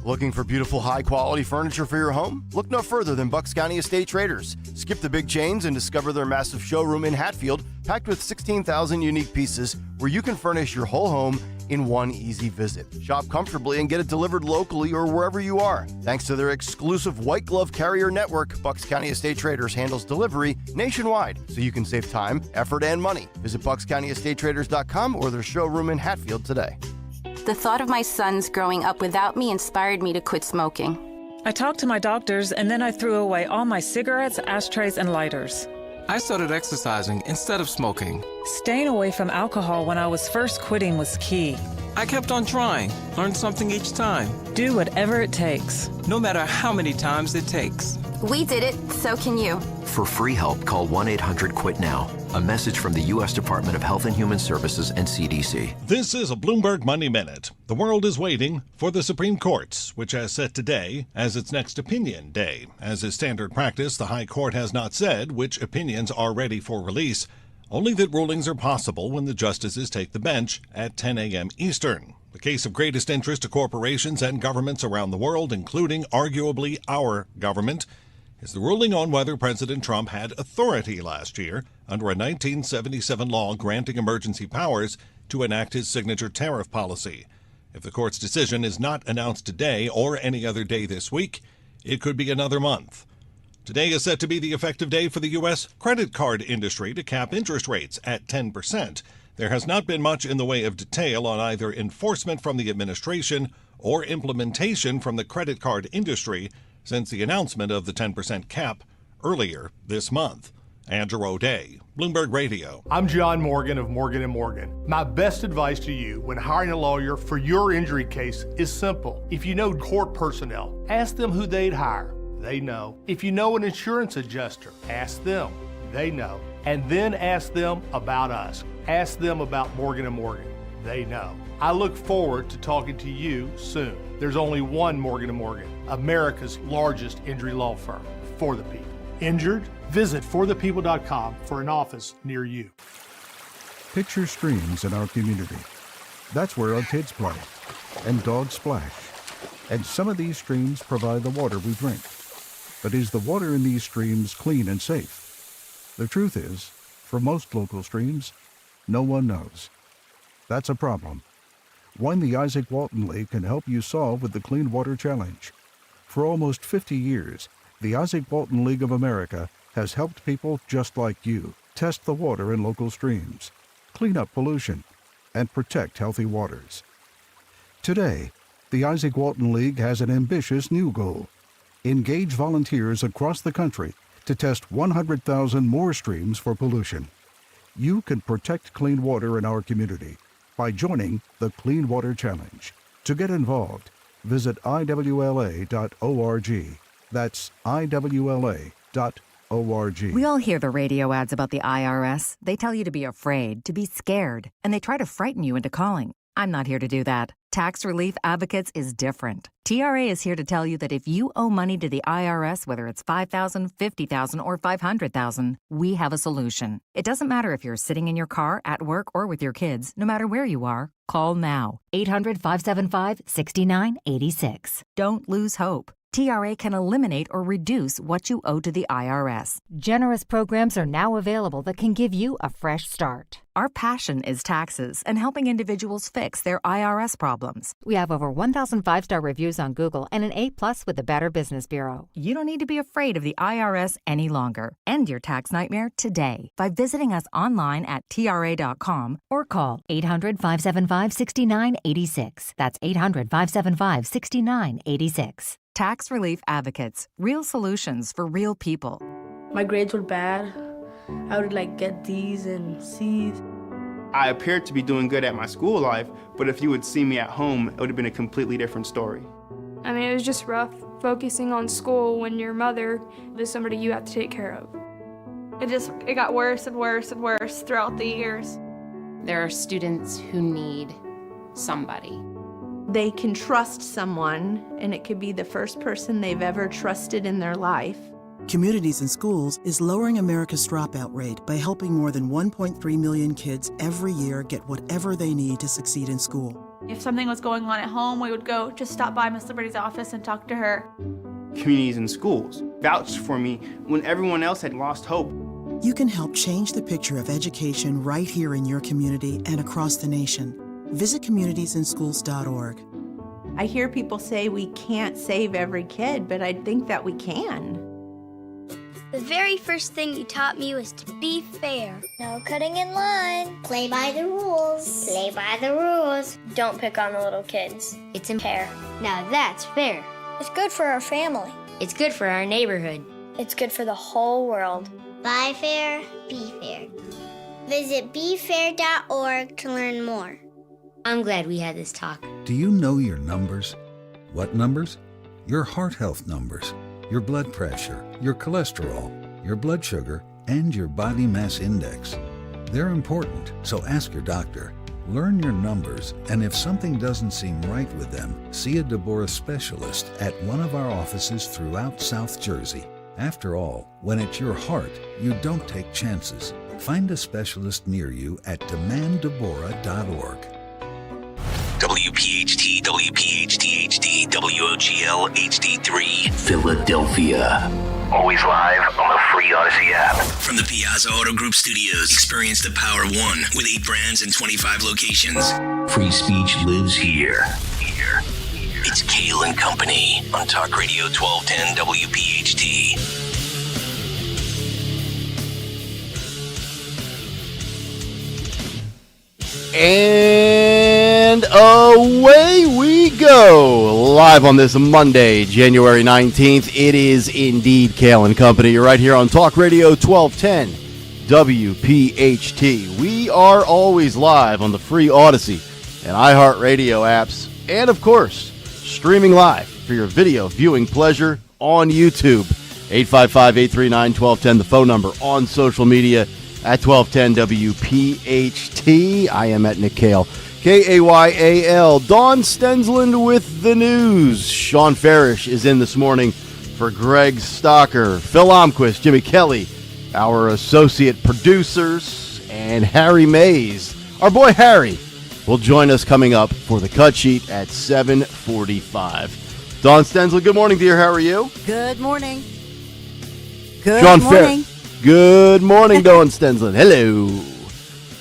Looking for beautiful, high-quality furniture for your home? Look no further than Bucks County Estate Traders. Skip the big chains and discover their massive showroom in Hatfield, packed with 16,000 unique pieces where you can furnish your whole home in one easy visit. Shop comfortably and get it delivered locally or wherever you are. Thanks to their exclusive white glove carrier network, Bucks County Estate Traders handles delivery nationwide, so you can save time, effort, and money. Visit buckscountyestatetraders.com or their showroom in Hatfield today. The thought of my sons growing up without me inspired me to quit smoking. I talked to my doctors, and then I threw away all my cigarettes, ashtrays, and lighters. I started exercising instead of smoking. Staying away from alcohol when I was first quitting was key. I kept on trying, learned something each time. Do whatever it takes. No matter how many times it takes. We did it, so can you. For free help, call 1-800-QUIT-NOW. A message from the U.S. Department of Health and Human Services and CDC. This is a Bloomberg Money Minute. The world is waiting for the Supreme Court, which has set today as its next opinion day. As is standard practice, the High Court has not said which opinions are ready for release, only that rulings are possible when the justices take the bench at 10 a.m. Eastern. The case of greatest interest to corporations and governments around the world, including arguably our government, is the ruling on whether President Trump had authority last year under a 1977 law granting emergency powers to enact his signature tariff policy. If the court's decision is not announced today or any other day this week, it could be another month. Today is set to be the effective day for the U.S. credit card industry to cap interest rates at 10%. There has not been much in the way of detail on either enforcement from the administration or implementation from the credit card industry since the announcement of the 10% cap earlier this month. Andrew O'Day, Bloomberg Radio. I'm John Morgan of Morgan & Morgan. My best advice to you when hiring a lawyer for your injury case is simple. If you know court personnel, ask them who they'd hire. They know. If you know an insurance adjuster, ask them. They know. And then ask them about us. Ask them about Morgan & Morgan. They know. I look forward to talking to you soon. There's only one Morgan & Morgan, America's largest injury law firm, for the people. Injured? Visit forthepeople.com for an office near you. Picture streams in our community. That's where our kids play and dogs splash. And some of these streams provide the water we drink. But is the water in these streams clean and safe? The truth is, for most local streams, no one knows. That's a problem. One the Isaac Walton League can help you solve with the Clean Water Challenge. For almost 50 years, the Isaac Walton League of America has helped people just like you test the water in local streams, clean up pollution, and protect healthy waters. Today, the Isaac Walton League has an ambitious new goal: engage volunteers across the country to test 100,000 more streams for pollution. You can protect clean water in our community by joining the Clean Water Challenge. To get involved, visit iwla.org. That's iwla.org. We all hear the radio ads about the IRS. They tell you to be afraid, to be scared, and they try to frighten you into calling. I'm not here to do that. Tax Relief Advocates is different. TRA is here to tell you that if you owe money to the IRS, whether it's $5,000, $50,000, or $500,000, we have a solution. It doesn't matter if you're sitting in your car, at work, or with your kids. No matter where you are, call now. 800-575-6986. Don't lose hope. TRA can eliminate or reduce what you owe to the IRS. Generous programs are now available that can give you a fresh start. Our passion is taxes and helping individuals fix their IRS problems. We have over 1,000 5-star reviews on Google and an A+ with the Better Business Bureau. You don't need to be afraid of the IRS any longer. End your tax nightmare today by visiting us online at TRA.com or call 800-575-6986. That's 800-575-6986. Tax Relief Advocates. Real solutions for real people. My grades were bad. I would get D's and C's. I appeared to be doing good at my school life, but if you would see me at home, it would have been a completely different story. I mean, it was just rough focusing on school when your mother is somebody you have to take care of. It got worse and worse and worse throughout the years. There are students who need somebody. They can trust someone, and it could be the first person they've ever trusted in their life. Communities in Schools is lowering America's dropout rate by helping more than 1.3 million kids every year get whatever they need to succeed in school. If something was going on at home, we would go just stop by Miss Liberty's office and talk to her. Communities and schools vouched for me when everyone else had lost hope. You can help change the picture of education right here in your community and across the nation. Visit communitiesandschools.org. I hear people say we can't save every kid, but I think that we can. The very first thing you taught me was to be fair. No cutting in line. Play by the rules. Play by the rules. Don't pick on the little kids. It's fair. Now that's fair. It's good for our family. It's good for our neighborhood. It's good for the whole world. Buy fair, be fair. Visit befair.org to learn more. I'm glad we had this talk. Do you know your numbers? What numbers? Your heart health numbers, your blood pressure, your cholesterol, your blood sugar, and your body mass index. They're important, so ask your doctor. Learn your numbers, and if something doesn't seem right with them, see a Deborah specialist at one of our offices throughout South Jersey. After all, when it's your heart, you don't take chances. Find a specialist near you at demanddeborah.org. WPHT, WPHT HD, WOGL HD3, Philadelphia. Always live on the free Odyssey app. From the Piazza Auto Group studios, experience the power of one with 8 brands and 25 locations. Free speech lives here. It's Kayal and Company on Talk Radio 1210 WPHT. And away we go, live on this Monday, January 19th. It is indeed Kayal and Company. You're right here on Talk Radio 1210 WPHT. We are always live on the free Odyssey and iHeartRadio apps, and of course, streaming live for your video viewing pleasure on YouTube. 855-839-1210, the phone number. On social media at 1210 WPHT. I am at Nick Kayal, Kayal. Dawn Stensland with the news. Sean Farish is in this morning for Greg Stocker, Phil Omquist, Jimmy Kelly, our associate producers, and Harry Mays. Our boy Harry will join us coming up for the cut sheet at 7:45. Dawn Stensland, good morning, dear. How are you? Good morning. Good Sean morning. Good morning, Dawn Stensland. Hello.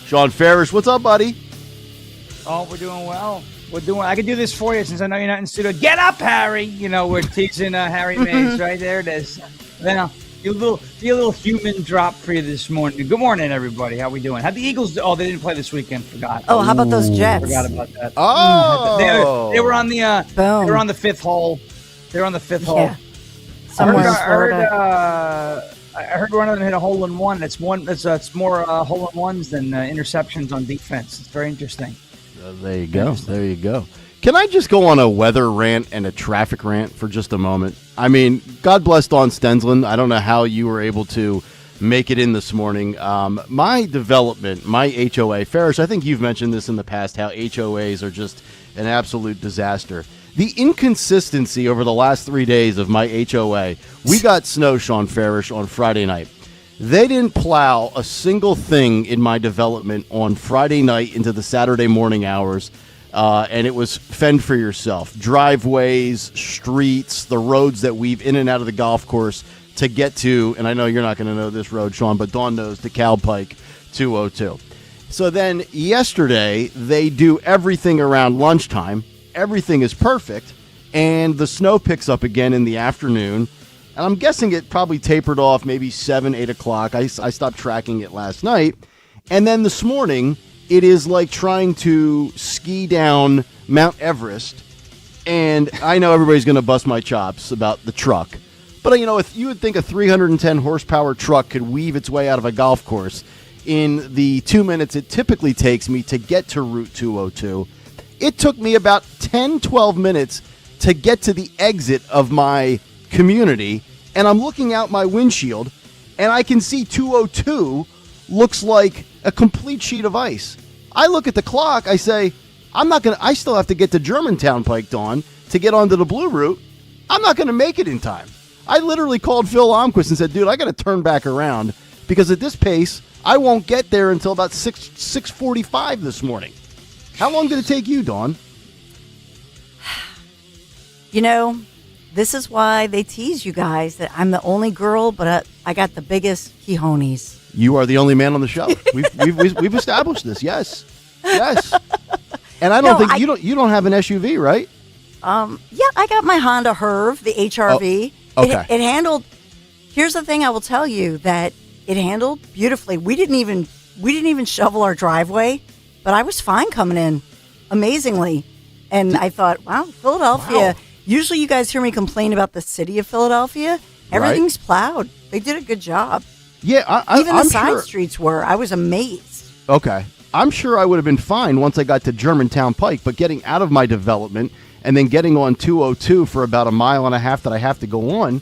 Sean Farish, what's up, buddy? Oh, we're doing well. I can do this for you since I know you're not in studio. Get up, Harry! You know, we're teasing Harry Mays. Right there it is. Now, do a little human drop for you this morning. Good morning, everybody. How we doing? How'd the Eagles do? Oh, they didn't play this weekend. Forgot. Oh, how about those Jets? Forgot about that. Oh. They were on the they were on the fifth hole. They were on the fifth hole. Somewhere I heard one of them hit a hole in one. It's more hole in ones than interceptions on defense. It's very interesting. There you go. There you go. Can I just go on a weather rant and a traffic rant for just a moment? I mean, God bless Dawn Stensland. I don't know how you were able to make it in this morning. My development, my HOA, Farish, I think you've mentioned this in the past, how HOAs are just an absolute disaster. The inconsistency over the last 3 days of my HOA, we got snow, Sean Farish, on Friday night. They didn't plow a single thing in my development on Friday night into the Saturday morning hours, and it was fend for yourself. Driveways, streets, the roads that weave in and out of the golf course to get to, and I know you're not going to know this road, Sean, but Dawn knows, the Cal Pike 202. So then yesterday, they do everything around lunchtime. Everything is perfect, and the snow picks up again in the afternoon, and I'm guessing it probably tapered off maybe 7, 8 o'clock. I stopped tracking it last night, and then this morning, it is like trying to ski down Mount Everest, and I know everybody's going to bust my chops about the truck, but if you would think a 310 horsepower truck could weave its way out of a golf course in the 2 minutes it typically takes me to get to Route 202, it took me about 10, 12 minutes to get to the exit of my community, and I'm looking out my windshield, and I can see 202 looks like a complete sheet of ice. I look at the clock, I say, I still have to get to Germantown Pike, Dawn, to get onto the Blue Route. I'm not going to make it in time. I literally called Phil Omquist and said, dude, I got to turn back around, because at this pace, I won't get there until about 6:45 this morning. How long did it take you, Dawn? You know, this is why they tease you guys that I'm the only girl, but I got the biggest quijones. You are the only man on the show. We've established this. Yes. And I don't think you don't have an SUV, right? Yeah, I got my Honda Herv, the HRV. Oh, okay. It handled. Here's the thing I will tell you that it handled beautifully. We didn't even shovel our driveway, but I was fine coming in, amazingly. And I thought, wow, Philadelphia. Wow. Usually you guys hear me complain about the city of Philadelphia. Everything's plowed. They did a good job. Yeah, even the side streets were. I was amazed. Okay. I'm sure I would have been fine once I got to Germantown Pike, but getting out of my development and then getting on 202 for about a mile and a half that I have to go on,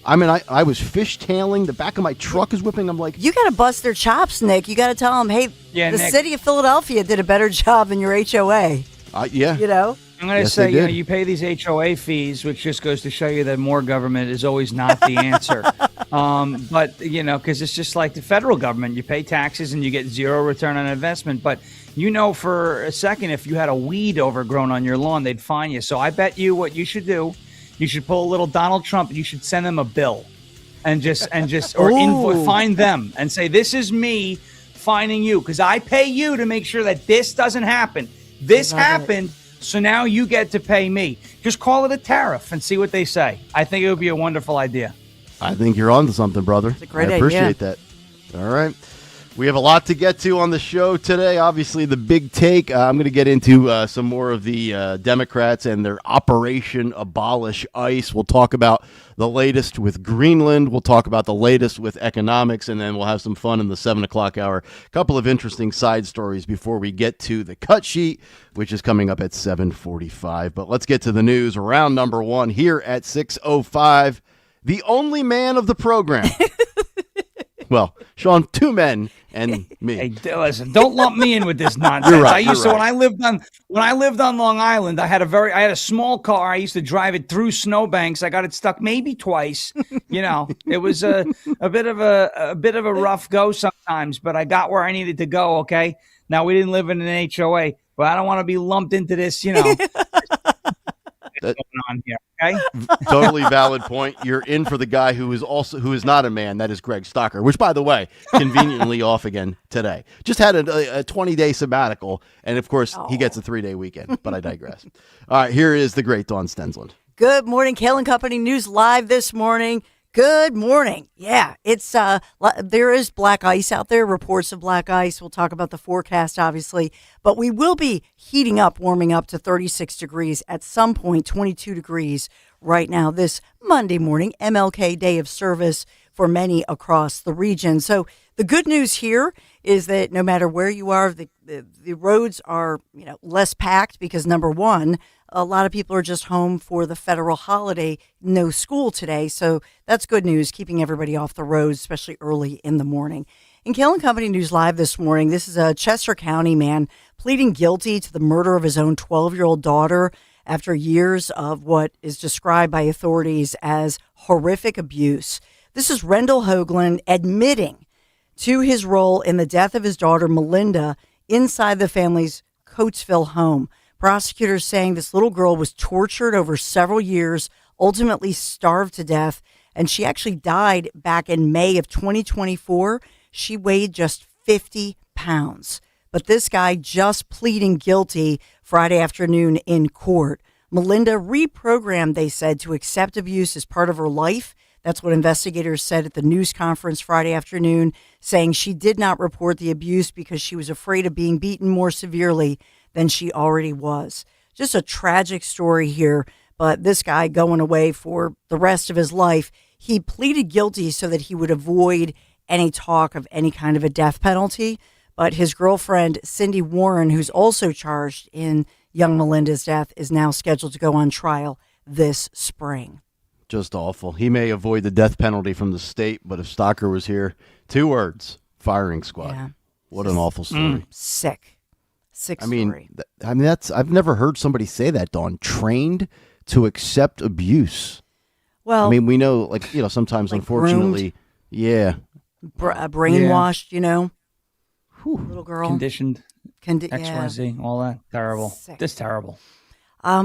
I mean, I was fishtailing. The back of my truck is whipping. I'm like... You got to bust their chops, Nick. You got to tell them, hey, the city of Philadelphia did a better job than your HOA. Yeah. You know? I'm going to say, you pay these HOA fees, which just goes to show you that more government is always not the answer. But, because it's just like the federal government. You pay taxes and you get zero return on investment. But, for a second, if you had a weed overgrown on your lawn, they'd fine you. So I bet you what you should do, you should pull a little Donald Trump and you should send them a bill and find them and say, this is me fining you because I pay you to make sure that this doesn't happen. This happened. So now you get to pay me. Just call it a tariff and see what they say. I think it would be a wonderful idea. I think you're on to something, brother. It's a great idea. I appreciate that. All right. We have a lot to get to on the show today. Obviously, the big take. I'm going to get into some more of the Democrats and their Operation Abolish ICE. We'll talk about the latest with Greenland. We'll talk about the latest with economics, and then we'll have some fun in the 7 o'clock hour. A couple of interesting side stories before we get to the cut sheet, which is coming up at 7:45. But let's get to the news. Round number one here at 6:05. The only man of the program. Well, Sean, two men and me. Hey, listen, don't lump me in with this nonsense. You're right, I used to when I lived on Long Island, I had a small car. I used to drive it through snowbanks. I got it stuck maybe twice. It was a bit of a rough go sometimes, but I got where I needed to go. Okay. Now we didn't live in an HOA, but I don't want to be lumped into this. Going on here, okay? Totally valid point. You're in for the guy who is not a man. That is Greg Stocker, which, by the way, conveniently off again today. Just had a 20-day sabbatical, and of course he gets a 3-day weekend. But I digress. All right, here is the great Dawn Stensland. Good morning, Kayal and Company News Live this morning. Good morning. Yeah, it's there is black ice out there, reports of black ice. We'll talk about the forecast, obviously, but we will be heating up, warming up to 36 degrees at some point, 22 degrees right now this Monday morning, MLK Day of Service for many across the region. So the good news here is that no matter where you are, the roads are less packed because, number one, a lot of people are just home for the federal holiday, no school today. So that's good news, keeping everybody off the roads, especially early in the morning. In Kayal and Company News Live this morning, this is a Chester County man pleading guilty to the murder of his own 12-year-old daughter after years of what is described by authorities as horrific abuse. This is Rendell Hoagland admitting to his role in the death of his daughter, Melinda, inside the family's Coatesville home. Prosecutors saying this little girl was tortured over several years, ultimately starved to death, and she actually died back in May of 2024. She weighed just 50 pounds. But this guy just pleading guilty Friday afternoon in court. Melinda reprogrammed, they said, to accept abuse as part of her life. That's what investigators said at the news conference Friday afternoon, saying she did not report the abuse because she was afraid of being beaten more severely than she already was. Just a tragic story here, but this guy going away for the rest of his life, he pleaded guilty so that he would avoid any talk of any kind of a death penalty. But his girlfriend, Cindy Warren, who's also charged in young Melinda's death, is now scheduled to go on trial this spring. Just awful. He may avoid the death penalty from the state, but if Stocker was here, 2 words, firing squad. Yeah. What an awful story. Sick story. I mean, I've never heard somebody say that, Dawn. Trained to accept abuse. Well, I mean, we know, sometimes, like, unfortunately, groomed, brainwashed, Little girl. Conditioned. XYZ, all that. Terrible. Sick. Just terrible.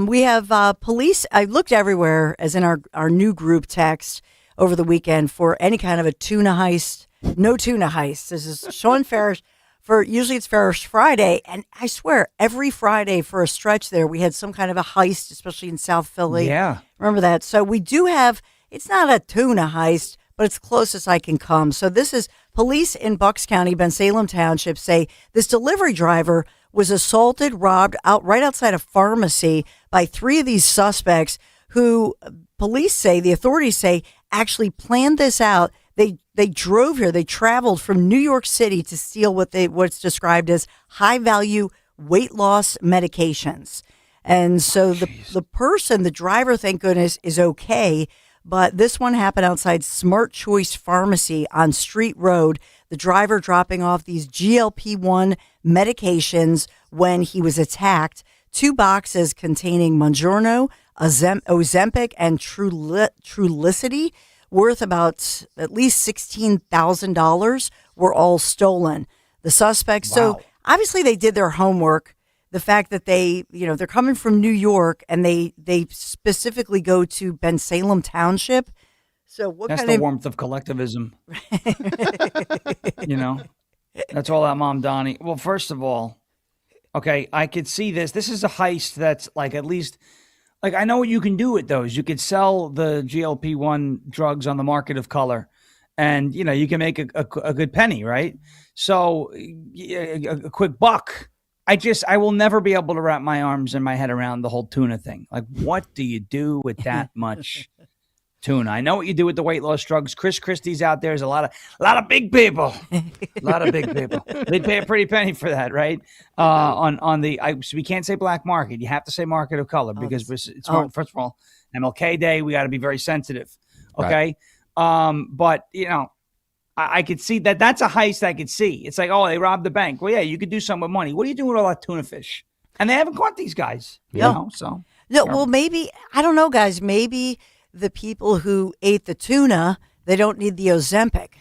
We have police. I looked everywhere, as in our new group text over the weekend, for any kind of a tuna heist. No tuna heist. This is Sean Farish. Usually it's Farish Friday, and I swear every Friday for a stretch there we had some kind of a heist, especially in South Philly. Yeah, remember that. So we do have. It's not a tuna heist, but it's closest I can come. So this is police in Bucks County, Bensalem Township, say this delivery driver was assaulted, robbed right outside a pharmacy by 3 of these suspects who police say, the authorities say, actually planned this out. They drove here. They traveled from New York City to steal what's described as high-value weight loss medications. And so the driver, thank goodness, is okay. But this one happened outside Smart Choice Pharmacy on Street Road. The driver dropping off these GLP-1 medications when he was attacked. 2 boxes containing Mounjaro, Ozempic, and Trulicity, worth about at least $16,000, were all stolen. The suspects, so obviously they did their homework. The fact that they're coming from New York and they specifically go to Bensalem Township. So that's the warmth of collectivism. That's all that Mom Donnie. Well, first of all, okay, I could see this. This is a heist that's like at least, like I know what you can do with those. You could sell the GLP-1 drugs on the market of color, and you can make a good penny, right? So a quick buck. I will never be able to wrap my arms and my head around the whole tuna thing. Like, what do you do with that much tuna? I know what you do with the weight loss drugs. Chris Christie's out there. There's a lot of big people. A lot of big people. They'd pay a pretty penny for that, right? So we can't say black market. You have to say market of color because it's first of all, MLK Day. We got to be very sensitive. Okay. Right. But I could see that. That's a heist I could see. It's like, oh, they robbed the bank. Well, yeah, you could do something with money. What are you doing with all that tuna fish? And they haven't caught these guys. So. No, well, maybe, I don't know, guys. Maybe the people who ate the tuna, they don't need the Ozempic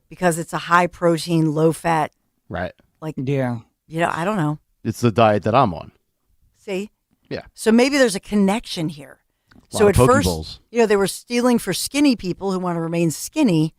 because it's a high protein, low fat. Right. I don't know. It's the diet that I'm on. See? Yeah. So maybe there's a connection here. So at first, they were stealing for skinny people who want to remain skinny.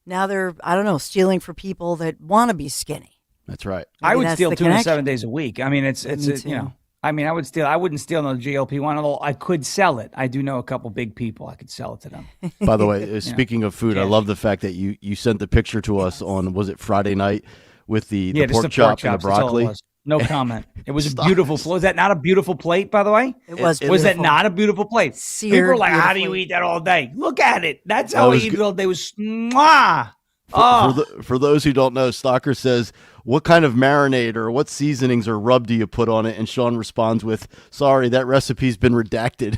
Now they're, I don't know, stealing for people that want to be skinny. That's right. I would steal tuna 7 days a week. I mean, I wouldn't steal no GLP-1, although I could sell it. I do know a couple big people. I could sell it to them. By the way, speaking of food, I love the fact that you sent the picture to us on, was it Friday night, with the pork chop and the broccoli? No comment. It was a beautiful plate. Was that not a beautiful plate, by the way? It was. Was that not a beautiful plate? People were like, how do you eat that all day? Look at it. That's how I eat it all day. It was mwah. For those who don't know, Stalker says, what kind of marinade or what seasonings or rub do you put on it? And Sean responds with, sorry, that recipe's been redacted.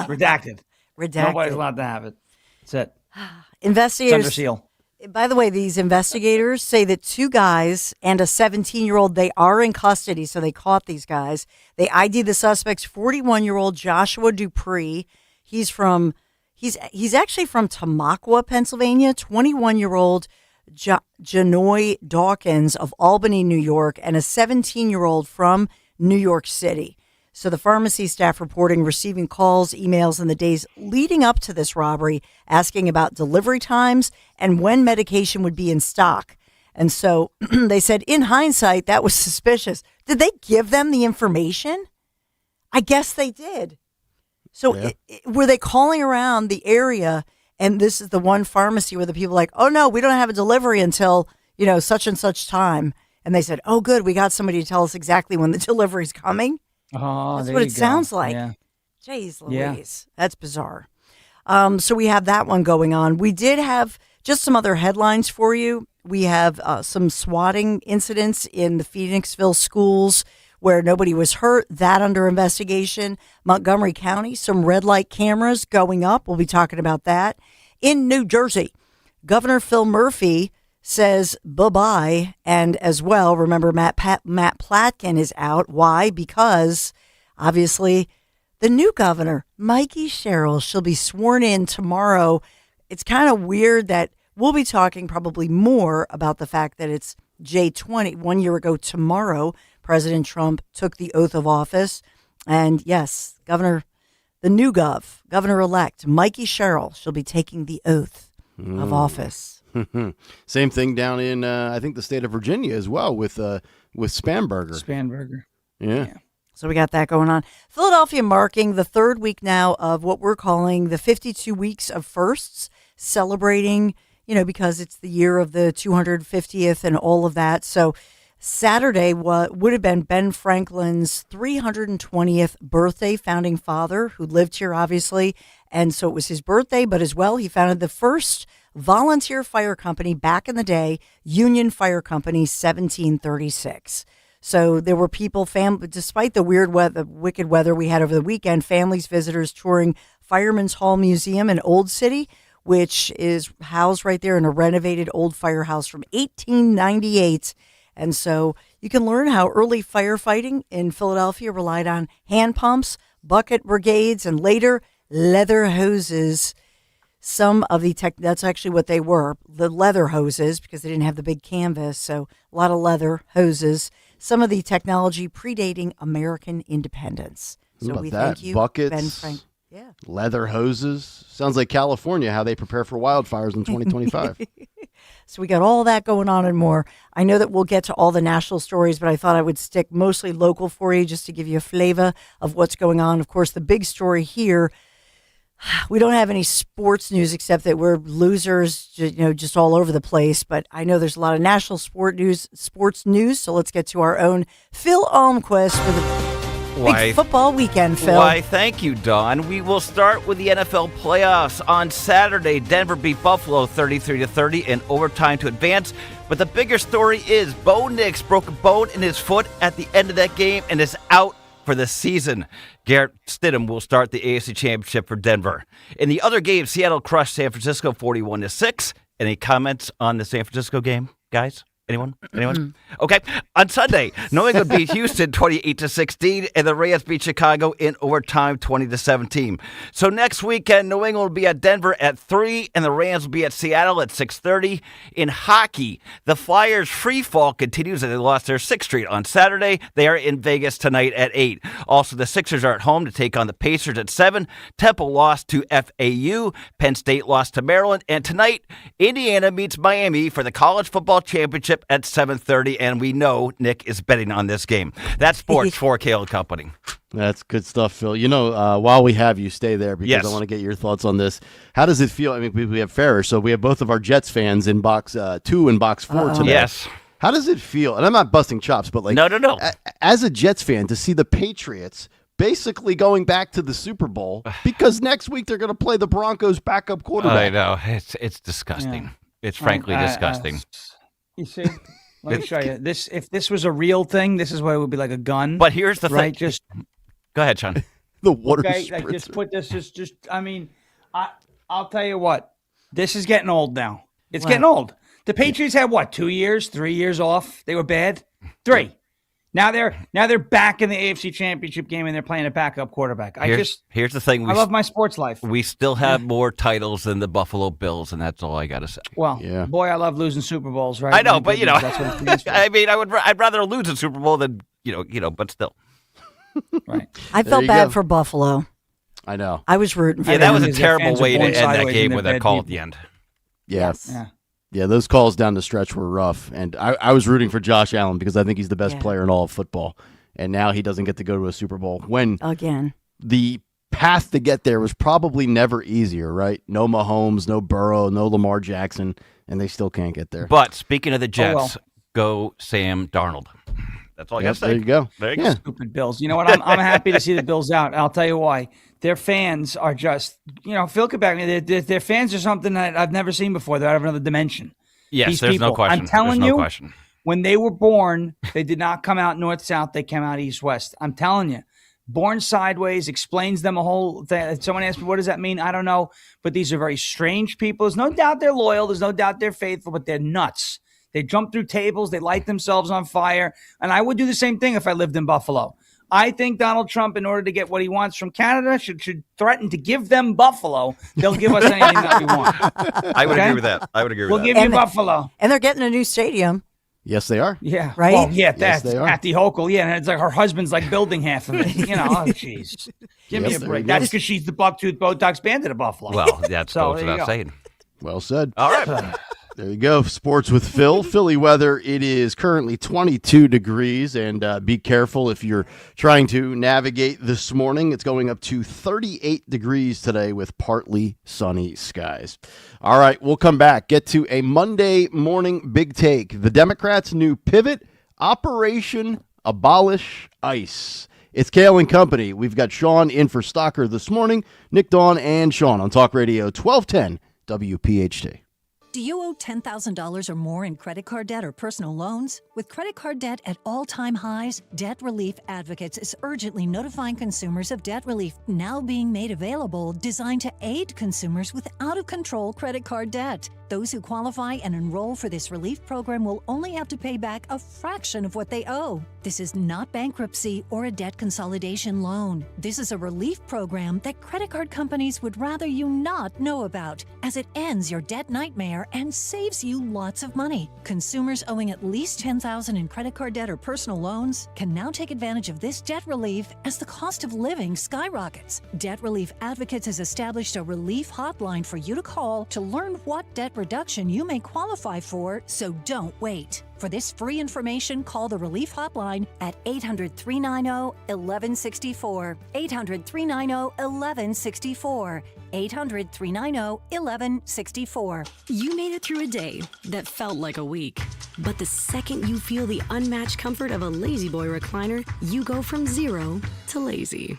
Redacted. Nobody's allowed to have it. That's it. Investigators. It's under seal. By the way, these investigators say that 2 guys and a 17-year-old, they are in custody, so they caught these guys. They ID the suspects, 41-year-old Joshua Dupree. He's actually from Tamaqua, Pennsylvania. 21-year-old Janoy Dawkins of Albany, New York, and a 17-year-old from New York City. So the pharmacy staff reporting receiving calls, emails in the days leading up to this robbery, asking about delivery times and when medication would be in stock. And so they said, in hindsight, that was suspicious. Did they give them the information? I guess they did. So were they calling around the area? And this is the one pharmacy where the people are like, oh, no, we don't have a delivery until, such and such time. And they said, oh, good. We got somebody to tell us exactly when the delivery's coming. Oh, that's what it sounds like. Yeah. Jeez Louise. That's bizarre. So we have that one going on. We did have just some other headlines for you. We have some swatting incidents in the Phoenixville schools where nobody was hurt. That under investigation. Montgomery County, some red light cameras going up. We'll be talking about that. In New Jersey, Governor Phil Murphy says bye-bye. And as well, remember, Matt Platkin is out. Why? Because, obviously, the new governor, Mikey Sherrill, she'll be sworn in tomorrow. It's kind of weird that we'll be talking probably more about the fact that it's J20. 1 year ago tomorrow, President Trump took the oath of office. And yes, the new governor-elect, Mikey Sherrill, she'll be taking the oath of office. Same thing down in, I think, the state of Virginia as well with Spanberger. Yeah. So we got that going on. Philadelphia marking the third week now of what we're calling the 52 Weeks of Firsts, celebrating, because it's the year of the 250th and all of that. So Saturday would have been Ben Franklin's 320th birthday, founding father, who lived here, obviously. And so it was his birthday, but as well, he founded the first volunteer fire company back in the day, Union Fire Company, 1736. So there were people, despite the wicked weather we had over the weekend, families, visitors touring Fireman's Hall Museum in Old City, which is housed right there in a renovated old firehouse from 1898. And so you can learn how early firefighting in Philadelphia relied on hand pumps, bucket brigades, and later leather hoses. Some of the that's actually what they were, the leather hoses, because they didn't have the big canvas. So a lot of leather hoses. Some of the technology predating American independence. So we thank you, buckets, Ben Frank. Yeah. Leather hoses. Sounds like California, how they prepare for wildfires in 2025. So we got all that going on and more. I know that we'll get to all the national stories, but I thought I would stick mostly local for you just to give you a flavor of what's going on. Of course, the big story here, we don't have any sports news except that we're losers, just all over the place. But I know there's a lot of national sports news. So let's get to our own Phil Almquist for the big football weekend, Phil. Why, thank you, Dawn. We will start with the NFL playoffs. On Saturday, Denver beat Buffalo 33-30 in overtime to advance. But the bigger story is Bo Nix broke a bone in his foot at the end of that game and is out for the season. Garrett Stidham will start the AFC Championship for Denver. In the other game, Seattle crushed San Francisco 41-6. Any comments on the San Francisco game, guys? Anyone? Okay. On Sunday, New England beat Houston 28-16, and the Rams beat Chicago in overtime 20-17. So next weekend, New England will be at Denver at 3, and the Rams will be at Seattle at 6:30. In hockey, the Flyers' free fall continues as they lost their 6th straight on Saturday. They are in Vegas tonight at 8. Also, the Sixers are at home to take on the Pacers at 7. Temple lost to FAU. Penn State lost to Maryland. And tonight, Indiana meets Miami for the College Football Championship at 7:30, and we know Nick is betting on this game. That's sports for Kayal Company. That's good stuff, Phil. While we have you, stay there because I want to get your thoughts on this. How does it feel? I mean, we have Ferris, so we have both of our Jets fans in box 2 and box 4 today. Yes. How does it feel? And I'm not busting chops, but no. As a Jets fan, to see the Patriots basically going back to the Super Bowl because next week they're going to play the Broncos' backup quarterback. I know. It's disgusting. Yeah. It's frankly disgusting. You see, let me show you this. If this was a real thing, this is what it would be like a gun. But here's the thing. Just go ahead, Sean. The water spritzer. Like just put this. Just. I mean, I'll tell you what. This is getting old now. It's getting old. The Patriots had what? 2 years, 3 years off. They were bad. 3. Now they're back in the AFC Championship game and they're playing a backup quarterback. Here's the thing. I love my sports life. We still have more titles than the Buffalo Bills, and that's all I got to say. Well, boy, I love losing Super Bowls, right? I know, but that's what it stands for. I mean, I'd rather lose a Super Bowl than but still. Right. I felt bad for Buffalo. I know. I was rooting for them. That was a terrible way to end that game with that call at the end. Yes. Yeah, those calls down the stretch were rough. And I was rooting for Josh Allen because I think he's the best player in all of football. And now he doesn't get to go to a Super Bowl. When again, the path to get there was probably never easier, right? No Mahomes, no Burrow, no Lamar Jackson, and they still can't get there. But speaking of the Jets, go Sam Darnold. That's all I got to say. There you go. There you go. Stupid Bills. You know what? I'm happy to see the Bills out. I'll tell you why. Their fans are just, Phil could back me. Their fans are something that I've never seen before. They're out of another dimension. Yes, there's no question. I'm telling you, when they were born, they did not come out north-south. They came out east-west. I'm telling you. Born sideways explains them a whole thing. Someone asked me, what does that mean? I don't know. But these are very strange people. There's no doubt they're loyal. There's no doubt they're faithful, but they're nuts. They jump through tables. They light themselves on fire. And I would do the same thing if I lived in Buffalo. I think Donald Trump, in order to get what he wants from Canada, should threaten to give them Buffalo. They'll give us anything that we want. I would agree with that. We'll give you Buffalo. And they're getting a new stadium. Yes, they are. Yeah. Right? Well, yeah, Yes, that's they are. Kathy Hochul. Yeah, and it's like her husband's like building half of it. You know, oh, jeez. Give me Yes, a there break. you go. That's because she's the buck-toothed Botox bandit of Buffalo. Well, that's So, goes there you without go. saying. Well said. All right. There you go. Sports with Phil. Philly weather. It is currently 22 degrees, and be careful if you're trying to navigate this morning. It's going up to 38 degrees today with partly sunny skies. All right, we'll come back. Get to a Monday morning big take. The Democrats' new pivot, Operation Abolish ICE. It's Kayal and Company. We've got Sean in for Stalker this morning. Nick, Dawn, and Sean on Talk Radio 1210 WPHT. Do you owe $10,000 or more in credit card debt or personal loans? With credit card debt at all-time highs, Debt Relief Advocates is urgently notifying consumers of debt relief now being made available, designed to aid consumers with out-of-control credit card debt. Those who qualify and enroll for this relief program will only have to pay back a fraction of what they owe. This is not bankruptcy or a debt consolidation loan. This is a relief program that credit card companies would rather you not know about, as it ends your debt nightmare and saves you lots of money. Consumers owing at least $10,000 in credit card debt or personal loans can now take advantage of this debt relief as the cost of living skyrockets. Debt Relief Advocates has established a relief hotline for you to call to learn what debt reduction you may qualify for, so don't wait. For this free information, call the Relief Hotline at 800-390-1164. 800-390-1164. 800-390-1164. You made it through a day that felt like a week. But the second you feel the unmatched comfort of a Lazy Boy recliner, you go from zero to lazy.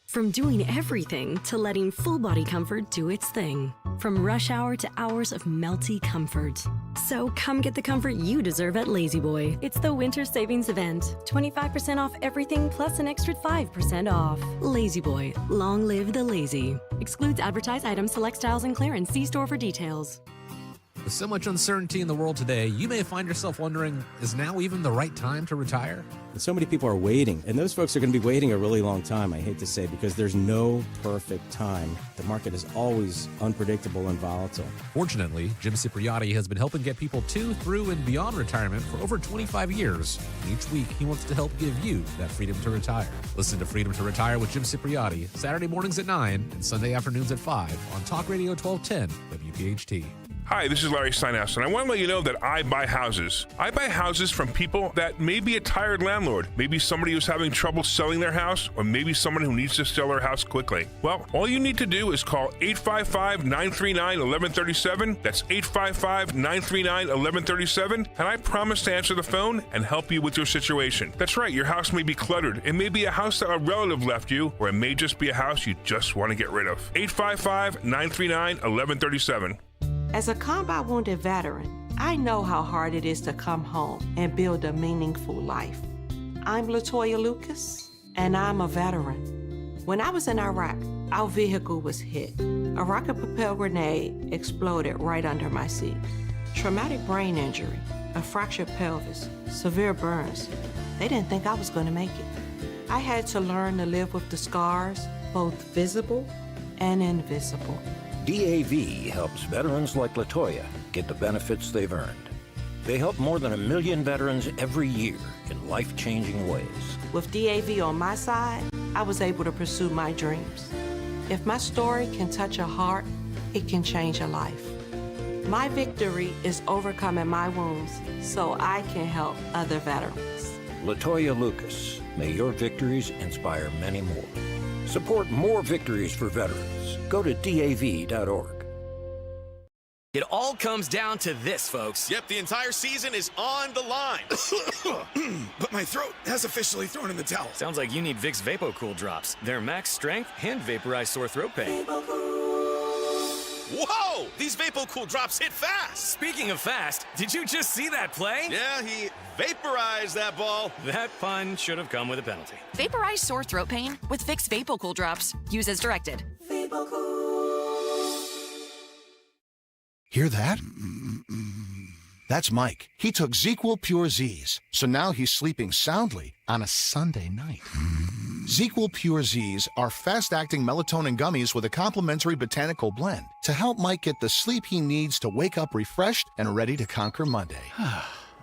From doing everything to letting full body comfort do its thing. From rush hour to hours of melty comfort. So come get the comfort you deserve at Lazy Boy. It's the winter savings event. 25% off everything plus an extra 5% off. Lazy Boy. Long live the lazy. Excludes advertised items, select styles, and clearance. See store for details. With so much uncertainty in the world today, you may find yourself wondering, is now even the right time to retire? And so many people are waiting, and those folks are going to be waiting a really long time, I hate to say, because there's no perfect time. The market is always unpredictable and volatile. Fortunately, Jim Cipriotti has been helping get people to, through, and beyond retirement for over 25 years. And each week, he wants to help give you that freedom to retire. Listen to Freedom to Retire with Jim Cipriotti, Saturday mornings at 9 and Sunday afternoons at 5 on Talk Radio 1210 WPHT. Hi, this is Larry Steinhaus, and I want to let you know that I buy houses. I buy houses from people that may be a tired landlord, maybe somebody who's having trouble selling their house, or maybe someone who needs to sell their house quickly. Well, all you need to do is call 855-939-1137. That's 855-939-1137, and I promise to answer the phone and help you with your situation. That's right, your house may be cluttered. It may be a house that a relative left you, or it may just be a house you just want to get rid of. 855-939-1137. As a combat wounded veteran, I know how hard it is to come home and build a meaningful life. I'm Latoya Lucas, and I'm a veteran. When I was in Iraq, our vehicle was hit. A rocket-propelled grenade exploded right under my seat. Traumatic brain injury, a fractured pelvis, severe burns. They didn't think I was going to make it. I had to learn to live with the scars, both visible and invisible. DAV helps veterans like Latoya get the benefits they've earned. They help more than 1 million veterans every year in life-changing ways. With DAV on my side, I was able to pursue my dreams. If my story can touch a heart, it can change a life. My victory is overcoming my wounds so I can help other veterans. Latoya Lucas, may your victories inspire many more. Support more victories for veterans. Go to DAV.org. It all comes down to this, folks. Yep, the entire season is on the line. But my throat has officially thrown in the towel. Sounds like you need Vicks VapoCool drops. They're max strength and vaporize sore throat pain. Whoa! These VapoCool drops hit fast. Speaking of fast, did you just see that play? Yeah, he vaporized that ball. That pun should have come with a penalty. Vaporize sore throat pain with Vicks VapoCool drops. Use as directed. Hear that? That's Mike. He took ZQL Pure Z's, so now he's sleeping soundly on a Sunday night. ZQL Pure Z's are fast-acting melatonin gummies with a complementary botanical blend to help Mike get the sleep he needs to wake up refreshed and ready to conquer Monday.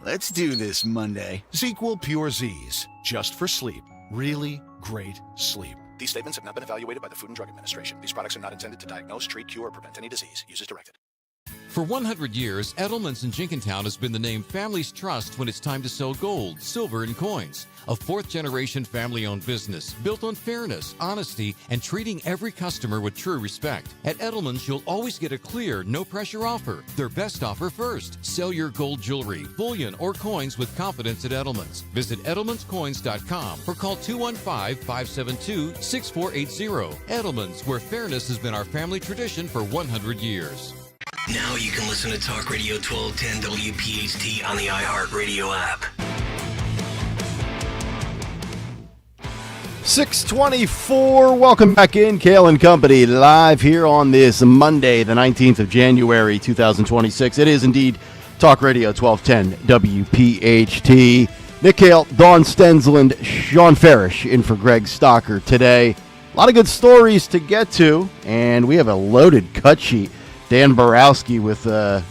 Let's do this Monday. ZzzQuil Pure Z's, just for sleep. Really great sleep. These statements have not been evaluated by the Food and Drug Administration. These products are not intended to diagnose, treat, cure, or prevent any disease. Use as directed. For 100 years, Edelman's in Jenkintown has been the name families trust when it's time to sell gold, silver, and coins. A fourth-generation family-owned business built on fairness, honesty, and treating every customer with true respect. At Edelman's, you'll always get a clear, no-pressure offer. Their best offer first. Sell your gold jewelry, bullion, or coins with confidence at Edelman's. Visit edelmanscoins.com or call 215-572-6480. Edelman's, where fairness has been our family tradition for 100 years. Now you can listen to Talk Radio 1210 WPHT on the iHeartRadio app. 624. Welcome back in. Kayal and Company live here on this Monday, the 19th of January, 2026. It is indeed Talk Radio 1210 WPHT. Nick Kayal, Dawn Stensland, Sean Farish in for Greg Stocker today. A lot of good stories to get to, and we have a loaded cut sheet. Dan Borowski with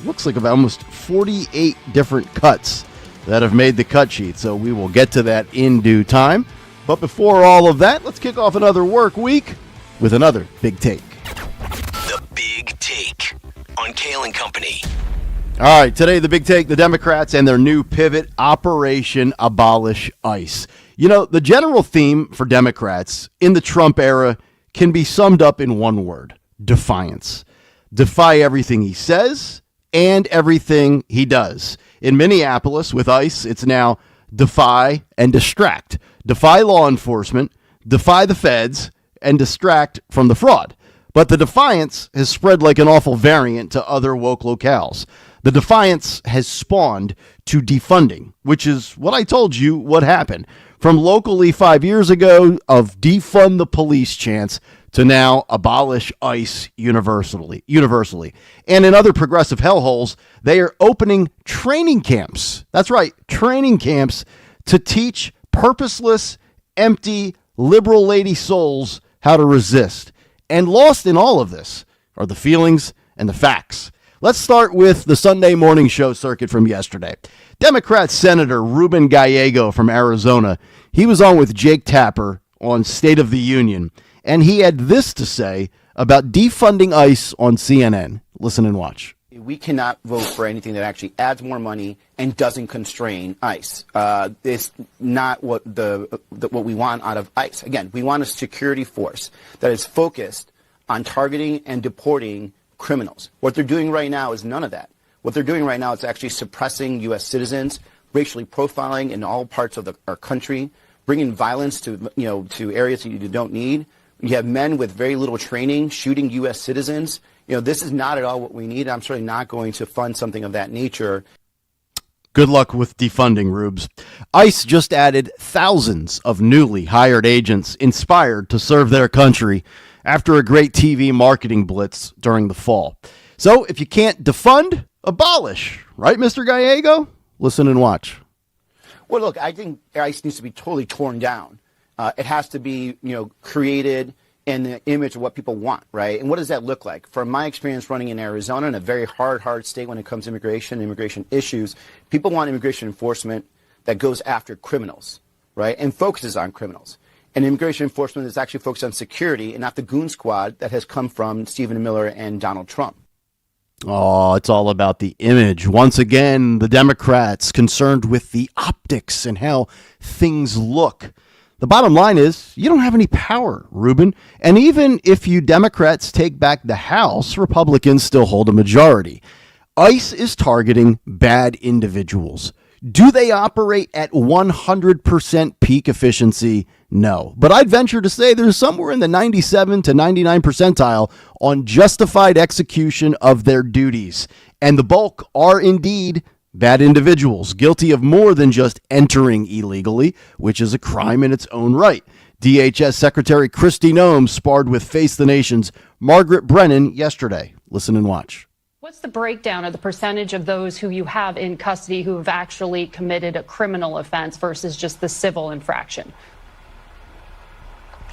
looks like about almost 48 different cuts that have made the cut sheet. So we will get to that in due time. But before all of that, let's kick off another work week with another Big Take. The Big Take on Kayal and Company. All right, today the Big Take, the Democrats and their new pivot, Operation Abolish ICE. You know, the general theme for Democrats in the Trump era can be summed up in one word: defiance. Defy everything he says and everything he does. In Minneapolis with ICE, it's now defy and distract. Defy law enforcement, defy the feds, and distract from the fraud. But the defiance has spread like an awful variant to other woke locales. The defiance has spawned to defunding, which is what I told you would happen. From locally 5 years ago of defund the police chants to now abolish ICE universally. And in other progressive hellholes, they are opening training camps. That's right, training camps to teach purposeless, empty, liberal lady souls how to resist. And lost in all of this are the feelings and the facts. Let's start with the Sunday morning show circuit from yesterday. Democrat Senator Ruben Gallego from Arizona, he was on with Jake Tapper on State of the Union, and he had this to say about defunding ICE on CNN. Listen and watch. We cannot vote for anything that actually adds more money and doesn't constrain ICE. It's not what what we want out of ICE. Again, we want a security force that is focused on targeting and deporting criminals. What they're doing right now is none of that. What they're doing right now is actually suppressing U.S. citizens, racially profiling in all parts of our country, bringing violence to areas that you don't need. You have men with very little training shooting U.S. citizens. This is not at all what we need. I'm certainly not going to fund something of that nature. Good luck with defunding, Rubes. ICE just added thousands of newly hired agents inspired to serve their country after a great TV marketing blitz during the fall. So if you can't defund, abolish. Right, Mr. Gallego? Listen and watch. Well, look, I think ICE needs to be totally torn down. It has to be, created in the image of what people want, right? And what does that look like? From my experience running in Arizona, in a very hard state when it comes to immigration issues, people want immigration enforcement that goes after criminals, right? And focuses on criminals. And immigration enforcement is actually focused on security and not the goon squad that has come from Stephen Miller and Donald Trump. Oh, it's all about the image. Once again, the Democrats concerned with the optics and how things look. The bottom line is you don't have any power, Ruben. And even if you Democrats take back the House, Republicans still hold a majority. ICE is targeting bad individuals. Do they operate at 100% peak efficiency? No. But I'd venture to say there's somewhere in the 97 to 99 percentile on justified execution of their duties. And the bulk are indeed bad individuals, guilty of more than just entering illegally, which is a crime in its own right. DHS Secretary Kristi Noem sparred with Face the Nation's Margaret Brennan yesterday. Listen and watch. What's the breakdown of the percentage of those who you have in custody who have actually committed a criminal offense versus just the civil infraction?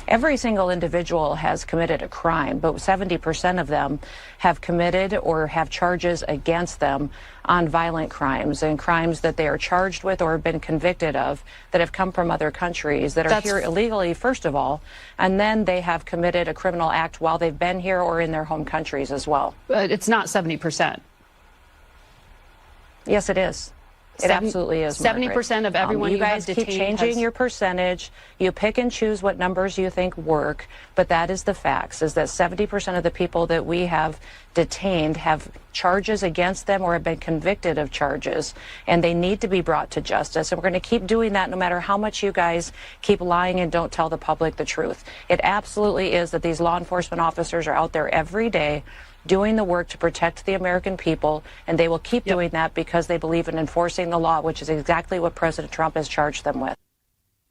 Every single individual has committed a crime, but 70% of them have committed or have charges against them on violent crimes and crimes that they are charged with or have been convicted of that have come from other countries that are here illegally, first of all, and then they have committed a criminal act while they've been here or in their home countries as well. But it's not 70%. Yes, it is. It absolutely is. 70% of everyone you you guys have keep detained changing has- your percentage. You pick and choose what numbers you think work, but that is the facts. Is that 70% of the people that we have detained have charges against them or have been convicted of charges, and they need to be brought to justice. And we're going to keep doing that no matter how much you guys keep lying and don't tell the public the truth. It absolutely is that these law enforcement officers are out there every day doing the work to protect the American people, and they will keep doing that because they believe in enforcing the law, which is exactly what President Trump has charged them with.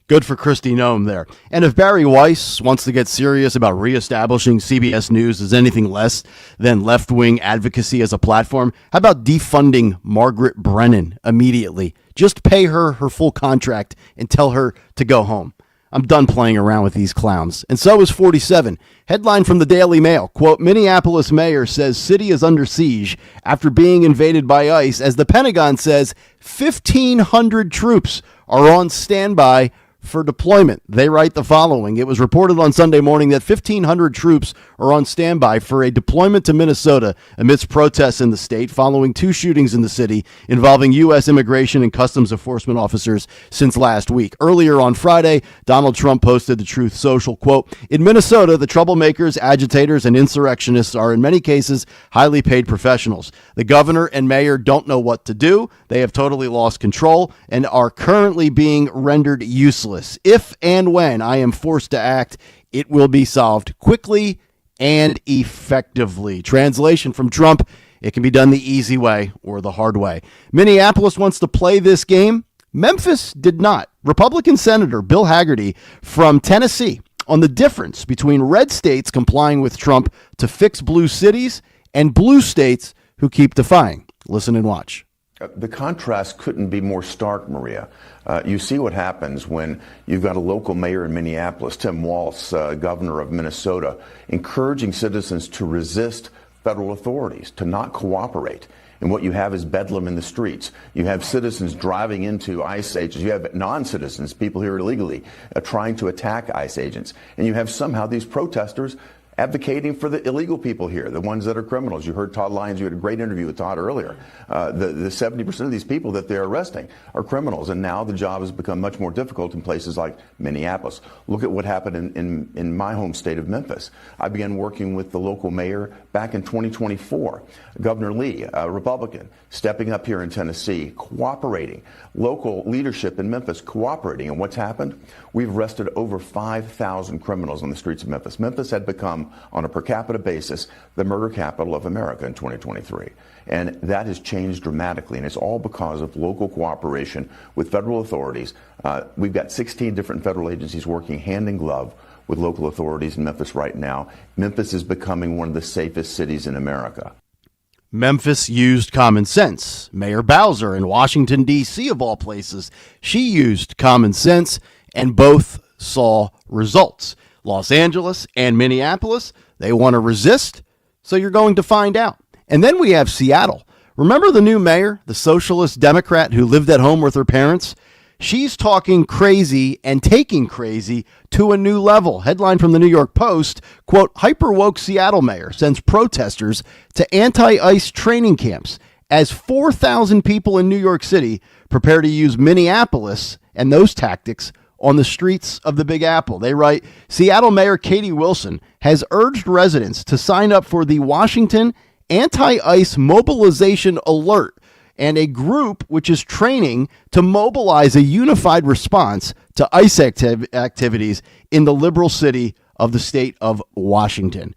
Good for Kristi Noem there. And if Barry Weiss wants to get serious about reestablishing CBS News as anything less than left-wing advocacy as a platform, how about defunding Margaret Brennan immediately? Just pay her full contract and tell her to go home. I'm done playing around with these clowns. And so is 47. Headline from the Daily Mail, quote, Minneapolis mayor says city is under siege after being invaded by ICE as the Pentagon says 1,500 troops are on standby for deployment. They write the following. It was reported on Sunday morning that 1,500 troops are on standby for a deployment to Minnesota amidst protests in the state following two shootings in the city involving U.S. immigration and customs enforcement officers since last week. Earlier on Friday, Donald Trump posted to Truth Social, quote, in Minnesota, the troublemakers, agitators, and insurrectionists are in many cases highly paid professionals. The governor and mayor don't know what to do. They have totally lost control and are currently being rendered useless. If and when I am forced to act, it will be solved quickly and effectively. Translation from Trump, it can be done the easy way or the hard way. Minneapolis wants to play this game. Memphis did not. Republican Senator Bill Hagerty from Tennessee on the difference between red states complying with Trump to fix blue cities and blue states who keep defying. Listen and watch. The contrast couldn't be more stark, Maria. You see what happens when you've got a local mayor in Minneapolis, Tim Walz, governor of Minnesota, encouraging citizens to resist federal authorities, to not cooperate. And what you have is bedlam in the streets. You have citizens driving into ICE agents. You have non-citizens, people here illegally, trying to attack ICE agents. And you have somehow these protesters advocating for the illegal people here, the ones that are criminals. You heard Todd Lyons. You had a great interview with Todd earlier. The 70% of these people that they're arresting are criminals, and now the job has become much more difficult in places like Minneapolis. Look at what happened in my home state of Memphis. I began working with the local mayor back in 2024. Governor Lee, a Republican, stepping up here in Tennessee, cooperating. Local leadership in Memphis cooperating. And what's happened? We've arrested over 5,000 criminals on the streets of Memphis. Memphis had become, on a per capita basis, the murder capital of America in 2023. And that has changed dramatically, and it's all because of local cooperation with federal authorities. We've got 16 different federal agencies working hand in glove with local authorities in Memphis right now. Memphis is becoming one of the safest cities in America. Memphis used common sense. Mayor Bowser in Washington, D.C., of all places, she used common sense, and both saw results. Los Angeles and Minneapolis, they want to resist, so you're going to find out. And then we have Seattle. Remember the new mayor, the socialist Democrat who lived at home with her parents? She's talking crazy and taking crazy to a new level. Headline from the New York Post, quote, hyper-woke Seattle mayor sends protesters to anti-ICE training camps as 4,000 people in New York City prepare to use Minneapolis and those tactics on the streets of the Big Apple. They write, Seattle Mayor Katie Wilson has urged residents to sign up for the Washington Anti-ICE Mobilization Alert, and a group which is training to mobilize a unified response to ICE activities in the liberal city of the state of Washington.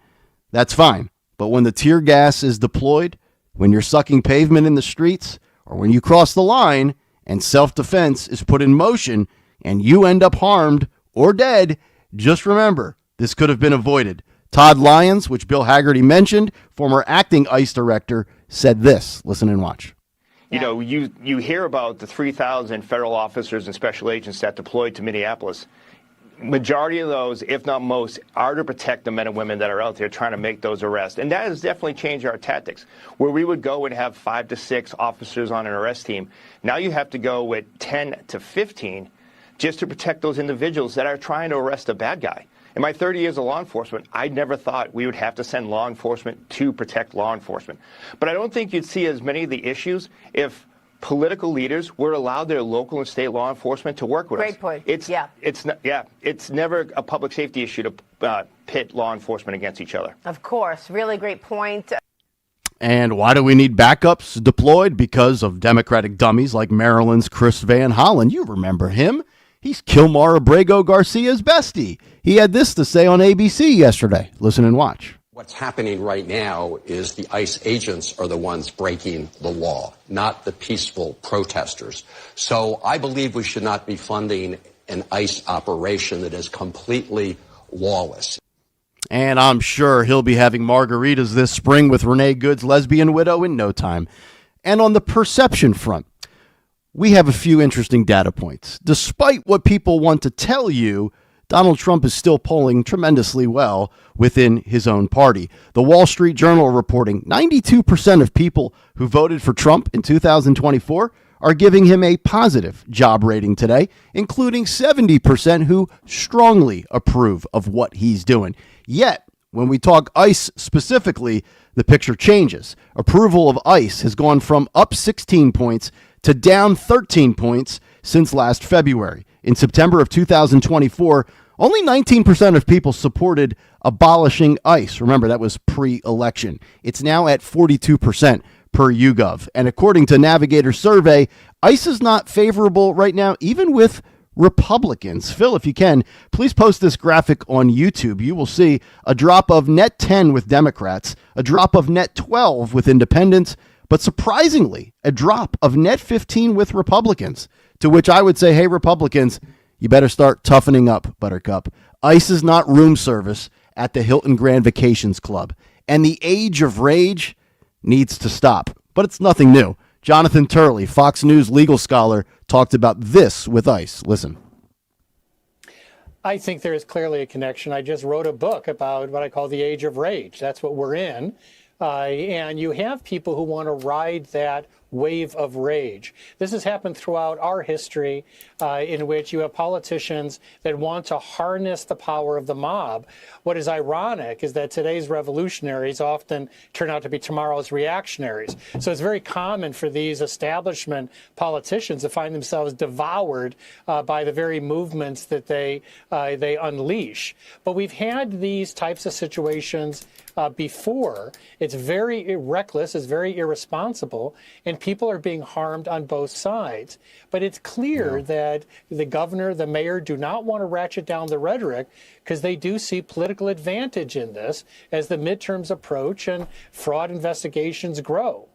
That's fine. But when the tear gas is deployed, when you're sucking pavement in the streets, or when you cross the line and self-defense is put in motion and you end up harmed or dead, just remember, this could have been avoided. Todd Lyons, which Bill Hagerty mentioned, former acting ICE director, said this. Listen and watch. You know, you hear about the 3,000 federal officers and special agents that deployed to Minneapolis. majority of those, if not most, are to protect the men and women that are out there trying to make those arrests. And that has definitely changed our tactics. Where we would go and have 5 to 6 officers on an arrest team, now you have to go with 10 to 15 just to protect those individuals that are trying to arrest a bad guy. In my 30 years of law enforcement, I never thought we would have to send law enforcement to protect law enforcement. But I don't think you'd see as many of the issues if political leaders were allowed their local and state law enforcement to work with us. Great point. It's never a public safety issue to pit law enforcement against each other. Of course. Really great point. And why do we need backups deployed? Because of Democratic dummies like Maryland's Chris Van Hollen. You remember him. He's Kilmar Abrego Garcia's bestie. He had this to say on ABC yesterday. Listen and watch. What's happening right now is the ICE agents are the ones breaking the law, not the peaceful protesters. So I believe we should not be funding an ICE operation that is completely lawless. And I'm sure he'll be having margaritas this spring with Renee Good's lesbian widow in no time. And on the perception front, we have a few interesting data points. Despite what people want to tell you, Donald Trump is still polling tremendously well within his own party. The Wall Street Journal reporting 92% of people who voted for Trump in 2024 are giving him a positive job rating today, including 70% who strongly approve of what he's doing. Yet, when we talk ICE specifically, the picture changes. Approval of ICE has gone from up 16 points to down 13 points since last February. In September of 2024, only 19% of people supported abolishing ICE. Remember, that was pre-election. It's now at 42% per YouGov. And according to Navigator's survey, ICE is not favorable right now, even with Republicans. Phil, if you can, please post this graphic on YouTube. You will see a drop of net 10 with Democrats, a drop of net 12 with independents, but surprisingly, a drop of net 15 with Republicans, to which I would say, hey, Republicans, you better start toughening up, Buttercup. ICE is not room service at the Hilton Grand Vacations Club, and the age of rage needs to stop. But it's nothing new. Jonathan Turley, Fox News legal scholar, talked about this with ICE. Listen. I think there is clearly a connection. I just wrote a book about what I call the age of rage. That's what we're in. And you have people who want to ride that wave of rage. This has happened throughout our history, in which you have politicians that want to harness the power of the mob. What is ironic is that today's revolutionaries often turn out to be tomorrow's reactionaries. So it's very common for these establishment politicians to find themselves devoured by the very movements that they unleash. But we've had these types of situations before. It's very reckless, it's very irresponsible, and people are being harmed on both sides. But it's clear that the governor, the mayor do not want to ratchet down the rhetoric because they do see political advantage in this as the midterms approach and fraud investigations grow.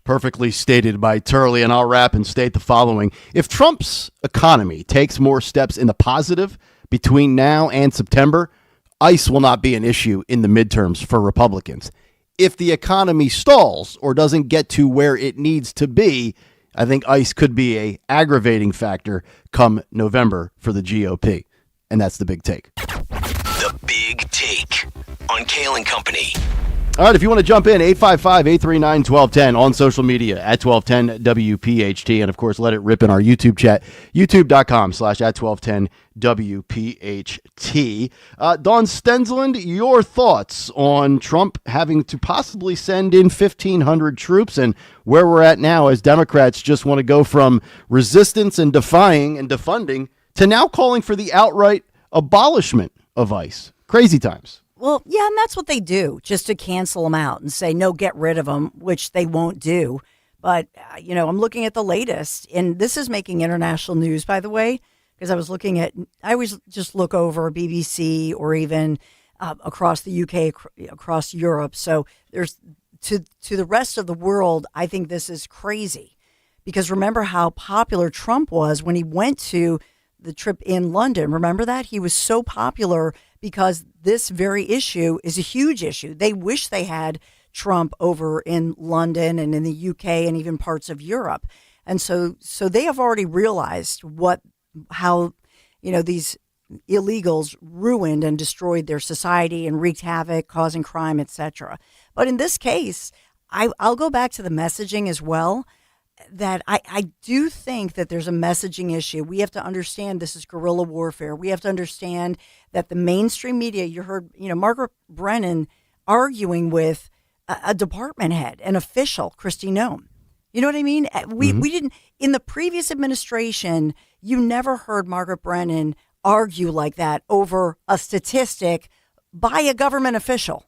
Perfectly stated by Turley, and I'll wrap and state the following. If Trump's economy takes more steps in the positive between now and September, ICE will not be an issue in the midterms for Republicans. If the economy stalls or doesn't get to where it needs to be, I think ICE could be an aggravating factor come November for the GOP. And that's the big take. The Big Take on Kayal and Company. All right, if you want to jump in, 855-839-1210 on social media at 1210 WPHT. And, of course, let it rip in our YouTube chat, youtube.com/@1210 WPHT. Dawn Stensland, your thoughts on Trump having to possibly send in 1,500 troops and where we're at now as Democrats just want to go from resistance and defying and defunding to now calling for the outright abolishment of ICE. Crazy times. Well, yeah, and that's what they do, just to cancel them out and say, no, get rid of them, which they won't do. But, I'm looking at the latest, and this is making international news, by the way, because I always just look over BBC or even across the UK, across Europe. So there's to the rest of the world, I think this is crazy. Because remember how popular Trump was when he went to the trip in London. Remember that? He was so popular because this very issue is a huge issue. They wish they had Trump over in London and in the UK and even parts of Europe. And so they have already realized how these illegals ruined and destroyed their society and wreaked havoc, causing crime, etc. But in this case, I'll go back to the messaging as well, that I do think that there's a messaging issue. We have to understand this is guerrilla warfare. We have to understand that the mainstream media, you heard, Margaret Brennan arguing with a department head, an official, Kristi Noem. You know what I mean? We didn't, in the previous administration, you never heard Margaret Brennan argue like that over a statistic by a government official.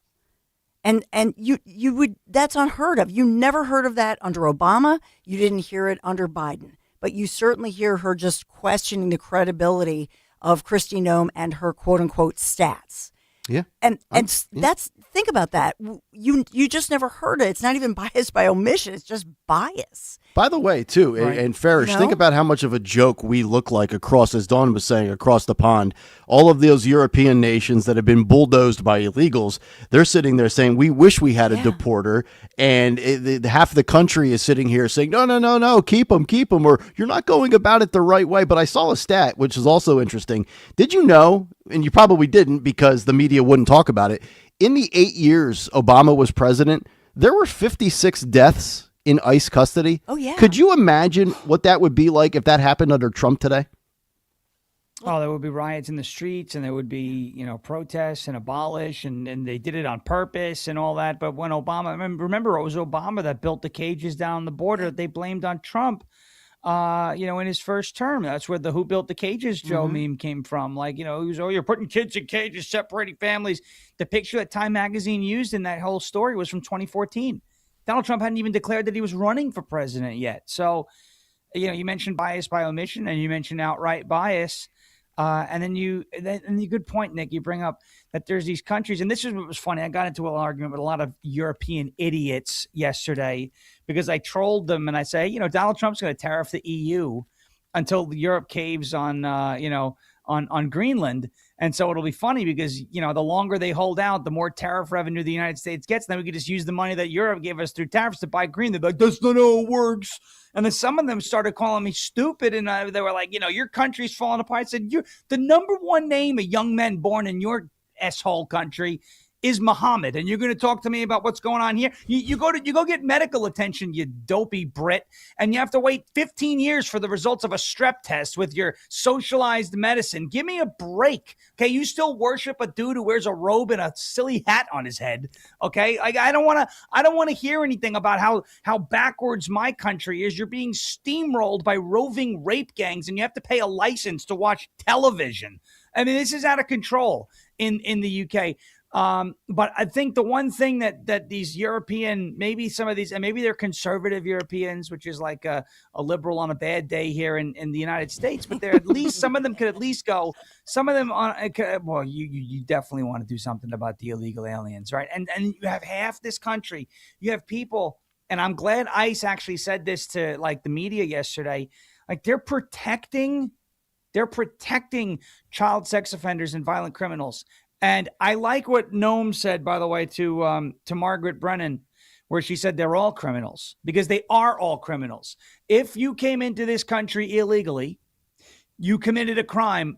And you would, that's unheard of. You never heard of that under Obama. You didn't hear it under Biden. But you certainly hear her just questioning the credibility of Kristi Noem and her quote unquote stats. Yeah. And that's, think about that. You just never heard it. It's not even bias by omission. It's just bias. By the way, too, Right. and Farish, think about how much of a joke we look like across, as Dawn was saying, across the pond. All of those European nations that have been bulldozed by illegals, they're sitting there saying, we wish we had a deporter. And half the country is sitting here saying, no, keep them, or you're not going about it the right way. But I saw a stat, which is also interesting. Did you know, and you probably didn't because the media wouldn't talk about it, in the 8 years Obama was president, there were 56 deaths in ICE custody. Oh, yeah. Could you imagine what that would be like if that happened under Trump today? Oh, there would be riots in the streets, and there would be, protests and abolish, and they did it on purpose and all that. But when Obama, remember, it was Obama that built the cages down the border that they blamed on Trump, in his first term. That's where the "Who Built the Cages" Joe meme came from. Like, he was, you're putting kids in cages, separating families. The picture that Time Magazine used in that whole story was from 2014. Donald Trump hadn't even declared that he was running for president yet. So, you mentioned bias by omission, and you mentioned outright bias. And then the good point, Nick, you bring up that there's these countries, and this is what was funny. I got into an argument with a lot of European idiots yesterday because I trolled them and I say, Donald Trump's going to tariff the EU until Europe caves on Greenland. And so it'll be funny because, the longer they hold out, the more tariff revenue the United States gets. Then we could just use the money that Europe gave us through tariffs to buy Greenland. They're like, that's not how it works. And then some of them started calling me stupid. And they were like, your country's falling apart. I said, you're the number one name of young men born in your asshole country is Muhammad, and you're going to talk to me about what's going on here. You go get medical attention, you dopey Brit, and you have to wait 15 years for the results of a strep test with your socialized medicine. Give me a break, okay? You still worship a dude who wears a robe and a silly hat on his head, okay? I don't want to hear anything about how backwards my country is. You're being steamrolled by roving rape gangs, and you have to pay a license to watch television. I mean, this is out of control in the UK. But I think the one thing that these European, maybe some of these, and maybe they're conservative Europeans, which is like a liberal on a bad day here in the United States, but they're at least, some of them could at least go, some of them well, you definitely want to do something about the illegal aliens, right? And you have half this country, you have people, and I'm glad ICE actually said this to like the media yesterday, like they're protecting child sex offenders and violent criminals. And I like what Noem said, by the way, to Margaret Brennan, where she said they're all criminals, because they are all criminals. If you came into this country illegally, you committed a crime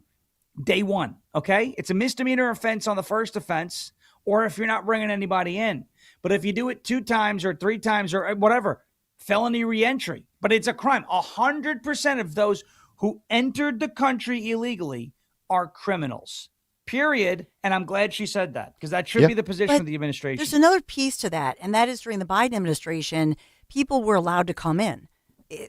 day one, okay? It's a misdemeanor offense on the first offense, or if you're not bringing anybody in. But if you do it 2 times or 3 times or whatever, felony reentry. But it's a crime. 100% of those who entered the country illegally are criminals. Period. And I'm glad she said that, because that should be the position of the administration. There's another piece to that, and that is during the Biden administration, people were allowed to come in.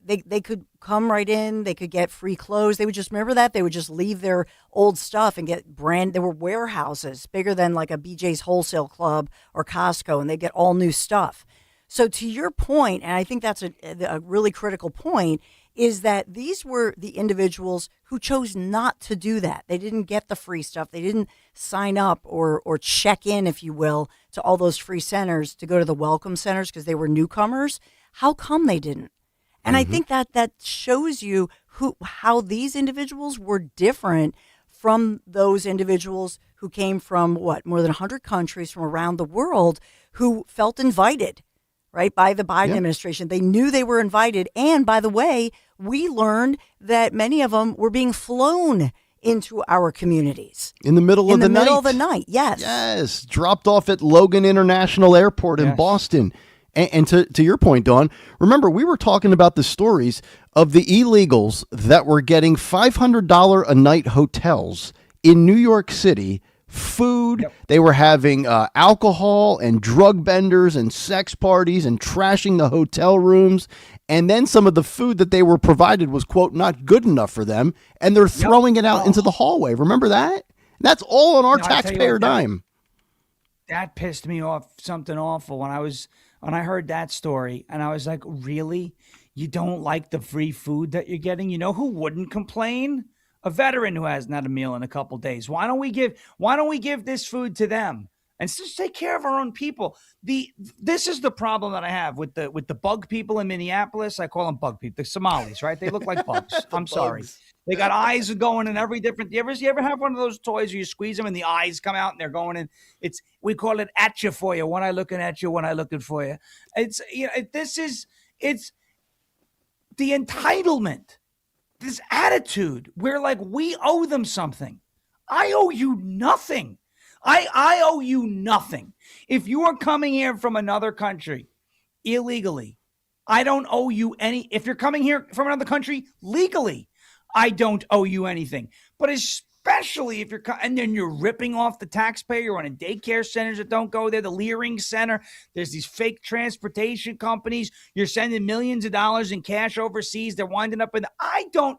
They could come right in. They could get free clothes. They would just, remember that? They would just leave their old stuff and get there were warehouses bigger than like a BJ's Wholesale Club or Costco, and they get all new stuff. So to your point, and I think that's a really critical point, is that these were the individuals who chose not to do that. They didn't get the free stuff. They didn't sign up or check in, if you will, to all those free centers to go to the welcome centers because they were newcomers. How come they didn't? And I think that shows you how these individuals were different from those individuals who came from, more than 100 countries from around the world who felt invited, right, by the Biden administration. They knew they were invited. And by the way, we learned that many of them were being flown into our communities. In the middle of the night. In the middle of the night, yes. Yes, dropped off at Logan International Airport in Boston. And to your point, Dawn, remember, we were talking about the stories of the illegals that were getting $500 a night hotels in New York City, food. They were having alcohol and drug benders and sex parties and trashing the hotel rooms. And then some of the food that they were provided was, quote, not good enough for them. And they're throwing it out into the hallway. Remember that? That's all on our taxpayer dime. That pissed me off, something awful, when I heard that story, and I was like, really? You don't like the free food that you're getting? You know who wouldn't complain? A veteran who hasn't had a meal in a couple days. Why don't we give this food to them and just take care of our own people? This is the problem that I have with the bug people in Minneapolis. I call them bug people, the Somalis, right? They look like bugs. I'm sorry. They got eyes going in every different. You ever have one of those toys where you squeeze them and the eyes come out and they're going in? We call it at you for you. One eye looking at you, one eye looking for you. It's the entitlement, this attitude where like we owe them something. I owe you nothing. I owe you nothing. If you are coming here from another country illegally, I don't owe you any. If you're coming here from another country legally, I don't owe you anything. But especially if and then you're ripping off the taxpayer, you're running daycare centers that don't go there, the Leering Center. There's these fake transportation companies. You're sending millions of dollars in cash overseas. They're winding up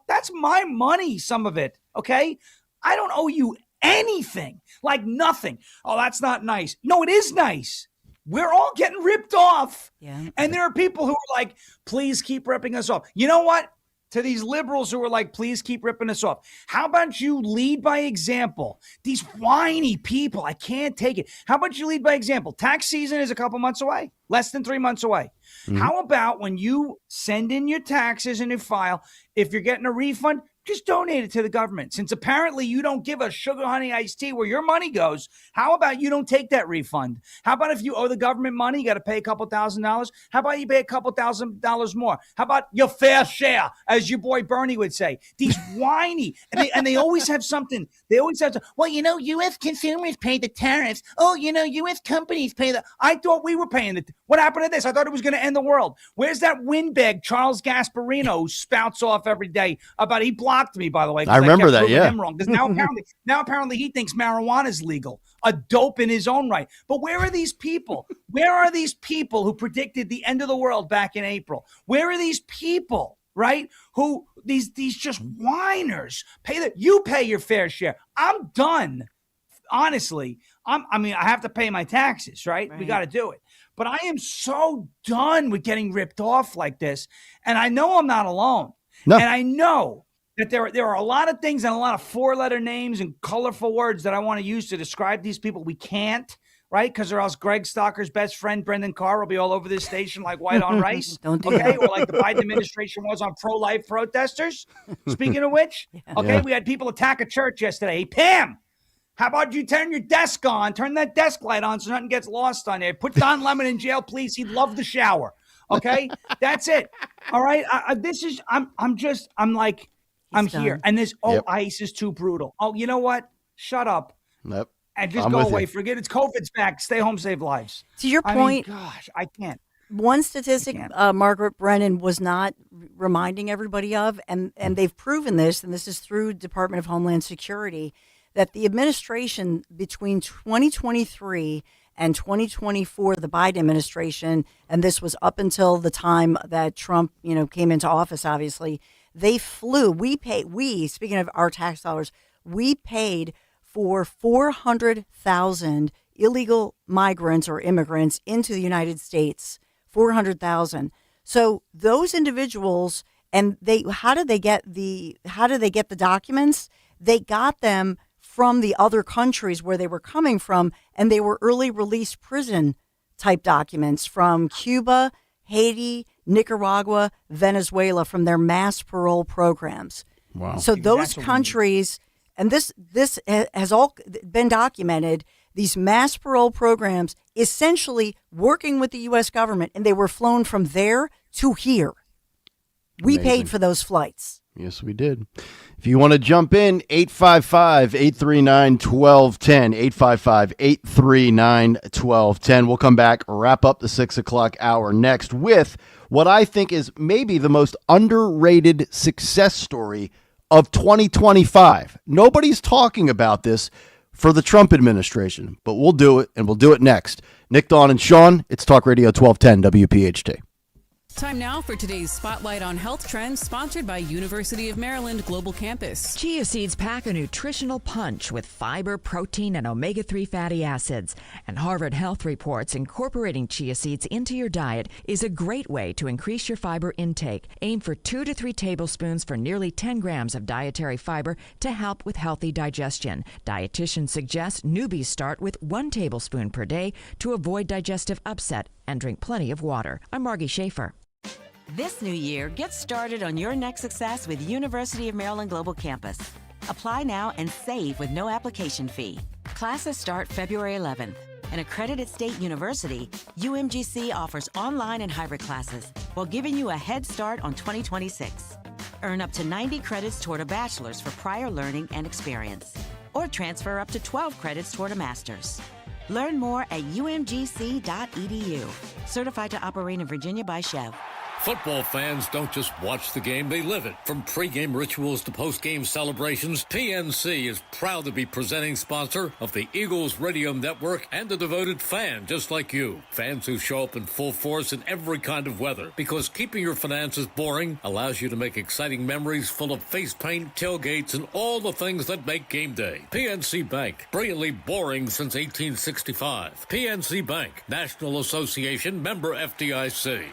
that's my money, some of it, okay? I don't owe you anything, like nothing. Oh, that's not nice. No, it is nice. We're all getting ripped off. Yeah. And there are people who are like, please keep ripping us off. You know what? To these liberals who are like, please keep ripping us off. How about you lead by example? These whiny people, I can't take it. How about you lead by example? Tax season is a couple months away, less than 3 months away. Mm-hmm. How about when you send in your taxes and you file, if you're getting a refund, just donate it to the government. Since apparently you don't give a sugar honey iced tea where your money goes, how about you don't take that refund? How about if you owe the government money, you got to pay a couple $1,000s? How about you pay a couple $1,000s more? How about your fair share, as your boy Bernie would say? These whiny, and they always have something. They always have to, well, U.S. consumers pay the tariffs. Oh, U.S. companies pay the. I thought we were paying the. What happened to this? I thought it was going to end the world. Where's that windbag Charles Gasparino who spouts off every day about he blocked me, by the way. I remember that, yeah. Him wrong, because now apparently he thinks marijuana is legal, a dope in his own right. But where are these people? Where are these people who predicted the end of the world back in April? Where are these people, right? Who these just whiners you pay your fair share. I'm done. Honestly, I have to pay my taxes, right? We got to do it. But I am so done with getting ripped off like this. And I know I'm not alone. No. And I know that there are a lot of things and a lot of 4-letter names and colorful words that I want to use to describe these people. We can't, right? Because or else Greg Stalker's best friend, Brendan Carr, will be all over this station like white on rice. Don't do that. Or like the Biden administration was on pro-life protesters. Speaking of which, we had people attack a church yesterday. Hey, Pam, how about you turn your desk on? Turn that desk light on so nothing gets lost on there. Put Don Lemon in jail, please. He'd love the shower. Okay? That's it. All right? I'm here. And this, ICE is too brutal. Oh, you know what? Shut up. Yep. And just go away. Forget it's COVID's back. Stay home, save lives. To your point, gosh, I can't. One statistic Margaret Brennan was not reminding everybody of, and they've proven this, and this is through Department of Homeland Security, that the administration between 2023 and 2024, the Biden administration, and this was up until the time that Trump, came into office, obviously, they flew. Speaking of our tax dollars, we paid for 400,000 illegal migrants or immigrants into the United States. 400,000. So those individuals, and how did they get the documents? They got them from the other countries where they were coming from, and they were early release prison type documents from Cuba, Haiti, Nicaragua, Venezuela, from their mass parole programs. Wow. So those countries, and this has all been documented, these mass parole programs essentially working with the U.S. government, and they were flown from there to here. We paid for those flights. Yes, we did. If you want to jump in, 855-839-1210, 855-839-1210. We'll come back, wrap up the 6 o'clock hour next with what I think is maybe the most underrated success story of 2025. Nobody's talking about this for the Trump administration, but we'll do it, and we'll do it next. Nick, Dawn, and Sean, it's Talk Radio 1210 WPHT. Time now for today's Spotlight on Health Trends, sponsored by University of Maryland Global Campus. Chia seeds pack a nutritional punch with fiber, protein, and omega-3 fatty acids. And Harvard Health reports incorporating chia seeds into your diet is a great way to increase your fiber intake. Aim for 2 to 3 tablespoons for nearly 10 grams of dietary fiber to help with healthy digestion. Dietitians suggest newbies start with 1 tablespoon per day to avoid digestive upset and drink plenty of water. I'm Margie Schaefer. This new year, get started on your next success with University of Maryland Global Campus. Apply now and save with no application fee. Classes start February 11th. An accredited state university, UMGC offers online and hybrid classes while giving you a head start on 2026. Earn up to 90 credits toward a bachelor's for prior learning and experience, or transfer up to 12 credits toward a master's. Learn more at umgc.edu. Certified to operate in Virginia by Chev. Football fans don't just watch the game, they live it. From pregame rituals to postgame celebrations, PNC is proud to be presenting sponsor of the Eagles Radio Network and a devoted fan just like you. Fans who show up in full force in every kind of weather, because keeping your finances boring allows you to make exciting memories full of face paint, tailgates, and all the things that make game day. PNC Bank, brilliantly boring since 1865. PNC Bank, National Association, member FDIC.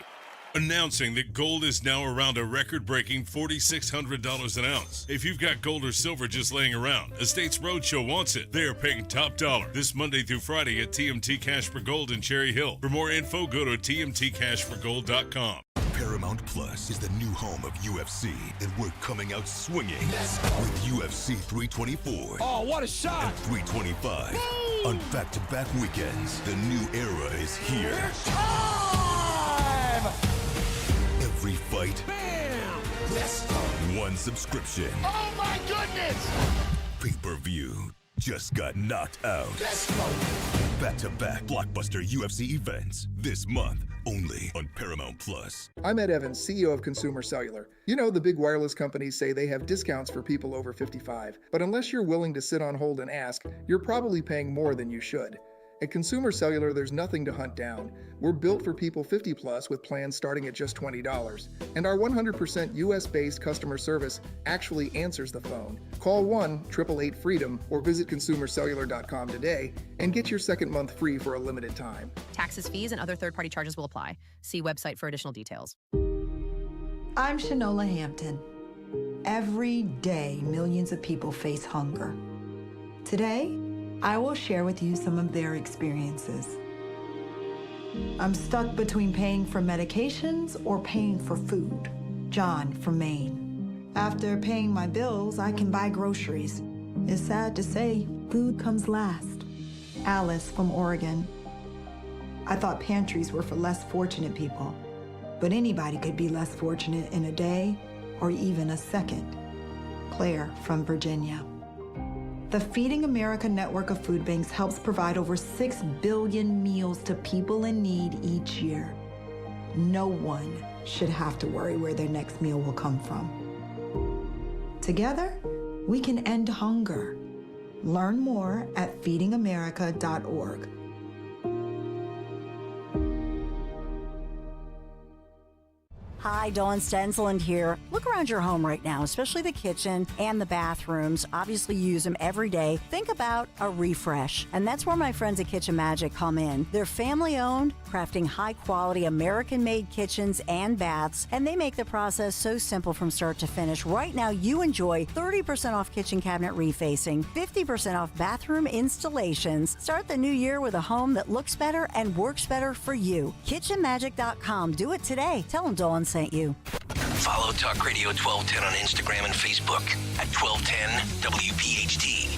Announcing that gold is now around a record-breaking $4,600 an ounce. If you've got gold or silver just laying around, Estates Roadshow wants it. They are paying top dollar this Monday through Friday at TMT Cash for Gold in Cherry Hill. For more info, go to tmtcashforgold.com. Paramount Plus is the new home of UFC, and we're coming out swinging with UFC 324. Oh, what a shot! And 325 on back-to-back weekends. The new era is here. It's time! Every fight. Bam! Let's go! One subscription. Oh my goodness! Pay-per-view just got knocked out. Let's go! Back-to-back blockbuster UFC events this month. Only on Paramount Plus. I'm Ed Evans, CEO of Consumer Cellular. You know, the big wireless companies say they have discounts for people over 55. But unless you're willing to sit on hold and ask, you're probably paying more than you should. At Consumer Cellular, there's nothing to hunt down. We're built for people 50 plus with plans starting at just $20. And our 100% US-based customer service actually answers the phone. Call 1-888-FREEDOM or visit consumercellular.com today and get your second month free for a limited time. Taxes, fees, and other third-party charges will apply. See website for additional details. I'm Shanola Hampton. Every day, millions of people face hunger. Today, I will share with you some of their experiences. I'm stuck between paying for medications or paying for food. John from Maine. After paying my bills, I can buy groceries. It's sad to say, food comes last. Alice from Oregon. I thought pantries were for less fortunate people, but anybody could be less fortunate in a day or even a second. Claire from Virginia. The Feeding America network of food banks helps provide over 6 billion meals to people in need each year. No one should have to worry where their next meal will come from. Together, we can end hunger. Learn more at feedingamerica.org. Hi, Dawn Stensland here. Look around your home right now, especially the kitchen and the bathrooms. Obviously, you use them every day. Think about a refresh. And that's where my friends at Kitchen Magic come in. They're family-owned, crafting high-quality American-made kitchens and baths, and they make the process so simple from start to finish. Right now, you enjoy 30% off kitchen cabinet refacing, 50% off bathroom installations. Start the new year with a home that looks better and works better for you. KitchenMagic.com. Do it today. Tell them Dawn sent you. Follow Talk Radio 1210 on Instagram and Facebook at 1210 WPHT.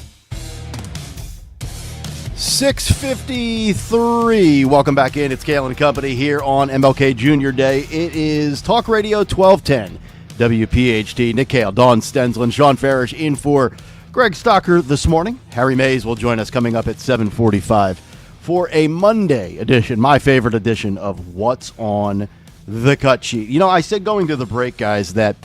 6:53. Welcome back in. It's Kayal and Company here on MLK Jr. Day. It is Talk Radio 1210 WPHT, Nick Kayal, Dawn Stensland, Sean Farish in for Greg Stocker this morning. Harry Mays will join us coming up at 7:45 for a Monday edition, my favorite edition of What's on the Cut Sheet. You know, I said going to the break, guys, that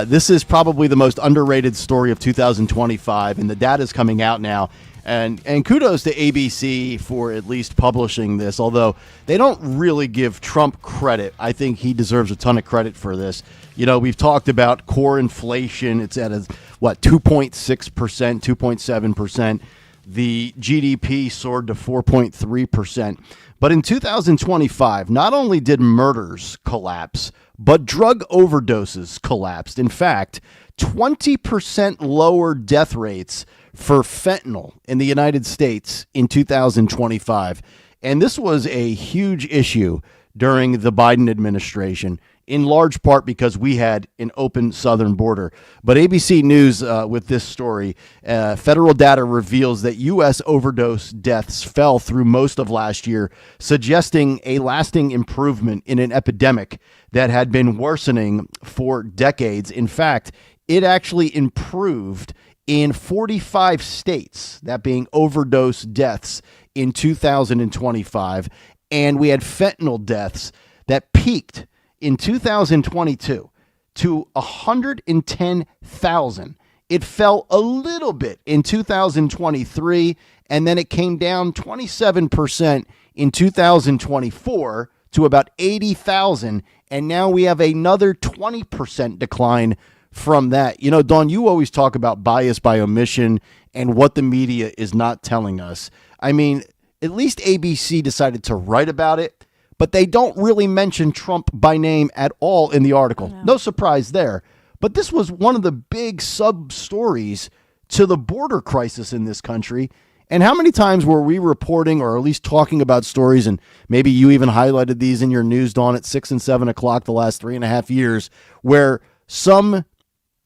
this is probably the most underrated story of 2025, and the data's coming out now. And kudos to ABC for at least publishing this, although they don't really give Trump credit. I think he deserves a ton of credit for this. You know, we've talked about core inflation. It's at 2.6%, 2.7%. The GDP soared to 4.3%. But in 2025, not only did murders collapse, but drug overdoses collapsed. In fact, 20% lower death rates for fentanyl in the United States in 2025. And this was a huge issue during the Biden administration, in large part because we had an open southern border. But ABC News with this story, federal data reveals that U.S. overdose deaths fell through most of last year, suggesting a lasting improvement in an epidemic that had been worsening for decades. In fact, it actually improved in 45 states, that being overdose deaths in 2025. And we had fentanyl deaths that peaked in 2022 to 110,000. It fell a little bit in 2023, and then it came down 27% in 2024 to about 80,000. And now we have another 20% decline from that. You know, Dawn, you always talk about bias by omission and what the media is not telling us. I mean, at least ABC decided to write about it, but they don't really mention Trump by name at all in the article. No surprise there. But this was one of the big sub-stories to the border crisis in this country. And how many times were we reporting or at least talking about stories, and maybe you even highlighted these in your news, Dawn, at 6 and 7 o'clock the last 3.5 years, where some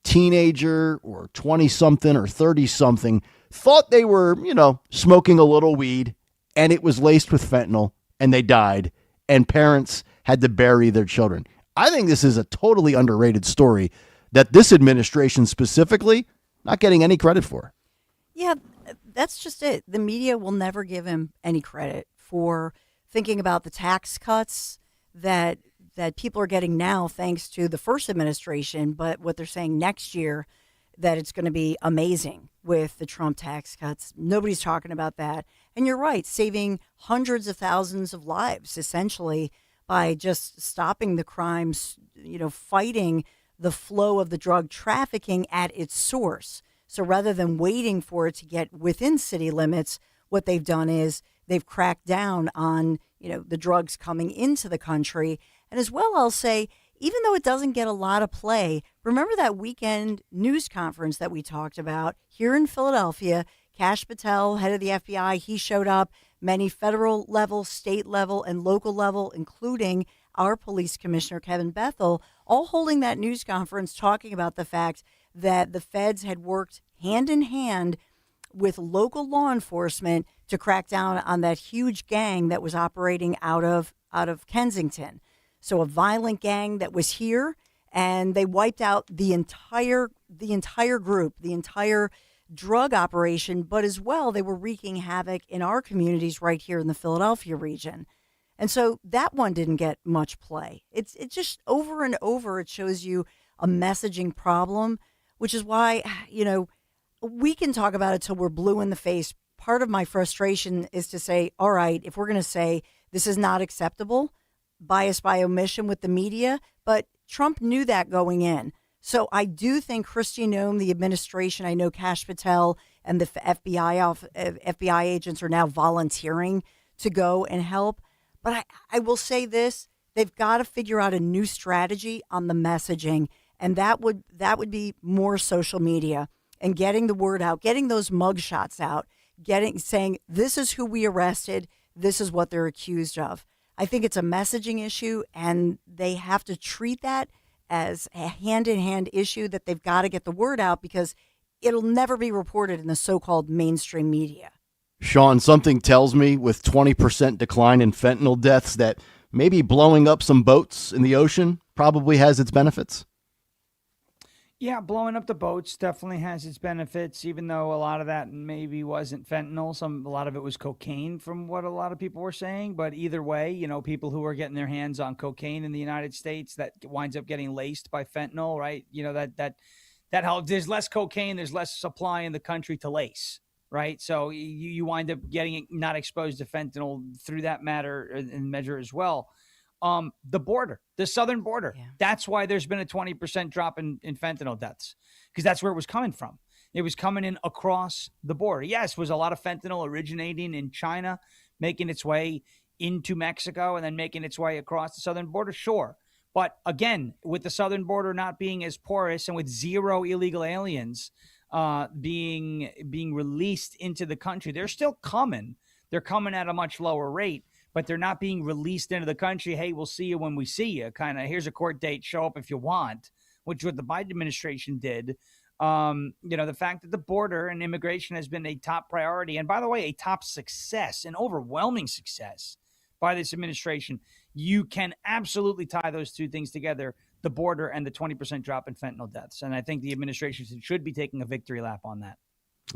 teenager or 20-something or 30-something thought they were, smoking a little weed, and it was laced with fentanyl, and they died, and parents had to bury their children. I think this is a totally underrated story that this administration specifically not getting any credit for. Yeah, that's just it. The media will never give him any credit for thinking about the tax cuts that people are getting now thanks to the first administration, but what they're saying next year, that it's going to be amazing with the Trump tax cuts. Nobody's talking about that. And you're right, saving hundreds of thousands of lives, essentially, by just stopping the crimes, fighting the flow of the drug trafficking at its source. So rather than waiting for it to get within city limits, what they've done is they've cracked down on, the drugs coming into the country. And as well, I'll say, even though it doesn't get a lot of play, remember that weekend news conference that we talked about here in Philadelphia? Kash Patel, head of the FBI, he showed up. Many federal level, state level, and local level, including our police commissioner, Kevin Bethel, all holding that news conference talking about the fact that the feds had worked hand in hand with local law enforcement to crack down on that huge gang that was operating out of Kensington. So a violent gang that was here, and they wiped out the entire group, the entire drug operation, but as well, they were wreaking havoc in our communities right here in the Philadelphia region. And so that one didn't get much play. It's just over and over, it shows you a messaging problem, which is why, we can talk about it till we're blue in the face. Part of my frustration is to say, all right, if we're going to say this is not acceptable, bias by omission with the media, but Trump knew that going in. So I do think Kristi Noem, the administration, I know Kash Patel and the FBI agents are now volunteering to go and help. But I will say this, they've got to figure out a new strategy on the messaging, and that would be more social media and getting the word out, getting those mugshots out, saying this is who we arrested, this is what they're accused of. I think it's a messaging issue, and they have to treat that as a hand-in-hand issue that they've got to get the word out because it'll never be reported in the so-called mainstream media. Sean, something tells me with 20% decline in fentanyl deaths that maybe blowing up some boats in the ocean probably has its benefits. Yeah, blowing up the boats definitely has its benefits, even though a lot of that maybe wasn't fentanyl. A lot of it was cocaine from what a lot of people were saying. But either way, people who are getting their hands on cocaine in the United States that winds up getting laced by fentanyl, right? That helps. There's less cocaine, there's less supply in the country to lace, right? So you wind up getting not exposed to fentanyl through that matter and measure as well. The border, the southern border. Yeah. That's why there's been a 20% drop in fentanyl deaths, because that's where it was coming from. It was coming in across the border. Yes, was a lot of fentanyl originating in China, making its way into Mexico, and then making its way across the southern border. Sure. But again, with the southern border not being as porous and with zero illegal aliens being released into the country, they're still coming. They're coming at a much lower rate, but they're not being released into the country. Hey, we'll see you when we see you. Kind of, here's a court date, show up if you want, which is what the Biden administration did. The fact that the border and immigration has been a top priority, and by the way, a top success, an overwhelming success by this administration. You can absolutely tie those two things together, the border and the 20% drop in fentanyl deaths. And I think the administration should be taking a victory lap on that.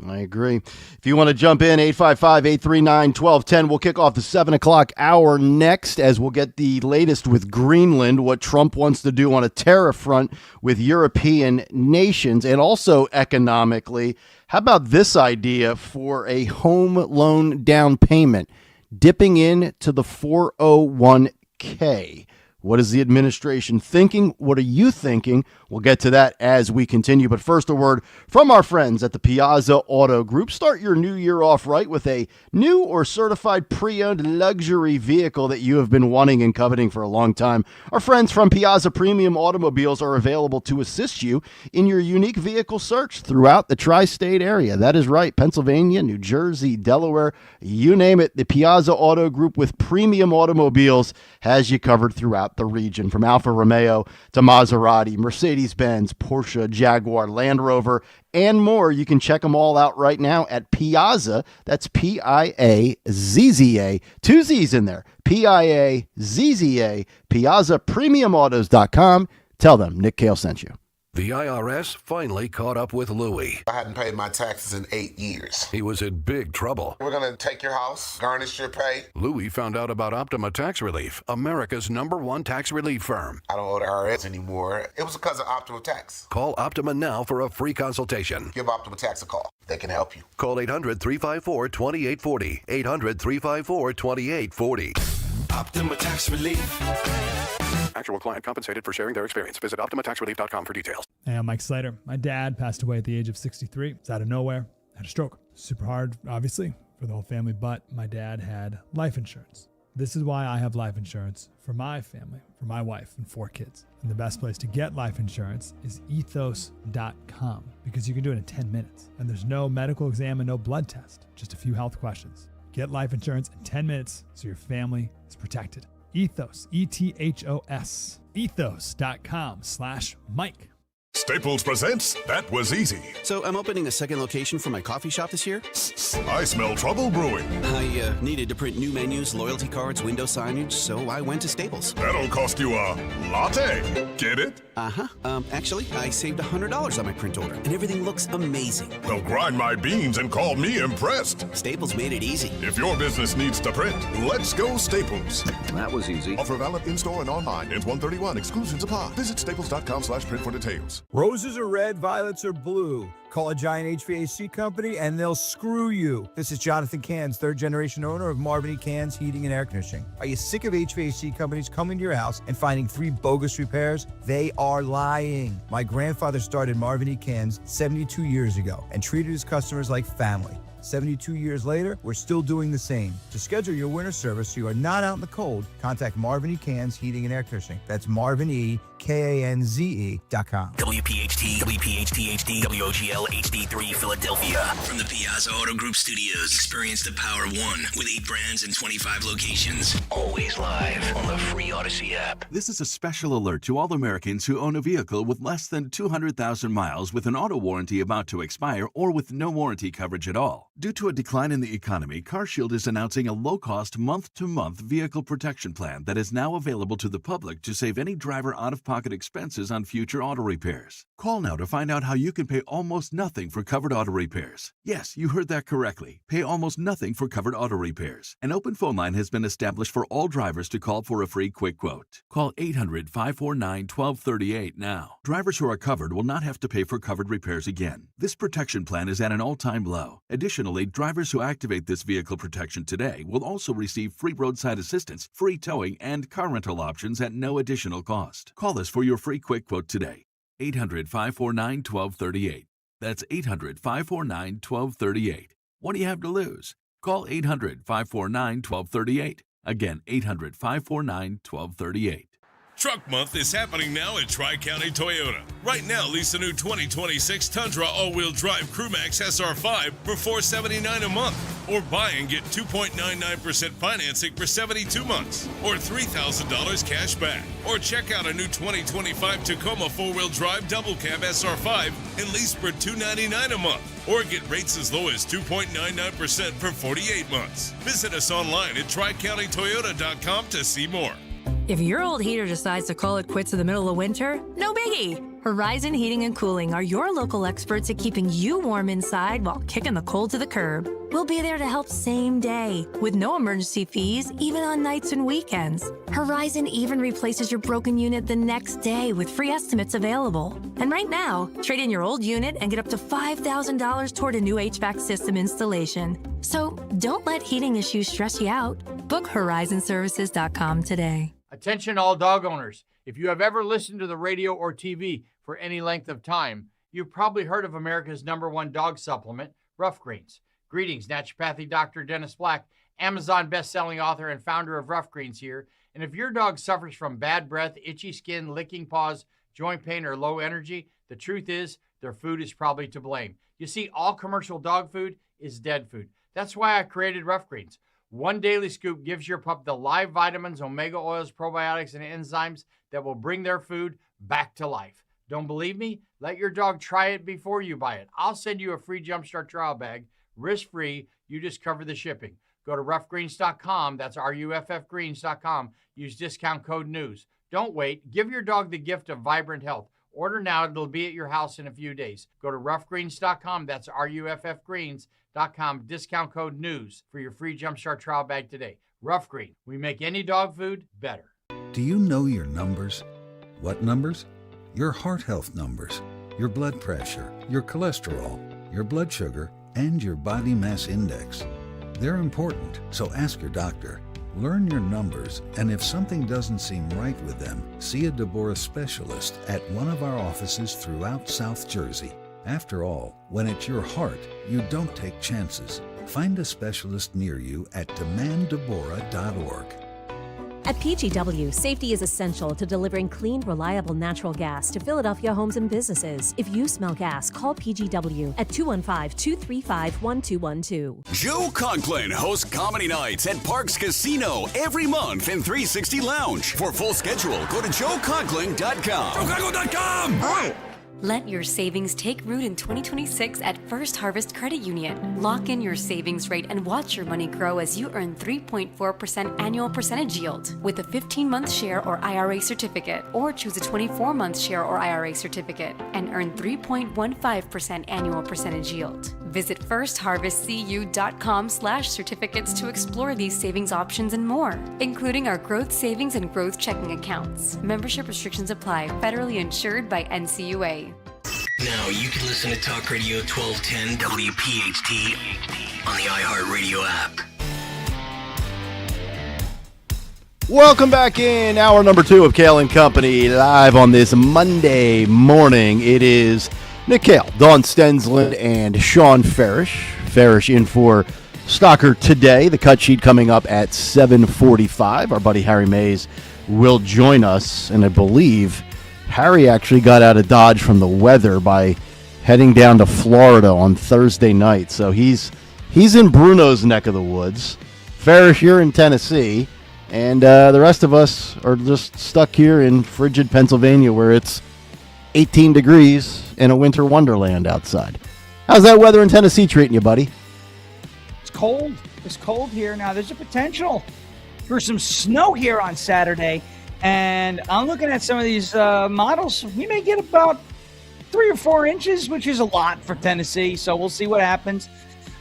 I agree. If you want to jump in, 855-839-1210. We'll kick off the 7 o'clock hour next as we'll get the latest with Greenland, what Trump wants to do on a tariff front with European nations, and also economically. How about this idea for a home loan down payment, dipping into the 401k? What is the administration thinking? What are you thinking? We'll get to that as we continue. But first, a word from our friends at the Piazza Auto Group. Start your new year off right with a new or certified pre-owned luxury vehicle that you have been wanting and coveting for a long time. Our friends from Piazza Premium Automobiles are available to assist you in your unique vehicle search throughout the tri-state area. That is right. Pennsylvania, New Jersey, Delaware, you name it. The Piazza Auto Group with premium automobiles has you covered throughout the region, from Alfa Romeo to Maserati, Mercedes-Benz, Porsche, Jaguar, Land Rover, and more. You can check them all out right now at Piazza. That's Piazza, 2 Z's in there. Piazza, PiazzaPremiumAutos.com. Tell them Nick Kayal sent you. The IRS finally caught up with Louie. I hadn't paid my taxes in 8 years. He was in big trouble. We're going to take your house, garnish your pay. Louie found out about Optima Tax Relief, America's #1 tax relief firm. I don't owe the IRS anymore. It was because of Optima Tax. Call Optima now for a free consultation. Give Optima Tax a call. They can help you. Call 800-354-2840. 800-354-2840. Optima Tax Relief. Actual client compensated for sharing their experience. Visit OptimaTaxRelief.com for details. Hey, I'm Mike Slater. My dad passed away at the age of 63. It's out of nowhere. Had a stroke. Super hard, obviously, for the whole family, but my dad had life insurance. This is why I have life insurance for my family, for my wife and 4 kids. And the best place to get life insurance is ethos.com, because you can do it in 10 minutes. And there's no medical exam and no blood test, just a few health questions. Get life insurance in 10 minutes so your family is protected. Ethos, ETHOS, ethos.com/Mike. Staples presents That Was Easy. So I'm opening a second location for my coffee shop this year. I smell trouble brewing. I needed to print new menus, loyalty cards, window signage, so I went to Staples. That'll cost you a latte. Get it? Uh-huh. Actually, I saved $100 on my print order, and everything looks amazing. Well, grind my beans and call me impressed. Staples made it easy. If your business needs to print, let's go Staples. That was easy. Offer valid in-store and online. Ends 1/31. Exclusions apply. Visit staples.com/print for details. Roses are red, violets are blue. Call a giant HVAC company and they'll screw you. This is Jonathan Cans, 3rd generation owner of Marvin E. Cans Heating and Air Conditioning. Are you sick of HVAC companies coming to your house and finding 3 bogus repairs? They are lying. My grandfather started Marvin E. Cans 72 years ago and treated his customers like family. 72 years later, we're still doing the same. To schedule your winter service so you are not out in the cold, contact Marvin E. Cans Heating and Air Conditioning. That's MarvinEKanze.com. WPHT, WPHT HD, WOGL HD3 Philadelphia. From the Piazza Auto Group Studios, experience the Power of One with 8 brands and 25 locations. Always live on the free Odyssey app. This is a special alert to all Americans who own a vehicle with less than 200,000 miles with an auto warranty about to expire or with no warranty coverage at all. Due to a decline in the economy, CarShield is announcing a low-cost month-to-month vehicle protection plan that is now available to the public to save any driver out-of-pocket expenses on future auto repairs. Call now to find out how you can pay almost nothing for covered auto repairs. Yes, you heard that correctly. Pay almost nothing for covered auto repairs. An open phone line has been established for all drivers to call for a free quick quote. Call 800-549-1238 now. Drivers who are covered will not have to pay for covered repairs again. This protection plan is at an all-time low. Additionally, drivers who activate this vehicle protection today will also receive free roadside assistance, free towing, and car rental options at no additional cost. Call us for your free quick quote today. 800-549-1238. That's 800-549-1238. What do you have to lose? Call 800-549-1238. Again, 800-549-1238. Truck Month is happening now at Tri-County Toyota. Right now, lease a new 2026 Tundra all-wheel drive Crewmax SR5 for $479 a month. Or buy and get 2.99% financing for 72 months. Or $3,000 cash back. Or check out a new 2025 Tacoma four-wheel drive double cab SR5 and lease for $299 a month. Or get rates as low as 2.99% for 48 months. Visit us online at TriCountyToyota.com to see more. If your old heater decides to call it quits in the middle of winter, no biggie. Horizon Heating and Cooling are your local experts at keeping you warm inside while kicking the cold to the curb. We'll be there to help same day with no emergency fees, even on nights and weekends. Horizon even replaces your broken unit the next day with free estimates available. And right now, trade in your old unit and get up to $5,000 toward a new HVAC system installation. So don't let heating issues stress you out. Book horizonservices.com today. Attention all dog owners. If you have ever listened to the radio or TV for any length of time, you've probably heard of America's #1 dog supplement, Rough Greens. Greetings, naturopathy Dr. Dennis Black, Amazon best-selling author and founder of Rough Greens here. And if your dog suffers from bad breath, itchy skin, licking paws, joint pain, or low energy, the truth is their food is probably to blame. You see, all commercial dog food is dead food. That's why I created Rough Greens. One daily scoop gives your pup the live vitamins, omega oils, probiotics, and enzymes that will bring their food back to life. Don't believe me? Let your dog try it before you buy it. I'll send you a free Jumpstart trial bag, risk-free. You just cover the shipping. Go to roughgreens.com. That's RUFFgreens.com. Use discount code NEWS. Don't wait. Give your dog the gift of vibrant health. Order now. It'll be at your house in a few days. Go to roughgreens.com. That's RUFFgreens.com. Discount code NEWS for your free Jumpstart trial bag today. Rough Green. We make any dog food better. Do you know your numbers? What numbers? Your heart health numbers, your blood pressure, your cholesterol, your blood sugar, and your body mass index. They're important, so ask your doctor. Learn your numbers, and if something doesn't seem right with them, see a Deborah specialist at one of our offices throughout South Jersey. After all, when it's your heart, you don't take chances. Find a specialist near you at demanddeborah.org. At PGW, safety is essential to delivering clean, reliable natural gas to Philadelphia homes and businesses. If you smell gas, call PGW at 215-235-1212. Joe Conklin hosts comedy nights at Parks Casino every month in 360 Lounge. For full schedule, go to joeconklin.com. joeconklin.com! Let your savings take root in 2026 at First Harvest Credit Union. Lock in your savings rate and watch your money grow as you earn 3.4% annual percentage yield with a 15-month share or IRA certificate, or choose a 24-month share or IRA certificate and earn 3.15% annual percentage yield. Visit firstharvestcu.com/certificates to explore these savings options and more, including our growth savings and growth checking accounts. Membership restrictions apply. Federally insured by NCUA. Now you can listen to Talk Radio 1210 WPHT on the iHeartRadio app. Welcome back in hour number 2 of Kayal and Company live on this Monday morning. It is Nick Kayal, Dawn Stensland, and Sean Farish. Farish in for Stocker today. The cut sheet coming up at 7:45. Our buddy Harry Mays will join us, and I believe Harry actually got out of Dodge from the weather by heading down to Florida on Thursday night. So he's in Bruno's neck of the woods. Farish, you're in Tennessee. And the rest of us are just stuck here in frigid Pennsylvania where it's 18 degrees in a winter wonderland outside. How's that weather in Tennessee treating you, buddy? It's cold. It's cold here. Now, there's a potential for some snow here on Saturday. And I'm looking at some of these models. We may get about 3 or 4 inches, which is a lot for Tennessee. So we'll see what happens.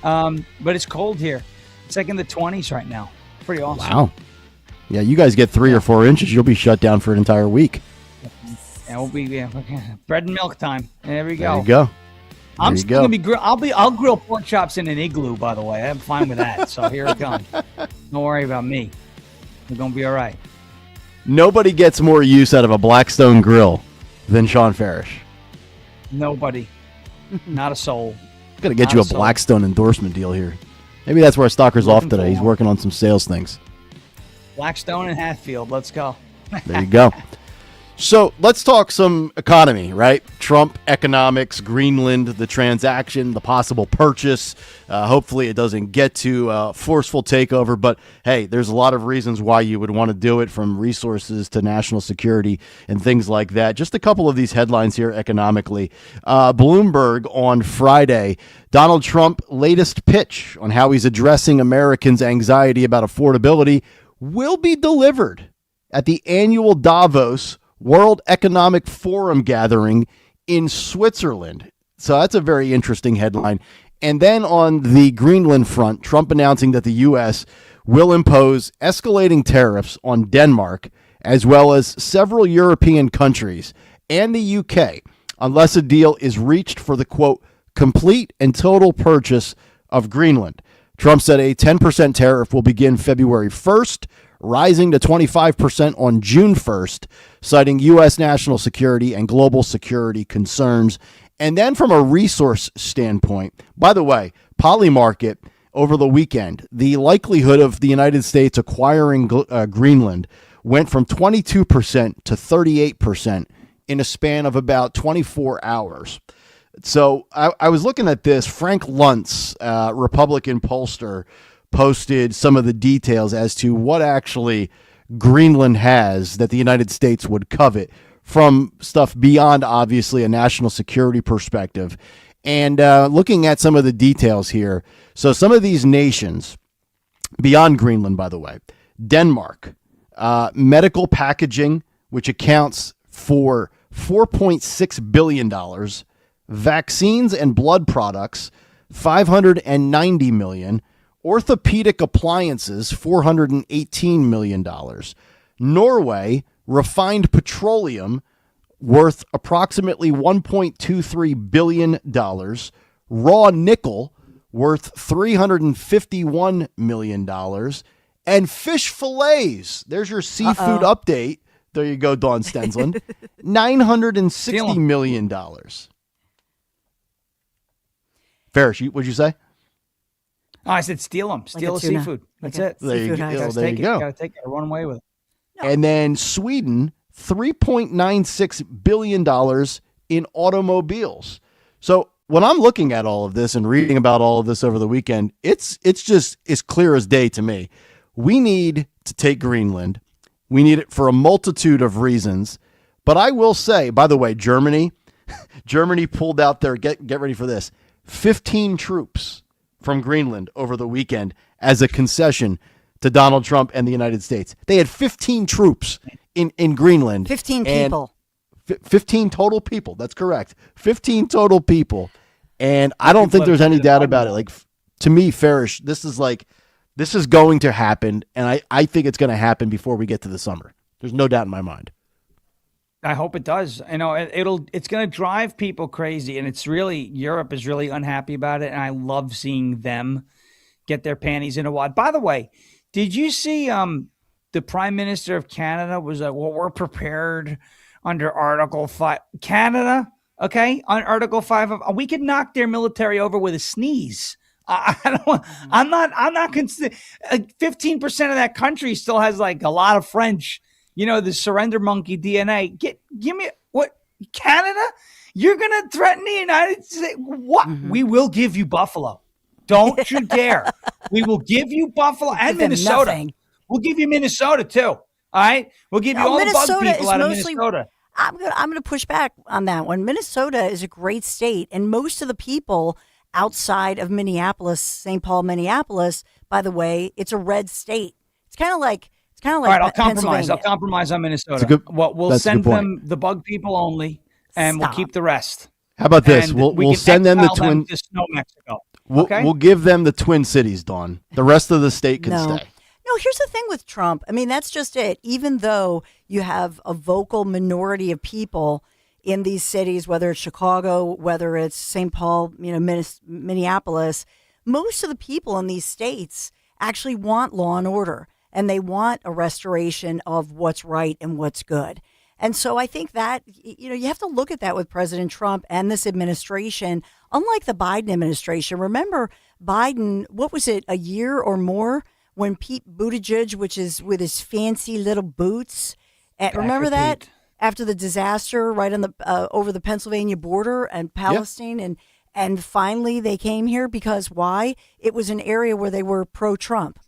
But it's cold here. It's like in the 20s right now. Pretty awesome. Wow. Yeah, you guys get 3 or 4 inches, you'll be shut down for an entire week. Yeah, we'll be bread and milk time. There we go. There you go. I'm still gonna be I'll grill pork chops in an igloo. By the way, I'm fine with that. So here it comes. Don't worry about me. We're gonna be all right. Nobody gets more use out of a Blackstone grill than Sean Farish. Nobody, not a soul. Got to get you a Blackstone endorsement deal here. Maybe that's where Stalker's off today. He's working on some sales things. Blackstone and Hatfield. Let's go. There you go. So let's talk some economy, right? Trump, economics, Greenland, the transaction, the possible purchase. Hopefully it doesn't get to forceful takeover. But, hey, there's a lot of reasons why you would want to do it, from resources to national security and things like that. Just a couple of these headlines here economically. Bloomberg on Friday, Donald Trump latest pitch on how he's addressing Americans' anxiety about affordability will be delivered at the annual Davos World Economic Forum gathering in Switzerland. So that's a very interesting headline. And then on the Greenland front, Trump announcing that the U.S. will impose escalating tariffs on Denmark, as well as several European countries and the UK, unless a deal is reached for the, quote, complete and total purchase of Greenland. Trump said a 10% tariff will begin February 1st, rising to 25% on June 1st, citing U.S. national security and global security concerns. And then from a resource standpoint, by the way, Polymarket over the weekend, the likelihood of the United States acquiring Greenland went from 22% to 38% in a span of about 24 hours. So I was looking at this. Frank Luntz, Republican pollster, posted some of the details as to what actually Greenland has that the United States would covet, from stuff beyond, obviously, a national security perspective. And looking at some of the details here. So some of these nations, beyond Greenland, by the way, Denmark, medical packaging, which accounts for $4.6 billion, vaccines and blood products, $590 million, orthopedic appliances, $418 million. Norway, refined petroleum, worth approximately $1.23 billion. Raw nickel, worth $351 million. And fish fillets, there's your seafood update. There you go, Dawn Stensland. $960 million. Farish, what'd you say? Oh, I said steal them. Steal the seafood. That's it. There you go. There you go. Gotta take it. Run away with it. And then Sweden, $3.96 billion in automobiles. So when I'm looking at all of this and reading about all of this over the weekend, it's just as clear as day to me. We need to take Greenland. We need it for a multitude of reasons. But I will say, by the way, Germany pulled out their, get ready for this, 15 troops from Greenland over the weekend as a concession to Donald Trump and the United States. They had 15 troops in Greenland. 15 people. 15 total people. That's correct. 15 total people. And I don't think there's any doubt about it. Like, to me, Farish, this is going to happen. And I think it's going to happen before we get to the summer. There's no doubt in my mind. I hope it does. You know, it's going to drive people crazy, and Europe is really unhappy about it, and I love seeing them get their panties in a wad. By the way, did you see the Prime Minister of Canada was like, well, we're prepared under Article 5. Canada, okay, on Article 5 of, we could knock their military over with a sneeze. I'm not considering 15% of that country still has like a lot of French. You know, the surrender monkey DNA. Give me what? Canada? You're going to threaten the United States? What? Mm-hmm. We will give you Buffalo. Don't you dare. We will give you Buffalo and Minnesota. Nothing. We'll give you Minnesota too. All right? We'll give you all the bug people out of Minnesota. I'm going to push back on that one. Minnesota is a great state, and most of the people outside of Minneapolis, St. Paul, Minneapolis, by the way, it's a red state. It's kind of like All right, I'll compromise. Pennsylvania. I'll compromise on Minnesota. That's a good- We'll that's a send good point. them the bug people only, and we'll keep the rest. How about this? And We'll we can send them the exile twin. to Snow, Mexico. We'll, we'll give them the Twin Cities, Dawn. The rest of the state can stay. No, here's the thing with Trump. I mean, that's just it. Even though you have a vocal minority of people in these cities, whether it's Chicago, whether it's St. Paul, Minneapolis, most of the people in these states actually want law and order, and they want a restoration of what's right and what's good. And so I think that, you have to look at that with President Trump and this administration. Unlike the Biden administration, remember Biden, what was it, a year or more when Pete Buttigieg, which is with his fancy little boots, remember that? Pete. After the disaster right on the over the Pennsylvania border and Palestine, and finally they came here because why? It was an area where they were pro-Trump.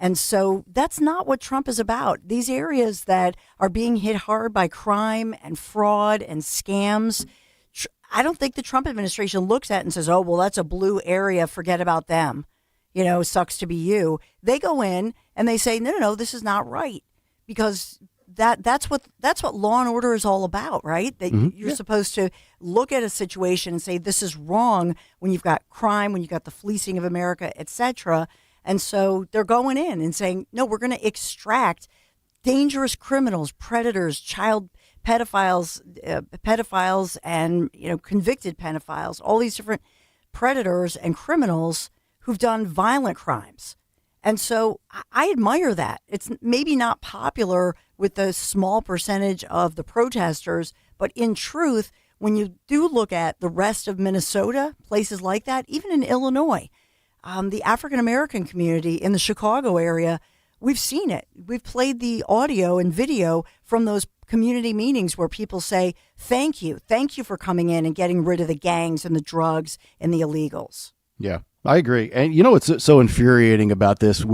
And so that's not what Trump is about. These areas that are being hit hard by crime and fraud and scams, I don't think the Trump administration looks at it and says, oh, well, that's a blue area. Forget about them. Sucks to be you. They go in and they say, no, this is not right. Because that's what law and order is all about, right? That you're supposed to look at a situation and say, this is wrong when you've got crime, when you've got the fleecing of America, et cetera. And so they're going in and saying, no, we're going to extract dangerous criminals, predators, child pedophiles, and, convicted pedophiles, all these different predators and criminals who've done violent crimes. And so I admire that. It's maybe not popular with the small percentage of the protesters, but in truth, when you do look at the rest of Minnesota, places like that, even in Illinois, the African-American community in the Chicago area, we've seen it. We've played the audio and video from those community meetings where people say, thank you for coming in and getting rid of the gangs and the drugs and the illegals. Yeah, I agree. And what's so infuriating about this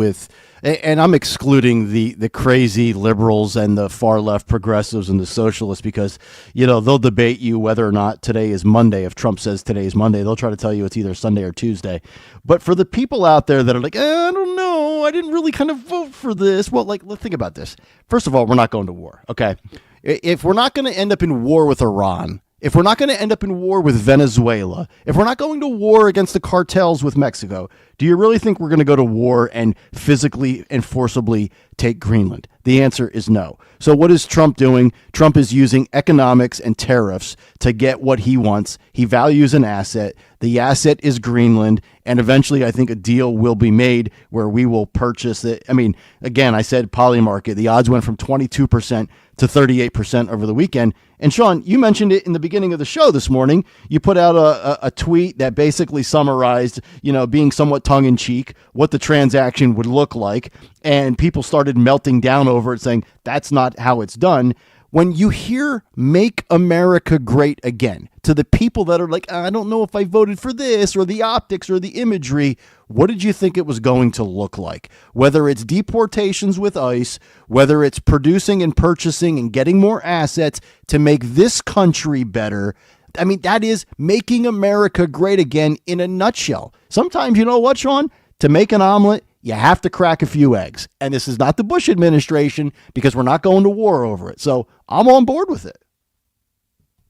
and I'm excluding the crazy liberals and the far left progressives and the socialists because, they'll debate you whether or not today is Monday. If Trump says today is Monday, they'll try to tell you it's either Sunday or Tuesday. But for the people out there that are like, I don't know, I didn't really kind of vote for this. Well, let's think about this. First of all, we're not going to war. Okay. If we're not going to end up in war with Iran, if we're not going to end up in war with Venezuela, if we're not going to war against the cartels with Mexico, do you really think we're going to go to war and physically and forcibly take Greenland? The answer is no. So what is Trump doing? Trump is using economics and tariffs to get what he wants. He values an asset. The asset is Greenland. And eventually, I think a deal will be made where we will purchase it. I mean, again, I said Polymarket. The odds went from 22% to 38% over the weekend. And Sean, you mentioned it in the beginning of the show this morning. You put out a tweet that basically summarized, being somewhat tongue in cheek, what the transaction would look like. And people started melting down over it, saying that's not how it's done. When you hear "Make America Great Again" to the people that are like, I don't know if I voted for this or the optics or the imagery, what did you think it was going to look like? Whether it's deportations with ICE, whether it's producing and purchasing and getting more assets to make this country better. I mean, that is making America great again in a nutshell. Sometimes, you know what, Sean? To make an omelet, you have to crack a few eggs. And this is not the Bush administration because we're not going to war over it. So I'm on board with it.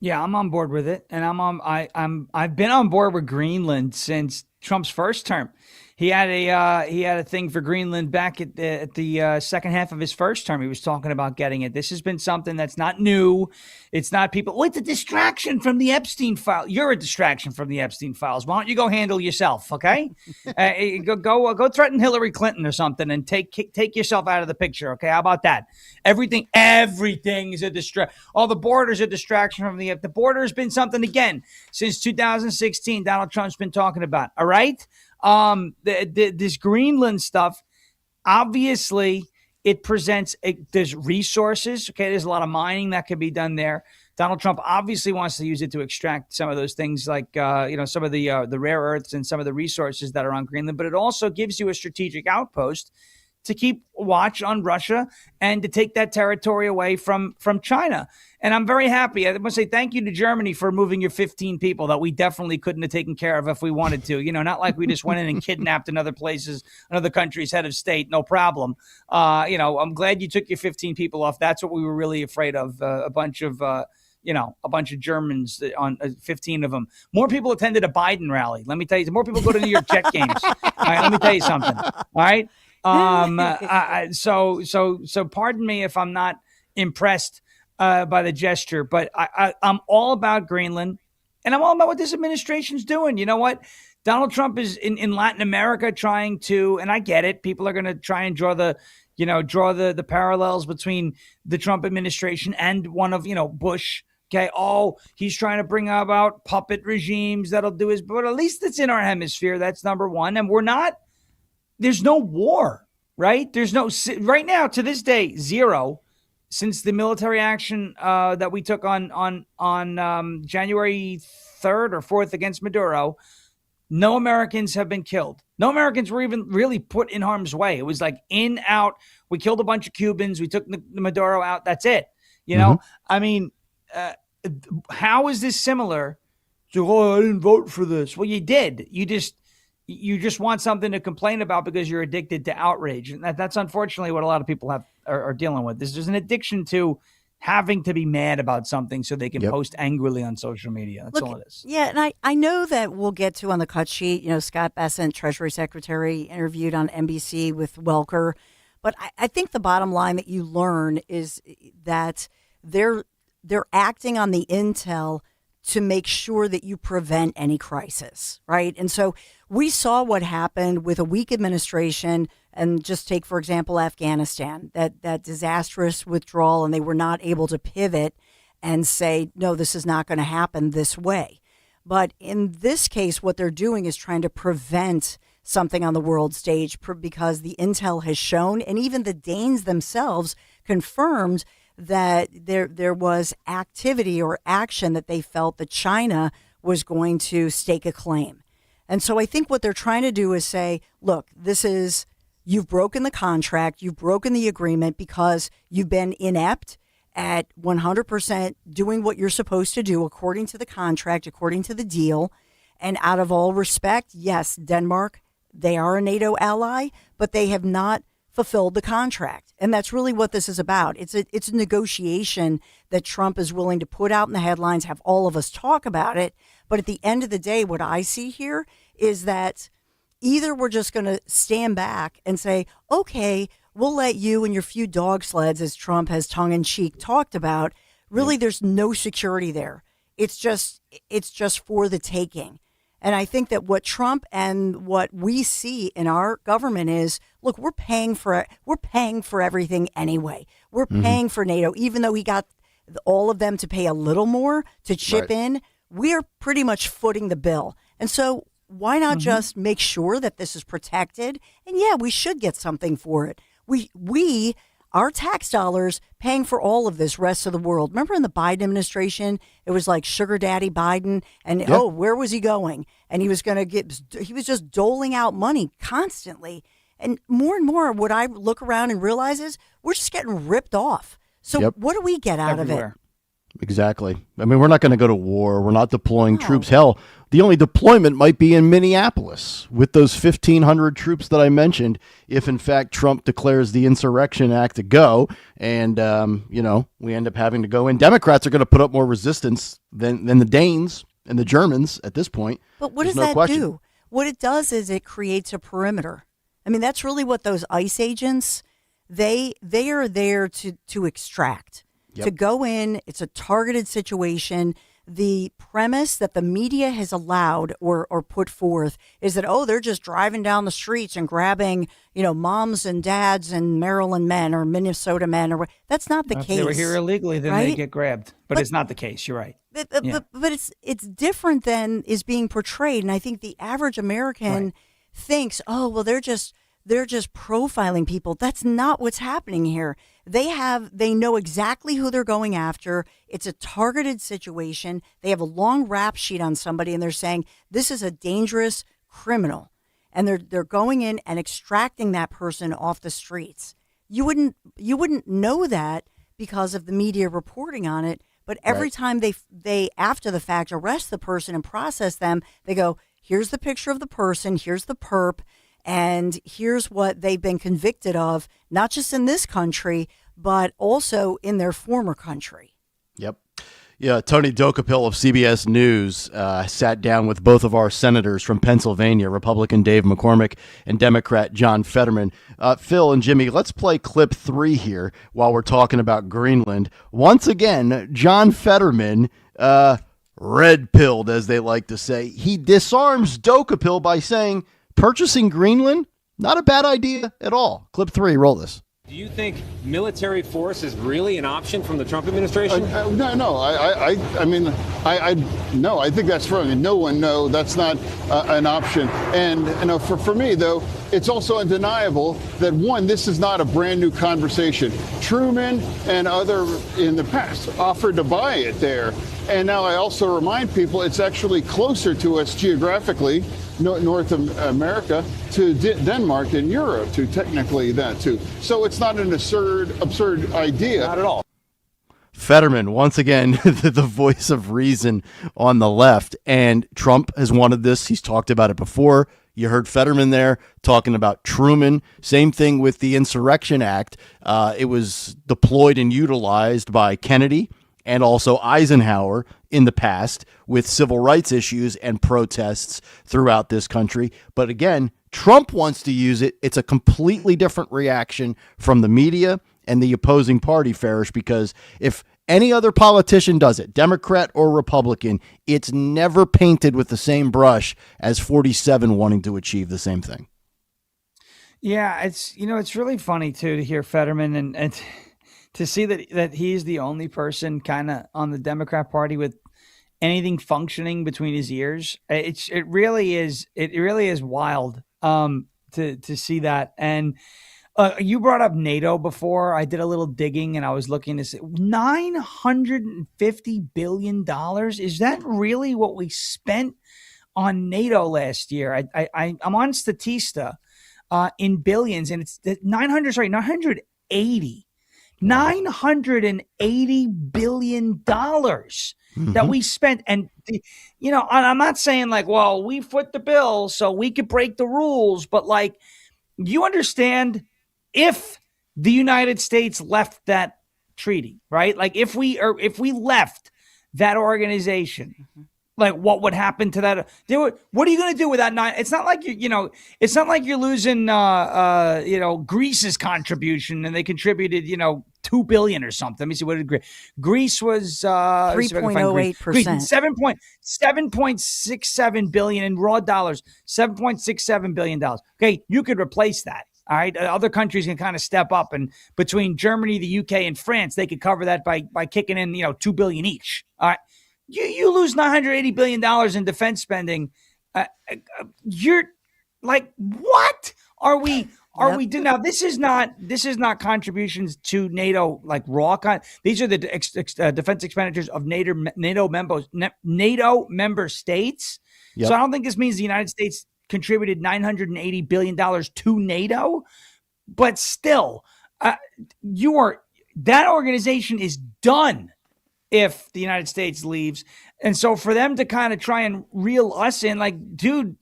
Yeah, I'm on board with it. And I've been on board with Greenland since Trump's first term. He had a thing for Greenland back at the second half of his first term. He was talking about getting it. This has been something that's not new. It's not people. Oh, it's a distraction from the Epstein file. You're a distraction from the Epstein files. Why don't you go handle yourself? Okay, go threaten Hillary Clinton or something and take yourself out of the picture. Okay, how about that? Everything is a distraction. All the border's a distraction from the border has been something again since 2016. Donald Trump's been talking about. All right. This Greenland stuff, obviously it presents, there's resources. Okay. There's a lot of mining that could be done there. Donald Trump obviously wants to use it to extract some of those things like, some of the rare earths and some of the resources that are on Greenland, but it also gives you a strategic outpost to keep watch on Russia and to take that territory away from China. And I'm very happy. I want to say thank you to Germany for moving your 15 people that we definitely couldn't have taken care of if we wanted to. Not like we just went in and kidnapped another country's head of state. No problem. I'm glad you took your 15 people off. That's what we were really afraid of. A bunch of Germans, on 15 of them. More people attended a Biden rally. Let me tell you, more people go to New York Jet games. All right, let me tell you something. All right. So pardon me if I'm not impressed by the gesture, but I'm all about Greenland, and I'm all about what this administration's doing. You know what? Donald Trump is in Latin America trying to, and I get it. People are going to try and draw the parallels between the Trump administration and one of, Bush. Okay. Oh, he's trying to bring about puppet regimes that'll do his, but at least it's in our hemisphere. That's number one. And there's no war, right? Right now to this day, zero, since the military action that we took on January 3rd or 4th against Maduro. No Americans have been killed. No Americans were even really put in harm's way. It was like in, out. We killed a bunch of Cubans. We took the Maduro out. That's it. I mean, how is this similar to, I didn't vote for this? Well, you did. You just want something to complain about because you're addicted to outrage. And that's unfortunately what a lot of people are dealing with. There's an addiction to having to be mad about something so they can post angrily on social media. That's all it is. Yeah, and I know that we'll get to on the cut sheet, Scott Bessent, Treasury Secretary, interviewed on NBC with Welker. But I think the bottom line that you learn is that they're acting on the intel to make sure that you prevent any crisis, right? And so we saw what happened with a weak administration, and just take, for example, Afghanistan, that disastrous withdrawal, and they were not able to pivot and say, no, this is not going to happen this way. But in this case, what they're doing is trying to prevent something on the world stage because the intel has shown, and even the Danes themselves confirmed, that there was activity or action that they felt that China was going to stake a claim. And so I think what they're trying to do is say, look, you've broken the contract, you've broken the agreement because you've been inept at 100% doing what you're supposed to do according to the contract, according to the deal. And out of all respect, yes, Denmark, they are a NATO ally, but they have not fulfilled the contract. And that's really what this is about. It's a negotiation that Trump is willing to put out in the headlines, have all of us talk about it. But at the end of the day, what I see here is that either we're just going to stand back and say, okay, we'll let you and your few dog sleds, as Trump has tongue-in-cheek talked about. Really, there's no security there. It's just for the taking. And I think that what Trump and what we see in our government is, look, we're paying for everything anyway. We're paying for NATO, even though he got all of them to pay a little more to chip in. We are pretty much footing the bill. And so why not just make sure that this is protected? And yeah, we should get something for it. We our tax dollars paying for all of this rest of the world. Remember in the Biden administration, it was like Sugar Daddy Biden, and where was he going? And he was just doling out money constantly. And more, what I look around and realize is we're just getting ripped off. So what do we get out of it? Exactly. I mean, we're not going to go to war. We're not deploying troops. Hell, the only deployment might be in Minneapolis with those 1,500 troops that I mentioned, if in fact Trump declares the Insurrection Act a go and, we end up having to go in. Democrats are going to put up more resistance than the Danes and the Germans at this point. But what does that do? What it does is it creates a perimeter. I mean, that's really what those ICE agents, they are there to extract. To go in, it's a targeted situation. The premise that the media has allowed or put forth is that, they're just driving down the streets and grabbing, moms and dads and Maryland men or Minnesota men. That's not the case. If they were here illegally, then they get grabbed. But it's not the case. You're right. But it's different than is being portrayed. And I think the average American thinks, they're just profiling people. That's not what's happening here. They know exactly who they're going after. It's a targeted situation. They have a long rap sheet on somebody and they're saying, this is a dangerous criminal. and they're going in and extracting that person off the streets. You wouldn't know that because of the media reporting on it. But every time they after the fact arrest the person and process them, they go, here's the picture of the person, here's the perp, and here's what they've been convicted of, not just in this country, but also in their former country. Yep. Yeah, Tony Dokapil of CBS News sat down with both of our senators from Pennsylvania, Republican Dave McCormick and Democrat John Fetterman. Phil and Jimmy, let's play clip 3 here while we're talking about Greenland. Once again, John Fetterman, red-pilled, as they like to say, he disarms Dokapil by saying, purchasing Greenland, not a bad idea at all. Clip 3, roll this. Do you think military force is really an option from the Trump administration? No. I think that's wrong. No one, no, that's not an option. And for me, though, it's also undeniable that, one, this is not a brand new conversation. Truman and other in the past offered to buy it there. And now I also remind people it's actually closer to us geographically, North America, to Denmark and Europe, to technically that too. So it's not an absurd idea. Not at all. Fetterman, once again, the voice of reason on the left. And Trump has wanted this. He's talked about it before. You heard Fetterman there talking about Truman. Same thing with the Insurrection Act. It was deployed and utilized by Kennedy and also Eisenhower in the past with civil rights issues and protests throughout this country. But again, Trump wants to use it. It's a completely different reaction from the media and the opposing party, Farish, because if any other politician does it, Democrat or Republican, it's never painted with the same brush as 47 wanting to achieve the same thing. Yeah, it's really funny, too, to hear Fetterman and to see that he's the only person kind of on the Democrat Party with anything functioning between his ears. It really is wild to see that. And you brought up NATO before. I did a little digging and I was looking to see $950 billion. Is that really what we spent on NATO last year? I'm on Statista in billions, and it's $980 billion that we spent. And, I'm not saying like, well, we foot the bill so we could break the rules. But like, you understand if the United States left that treaty, right? Like if we left that organization, like what would happen to that? What are you going to do with that? It's not like it's not like you're losing, Greece's contribution, and they contributed, $2 billion or something. Let me see what did Greece was 3.08%, $7.67 billion in raw dollars, $7.67 billion. Okay, you could replace that. All right, other countries can kind of step up, and between Germany, the UK, and France, they could cover that by kicking in $2 billion each. All right. You lose $980 billion in defense spending. You're like, what are we doing now? This is not contributions to NATO, like raw. These are the defense expenditures of NATO member states. Yep. So I don't think this means the United States contributed $980 billion to NATO, but still, that organization is done if the United States leaves. And so for them to kind of try and reel us in, like, dude,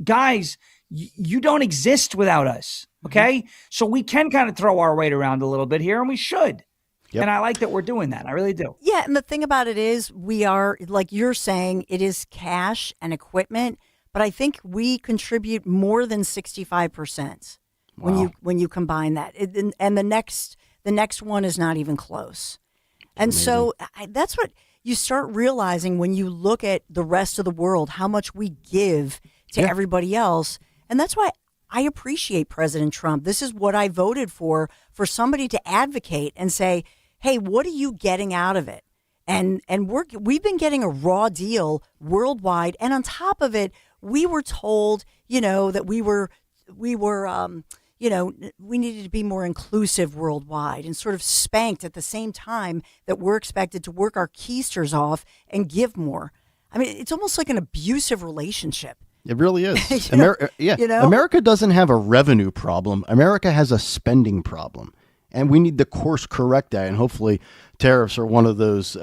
guys, you don't exist without us. Okay. Mm-hmm. So we can kind of throw our weight around a little bit here, and we should. Yep. And I like that we're doing that. I really do. Yeah. And the thing about it is, we are, like you're saying, it is cash and equipment, but I think we contribute more than 65% when you combine that. And the next one is not even close. And so that's what you start realizing when you look at the rest of the world, how much we give to everybody else. And that's why I appreciate President Trump. This is what I voted for somebody to advocate and say, hey, what are you getting out of it? And we've been getting a raw deal worldwide. And on top of it, we were told, that we needed to be more inclusive worldwide, and sort of spanked at the same time that we're expected to work our keisters off and give more. I mean, it's almost like an abusive relationship. It really is. You know- Yeah, you know? America doesn't have a revenue problem. America has a spending problem, and we need to course correct that. And hopefully, tariffs are one of those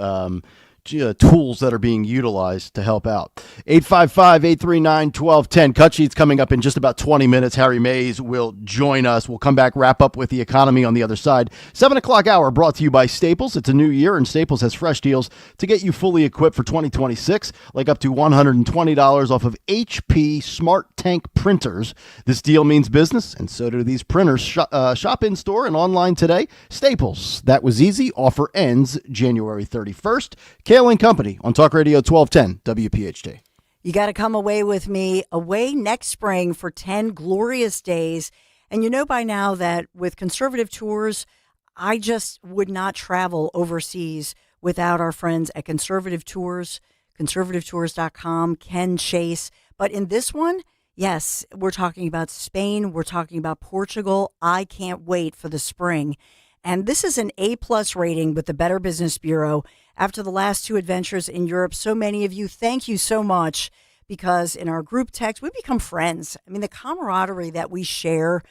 tools that are being utilized to help out. 855-839-1210. Cut Sheet's coming up in just about 20 minutes. Harry Mays will join us. We'll come back, wrap up with the economy on the other side. 7 o'clock hour brought to you by Staples. It's a new year, and Staples has fresh deals to get you fully equipped for 2026, like up to $120 off of HP Smart Tank printers. This deal means business, and so do these printers. Shop in store and online today. Staples. That was easy. Offer ends January 31st. Kayal and Company on Talk Radio 1210 WPHT. You got to come away with me away next spring for 10 glorious days. And you know by now that with Conservative Tours, I just would not travel overseas without our friends at Conservative Tours, conservativetours.com, Ken Chase. But in this one, yes, we're talking about Spain. We're talking about Portugal. I can't wait for the spring. And this is an A+ rating with the Better Business Bureau. After the last 2 adventures in Europe, so many of you, thank you so much, because in our group text, we become friends. I mean, the camaraderie that we share,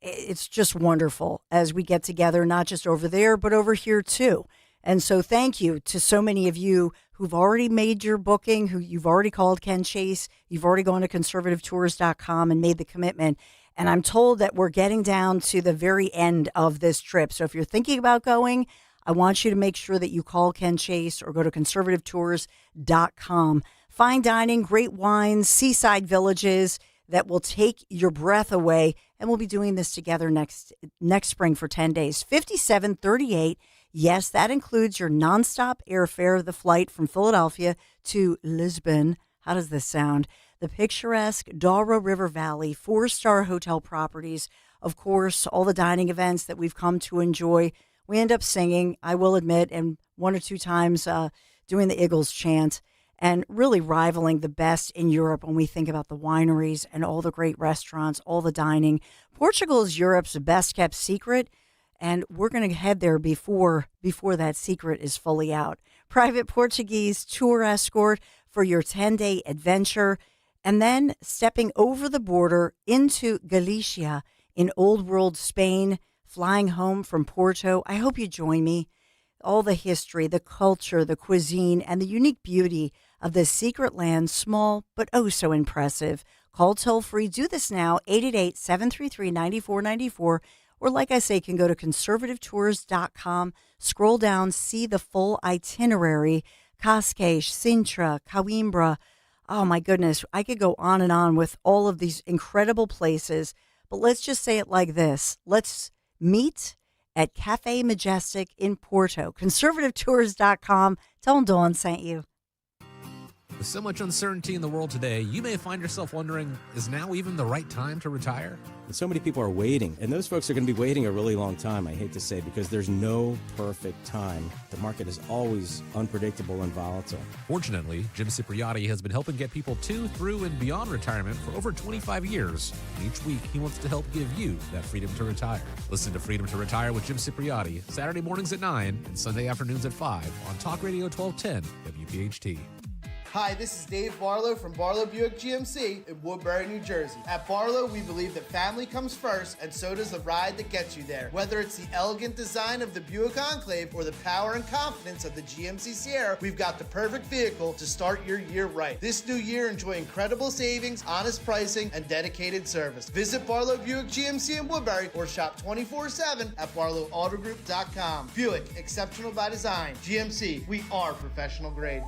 it's just wonderful as we get together, not just over there, but over here too. And so thank you to so many of you who've already made your booking, who you've already called Ken Chase, you've already gone to conservativetours.com and made the commitment. And I'm told that we're getting down to the very end of this trip. So if you're thinking about going, I want you to make sure that you call Ken Chase or go to conservativetours.com. Fine dining, great wines, seaside villages that will take your breath away. And we'll be doing this together next spring for 10 days. $57.38. Yes, that includes your nonstop airfare, the flight from Philadelphia to Lisbon. How does this sound? The picturesque Douro River Valley, 4-star hotel properties. Of course, all the dining events that we've come to enjoy. We end up singing, I will admit, and 1 or 2 times doing the Eagles chant, and really rivaling the best in Europe when we think about the wineries and all the great restaurants, all the dining. Portugal is Europe's best kept secret, and we're going to head there before that secret is fully out. Private Portuguese tour escort for your 10-day adventure, and then stepping over the border into Galicia in Old World Spain, flying home from Porto. I hope you join me. All the history, the culture, the cuisine, and the unique beauty of this secret land, small but oh so impressive. Call toll-free. Do this now, 888-733-9494. Or like I say, you can go to conservativetours.com, scroll down, see the full itinerary. Cascais, Sintra, Coimbra. Oh my goodness, I could go on and on with all of these incredible places. But let's just say it like this. Let's meet at Cafe Majestic in Porto. Conservativetours.com. Tell them Dawn sent you. With so much uncertainty in the world today, you may find yourself wondering, is now even the right time to retire? And so many people are waiting, and those folks are going to be waiting a really long time, I hate to say, because there's no perfect time. The market is always unpredictable and volatile. Fortunately, Jim Cipriotti has been helping get people to, through, and beyond retirement for over 25 years. And each week, he wants to help give you that freedom to retire. Listen to Freedom to Retire with Jim Cipriotti, Saturday mornings at 9 and Sunday afternoons at 5 on Talk Radio 1210 WPHT. Hi, this is Dave Barlow from Barlow Buick GMC in Woodbury, New Jersey. At Barlow, we believe that family comes first, and so does the ride that gets you there. Whether it's the elegant design of the Buick Enclave or the power and confidence of the GMC Sierra, we've got the perfect vehicle to start your year right. This new year, enjoy incredible savings, honest pricing, and dedicated service. Visit Barlow Buick GMC in Woodbury or shop 24/7 at barlowautogroup.com. Buick, exceptional by design. GMC, we are professional grade.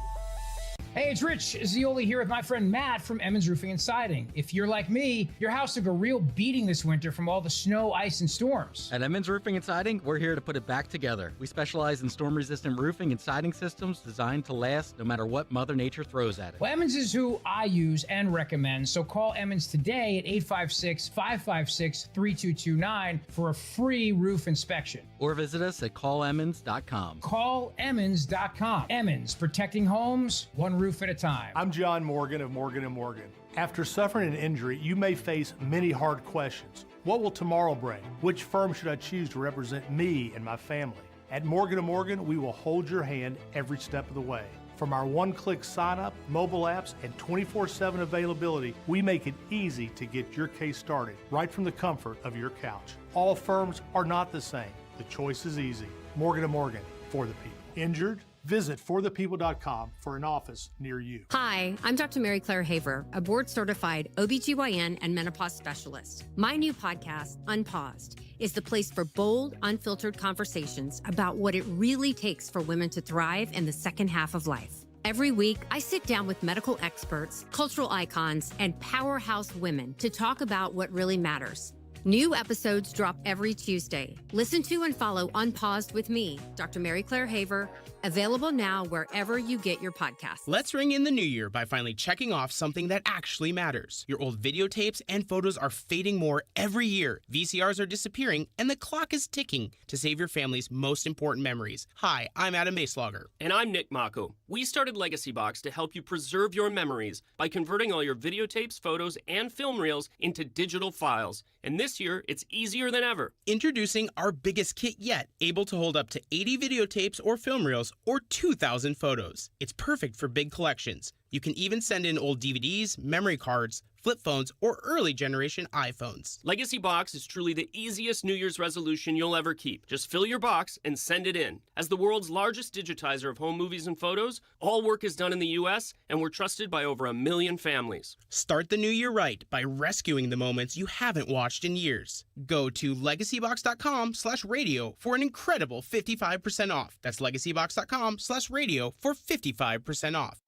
Hey, it's Rich Zioli here with my friend Matt from Emmons Roofing and Siding. If you're like me, your house took a real beating this winter from all the snow, ice, and storms. At Emmons Roofing and Siding, we're here to put it back together. We specialize in storm-resistant roofing and siding systems designed to last no matter what Mother Nature throws at it. Well, Emmons is who I use and recommend, so call Emmons today at 856-556-3229 for a free roof inspection. Or visit us at callemmons.com. Callemmons.com. Emmons, protecting homes, one roof at a time. I'm John Morgan of Morgan & Morgan. After suffering an injury, you may face many hard questions. What will tomorrow bring? Which firm should I choose to represent me and my family? At Morgan & Morgan, we will hold your hand every step of the way. From our one-click sign-up, mobile apps, and 24/7 availability, we make it easy to get your case started right from the comfort of your couch. All firms are not the same. The choice is easy. Morgan & Morgan, for the people. Injured? Visit forthepeople.com for an office near you. Hi, I'm Dr. Mary Claire Haver, a board-certified OBGYN and menopause specialist. My new podcast, Unpaused, is the place for bold, unfiltered conversations about what it really takes for women to thrive in the second half of life. Every week, I sit down with medical experts, cultural icons, and powerhouse women to talk about what really matters. New episodes drop every Tuesday. Listen to and follow Unpaused with me, Dr. Mary Claire Haver, available now wherever you get your podcasts. Let's ring in the new year by finally checking off something that actually matters. Your old videotapes and photos are fading more every year. VCRs are disappearing, and the clock is ticking to save your family's most important memories. Hi, I'm Adam Baselogger. And I'm Nick Mako. We started Legacy Box to help you preserve your memories by converting all your videotapes, photos, and film reels into digital files. And this year, it's easier than ever. Introducing our biggest kit yet, able to hold up to 80 videotapes or film reels or 2,000 photos. It's perfect for big collections. You can even send in old DVDs, memory cards, flip phones, or early generation iPhones. Legacy Box is truly the easiest New Year's resolution you'll ever keep. Just fill your box and send it in. As the world's largest digitizer of home movies and photos, all work is done in the U.S., and we're trusted by over 1 million families. Start the new year right by rescuing the moments you haven't watched in years. Go to legacybox.com/radio for an incredible 55% off. That's legacybox.com/radio for 55% off.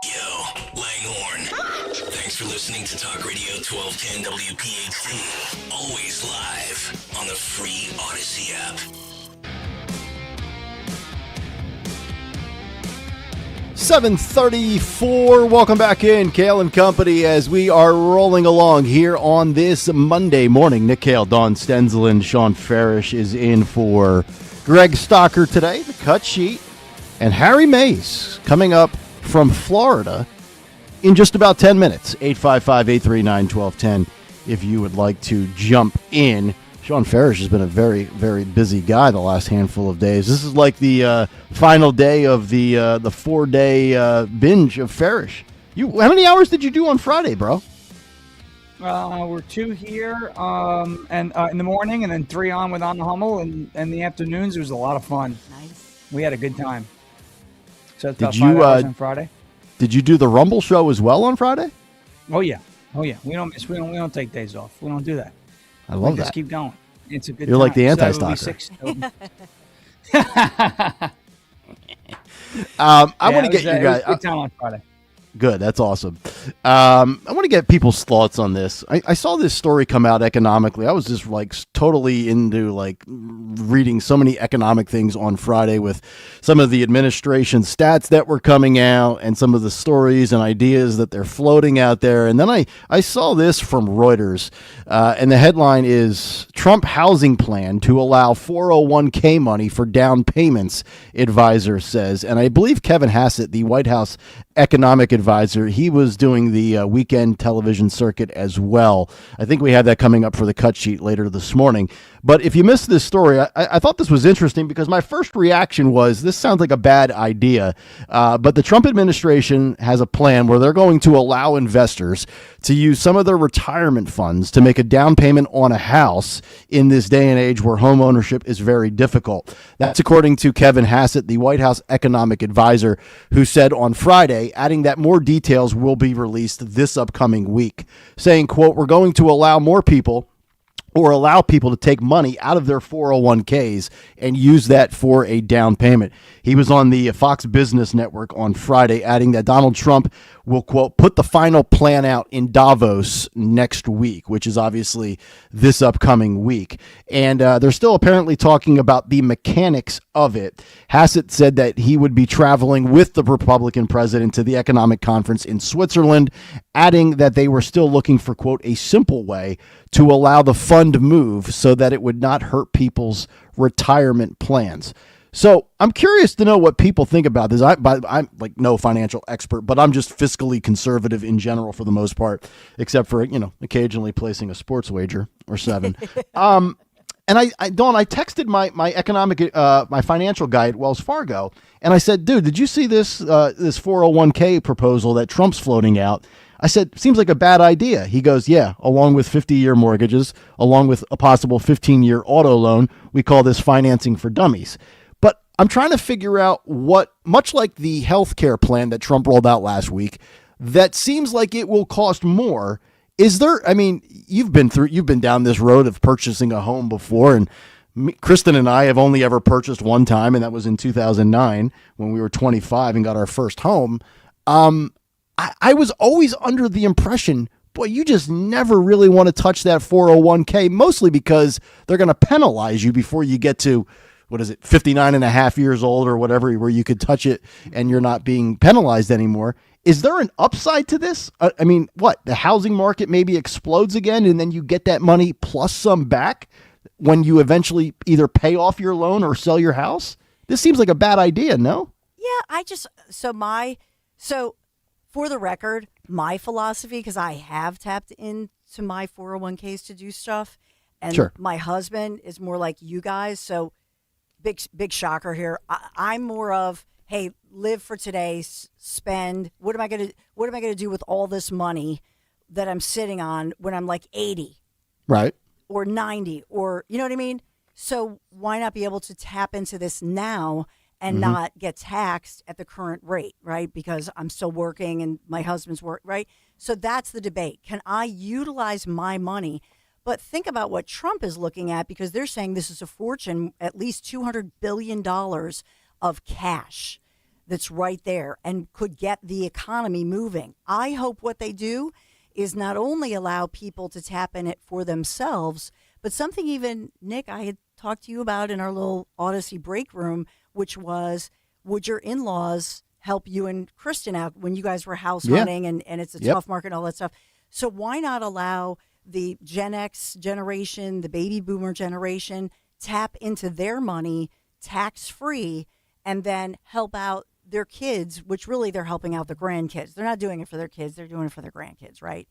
Yo, Langhorne. Thanks for listening to Talk Radio 1210 WPHT. Always live on the free Odyssey app. 7:34. Welcome back in, Kayal and Company, as we are rolling along here on this Monday morning. Nick Kayal, Dawn Stenzelin, Sean Farish is in for Greg Stocker today, the cut sheet, and Harry Mays coming up from Florida in just about 10 minutes. 855-839-1210 if you would like to jump in. Sean Farish has been a very, very busy guy the last handful of days. This is like the final day of the 4-day binge of Farish. How many hours did you do on Friday, bro? We're 2 here and in the morning, and then 3 on with On the Hummel, and in the afternoons. It was a lot of fun. Nice. We had a good time. So it's about 5 hours on Friday. Did you do the Rumble show as well on Friday? Oh yeah. We don't miss. We don't take days off. We don't do that. I love we that. Just keep going. It's a good. You're time. like the anti-stalker. I want to get you guys. Good time on Friday. Good. That's awesome. I want to get people's thoughts on this. I saw this story come out economically. I was just like totally into like reading so many economic things on Friday with some of the administration stats that were coming out and some of the stories and ideas that they're floating out there. And then I saw this from Reuters, and the headline is Trump housing plan to allow 401k money for down payments, advisor says. And I believe Kevin Hassett, the White House economic advisor, he was doing the weekend television circuit as well. I think we have that coming up for the cut sheet later this morning. But if you missed this story, I thought this was interesting because my first reaction was this sounds like a bad idea. But the Trump administration has a plan where they're going to allow investors to use some of their retirement funds to make a down payment on a house in this day and age where home ownership is very difficult. That's according to Kevin Hassett, the White House economic advisor, who said on Friday, adding that more details will be released this upcoming week, saying, quote, "We're going to allow people to take money out of their 401ks and use that for a down payment." He was on the Fox Business Network on Friday, adding that Donald Trump will, quote, "put the final plan out in Davos next week," which is obviously this upcoming week. And they're still apparently talking about the mechanics of it. Hassett said that he would be traveling with the Republican president to the economic conference in Switzerland, adding that they were still looking for, quote, "a simple way to allow the fund move so that it would not hurt people's retirement plans." So I'm curious to know what people think about this. I'm like no financial expert, but I'm just fiscally conservative in general for the most part, except for, occasionally placing a sports wager or 7. And Dawn, I texted my economic, my financial guy at Wells Fargo, and I said, dude, did you see this 401k proposal that Trump's floating out? I said, seems like a bad idea. He goes, yeah, along with 50-year mortgages, along with a possible 15-year auto loan, we call this financing for dummies. But I'm trying to figure out what, much like the healthcare plan that Trump rolled out last week, that seems like it will cost more. Is there, I mean, you've been down this road of purchasing a home before, and Kristen and I have only ever purchased one time, and that was in 2009 when we were 25 and got our first home. I was always under the impression, boy, you just never really want to touch that 401k, mostly because they're going to penalize you before you get to, 59 and a half years old or whatever, where you could touch it and you're not being penalized anymore. Is there an upside to this? I mean, what? The housing market maybe explodes again and then you get that money plus some back when you eventually either pay off your loan or sell your house? This seems like a bad idea, no? Yeah, so for the record, my philosophy, because I have tapped into my 401ks to do stuff, and sure, my husband is more like you guys, so big shocker here. I'm more of, hey, live for today, spend. What am I gonna do with all this money that I'm sitting on when I'm like 80, right, or 90, or you know what I mean? So why not be able to tap into this now and not get taxed at the current rate, right? Because I'm still working and my husband's work, right? So that's the debate. Can I utilize my money? But think about what Trump is looking at, because they're saying this is a fortune, at least $200 billion of cash that's right there and could get the economy moving. I hope what they do is not only allow people to tap in it for themselves, but something even, Nick, I had talked to you about in our little Odyssey break room, which was, would your in-laws help you and Kristen out when you guys were house hunting and it's a tough market and all that stuff? So why not allow the Gen X generation, the baby boomer generation, tap into their money tax-free and then help out their kids, which really they're helping out the grandkids. They're not doing it for their kids. They're doing it for their grandkids, right?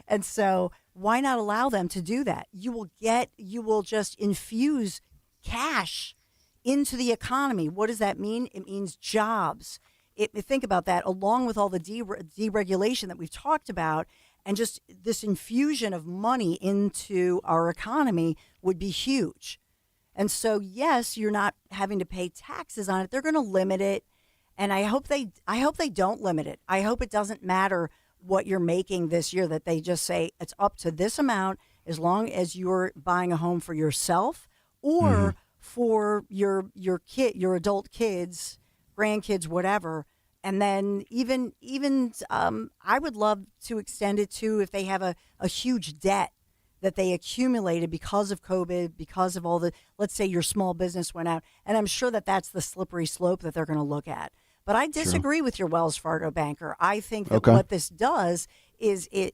And so why not allow them to do that? You will just infuse cash into the economy. What does that mean? It means jobs. Think about that, along with all the deregulation that we've talked about, and just this infusion of money into our economy would be huge. And so, yes, you're not having to pay taxes on it. They're going to limit it, and I hope they don't limit it. I hope it doesn't matter what you're making this year, that they just say it's up to this amount as long as you're buying a home for yourself or for your kid, your adult kids, grandkids, whatever. And then even I would love to extend it to if they have a huge debt that they accumulated because of COVID, because of all the, let's say your small business went out. And I'm sure that that's the slippery slope that they're going to look at. But I disagree with your Wells Fargo banker. I think that what this does is it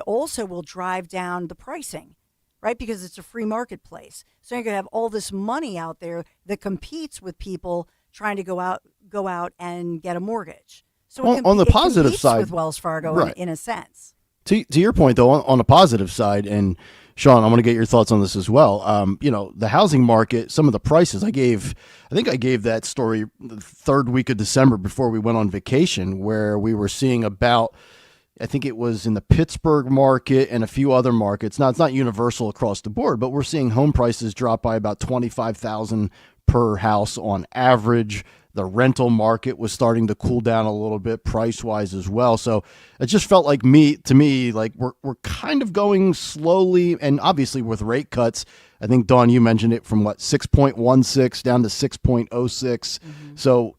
also will drive down the pricing, right? Because it's a free marketplace. So you're going to have all this money out there that competes with people trying to go out and get a mortgage. So on the positive side, with Wells Fargo in a sense. To your point, though, on the positive side, and Sean, I'm going to get your thoughts on this as well. The housing market, some of the prices I think I gave that story the third week of December before we went on vacation, where we were seeing about, I think it was in the Pittsburgh market and a few other markets. Now, it's not universal across the board, but we're seeing home prices drop by about $25,000 per house on average. The rental market was starting to cool down a little bit price-wise as well. So it just felt like to me, like we're kind of going slowly, and obviously with rate cuts, I think, Dawn, you mentioned it, from 6.16 down to 6.06. So,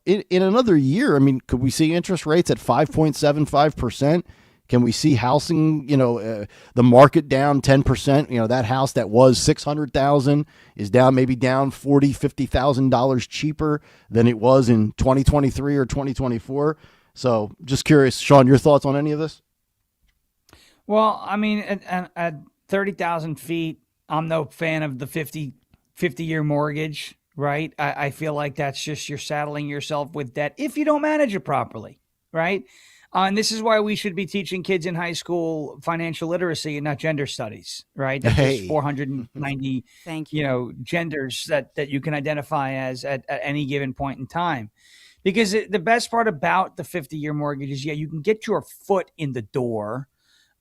in another year, I mean, could we see interest rates at 5.75%? Can we see housing, the market down 10%? That house that was $600,000 is maybe down $40,000, $50,000 cheaper than it was in 2023 or 2024. So just curious, Sean, your thoughts on any of this? Well, I mean, at 30,000 feet, I'm no fan of the 50-year mortgage, right? I feel like that's just, you're saddling yourself with debt if you don't manage it properly, right? And this is why we should be teaching kids in high school financial literacy and not gender studies, right? There's 490, genders that you can identify as at any given point in time. Because the best part about the 50-year mortgage is, you can get your foot in the door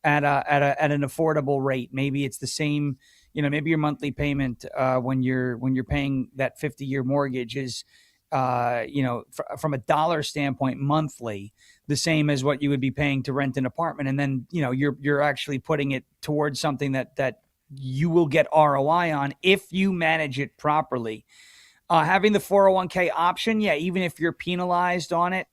at an affordable rate. Maybe it's the same, maybe your monthly payment when you're paying that 50-year mortgage is, from a dollar standpoint monthly, the same as what you would be paying to rent an apartment. And then, you're actually putting it towards something that you will get ROI on if you manage it properly. Having the 401k option, even if you're penalized on it,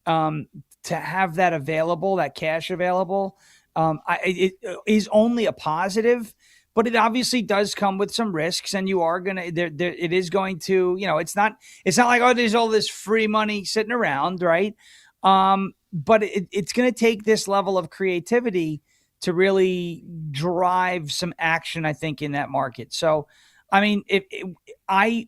to have that available, that cash available, it is only a positive, but it obviously does come with some risks, and you are gonna it is going to, it's not like, oh, there's all this free money sitting around, right? But it's going to take this level of creativity to really drive some action, I think, in that market. So, I mean,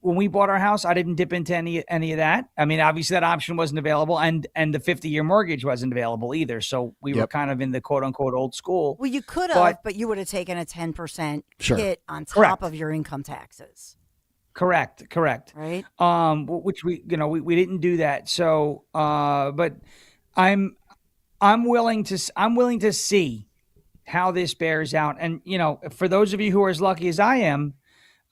when we bought our house, I didn't dip into any of that. I mean, obviously that option wasn't available, and the 50-year mortgage wasn't available either. So we were kind of in the quote unquote old school. Well, you could have, but you would have taken a 10% hit on top of your income taxes. Correct. Right. Which we didn't do that. So, but I'm willing to see how this bears out. And, for those of you who are as lucky as I am,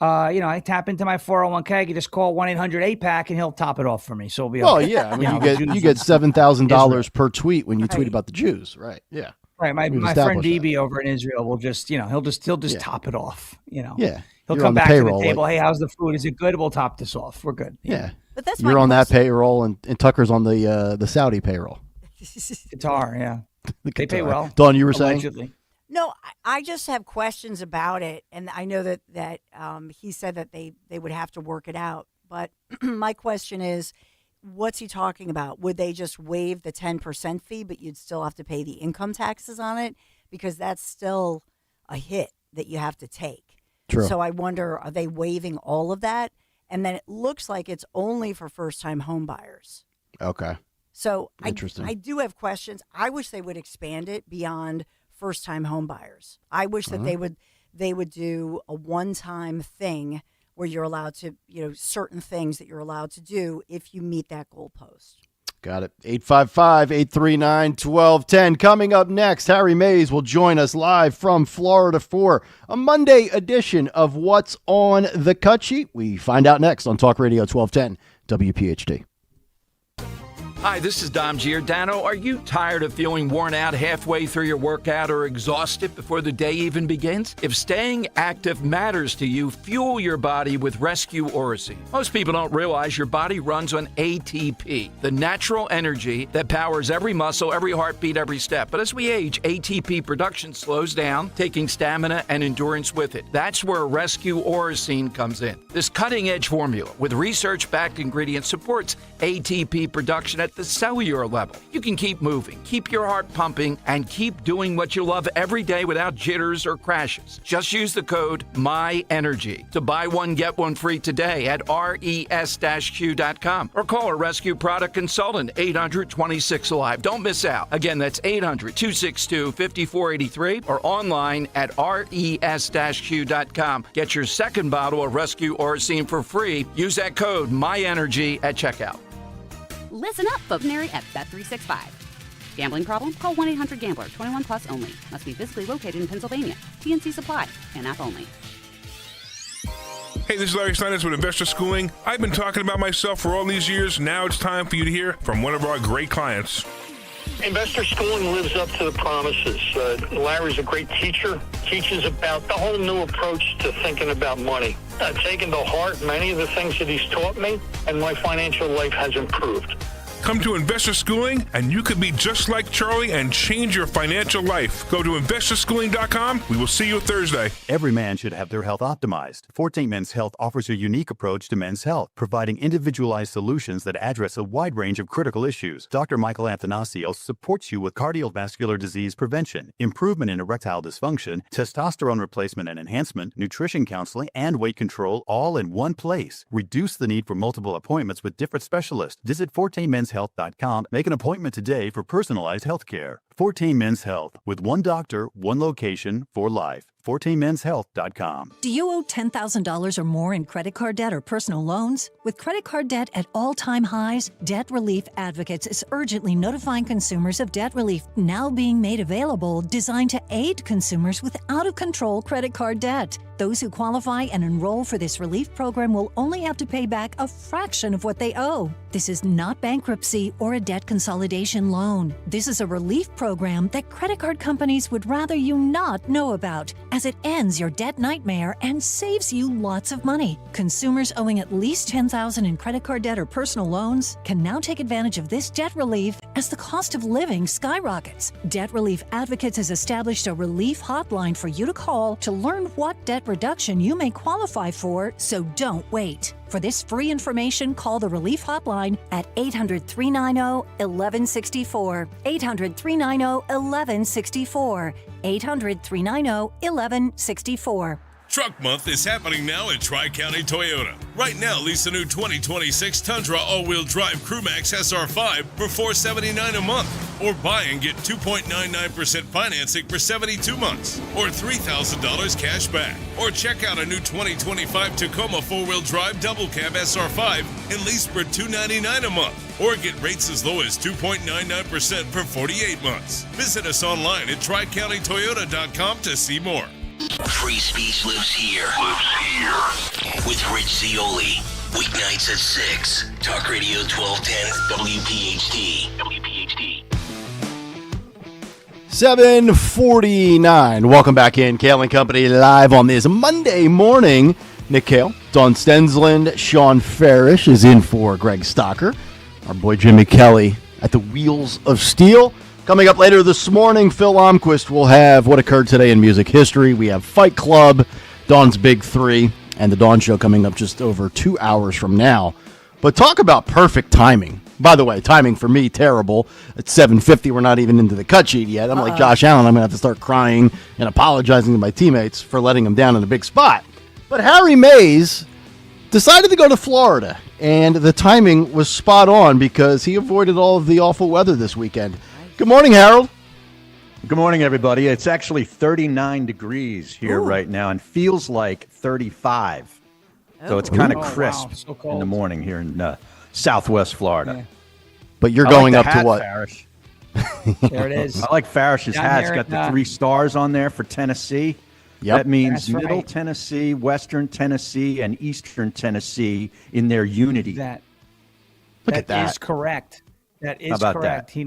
I tap into my 401k. I can just call 1-800-8-PACK and he'll top it off for me. So it'll be okay. Well, yeah. I mean, you get $7,000 per tweet when you tweet about the Jews, right? Yeah. Right. My friend DB over in Israel will just, he'll just top it off. Yeah. He'll come back to the table. Hey, how's the food? Is it good? We'll top this off. We're good. Yeah. But that's you're on that payroll, and Tucker's on the Saudi payroll. Qatar, yeah. They pay well. Dawn, you were allegedly saying? No, I just have questions about it, and I know that he said that they would have to work it out. But my question is, what's he talking about? Would they just waive the 10% fee, but you'd still have to pay the income taxes on it? Because that's still a hit that you have to take. True. So I wonder, are they waiving all of that? And then it looks like it's only for first-time home buyers. Okay. So interesting. I do have questions. I wish they would expand it beyond first-time home buyers. I wish that they would do a one-time thing where you're allowed to, certain things that you're allowed to do if you meet that goalpost. Got it. 855-839-1210. Coming up next, Harry Mays will join us live from Florida for a Monday edition of What's on the Cut Sheet. We find out next on Talk Radio 1210 WPHT. Hi, this is Dom Giordano. Are you tired of feeling worn out halfway through your workout or exhausted before the day even begins? If staying active matters to you, fuel your body with Rescue Orosine. Most people don't realize your body runs on ATP, the natural energy that powers every muscle, every heartbeat, every step. But as we age, ATP production slows down, taking stamina and endurance with it. That's where Rescue Orosine comes in. This cutting-edge formula with research-backed ingredients supports ATP production at the cellular level. You can keep moving, keep your heart pumping, and keep doing what you love every day without jitters or crashes. Just use the code MyEnergy to buy one, get one free today at res-q.com or call a Rescue Product Consultant 800-26-ALIVE. Don't miss out. Again, that's 800-262-5483 or online at res-q.com. Get your second bottle of Rescue Orosine for free. Use that code MyEnergy at checkout. Listen up, folks. At Bet365. Gambling problem? Call 1-800-GAMBLER. 21 plus only. Must be physically located in Pennsylvania. TNC Supply. In-app only. Hey, this is Larry Steinitz with Investor Schooling. I've been talking about myself for all these years. Now it's time for you to hear from one of our great clients. Investor Schooling lives up to the promises. Larry's a great teacher, teaches about the whole new approach to thinking about money. I've taken to heart many of the things that he's taught me, and my financial life has improved. Come to Investor Schooling, and you could be just like Charlie and change your financial life. Go to investorschooling.com. We will see you Thursday. Every man should have their health optimized. Forte Men's Health offers a unique approach to men's health, providing individualized solutions that address a wide range of critical issues. Dr. Michael Athanasios supports you with cardiovascular disease prevention, improvement in erectile dysfunction, testosterone replacement and enhancement, nutrition counseling, and weight control, all in one place. Reduce the need for multiple appointments with different specialists. Visit Forte Men's 14menshealth.com. Make an appointment today for personalized health care. 14 Men's Health, with one doctor, one location for life. 14menshealth.com. Do you owe $10,000 or more in credit card debt or personal loans? With credit card debt at all-time highs, Debt Relief Advocates is urgently notifying consumers of debt relief now being made available, designed to aid consumers with out-of-control credit card debt. Those who qualify and enroll for this relief program will only have to pay back a fraction of what they owe. This is not bankruptcy or a debt consolidation loan. This is a relief program that credit card companies would rather you not know about, as it ends your debt nightmare and saves you lots of money. Consumers owing at least $10,000 in credit card debt or personal loans can now take advantage of this debt relief as the cost of living skyrockets. Debt Relief Advocates has established a relief hotline for you to call to learn what debt reduction you may qualify for, so don't wait. For this free information, call the Relief Hotline at 800-390-1164. 800-390-1164. 800-390-1164. Truck Month is happening now at Tri-County Toyota. Right now, lease a new 2026 Tundra all-wheel drive Crewmax SR5 for $479 a month. Or buy and get 2.99% financing for 72 months. Or $3,000 cash back. Or check out a new 2025 Tacoma four-wheel drive double cab SR5 and lease for $299 a month. Or get rates as low as 2.99% for 48 months. Visit us online at TriCountyToyota.com to see more. Free speech lives here. With Rich Zioli. Weeknights at 6. Talk Radio 1210 WPHT. 7:49. Welcome back in. Kayal and Company live on this Monday morning. Nick Kayal, Dawn Stensland, Sean Farish is in for Greg Stocker. Our boy Jimmy Kelly at the Wheels of Steel. Coming up later this morning, Phil Omquist will have what occurred today in music history. We have Fight Club, Dawn's Big Three, and the Dawn Show coming up just over 2 hours from now. But talk about perfect timing. By the way, timing for me, terrible. At 7:50, we're not even into the cut sheet yet. I'm like Josh Allen. I'm going to have to start crying and apologizing to my teammates for letting them down in a big spot. But Harry Mays decided to go to Florida, and the timing was spot on because he avoided all of the awful weather this weekend. Good morning, Harold. Good morning, everybody. It's actually 39 degrees here right now and feels like 35. So it's kind of crisp in the morning here in Southwest Florida. Yeah. But you're going up to what? Farish. There it is. I like Farish's Down hat. It's here got the 3 stars on there for Tennessee. Yep. That means That's Middle right. Tennessee, Western Tennessee, and Eastern Tennessee in their unity. That at that. is correct. That is How about correct. that? He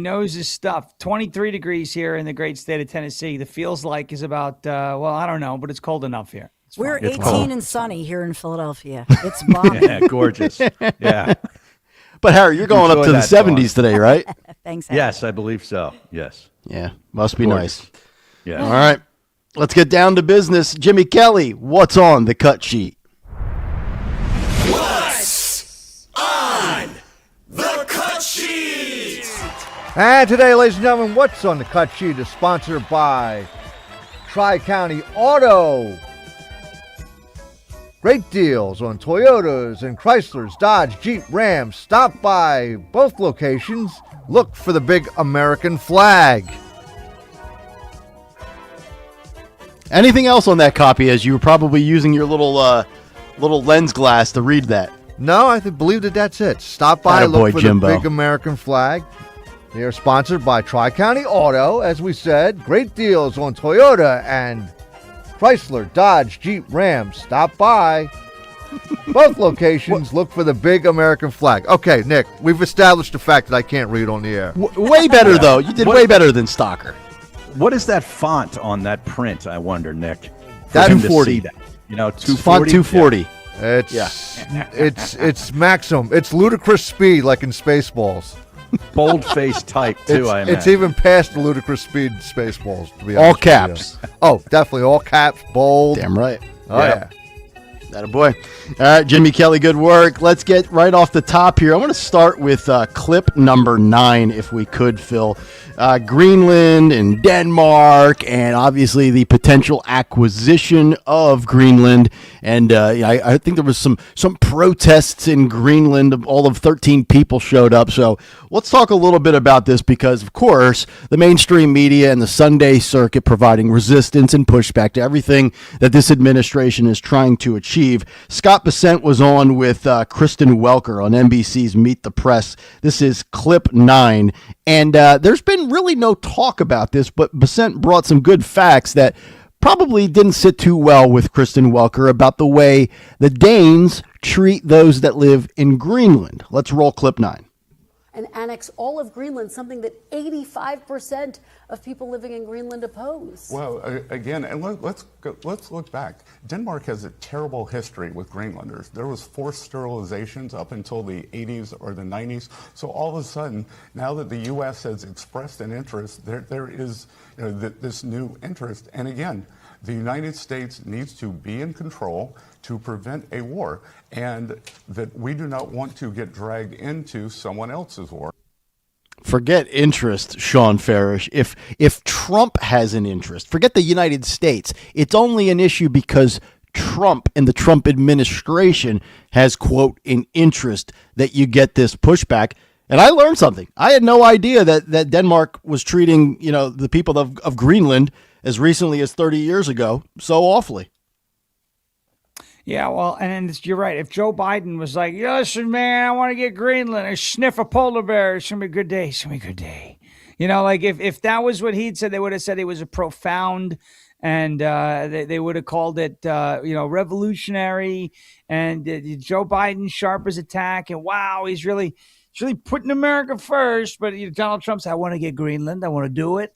knows his stuff. 23 degrees here in the great state of Tennessee. The feels like is about, well, I don't know, but it's cold enough here. We're It's 18 cold. and sunny here in Philadelphia. It's bombing. Yeah, gorgeous. Yeah. But Harry, you're going up Enjoy to the that, 70s today, right? Thanks, Harry. Yes, I believe so. Yes. Yeah, must be Gorgeous. nice. Yeah. All right, let's get down to business. Jimmy Kelly, what's on the cut sheet? What's on the cut sheet? And today, ladies and gentlemen, what's on the cut sheet is sponsored by Tri-County Auto. Great deals on Toyotas and Chryslers, Dodge, Jeep, Ram. Stop by both locations. Look for the big American flag. Anything else on that copy as you were probably using your little lens glass to read that? No, I believe that's it. Stop by, Attaboy, look for Jimbo. the big American flag. They are sponsored by Tri-County Auto. As we said, great deals on Toyota and Chrysler, Dodge, Jeep, Ram. Stop by. Both locations, look for the big American flag. Okay, Nick, we've established the fact that I can't read on the air. Way better, though. You did way better than Stocker. What is that font on that print, I wonder, Nick? For That's him to 240. see that. You know, It's font 240. It's Maximum. It's ludicrous speed, like in Spaceballs. Bold-faced type, too, I imagine. It's even past the ludicrous speed in Spaceballs, to be All honest with caps. you. Oh, definitely all caps, bold. Damn right. Oh, yeah. Attaboy. All right, Jimmy Kelly, good work. Let's get right off the top here. I want to start with clip number 9, if we could, Phil. Greenland and Denmark, and obviously the potential acquisition of Greenland. And I think there was some protests in Greenland. All of 13 people showed up. So let's talk a little bit about this because, of course, the mainstream media and the Sunday circuit providing resistance and pushback to everything that this administration is trying to achieve. Scott Bessent was on with Kristen Welker on NBC's Meet the Press. This is clip 9. And there's been really no talk about this, but Bessent brought some good facts that probably didn't sit too well with Kristen Welker about the way the Danes treat those that live in Greenland. Let's roll clip 9. And annex all of Greenland, something that 85% of people living in Greenland oppose. Well, again, and let's look back. Denmark has a terrible history with Greenlanders. There was forced sterilizations up until the 80s or the 90s. So all of a sudden, now that the U.S. has expressed an interest, there is this new interest. And again, the United States needs to be in control to prevent a war, and that we do not want to get dragged into someone else's war. Forget interest, Sean Farish. If Trump has an interest, forget the United States. It's only an issue because Trump and the Trump administration has, quote, an interest that you get this pushback. And I learned something. I had no idea that Denmark was treating, the people of Greenland as recently as 30 years ago so awfully. Yeah, well, and you're right. If Joe Biden was like, listen, man, I want to get Greenland and sniff a polar bear, it's going to be a good day. It's going to be a good day. Like if that was what he'd said, they would have said it was a profound, and they would have called it, revolutionary, and Joe Biden sharp as a tack, and wow, he's really putting America first. But Donald Trump said, I want to get Greenland. I want to do it.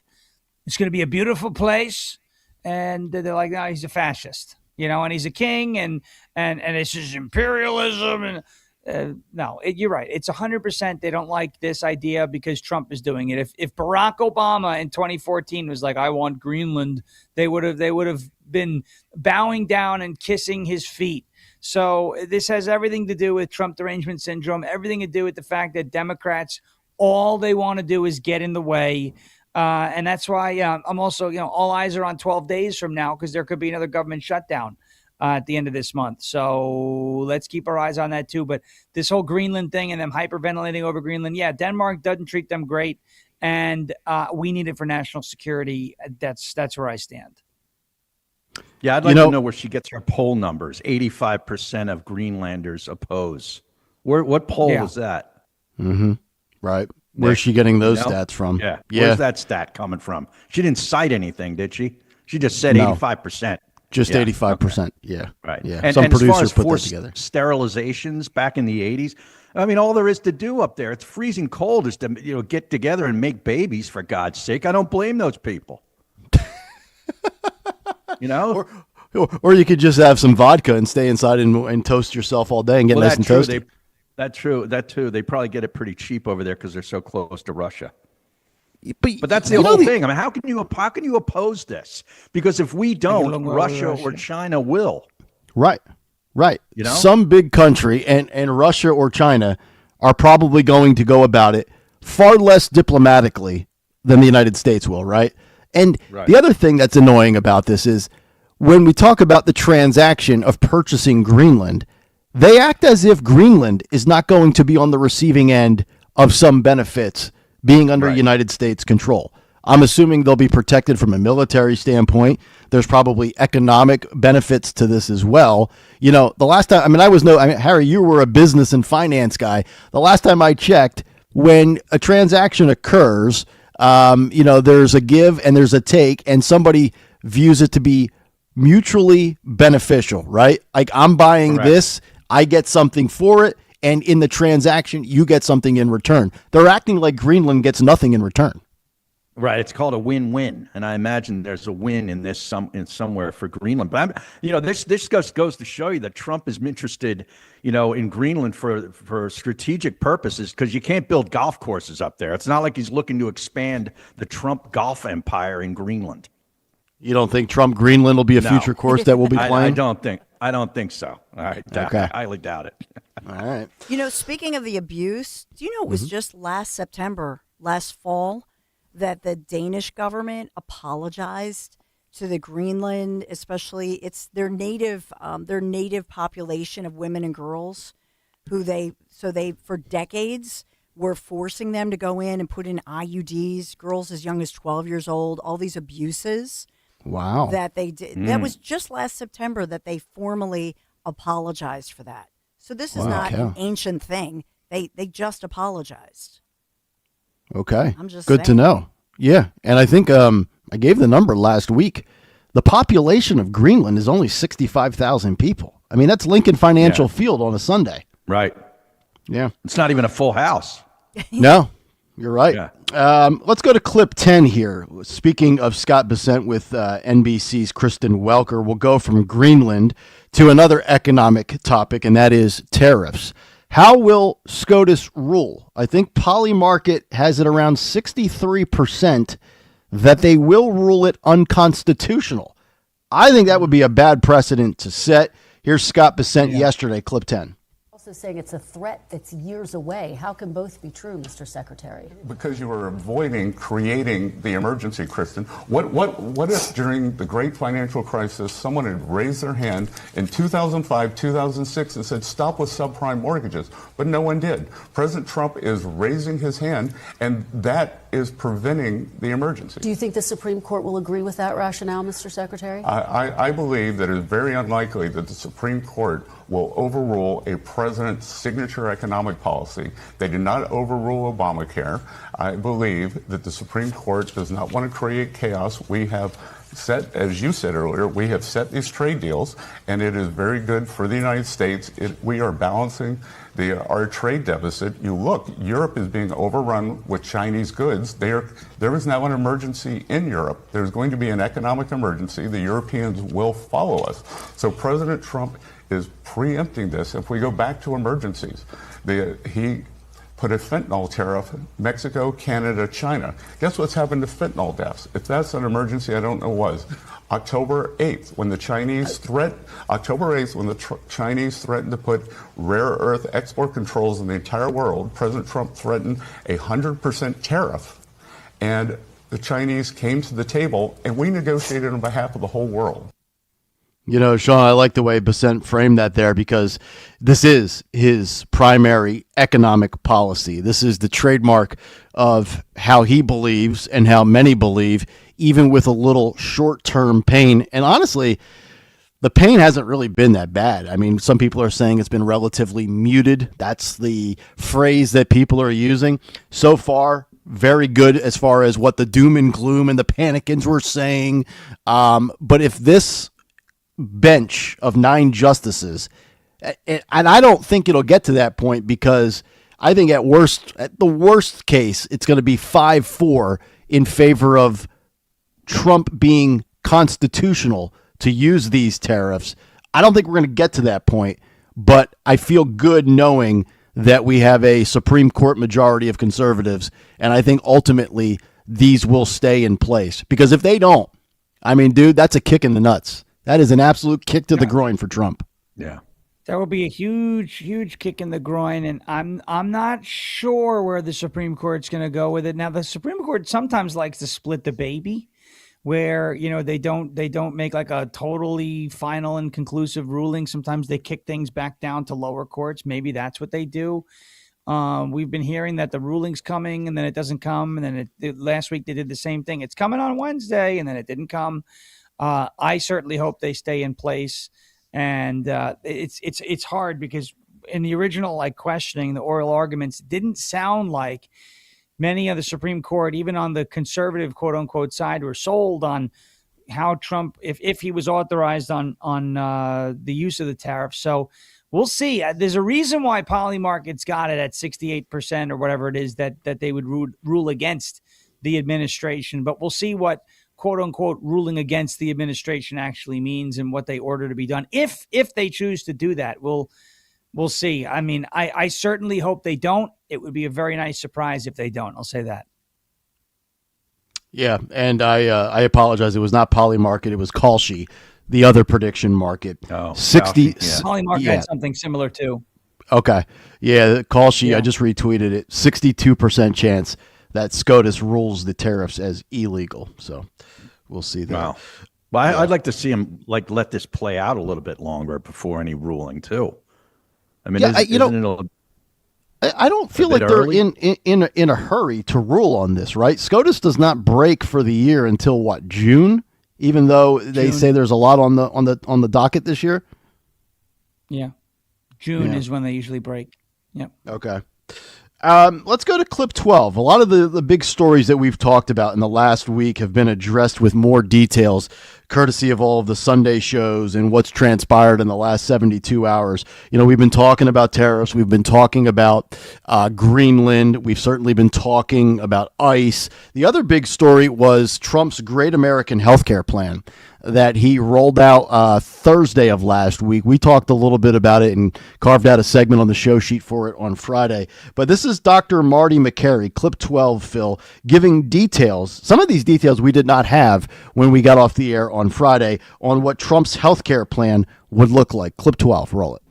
It's going to be a beautiful place. And they're like, no, he's a fascist. And he's a king, and it's just imperialism. And no, you're right. It's 100%. They don't like this idea because Trump is doing it. If Barack Obama in 2014 was like, I want Greenland, they would have been bowing down and kissing his feet. So this has everything to do with Trump derangement syndrome, everything to do with the fact that Democrats, all they want to do is get in the way. And that's why I'm also, all eyes are on 12 days from now because there could be another government shutdown at the end of this month. So let's keep our eyes on that too. But this whole Greenland thing and them hyperventilating over Greenland, yeah, Denmark doesn't treat them great. And we need it for national security. That's where I stand. Yeah, I'd like to know where she gets her poll numbers. 85% of Greenlanders oppose. What poll was that? Mm-hmm. Right. Where's she getting those stats from? Yeah. Where's that stat coming from? She didn't cite anything, did she? She just said 85%. Just 85%. Okay. Yeah. Right. Yeah. And, Some and as far producer as put that forced together. sterilizations back in the 80s, I mean, all there is to do up there, it's freezing cold, is to get together and make babies, for God's sake. I don't blame those people. Or you could just have some vodka and stay inside and toast yourself all day and get nice and toasty. That too. They probably get it pretty cheap over there because they're so close to Russia. But that's the whole thing. I mean, how can you oppose this? Because if we don't, Russia or China will. Right. Some big country and Russia or China are probably going to go about it far less diplomatically than the United States will, right? And the other thing that's annoying about this is when we talk about the transaction of purchasing Greenland, they act as if Greenland is not going to be on the receiving end of some benefits being under United States control. I'm assuming they'll be protected from a military standpoint. There's probably economic benefits to this as well. The last time, Harry, you were a business and finance guy. The last time I checked, when a transaction occurs, there's a give and there's a take, and somebody views it to be mutually beneficial, right? Like I'm buying this, I get something for it, and in the transaction, you get something in return. They're acting like Greenland gets nothing in return. Right. It's called a win-win, and I imagine there's a win in this somewhere for Greenland. But this goes to show you that Trump is interested, in Greenland for strategic purposes, because you can't build golf courses up there. It's not like he's looking to expand the Trump golf empire in Greenland. You don't think Trump Greenland will be a No. future course that we'll be I playing? I don't think so. I highly doubt it. All right. You know, speaking of the abuse, do you know it was just last September, last fall, that the Danish government apologized to the Greenland, especially it's their native population of women and girls, who they for decades were forcing them to go in and put in IUDs, girls as young as 12 years old, all these abuses. Wow. That they did. That was just last September that they formally apologized for that. So this is not an ancient thing. They just apologized. Okay. I'm just good to saying. know. Yeah. And I think I gave the number last week. The population of Greenland is only 65,000 people. I mean, that's Lincoln Financial Field on a Sunday. Right. Yeah. It's not even a full house. No, you're right. Let's go to clip 10 here. Speaking of Scott Bessent with NBC's Kristen Welker, we'll go from Greenland to another economic topic, and that is tariffs. How will SCOTUS rule? I think Polymarket has it around 63% that they will rule it unconstitutional. I think that would be a bad precedent to set. Here's Scott Bessent yesterday, clip 10. Also saying it's a threat that's years away. How can both be true, Mr. Secretary? Because you were avoiding creating the emergency, Kristen. What if during the great financial crisis someone had raised their hand in 2005, 2006 and said stop with subprime mortgages, but no one did? President Trump is raising his hand, and that is preventing the emergency. Do you think the Supreme Court will agree with that rationale, Mr. Secretary? I believe that it is very unlikely that the Supreme Court will overrule a president's signature economic policy. They did not overrule Obamacare. I believe that the Supreme Court does not want to create chaos. We have set, as you said earlier, we have set these trade deals, and it is very good for the United States. We are balancing our trade deficit. You look, Europe is being overrun with Chinese goods. There is now an emergency in Europe. There's going to be an economic emergency. The Europeans will follow us. So President Trump is preempting this. If we go back to emergencies, he put a fentanyl tariff, Mexico, Canada, China. Guess what's happened to fentanyl deaths? If that's an emergency, I don't know what was. October 8th, when the Chinese Chinese threatened to put rare earth export controls in the entire world, President Trump threatened 100% tariff. And the Chinese came to the table, and we negotiated on behalf of the whole world. You know, Sean, I like the way Bessent framed that there, because this is his primary economic policy. This is the trademark of how he believes and how many believe, even with a little short-term pain. And honestly, the pain hasn't really been that bad. I mean, some people are saying it's been relatively muted. That's the phrase that people are using. So far, very good as far as what the doom and gloom and the panicans were saying. But if this bench of 9 justices, and I don't think it'll get to that point, because I think at the worst case, it's going to be 5-4 in favor of Trump being constitutional to use these tariffs. I don't think we're going to get to that point, but I feel good knowing that we have a Supreme Court majority of conservatives, and I think ultimately these will stay in place. Because if they don't, I mean, dude, that's a kick in the nuts. That is an absolute kick to the groin for Trump. Yeah. That would be a huge, huge kick in the groin, and I'm not sure where the Supreme Court's going to go with it. Now, the Supreme Court sometimes likes to split the baby, where they don't make like a totally final and conclusive ruling. Sometimes they kick things back down to lower courts. Maybe that's what they do. We've been hearing that the ruling's coming, and then it doesn't come, and then last week they did the same thing. It's coming on Wednesday, and then it didn't come. I certainly hope they stay in place, and it's hard, because in the original questioning, the oral arguments didn't sound like many of the Supreme Court, even on the conservative quote unquote side, were sold on how Trump, if he was authorized on the use of the tariffs. So we'll see. There's a reason why Polymarket's got it at 68% or whatever it is that they would rule against the administration, but we'll see what quote unquote ruling against the administration actually means and what they order to be done. If they choose to do that, we'll see. I mean, I certainly hope they don't. It would be a very nice surprise if they don't. I'll say that. Yeah, and I apologize. It was not Polymarket. It was Kalshi, the other prediction market. Oh, 60. Polymarket had something similar too. Okay. Yeah, Kalshi, Yeah. I just retweeted it. 62% chance that SCOTUS rules the tariffs as illegal. So we'll see that. Wow. Well, I'd like to see him let this play out a little bit longer before any ruling too. I mean, I don't feel like they're in a hurry to rule on this, right? SCOTUS does not break for the year until what, June? Even though they say there's a lot on the docket this year. Yeah, June is when they usually break. Yep. Okay. Let's go to clip 12. A lot of the big stories that we've talked about in the last week have been addressed with more details, courtesy of all of the Sunday shows and what's transpired in the last 72 hours. You know, we've been talking about tariffs. We've been talking about Greenland. We've certainly been talking about ICE. The other big story was Trump's Great American Healthcare Plan that he rolled out Thursday of last week. We talked a little bit about it and carved out a segment on the show sheet for it on Friday. But this is Dr. Marty McCary, clip 12, Phil, giving details. Some of these details we did not have when we got off the air on Friday on what Trump's healthcare plan would look like. Clip 12, roll it.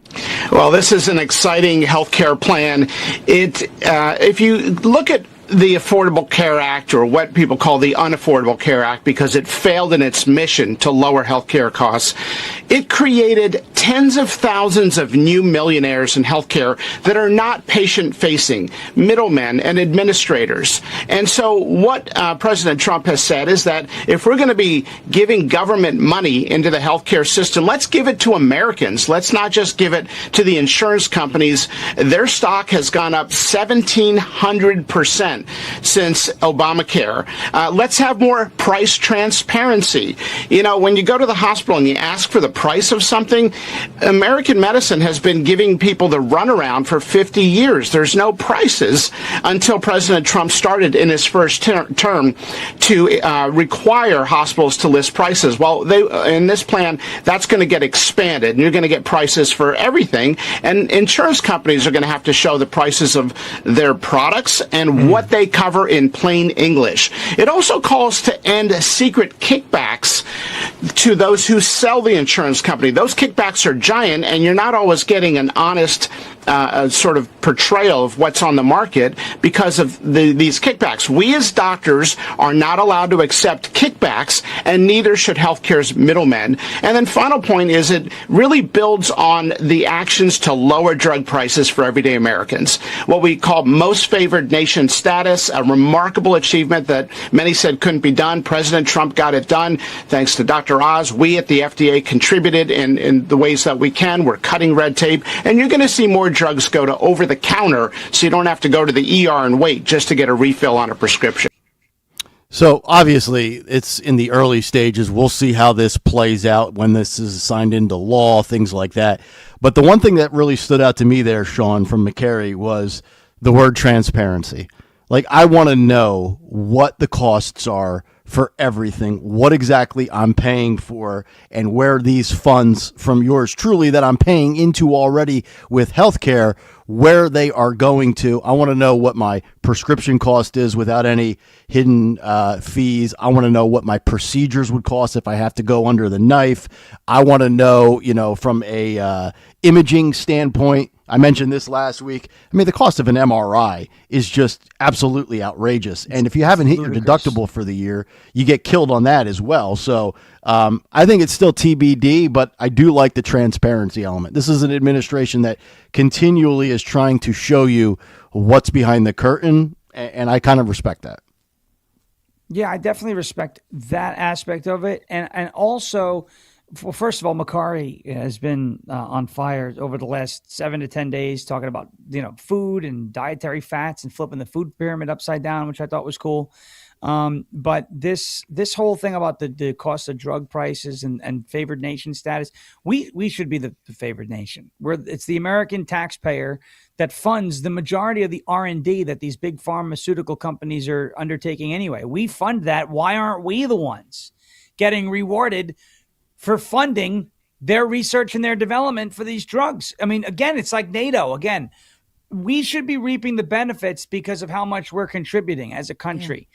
Well, this is an exciting healthcare plan. If you look at the Affordable Care Act, or what people call the Unaffordable Care Act, because it failed in its mission to lower health care costs, it created tens of thousands of new millionaires in healthcare that are not patient-facing, middlemen and administrators. And so what President Trump has said is that if we're going to be giving government money into the healthcare system, let's give it to Americans. Let's not just give it to the insurance companies. Their stock has gone up 1,700% since Obamacare. Let's have more price transparency. You know, when you go to the hospital and you ask for the price of something, American medicine has been giving people the runaround for 50 years. There's no prices until President Trump started in his first term to require hospitals to list prices. Well, in this plan, that's going to get expanded, and you're going to get prices for everything. And insurance companies are going to have to show the prices of their products and what they cover in plain English. It also calls to end secret kickbacks to those who sell the insurance company. Those kickbacks are giant, and you're not always getting an honest sort of portrayal of what's on the market because of these kickbacks. We as doctors are not allowed to accept kickbacks, and neither should healthcare's middlemen. And then final point is it really builds on the actions to lower drug prices for everyday Americans. What we call most favored nation status, a remarkable achievement that many said couldn't be done. President Trump got it done. Thanks to Dr. Oz, we at the FDA contributed in the ways that we can. We're cutting red tape, and you're going to see more drugs go to over the counter, so you don't have to go to the ER and wait just to get a refill on a prescription. So obviously it's in the early stages. We'll see how this plays out when this is signed into law, things like that. But the one thing that really stood out to me there, Sean, from McCary, was the word transparency. Like, I want to know what the costs are for everything, what exactly I'm paying for, and where these funds from yours truly that I'm paying into already with healthcare, where they are going to. I want to know what my prescription cost is without any hidden fees. I want to know what my procedures would cost if I have to go under the knife. I want to know, from a imaging standpoint. I mentioned this last week. I mean, the cost of an MRI is just absolutely outrageous. And if you haven't hit your deductible for the year, you get killed on that as well. So I think it's still TBD, but I do like the transparency element. This is an administration that continually is trying to show you what's behind the curtain, and I kind of respect that. Yeah, I definitely respect that aspect of it. And also, well, first of all, McCary has been on fire over the last 7 to 10 days, talking about food and dietary fats and flipping the food pyramid upside down, which I thought was cool. But this whole thing about the cost of drug prices and favored nation status, we should be the favored nation. It's the American taxpayer that funds the majority of the R&D that these big pharmaceutical companies are undertaking anyway. We fund that. Why aren't we the ones getting rewarded for funding their research and their development for these drugs? I mean, again, it's like NATO. Again, we should be reaping the benefits because of how much we're contributing as a country.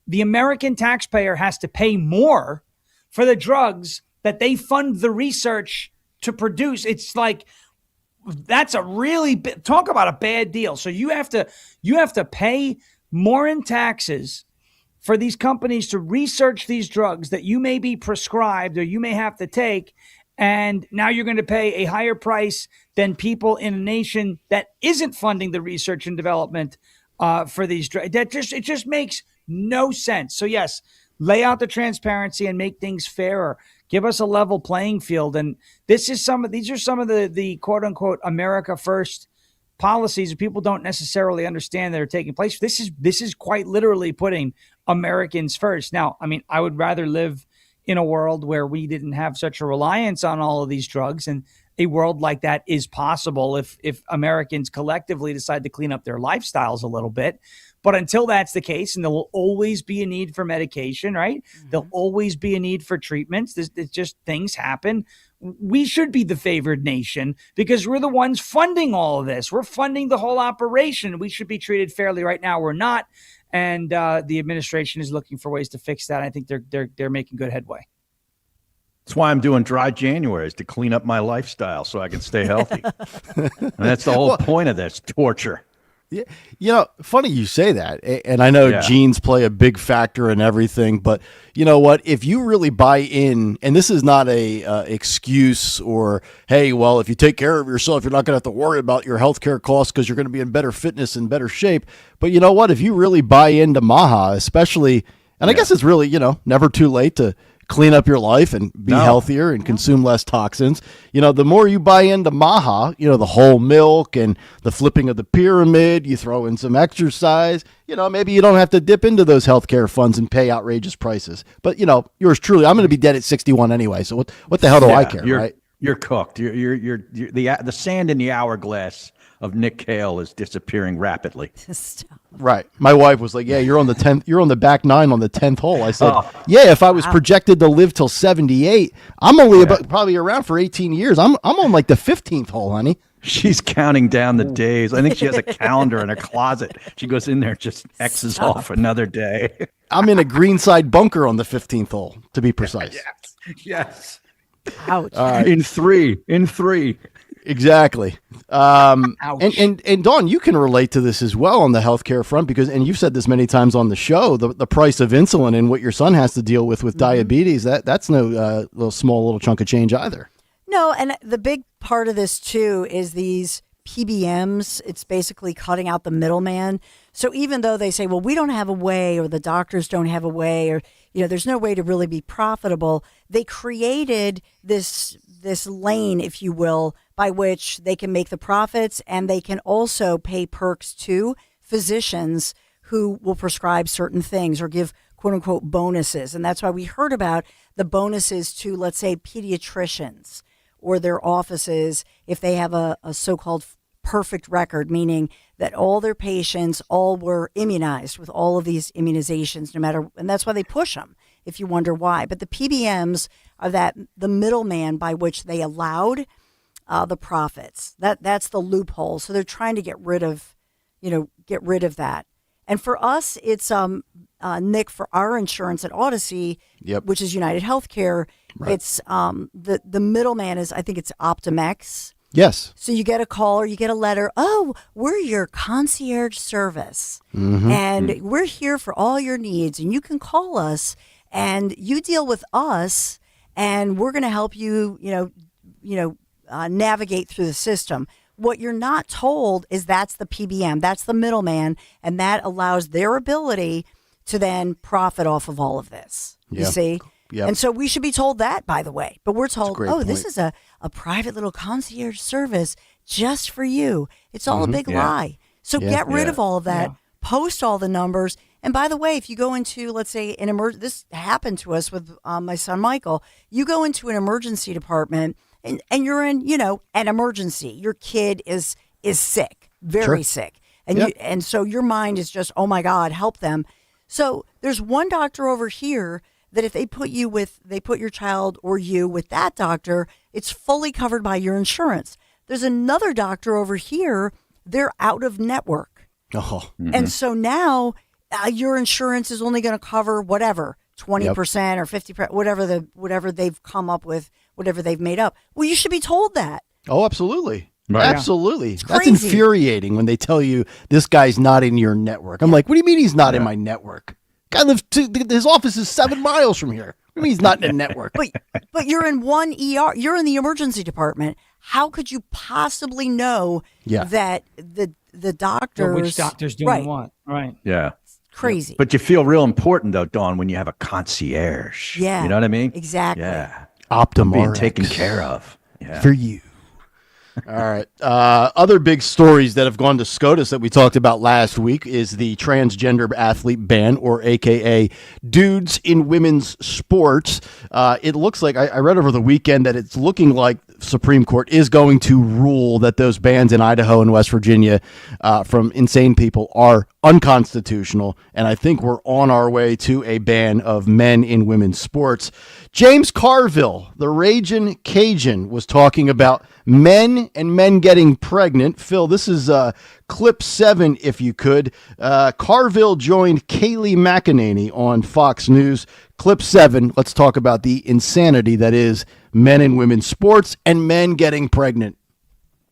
the American taxpayer has to pay more for the drugs that they fund the research to produce. It's like, that's a really talk about a bad deal. So you have to pay more in taxes for these companies to research these drugs that you may be prescribed or you may have to take. And now you're going to pay a higher price than people in a nation that isn't funding the research and development for these drugs. It just makes no sense. So yes, lay out the transparency and make things fairer. Give us a level playing field. And these are some of the quote unquote America First policies that people don't necessarily understand that are taking place. This is quite literally putting Americans first. Now, I mean, I would rather live in a world where we didn't have such a reliance on all of these drugs, and a world like that is possible if Americans collectively decide to clean up their lifestyles a little bit. But until that's the case, and there will always be a need for medication, right? Mm-hmm. There'll always be a need for treatments. It's just things happen. We should be the favored nation because we're the ones funding all of this. We're funding the whole operation. We should be treated fairly. Right now, we're not. And the administration is looking for ways to fix that. I think they're making good headway. That's why I'm doing dry Januaries, to clean up my lifestyle so I can stay healthy. And that's the whole point of this torture. Yeah, you know, funny you say that, and I know genes play a big factor in everything, but you know what? If you really buy in, and this is not a excuse or, hey, well, if you take care of yourself, you're not going to have to worry about your healthcare costs because you're going to be in better fitness and better shape. But you know what? If you really buy into MAHA, especially, and I guess it's really, never too late to clean up your life and be healthier and consume less toxins. The more you buy into MAHA, the whole milk and the flipping of the pyramid, you throw in some exercise, maybe you don't have to dip into those healthcare funds and pay outrageous prices. But, yours truly, I'm going to be dead at 61 anyway. So what the hell do I care, right? You're cooked. You're the sand in the hourglass of Nick Kayal is disappearing rapidly. Right. My wife was like, yeah, you're on the back nine on the 10th hole. I said, yeah, if I was projected to live till 78, I'm only probably around for 18 years. I'm on like the 15th hole, honey. She's counting down the days. I think she has a calendar in her closet. She goes in there, just X's off another day. I'm in a greenside bunker on the 15th hole, to be precise. Yes. Ouch. In three. Exactly. And Dawn, you can relate to this as well on the healthcare front because, and you've said this many times on the show, the price of insulin and what your son has to deal with diabetes, that's no little chunk of change either. No, and the big part of this too is these PBMs. It's basically cutting out the middleman. So even though they say, well, we don't have a way, or the doctors don't have a way, or there's no way to really be profitable, they created this lane, if you will, by which they can make the profits, and they can also pay perks to physicians who will prescribe certain things or give quote unquote bonuses. And that's why we heard about the bonuses to, let's say, pediatricians or their offices if they have a so-called perfect record, meaning that all their patients all were immunized with all of these immunizations, no matter, and that's why they push them, if you wonder why. But the PBMs are the middleman by which they allowed the profits. That's the loophole. So they're trying to get rid of that. And for us, it's Nick, for our insurance at Odyssey, which is United Healthcare. Right. It's the middleman is, I think it's Optimex. Yes. So you get a call or you get a letter. Oh, we're your concierge service, and we're here for all your needs, and you can call us, and you deal with us, and we're going to help you, navigate through the system. What you're not told is that's the PBM, that's the middleman, and that allows their ability to then profit off of all of this. You see? Yep. And so we should be told that, by the way. But we're told, point. This is a private little concierge service just for you. It's all a big lie. So get rid of all of that, post all the numbers. And by the way, if you go into, let's say, this happened to us with my son Michael, you go into an emergency department and you're in, an emergency. Your kid is sick, very sick. And so your mind is just, oh my God, help them. So there's one doctor over here that if they put your child or you with that doctor, it's fully covered by your insurance. There's another doctor over here, they're out of network. Oh. And so now your insurance is only going to cover whatever 20% or 50%, whatever they've come up with, whatever they've made up. Well, you should be told that. Oh, absolutely. Right. Absolutely. It's That's crazy. infuriating when they tell you this guy's not in your network. I'm like, what do you mean he's not in my network? Guy lives his office is 7 miles from here. What do you mean he's not in a network? But you're in one ER. You're in the emergency department. How could you possibly know that the doctors, which doctor's doing what? Right. Yeah. Crazy. But you feel real important, though, Dawn, when you have a concierge. Yeah. You know what I mean? Exactly. Yeah. Optum Being RX. taken care of. Yeah. For you. All right. Other big stories that have gone to SCOTUS that we talked about last week is the transgender athlete ban, or AKA dudes in women's sports. It looks like I read over the weekend that it's looking like Supreme Court is going to rule that those bans in Idaho and West Virginia from insane people are unconstitutional. And I think we're on our way to a ban of men in women's sports. James Carville, the Ragin' Cajun, was talking about men and men getting pregnant. Phil, this is clip 7, if you could. Carville joined Kaylee McEnany on Fox News. Clip 7, let's talk about the insanity that is men and women's sports and men getting pregnant.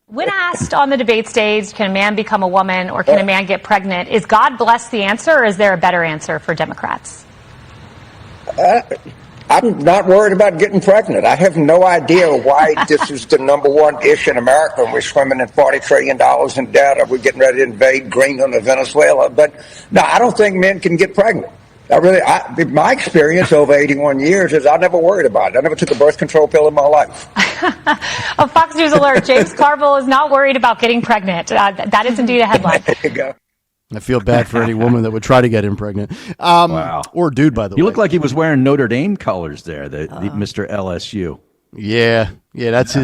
When asked on the debate stage, can a man become a woman or can a man get pregnant, is God bless the answer, or is there a better answer for Democrats? I'm not worried about getting pregnant. I have no idea why this is the number one issue in America. We're swimming in $40 trillion in debt. Are we getting ready to invade Greenland or Venezuela? But no, I don't think men can get pregnant. My experience over 81 years is I never worried about it. I never took a birth control pill in my life. A Fox News alert, James Carville is not worried about getting pregnant. That is indeed a headline. There you go. I feel bad for any woman that would try to get him pregnant. Wow. Or dude, by the way. You look like he was wearing Notre Dame colors there, the Mr. LSU. Yeah, that's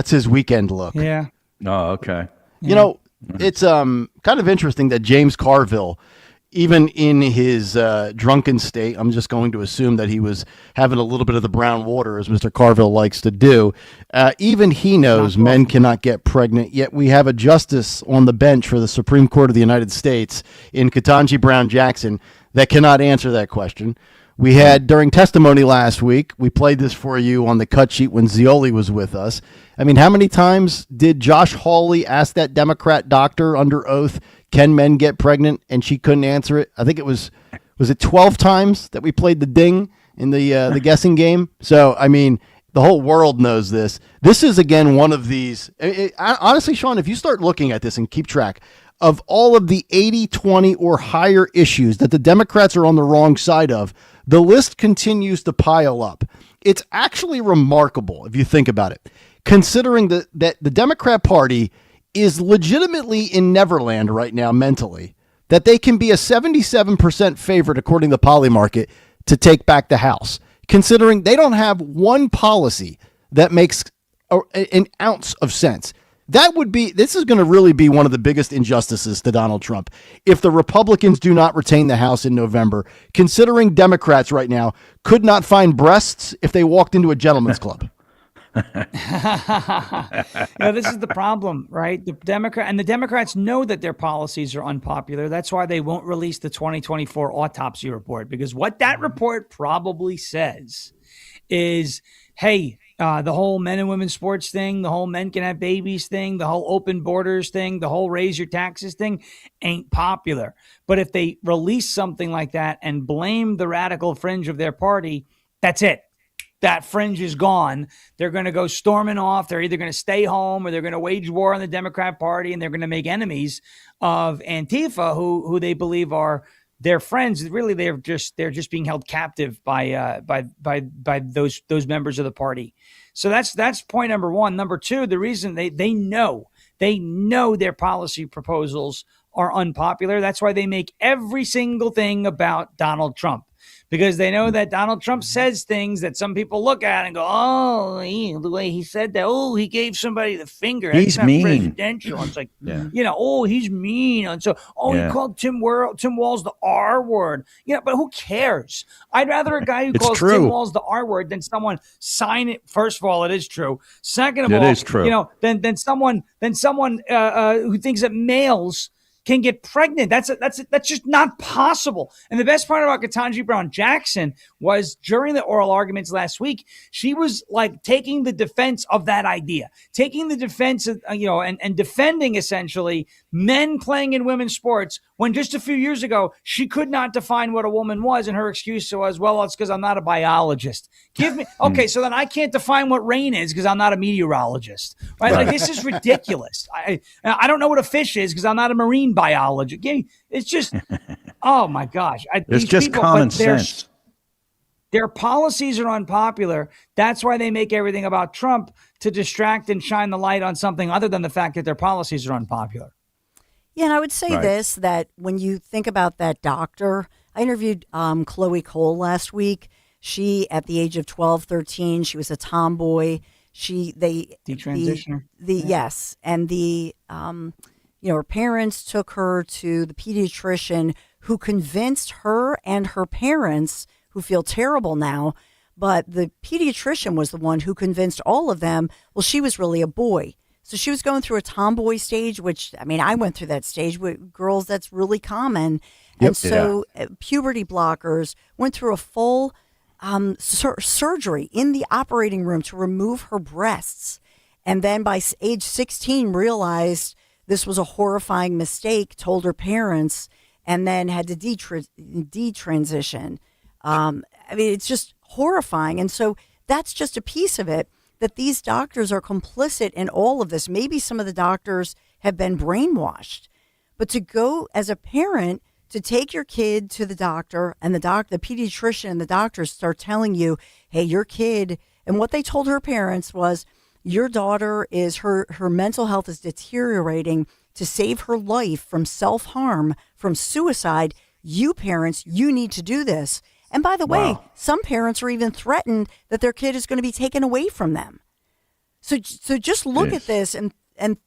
his weekend look. Yeah. Oh, okay. You know, it's kind of interesting that James Carville, even in his drunken state, I'm just going to assume that he was having a little bit of the brown water, as Mr. Carville likes to do. Even he knows men cannot get pregnant, yet we have a justice on the bench for the Supreme Court of the United States in Ketanji Brown Jackson that cannot answer that question. We had, during testimony last week, we played this for you on the cut sheet when Zioli was with us. I mean, how many times did Josh Hawley ask that Democrat doctor under oath, can men get pregnant? And she couldn't answer it. I think it was it 12 times that we played the ding in the guessing game? So, I mean, the whole world knows this. This is, again, one of these. Honestly, Sean, if you start looking at this and keep track of all of the 80, 20 or higher issues that the Democrats are on the wrong side of, the list continues to pile up. It's actually remarkable if you think about it, considering that the Democrat Party is legitimately in Neverland right now mentally, that they can be a 77% favorite, according to Poly Market, to take back the House, considering they don't have one policy that makes an ounce of sense. This is going to really be one of the biggest injustices to Donald Trump if the Republicans do not retain the House in November, considering Democrats right now could not find breasts if they walked into a gentleman's club. This is the problem, right? The Democrats know that their policies are unpopular. That's why they won't release the 2024 autopsy report, because what that report probably says is, hey, the whole men and women's sports thing, the whole men can have babies thing, the whole open borders thing, the whole raise your taxes thing ain't popular. But if they release something like that and blame the radical fringe of their party, that's it. That fringe is gone. They're going to go storming off. They're either going to stay home or they're going to wage war on the Democrat Party, and they're going to make enemies of Antifa, who they believe are their friends. Really, they're just being held captive by those members of the party. So that's point number one. Number two, the reason they know their policy proposals are unpopular. That's why they make every single thing about Donald Trump, because they know that Donald Trump says things that some people look at and go, oh, the way he said that, oh, he gave somebody the finger. That's He's not mean. presidential. It's like, oh, he's mean. And so, he called Tim Walz the R word. But who cares? I'd rather a guy who calls Tim Walz the R word than someone sign it. First of all, it is true. Second of all, it is true. Than someone who thinks that males can get pregnant. That's just not possible. And the best part about Ketanji Brown Jackson was during the oral arguments last week, she was like taking the defense of that idea, taking the defense of, and defending essentially men playing in women's sports when just a few years ago, she could not define what a woman was. And her excuse was, well, it's because I'm not a biologist. Give me, okay, so then I can't define what rain is because I'm not a meteorologist, right? Like, this is ridiculous. I don't know what a fish is because I'm not a marine biologist. It's just, oh my gosh. It's just common sense. Their policies are unpopular. That's why they make everything about Trump to distract and shine the light on something other than the fact that their policies are unpopular. Yeah, and I would say this, that when you think about that doctor, I interviewed Chloe Cole last week. She, at the age of 12, 13, she was a tomboy. Detransitioner. Yes. And her parents took her to the pediatrician who convinced her and her parents, who feel terrible now, but the pediatrician was the one who convinced all of them, well, she was really a boy. So she was going through a tomboy stage, which, I mean, I went through that stage with girls. That's really common. And so puberty blockers, went through a full surgery in the operating room to remove her breasts. And then by age 16, realized this was a horrifying mistake, told her parents, and then had to detransition. I mean, it's just horrifying. And so that's just a piece of it, that these doctors are complicit in all of this. Maybe some of the doctors have been brainwashed, but to go as a parent to take your kid to the doctor, and the pediatrician and the doctors start telling you, hey, your kid, and what they told her parents was, your daughter is her mental health is deteriorating. To save her life from self-harm, from suicide, you parents, you need to do this. And by the way, some parents are even threatened that their kid is going to be taken away from them. So just look at this and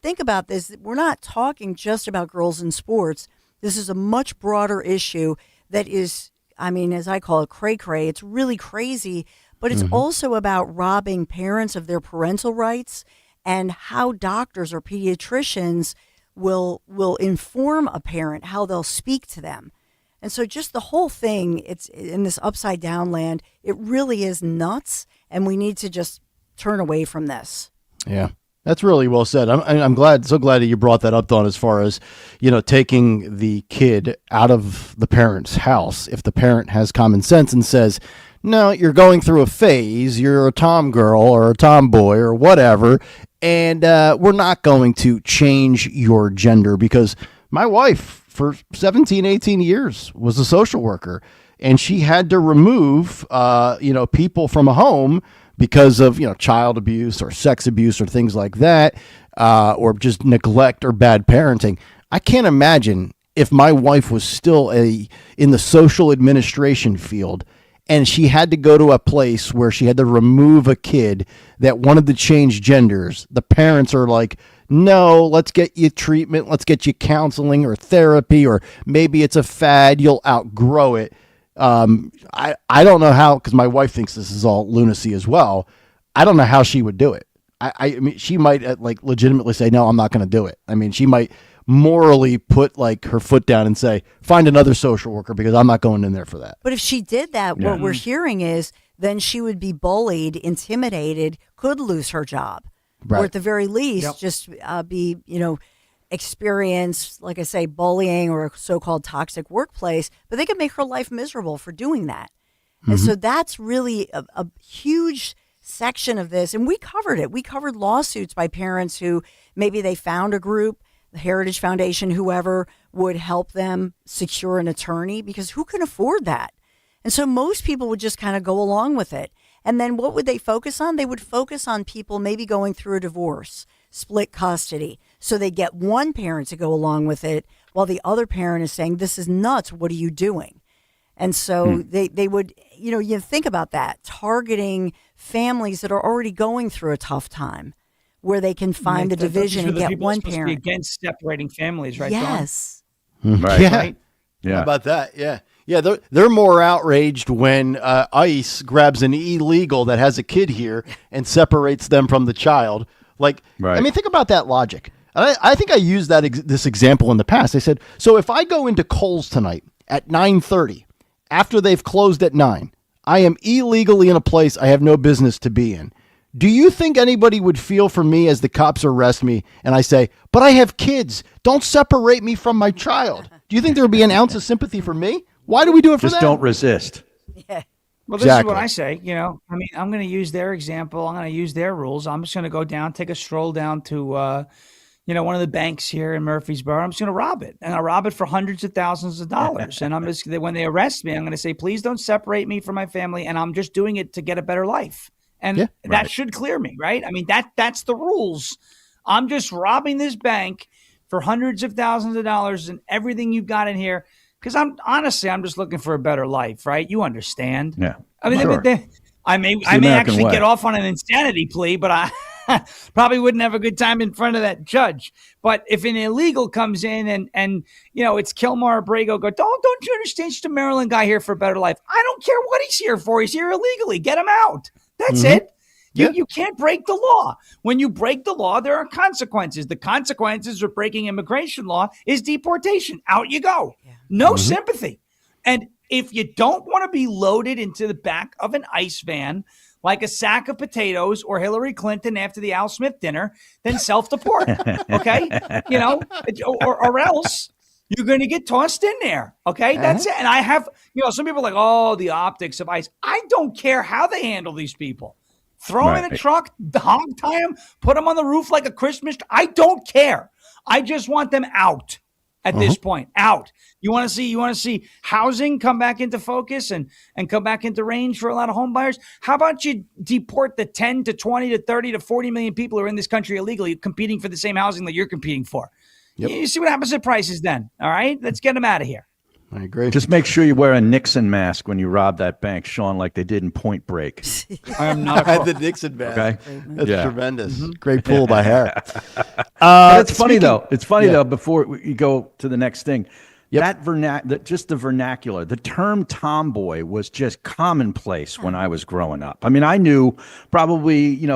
think about this. We're not talking just about girls in sports. This is a much broader issue that is, I mean, as I call it, cray-cray. It's really crazy, but it's also about robbing parents of their parental rights and how doctors or pediatricians will inform a parent how they'll speak to them. And so just the whole thing, it's in this upside down land. It really is nuts, and we need to just turn away from this. Yeah, that's really well said. I'm so glad that you brought that up, Dawn, as far as, taking the kid out of the parent's house. If the parent has common sense and says, no, you're going through a phase, you're a tom girl or a tomboy or whatever, and we're not going to change your gender, because my wife, for 17, 18 years, was a social worker, and she had to remove, people from a home because of, child abuse or sex abuse or things like that, or just neglect or bad parenting. I can't imagine if my wife was still in the social administration field and she had to go to a place where she had to remove a kid that wanted to change genders. The parents are like, no, let's get you treatment. Let's get you counseling or therapy, or maybe it's a fad. You'll outgrow it. I don't know how, because my wife thinks this is all lunacy as well. I don't know how she would do it. I mean, she might legitimately say, no, I'm not going to do it. I mean, she might morally put her foot down and say, find another social worker, because I'm not going in there for that. But if she did that, what we're hearing is then she would be bullied, intimidated, could lose her job. Right. Or at the very least, just be, experience, like I say, bullying or a so-called toxic workplace, but they could make her life miserable for doing that. And so that's really a huge section of this. And we covered it. We covered lawsuits by parents who maybe they found a group, the Heritage Foundation, whoever would help them secure an attorney, because who can afford that? And so most people would just kind of go along with it. And then what would they focus on? They would focus on people maybe going through a divorce, split custody. So they get one parent to go along with it while the other parent is saying, this is nuts. What are you doing? And so they would, you think about that, targeting families that are already going through a tough time, where they can find a division and get one parent. To be against separating families, right? Yes. Right. Yeah. Right? Yeah. How about that? Yeah. Yeah, they're more outraged when ICE grabs an illegal that has a kid here and separates them from the child. I mean, think about that logic. I think I used this example in the past. I said, so if I go into Kohl's tonight at 9:30, after they've closed at 9, I am illegally in a place I have no business to be in. Do you think anybody would feel for me as the cops arrest me and I say, but I have kids, don't separate me from my child? Do you think there would be an ounce of sympathy for me? Why do we do it for them? Just don't resist. Yeah. Well, this is what I say. I'm going to use their example. I'm going to use their rules. I'm just going to go down, take a stroll down to, one of the banks here in Murfreesboro. I'm just going to rob it, and I'll rob it for hundreds of thousands of dollars. And when they arrest me, I'm going to say, please don't separate me from my family. And I'm just doing it to get a better life. And that should clear me, right? I mean, that's the rules. I'm just robbing this bank for hundreds of thousands of dollars and everything you've got in here. Because I'm just looking for a better life, right? You understand? Yeah. I mean, sure. I may actually get off on an insanity plea, but I probably wouldn't have a good time in front of that judge. But if an illegal comes in and it's Kilmar or Brago, don't you understand? Just a Maryland guy here for a better life. I don't care what he's here for. He's here illegally. Get him out. That's it. You can't break the law. When you break the law, there are consequences. The consequences of breaking immigration law is deportation. Out you go. No sympathy. And if you don't want to be loaded into the back of an ICE van like a sack of potatoes or Hillary Clinton after the Al Smith dinner, then self-deport. Okay? Or else you're going to get tossed in there. Okay? That's it. And I have, some people are like, oh, the optics of ICE. I don't care how they handle these people. Throw them in a truck, hog tie them, put them on the roof like a Christmas tree. I don't care. I just want them out at this point. Out. You want to see housing come back into focus and come back into range for a lot of home buyers? How about you deport the 10 to 20 to 30 to 40 million people who are in this country illegally competing for the same housing that you're competing for? Yep. You see what happens to prices then. All right, let's get them out of here. I agree. Just make sure you wear a Nixon mask when you rob that bank, Sean, like they did in Point Break. I am not. I had the Nixon mask. Okay, that's tremendous. Great pull by Harry. It's funny though. It's funny though. Before you go to the next thing, just the vernacular, the term tomboy was just commonplace when I was growing up. I mean, I knew probably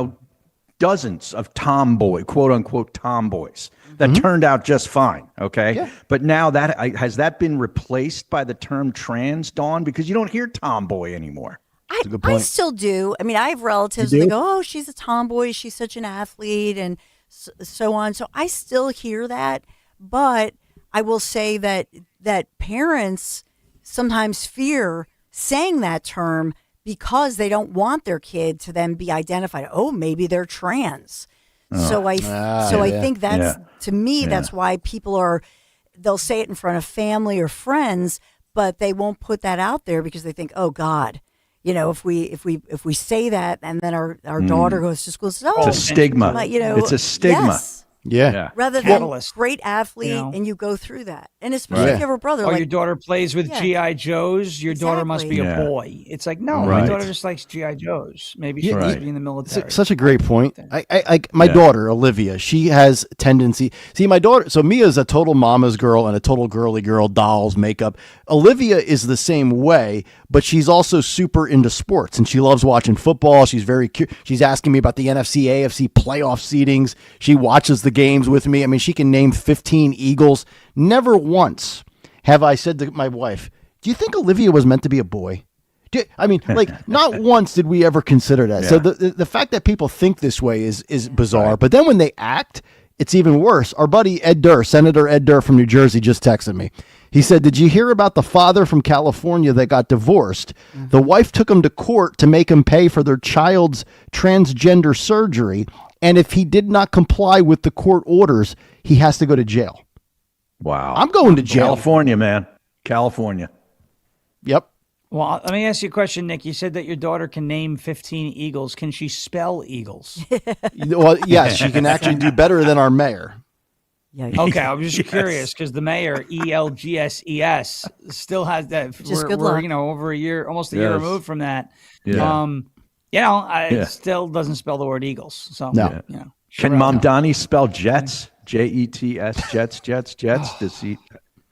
dozens of tomboy, quote unquote tomboys that turned out just fine. Okay. Yeah. But now has that been replaced by the term trans, Dawn? Because you don't hear tomboy anymore. I still do. I mean, I have relatives that go, oh, she's a tomboy. She's such an athlete and so on. So I still hear that. But I will say that parents sometimes fear saying that term because they don't want their kid to then be identified. Oh, maybe they're trans. So I think that's to me that's why they'll say it in front of family or friends, but they won't put that out there because they think, oh God, if we say that and then our daughter goes to school and says, oh, it's a stigma. It's a stigma. Yes. Yeah. Rather than great athlete, and you go through that. And especially if you have a brother. Or your daughter plays with G.I. Joes, your daughter must be a boy. It's like, no, my daughter just likes G.I. Joes. Maybe she wants to be in the military. Such a great point. My daughter, Olivia, she has tendency. See, my daughter, so Mia's a total mama's girl and a total girly girl, dolls, makeup. Olivia is the same way, but she's also super into sports and she loves watching football. She's very she's asking me about the NFC, AFC playoff seedings. She watches the games with me. I mean, she can name 15 Eagles. Never once have I said to my wife, do you think Olivia was meant to be a boy? Not once did we ever consider that. Yeah. So the fact that people think this way is bizarre. Right. But then when they act, it's even worse. Our buddy Ed Durr, Senator Ed Durr from New Jersey, just texted me. He said, did you hear about the father from California that got divorced? Mm-hmm. The wife took him to court to make him pay for their child's transgender surgery. And if he did not comply with the court orders, he has to go to jail. Wow. I'm going to jail. California, man. California. Yep. Well, let me ask you a question, Nick. You said that your daughter can name 15 Eagles. Can she spell Eagles? Well, yes, she can actually do better than our mayor. Yeah. Okay, I was just curious because the mayor, ELGSES, still has that. We're over a year, almost a year removed from that. Yeah. It still doesn't spell the word Eagles. So no. Can Mom Donnie spell Jets? Jets, Jets?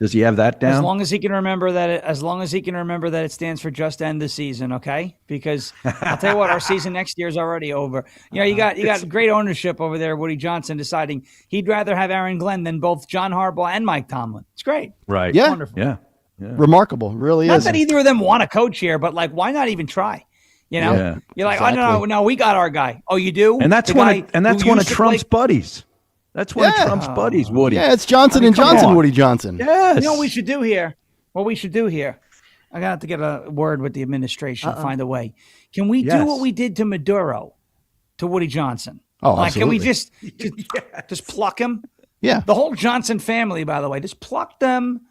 Does Does he have that down? As long as he can remember that it stands for just end the season, okay? Because I'll tell you what, our season next year is already over. You got great ownership over there, Woody Johnson deciding he'd rather have Aaron Glenn than both John Harbaugh and Mike Tomlin. It's great. Right. Yeah. Wonderful. Yeah. Remarkable. Really Not is. that either of them want to coach here, but like, why not even try? You know, Yeah, you're like, exactly. oh no, we got our guy. Oh, you do? And that's The one. guy That's who one of used to Trump's play- buddies. That's one of Trump's buddies, Woody. Yeah, it's Johnson I mean, and come Johnson, on. Woody Johnson. Yes. You know what we should do here? I got to get a word with the administration, find a way. Can we do what we did to Maduro, to Woody Johnson? Oh, like, can we absolutely. just pluck him? Yeah. The whole Johnson family, by the way, just pluck them.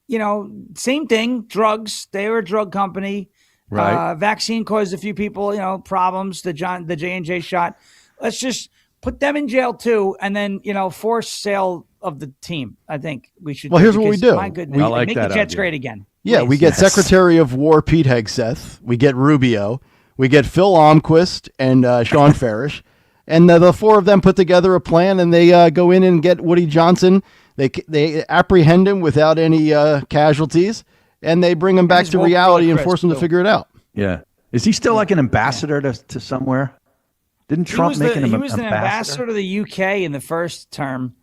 You know, same thing. Drugs. They were a drug company. Right. Vaccine caused a few people, problems. The J&J shot. Let's just put them in jail too, and then force sale of the team. I think we should. Well, here's what we do. My goodness, I like make that the Jets idea. great again. Yeah, Please. we get Secretary of War Pete Hegseth. We get Rubio. We get Phil Almquist and Sean Farish. And the four of them put together a plan, and they go in and get Woody Johnson. They apprehend him without any casualties, and they bring him back his to woke reality brother and Chris, force him to too. figure it out. Yeah. Is he still like an ambassador to somewhere? Didn't Trump make him He an was an ambassador to the UK in the first term.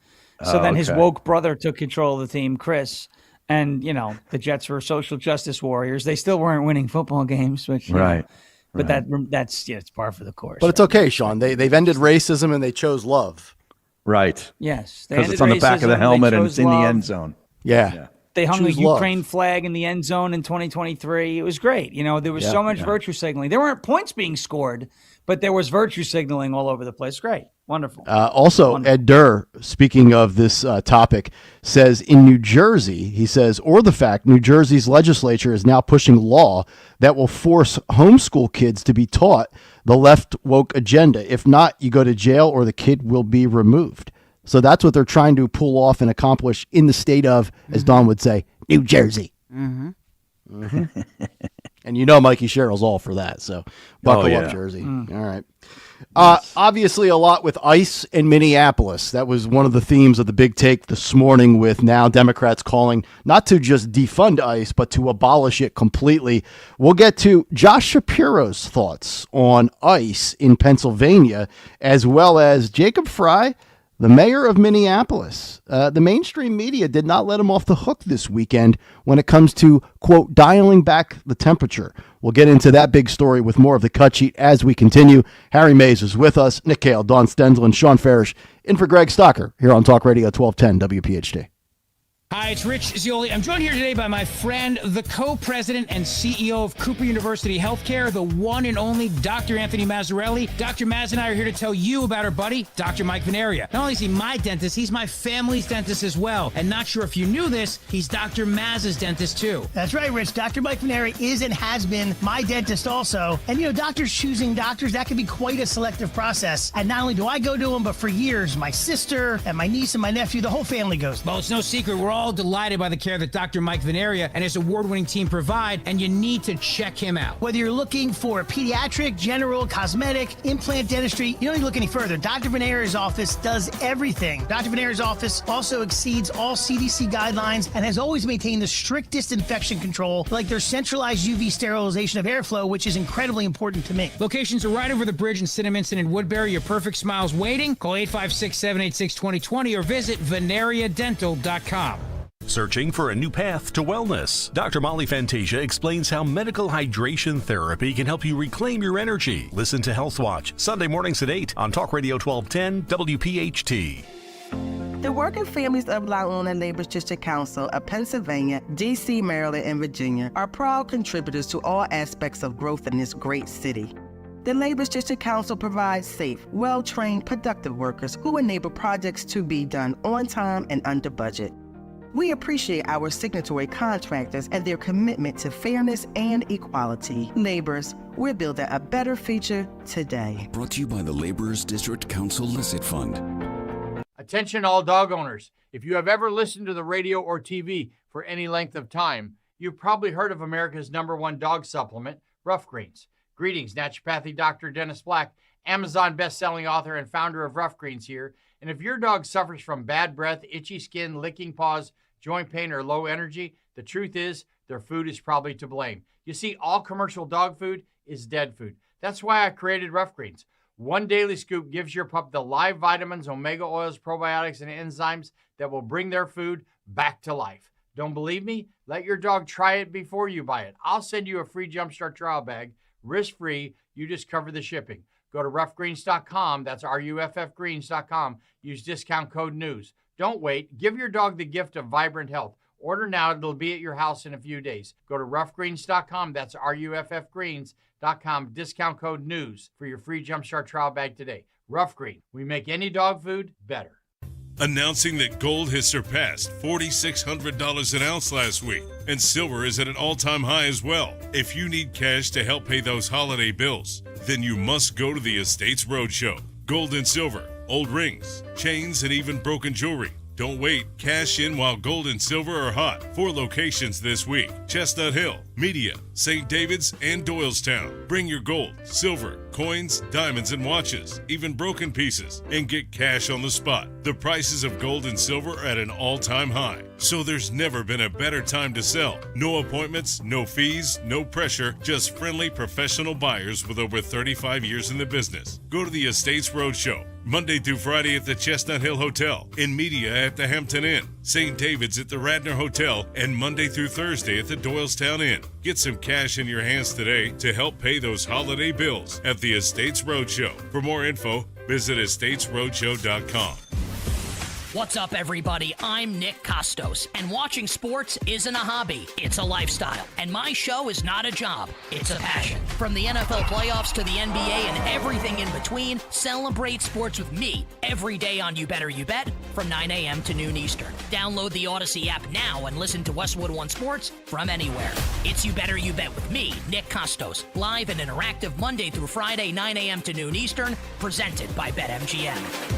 So Oh, then his okay. woke brother took control of the team, Chris. And, the Jets were social justice warriors. They still weren't winning football games, which, Right. But that's it's par for the course. But it's okay, Sean. They've ended racism and they chose love. Right. Yes. They Because it's ended on the back of the racism, they helmet and chose it's in the love. end zone. Yeah. They hung a Choose love. Ukraine flag in the end zone in 2023. It was great. There was so much virtue signaling. There weren't points being scored, but there was virtue signaling all over the place. Great. Wonderful. Also, Ed Durr, speaking of this topic, says in New Jersey, he says, or the fact New Jersey's legislature is now pushing law that will force homeschool kids to be taught the left woke agenda. If not, you go to jail or the kid will be removed. So that's what they're trying to pull off and accomplish in the state of, as Don would say, New Jersey. Mm-hmm. And Mikey Sherrill's all for that. So buckle up, Jersey. All right. Obviously, a lot with ICE in Minneapolis. That was one of the themes of the big take this morning, with now Democrats calling not to just defund ICE, but to abolish it completely. We'll get to Josh Shapiro's thoughts on ICE in Pennsylvania, as well as Jacob Fry, the mayor of Minneapolis. The mainstream media did not let him off the hook this weekend when it comes to, quote, dialing back the temperature. We'll get into that big story with more of the cut sheet as we continue. Harry Mays is with us, Nick Kayal, Don Stenzel, and Sean Farish in for Greg Stocker here on Talk Radio 1210 WPHT. Hi, it's Rich Zioli. I'm joined here today by my friend, the co-president and CEO of Cooper University Healthcare, the one and only Dr. Anthony Mazzarelli. Dr. Maz and I are here to tell you about our buddy, Dr. Mike Veneria. Not only is he my dentist, he's my family's dentist as well. And not sure if you knew this, he's Dr. Maz's dentist too. That's right, Rich. Dr. Mike Veneria is and has been my dentist also. And doctors choosing doctors, that can be quite a selective process. And not only do I go to them, but for years, my sister and my niece and my nephew, the whole family goes. Well, it's no secret, we're all delighted by the care that Dr. Mike Veneria and his award-winning team provide, and you need to check him out. Whether you're looking for pediatric, general, cosmetic, implant dentistry, you don't need to look any further. Dr. Veneria's office does everything. Dr. Veneria's office also exceeds all CDC guidelines and has always maintained the strictest infection control, like their centralized UV sterilization of airflow, which is incredibly important to me. Locations are right over the bridge in Cinnaminson and Woodbury. Your perfect smile's waiting. Call 856-786-2020 or visit veneriadental.com. Searching for a new path to wellness? Dr. Molly Fantasia explains how medical hydration therapy can help you reclaim your energy. Listen to Health Watch, Sunday mornings at 8 on Talk Radio 1210 WPHT. The working families of La Labor's District Council of Pennsylvania, D.C., Maryland, and Virginia are proud contributors to all aspects of growth in this great city. The Labor's District Council provides safe, well-trained, productive workers who enable projects to be done on time and under budget. We appreciate our signatory contractors and their commitment to fairness and equality. Laborers, we're building a better future today. Brought to you by the Laborers District Council Licit Fund. Attention all dog owners. If you have ever listened to the radio or TV for any length of time, you've probably heard of America's #1 dog supplement, Rough Greens. Greetings, naturopathy Dr. Dennis Black, Amazon best-selling author and founder of Rough Greens here. And if your dog suffers from bad breath, itchy skin, licking paws, joint pain, or low energy, the truth is their food is probably to blame. You see, all commercial dog food is dead food. That's why I created Rough Greens. One daily scoop gives your pup the live vitamins, omega oils, probiotics, and enzymes that will bring their food back to life. Don't believe me? Let your dog try it before you buy it. I'll send you a free Jumpstart trial bag, risk-free. You just cover the shipping. Go to roughgreens.com. That's ruffgreens.com. Use discount code NEWS. Don't wait. Give your dog the gift of vibrant health. Order now. It'll be at your house in a few days. Go to roughgreens.com. That's ruffgreens.com. Discount code NEWS for your free Jumpstart trial bag today. Rough Green. We make any dog food better. Announcing that gold has surpassed $4,600 an ounce last week, and silver is at an all-time high as well. If you need cash to help pay those holiday bills, then you must go to the Estates Roadshow. Gold and silver, old rings, chains, and even broken jewelry. Don't wait. Cash in while gold and silver are hot. 4 locations this week: Chestnut Hill, Media, St. David's, and Doylestown. Bring your gold, silver, coins, diamonds, and watches, even broken pieces, and get cash on the spot. The prices of gold and silver are at an all-time high, so there's never been a better time to sell. No appointments, no fees, no pressure, just friendly professional buyers with over 35 years in the business. Go to the Estates Roadshow, Monday through Friday at the Chestnut Hill Hotel, in Media at the Hampton Inn, St. David's at the Radnor Hotel, and Monday through Thursday at the Doylestown Inn. Get some cash in your hands today to help pay those holiday bills at the Estates Roadshow. For more info, visit estatesroadshow.com. What's up, everybody? I'm Nick Costos, and watching sports isn't a hobby, it's a lifestyle. And my show is not a job, it's a passion. From the NFL playoffs to the NBA and everything in between, celebrate sports with me every day on You Better You Bet from 9 a.m. to noon Eastern. Download the Odyssey app now and listen to Westwood One Sports from anywhere. It's You Better You Bet with me, Nick Costos, live and interactive Monday through Friday, 9 a.m. to noon Eastern, presented by BetMGM.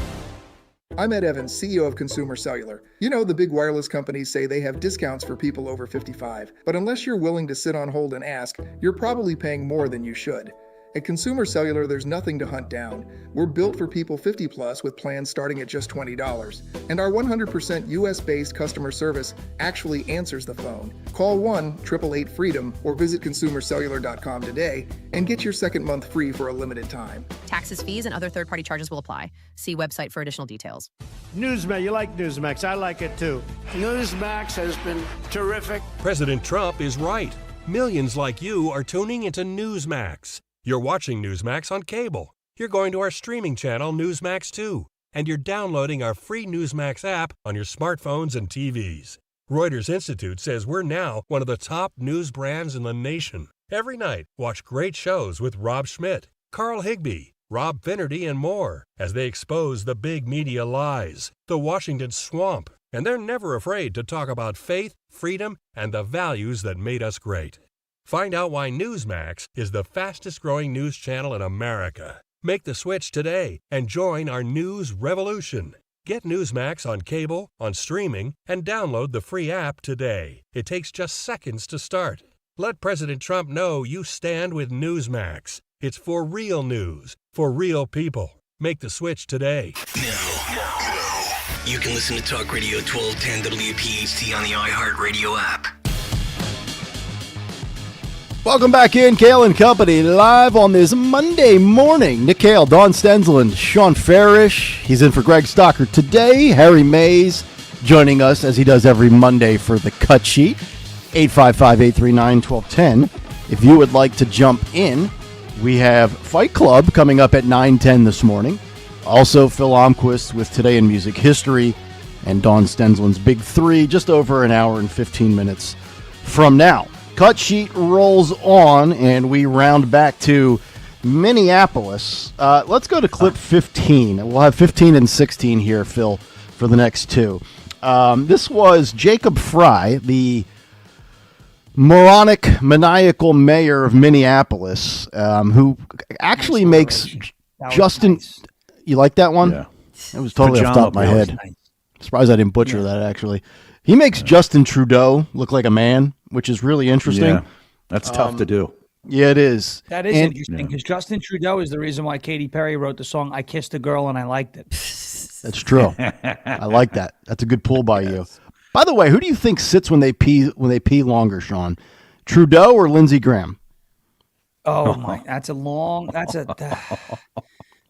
I'm Ed Evans, CEO of Consumer Cellular. You know, the big wireless companies say they have discounts for people over 55, but unless you're willing to sit on hold and ask, you're probably paying more than you should. At Consumer Cellular, there's nothing to hunt down. We're built for people 50 plus with plans starting at just $20. And our 100% US-based customer service actually answers the phone. Call 1-888-FREEDOM or visit consumercellular.com today and get your second month free for a limited time. Taxes, fees, and other third-party charges will apply. See website for additional details. Newsmax, you like Newsmax. I like it too. Newsmax has been terrific. President Trump is right. Millions like you are tuning into Newsmax. You're watching Newsmax on cable. You're going to our streaming channel, Newsmax 2. And you're downloading our free Newsmax app on your smartphones and TVs. Reuters Institute says we're now one of the top news brands in the nation. Every night, watch great shows with Rob Schmidt, Carl Higbie, Rob Finnerty, and more as they expose the big media lies, the Washington swamp. And they're never afraid to talk about faith, freedom, and the values that made us great. Find out why Newsmax is the fastest-growing news channel in America. Make the switch today and join our news revolution. Get Newsmax on cable, on streaming, and download the free app today. It takes just seconds to start. Let President Trump know you stand with Newsmax. It's for real news, for real people. Make the switch today. You can listen to Talk Radio 1210 WPHT on the iHeartRadio app. Welcome back in, Kayal and Company, live on this Monday morning. Nick Kayal, Dawn Stensland, Sean Farish. He's in for Greg Stocker today. Harry Mays joining us as he does every Monday for the Cut Sheet. 855-839-1210. If you would like to jump in, we have Fight Club coming up at 9:10 this morning. Also, Phil Omquist with Today in Music History and Dawn Stensland's Big Three, just over an hour and 15 minutes from now. Cut Sheet rolls on, and we round back to Minneapolis. Let's go to clip 15. We'll have 15 and 16 here, Phil, for the next two. This was Jacob Fry, the moronic, maniacal mayor of Minneapolis, who actually makes Justin... Nice. You like that one? Yeah. It was totally off the top of my head. Nice. Surprised I didn't butcher that, actually. He makes Justin Trudeau look like a man, which is really interesting. Yeah, that's tough to do. Yeah, it is. That is interesting, because Justin Trudeau is the reason why Katy Perry wrote the song I Kissed a Girl and I Liked It. That's true. I like that. That's a good pull by you. By the way, who do you think sits when they pee longer, Sean? Trudeau or Lindsey Graham? Oh my,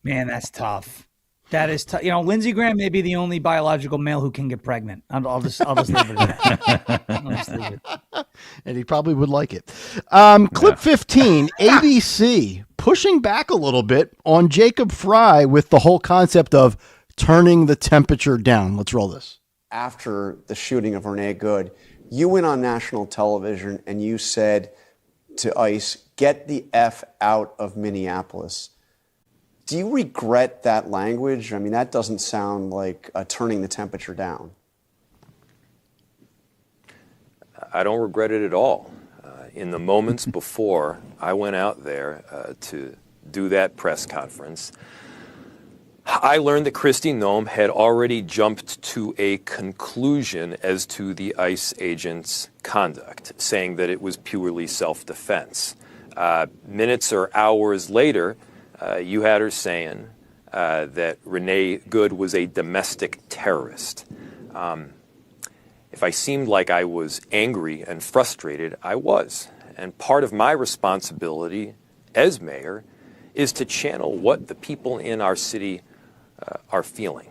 man, that's tough. That is tough. Lindsey Graham may be the only biological male who can get pregnant. I'll just leave it at that. I'll just leave it. And he probably would like it. Clip 15, ABC pushing back a little bit on Jacob Fry with the whole concept of turning the temperature down. Let's roll this. After the shooting of Renee Good, you went on national television and you said to ICE, get the F out of Minneapolis. Do you regret that language? I mean, that doesn't sound like turning the temperature down. I don't regret it at all. In the moments before I went out there to do that press conference, I learned that Kristi Noem had already jumped to a conclusion as to the ICE agent's conduct, saying that it was purely self-defense. Minutes or hours later, you had her saying that Renee Good was a domestic terrorist. If I seemed like I was angry and frustrated, I was. And part of my responsibility as mayor is to channel what the people in our city are feeling.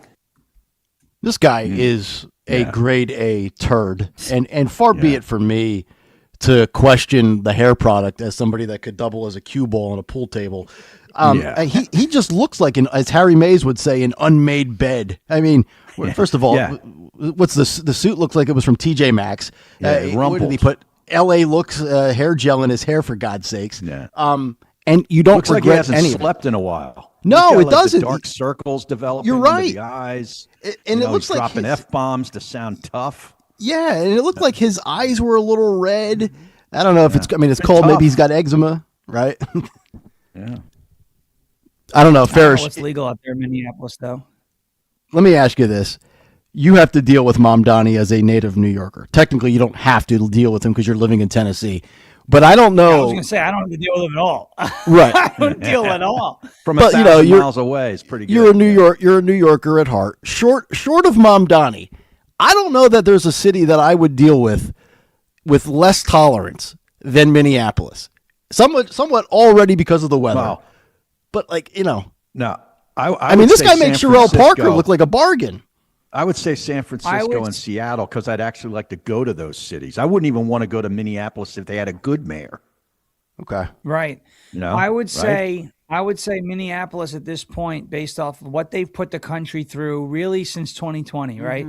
This guy is a grade A turd, and far be it for me to question the hair product as somebody that could double as a cue ball on a pool table. He just looks like, as Harry Mays would say, an unmade bed. I mean, first of all, what's the suit looks like it was from TJ Maxx. Where did he put LA Looks hair gel in his hair, for God's sakes? And you don't looks like he hasn't slept in a while. No, it doesn't. Dark circles developing. You're right. Under the eyes. And it looks he's like dropping F-bombs to sound tough. Yeah, and it looked like his eyes were a little red. I don't know if it's cold. Tough. Maybe he's got eczema, right? Yeah. I don't know. Farish, it's legal out there in Minneapolis, though. Let me ask you this. You have to deal with Mom Donnie as a native New Yorker. Technically, you don't have to deal with him because you're living in Tennessee. But I don't know. I was going to say, I don't have to deal with him at all. Right. I don't deal at all. From 1,000 miles away is pretty good. You're a New Yorker at heart. Short of Mom Donnie, I don't know that there's a city that I would deal with less tolerance than Minneapolis. Somewhat already because of the weather. Wow. But no. I mean, this guy makes Sherelle Parker look like a bargain. I would say San Francisco and Seattle because I'd actually like to go to those cities. I wouldn't even want to go to Minneapolis if they had a good mayor. Okay. Right. I would say Minneapolis at this point, based off of what they've put the country through really since 2020, right?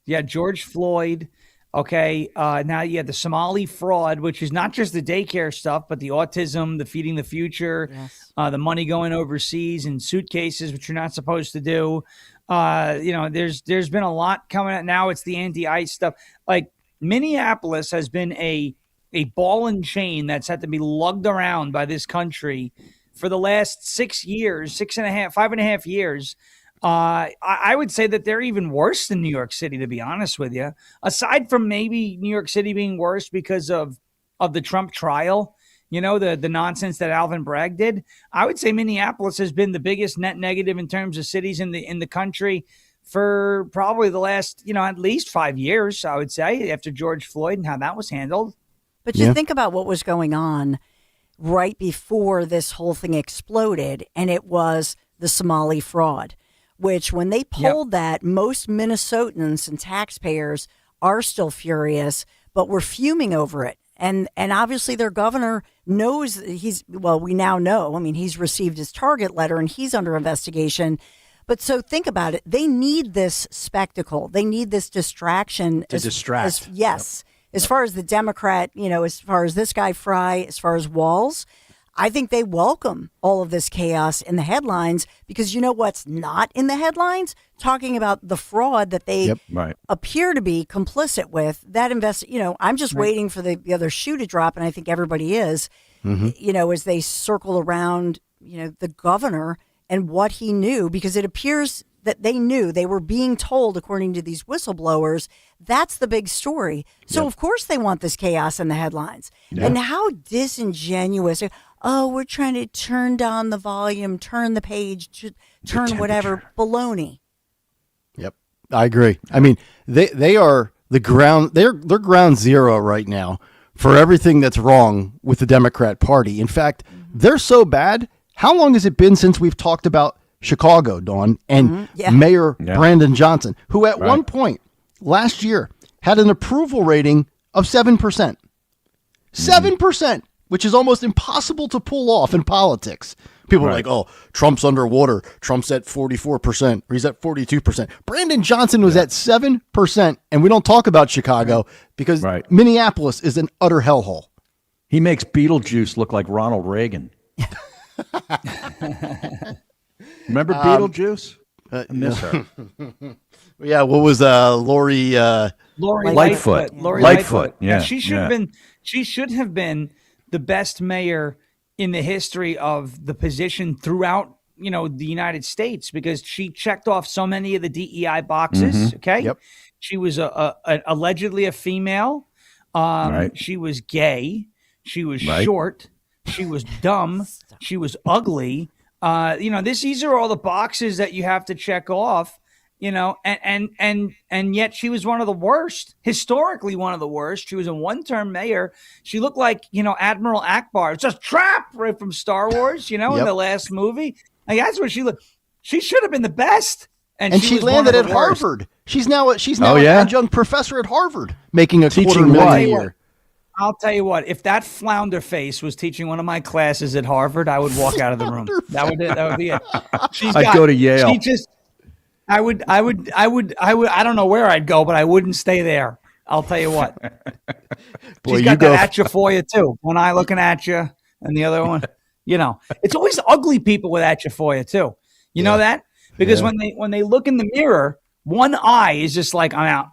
Yeah, George Floyd. Okay. Now you have the Somali fraud, which is not just the daycare stuff, but the autism, the feeding the future, the money going overseas in suitcases, which you're not supposed to do. There's been a lot coming out. Now it's the anti-ICE stuff. Like Minneapolis has been a ball and chain that's had to be lugged around by this country for the last 6 years, 5.5 years. I would say that they're even worse than New York City, to be honest with you. Aside from maybe New York City being worse because of the Trump trial, the nonsense that Alvin Bragg did, I would say Minneapolis has been the biggest net negative in terms of cities in the country for probably the last, at least 5 years, I would say, after George Floyd and how that was handled. But you think about what was going on right before this whole thing exploded, and it was the Somali fraud, which when they pulled that, most Minnesotans and taxpayers are still furious, but we're fuming over it. And obviously their governor knows we now know, he's received his target letter and he's under investigation. But so think about it. They need this spectacle. They need this distraction. To distract. As far as the Democrat, as far as this guy Fry, as far as Walz, I think they welcome all of this chaos in the headlines because you know what's not in the headlines? Talking about the fraud that they appear to be complicit with. That I'm just waiting for the other shoe to drop, and I think everybody is, as they circle around, the governor and what he knew, because it appears that they knew, they were being told, according to these whistleblowers, that's the big story. So, of course, they want this chaos in the headlines. And how disingenuous. Oh, we're trying to turn down the volume, turn the page, turn whatever. Baloney. Yep, I agree. I mean, they are they're ground zero right now for everything that's wrong with the Democrat Party. In fact, they're so bad. How long has it been since we've talked about Chicago, Dawn, and Mayor Brandon Johnson, who at one point last year had an approval rating of 7%. 7%, which is almost impossible to pull off in politics. People are like, oh, Trump's underwater. Trump's at 44%, or he's at 42%. Brandon Johnson was at 7%, and we don't talk about Chicago because Minneapolis is an utter hellhole. He makes Beetlejuice look like Ronald Reagan. Remember Beetlejuice? I miss her. Yeah, what was Lori Lightfoot. Lori Lightfoot. Yeah, she should have been the best mayor in the history of the position throughout, the United States, because she checked off so many of the DEI boxes. Okay. Yep. She was allegedly a female. She was gay. She was short. She was dumb. She was ugly. These are all the boxes that you have to check off. And yet she was one of the worst, historically one of the worst. She was a one-term mayor. She looked like, Admiral Akbar. It's a trap right from Star Wars, in the last movie. Like, that's what she looked. She should have been the best. And she landed at Harvard. She's now an adjunct professor at Harvard, making a $250,000 a year. I'll tell you what, if that flounder face was teaching one of my classes at Harvard, I would walk out of the room. That would be it. I'd go to Yale. I don't know where I'd go, but I wouldn't stay there. I'll tell you what. She's got that at you for you too. One eye looking at you and the other one, it's always ugly people with at you for you too. You know that? Because when they look in the mirror, one eye is just like, I'm out.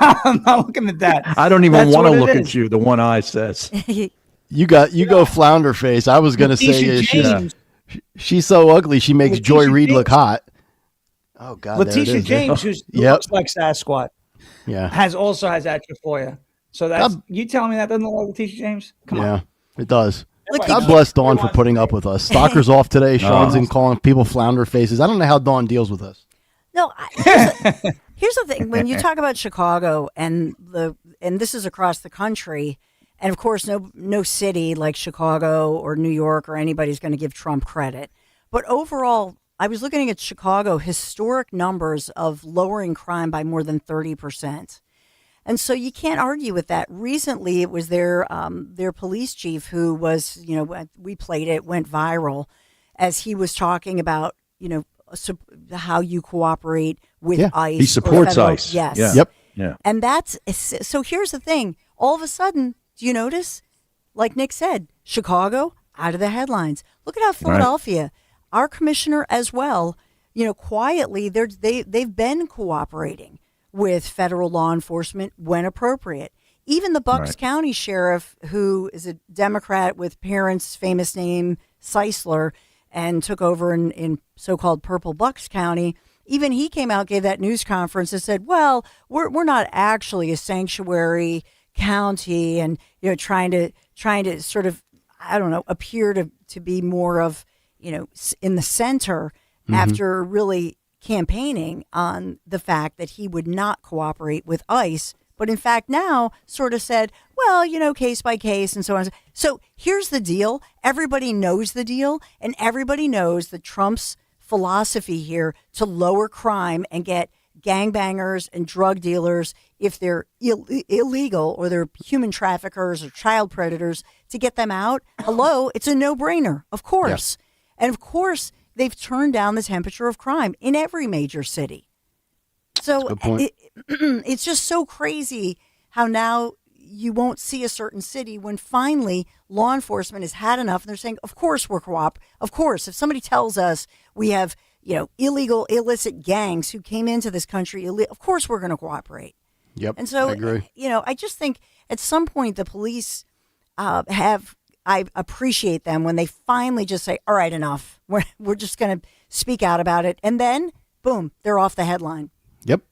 I'm not looking at that. I don't even want to look at you. The one eye says. You go flounder face. I was going to say she's so ugly she makes Joy Reid look hot. Oh God, Letitia James, who looks like Sasquatch, has atrophoia. So that's you telling me that doesn't look like Letitia James? Come on. It does. God bless Dawn for putting up with us. Stalker's off today. Sean's in calling people flounder faces. I don't know how Dawn deals with us. No, here's the thing. When you talk about Chicago and this is across the country, and of course, no city like Chicago or New York or anybody's going to give Trump credit. But overall, I was looking at Chicago, historic numbers of lowering crime by more than 30%. And so you can't argue with that. Recently, it was their police chief who was, we played it, went viral as he was talking about, how you cooperate with ICE. He supports ICE. Yes. Yeah. Yep. Yeah. And so here's the thing. All of a sudden, do you notice, like Nick said, Chicago out of the headlines. Look at how Philadelphia, our commissioner as well, quietly, they've been cooperating with federal law enforcement when appropriate. Even the Bucks County sheriff, who is a Democrat with parents' famous name, Seisler, and took over in so-called Purple Bucks County, even he came out, gave that news conference and said, well, we're not actually a sanctuary county and, trying to sort of, I don't know, appear to be more of, in the center after really campaigning on the fact that he would not cooperate with ICE, but in fact now sort of said, well, case by case and so on. So here's the deal. Everybody knows the deal, and everybody knows that Trump's philosophy here to lower crime and get gangbangers and drug dealers, if they're illegal or they're human traffickers or child predators, to get them out. Hello, it's a no-brainer, of course. Yeah. And of course, they've turned down the temperature of crime in every major city. So it's just so crazy how now you won't see a certain city when finally law enforcement has had enough and they're saying, of course we're Of course, if somebody tells us we have, illegal, illicit gangs who came into this country, of course we're going to cooperate. Yep. And so, I agree. I just think at some point the police I appreciate them when they finally just say, all right, enough. We're just going to speak out about it. And then, boom, they're off the headline. Yep.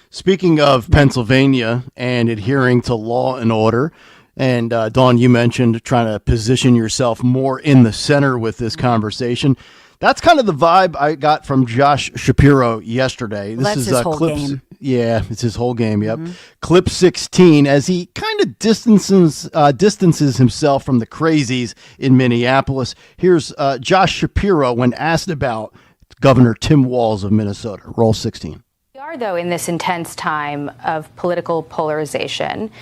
Speaking of Pennsylvania and adhering to law and order, and Dawn, you mentioned trying to position yourself more in the center with this conversation. That's kind of the vibe I got from Josh Shapiro yesterday. Well, that's his whole game. Yeah, it's his whole game. Yep. Clip 16 as he kind of distances himself from the crazies in Minneapolis. Here's Josh Shapiro when asked about Governor Tim Walz of Minnesota. Roll 16. We are, though, in this intense time of political polarization.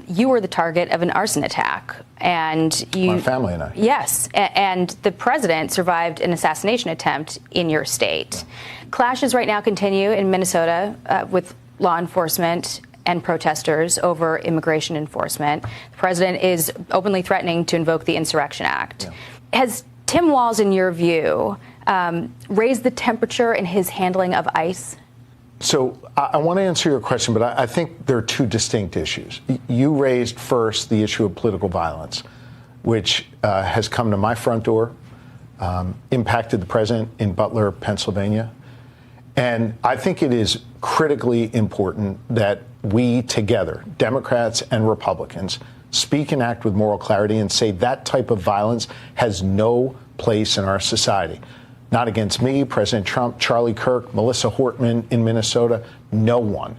You were the target of an arson attack, and my family and I. Yes, and the president survived an assassination attempt in your state. Clashes right now continue in Minnesota with law enforcement and protesters over immigration enforcement. The president is openly threatening to invoke the Insurrection Act. Yeah. Has Tim Walz, in your view, raised the temperature in his handling of ICE? So I want to answer your question, but I think there are two distinct issues. You raised first the issue of political violence, which has come to my front door, impacted the president in Butler, Pennsylvania. And I think it is critically important that we together, Democrats and Republicans, speak and act with moral clarity and say that type of violence has no place in our society. Not against me, President Trump, Charlie Kirk, Melissa Hortman in Minnesota, no one.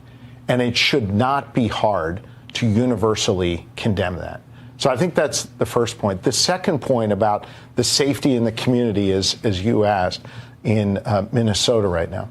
And it should not be hard to universally condemn that. So I think that's the first point. The second point about the safety in the community is, as you asked, in Minnesota right now.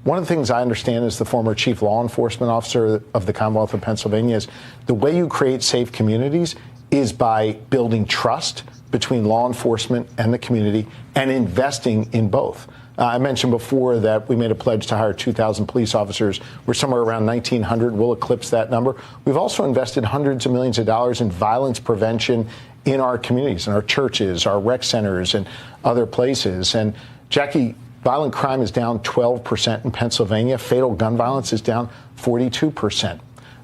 One of the things I understand as the former chief law enforcement officer of the Commonwealth of Pennsylvania is the way you create safe communities is by building trust between law enforcement and the community and investing in both. I mentioned before that we made a pledge to hire 2,000 police officers. We're somewhere around 1,900. We'll eclipse that number. We've also invested hundreds of millions of dollars in violence prevention in our communities, in our churches, our rec centers, and other places. And Jackie, violent crime is down 12% in Pennsylvania. Fatal gun violence is down 42%.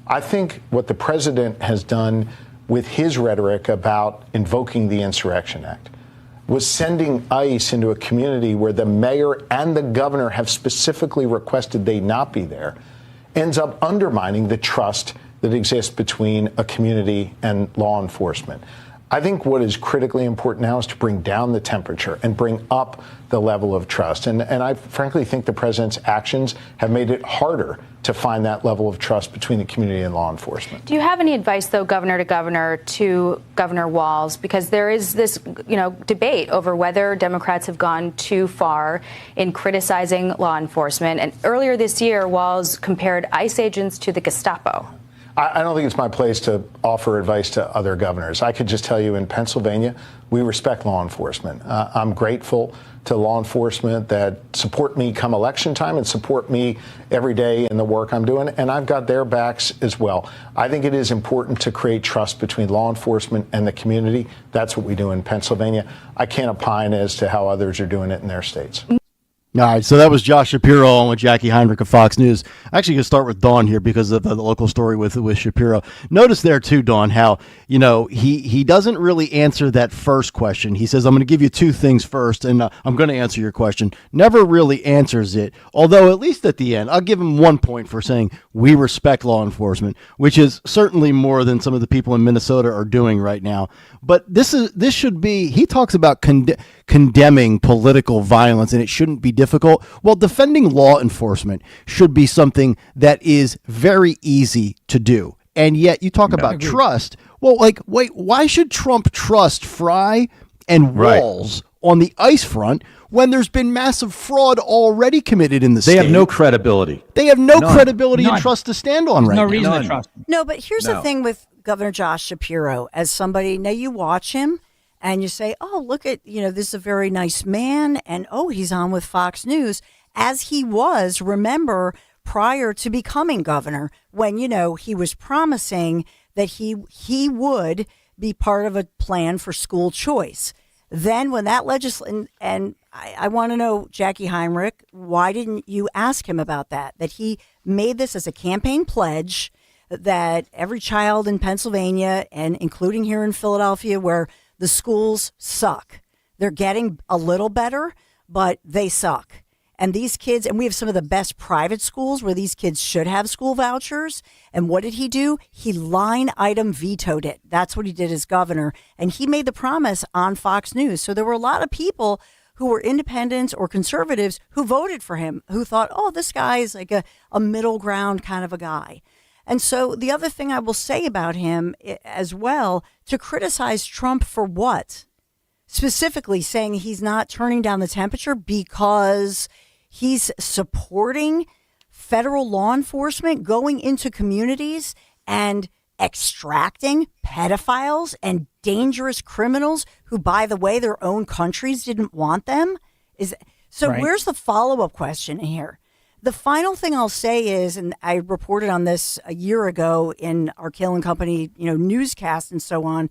I think what the president has done with his rhetoric about invoking the Insurrection Act was sending ICE into a community where the mayor and the governor have specifically requested they not be there, ends up undermining the trust that exists between a community and law enforcement. I think what is critically important now is to bring down the temperature and bring up the level of trust. And I frankly think the president's actions have made it harder to find that level of trust between the community and law enforcement. Do you have any advice, though, governor to Governor Walz? Because there is this, debate over whether Democrats have gone too far in criticizing law enforcement. And earlier this year, Walz compared ICE agents to the Gestapo. I don't think it's my place to offer advice to other governors. I could just tell you in Pennsylvania, we respect law enforcement. I'm grateful to law enforcement that support me come election time and support me every day in the work I'm doing. And I've got their backs as well. I think it is important to create trust between law enforcement and the community. That's what we do in Pennsylvania. I can't opine as to how others are doing it in their states. All right, so that was Josh Shapiro on with Jackie Heinrich of Fox News. Actually, going to start with Dawn here because of the local story with Shapiro. Notice there too, Dawn, how he doesn't really answer that first question. He says, "I'm going to give you two things first, and I'm going to answer your question." Never really answers it. Although at least at the end, I'll give him 1 point for saying we respect law enforcement, which is certainly more than some of the people in Minnesota are doing right now. But this should be. He talks about condemning political violence, and it shouldn't be difficult. Well, defending law enforcement should be something that is very easy to do. And yet you talk about trust. Well, wait, why should Trump trust Fry and Walz on the ICE front when there's been massive fraud already committed in the state? They have no credibility. They have no credibility and trust to stand on right now. No reason to trust them. No, but here's the thing with Governor Josh Shapiro. As somebody, now you watch him, and you say, oh, look at, this is a very nice man. And, oh, he's on with Fox News, as he was, remember, prior to becoming governor, when, he was promising that he would be part of a plan for school choice. Then when that and I want to know, Jackie Heinrich, why didn't you ask him about that? That he made this as a campaign pledge that every child in Pennsylvania, and including here in Philadelphia, where the schools suck. They're getting a little better, but they suck. And these kids, and we have some of the best private schools where these kids should have school vouchers. And what did he do? He line item vetoed it. That's what he did as governor. And he made the promise on Fox News. So there were a lot of people who were independents or conservatives who voted for him, who thought, oh, this guy is like a middle ground kind of a guy. And so the other thing I will say about him as well, to criticize Trump for what? Specifically saying he's not turning down the temperature because he's supporting federal law enforcement going into communities and extracting pedophiles and dangerous criminals who, by the way, their own countries didn't want them. Right. Where's the follow-up question here? The final thing I'll say is, and I reported on this a year ago in our Kayal and Company, newscast and so on,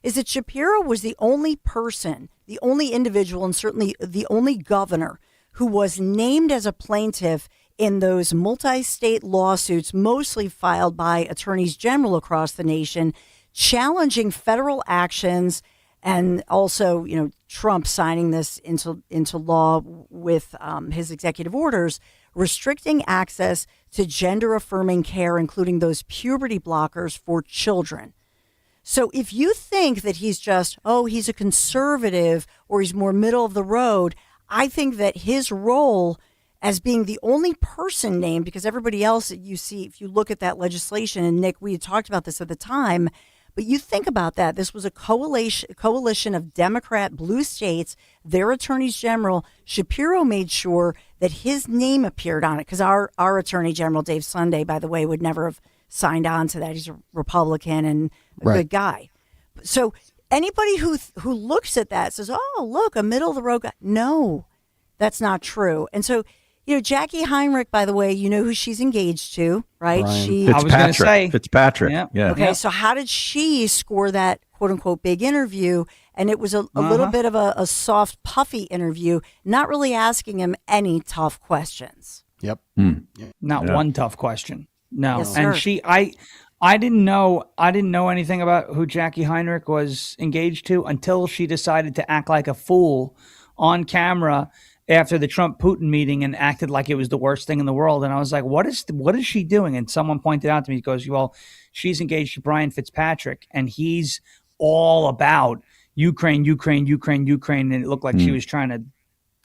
is that Shapiro was the only person, the only individual, and certainly the only governor who was named as a plaintiff in those multi-state lawsuits, mostly filed by attorneys general across the nation, challenging federal actions, and also, Trump signing this into law with his executive orders, restricting access to gender-affirming care, including those puberty blockers for children. So if you think that he's just, he's a conservative or he's more middle of the road, I think that his role as being the only person named, because everybody else that you see, if you look at that legislation, and Nick, we had talked about this at the time, but you think about that. This was a coalition of Democrat blue states, their attorneys general. Shapiro made sure that his name appeared on it, because our attorney general, Dave Sunday, by the way, would never have signed on to that. He's a Republican and a good guy. So anybody who looks at that says, look, a middle of the road guy. No, that's not true. And so, Jackie Heinrich, by the way, you know who she's engaged to, right? I was going to say Fitzpatrick. Yeah. Okay, so how did she score that quote unquote big interview? And it was a little bit of a soft, puffy interview, not really asking him any tough questions. Yep. Not one tough question. No. Yes, and sir. I didn't know anything about who Jackie Heinrich was engaged to until she decided to act like a fool on camera after the Trump-Putin meeting and acted like it was the worst thing in the world. And I was like, what is she doing? And someone pointed out to me, he goes, well, she's engaged to Brian Fitzpatrick, and he's all about Ukraine. And it looked like she was trying to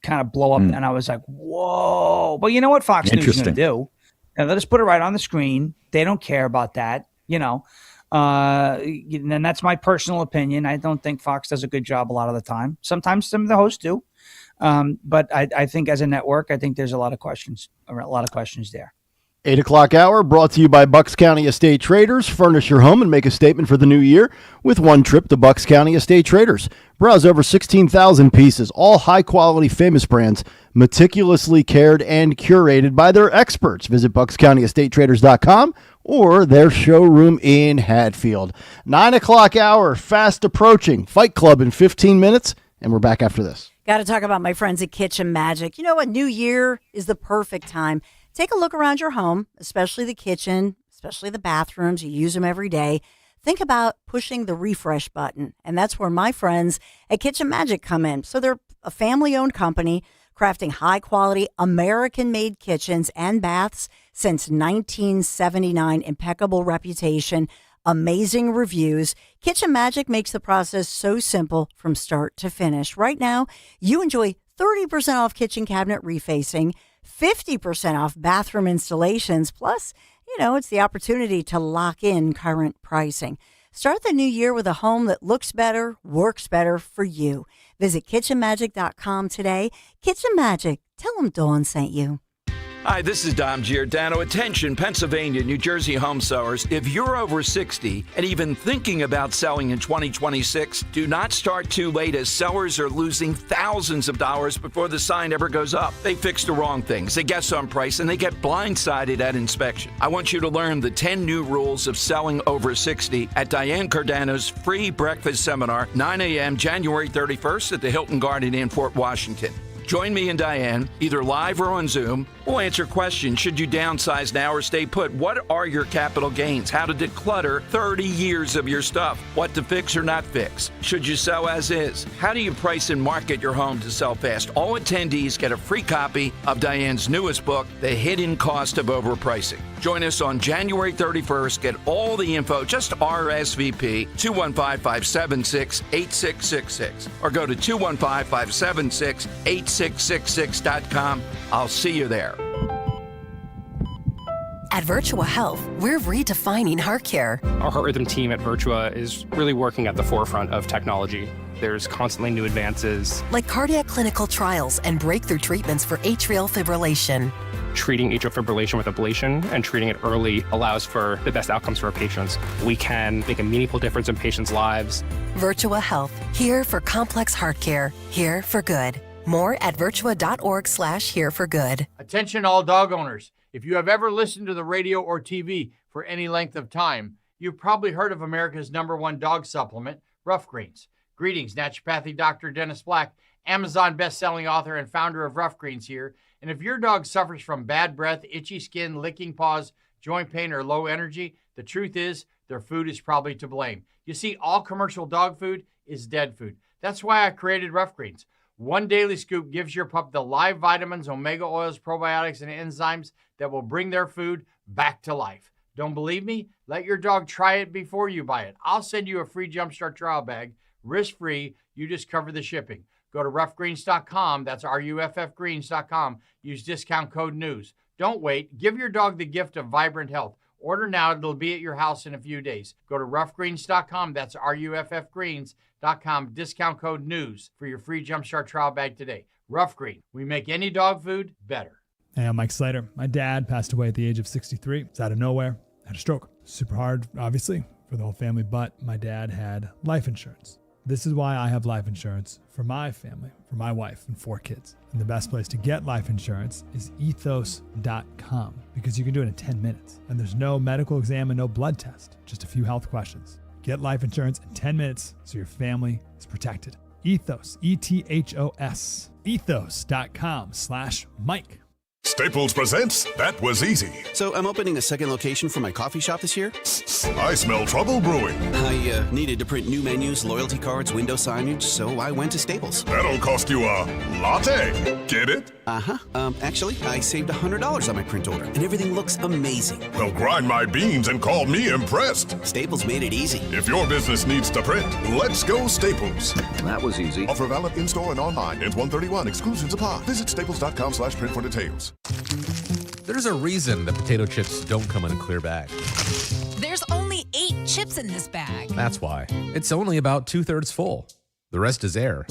kind of blow up. And I was like, whoa. But you know what Fox News is going to do? And let us put it right on the screen. They don't care about that, and that's my personal opinion. I don't think Fox does a good job a lot of the time. Sometimes some of the hosts do. But I think as a network, I think there's a lot of questions there. 8 o'clock hour brought to you by Bucks County Estate Traders. Furnish your home and make a statement for the new year with one trip to Bucks County Estate Traders. Browse over 16,000 pieces, all high-quality famous brands, meticulously cared and curated by their experts. Visit BucksCountyEstateTraders.com or their showroom in Hatfield. 9 o'clock hour, fast approaching. Fight Club in 15 minutes, and we're back after this. Got to talk about my friends at Kitchen Magic. A new year is the perfect time. Take a look around your home, especially the kitchen, especially the bathrooms. You use them every day. Think about pushing the refresh button, and that's where my friends at Kitchen Magic come in. So they're a family-owned company crafting high-quality, American-made kitchens and baths since 1979. Impeccable reputation, amazing reviews. Kitchen Magic makes the process so simple from start to finish. Right now, you enjoy 30% off kitchen cabinet refacing, 50% off bathroom installations, plus, it's the opportunity to lock in current pricing. Start the new year with a home that looks better, works better for you. Visit kitchenmagic.com today. Kitchen Magic. Tell them Dawn sent you. Hi, this is Dom Giordano. Attention, Pennsylvania, New Jersey home sellers. If you're over 60 and even thinking about selling in 2026, do not start too late, as sellers are losing thousands of dollars before the sign ever goes up. They fix the wrong things, they guess on price, and they get blindsided at inspection. I want you to learn the 10 new rules of selling over 60 at Diane Cardano's free breakfast seminar, 9 a.m. January 31st at the Hilton Garden Inn, Fort Washington. Join me and Diane, either live or on Zoom. We'll answer questions. Should you downsize now or stay put? What are your capital gains? How to declutter 30 years of your stuff? What to fix or not fix? Should you sell as is? How do you price and market your home to sell fast? All attendees get a free copy of Diane's newest book, The Hidden Cost of Overpricing. Join us on January 31st. Get all the info. Just RSVP 215-576-8666 or go to 215-576-8666.com. I'll see you there. At Virtua Health, we're redefining heart care. Our heart rhythm team at Virtua is really working at the forefront of technology. There's constantly new advances. Like cardiac clinical trials and breakthrough treatments for atrial fibrillation. Treating atrial fibrillation with ablation and treating it early allows for the best outcomes for our patients. We can make a meaningful difference in patients' lives. Virtua Health, here for complex heart care, here for good. More at virtua.org/hereforgood. Attention all dog owners. If you have ever listened to the radio or TV for any length of time, you've probably heard of America's #1 dog supplement, Rough Greens. Greetings, naturopathy Dr. Dennis Black, Amazon best-selling author and founder of Rough Greens here. And if your dog suffers from bad breath, itchy skin, licking paws, joint pain, or low energy, the truth is their food is probably to blame. You see, all commercial dog food is dead food. That's why I created Rough Greens. One daily scoop gives your pup the live vitamins, omega oils, probiotics, and enzymes that will bring their food back to life. Don't believe me? Let your dog try it before you buy it. I'll send you a free Jumpstart trial bag, risk-free. You just cover the shipping. Go to roughgreens.com. That's RUFFgreens.com. Use discount code NEWS. Don't wait. Give your dog the gift of vibrant health. Order now. It'll be at your house in a few days. Go to roughgreens.com. That's RUFFgreens.com. Discount code NEWS for your free Jumpstart trial bag today. Rough Green. We make any dog food better. Hey, I'm Mike Slater. My dad passed away at the age of 63. It's out of nowhere. Had a stroke. Super hard, obviously, for the whole family, but my dad had life insurance. This is why I have life insurance for my family, for my wife and 4 kids. And the best place to get life insurance is ethos.com because you can do it in 10 minutes. And there's no medical exam and no blood test, just a few health questions. Get life insurance in 10 minutes so your family is protected. Ethos, ETHOS, ethos.com/Mike. Staples presents That Was Easy. So I'm opening a second location for my coffee shop this year? I smell trouble brewing. I needed to print new menus, loyalty cards, window signage, so I went to Staples. That'll cost you a latte. Get it? Uh-huh. Actually, I saved $100 on my print order, and everything looks amazing. Well, grind my beans and call me impressed. Staples made it easy. If your business needs to print, let's go Staples. That was easy. Offer valid in-store and online. Ends 1/31. Exclusions apply. Visit staples.com/print for details. There's a reason that potato chips don't come in a clear bag. There's only 8 chips in this bag. That's why. It's only about 2/3 full. The rest is air.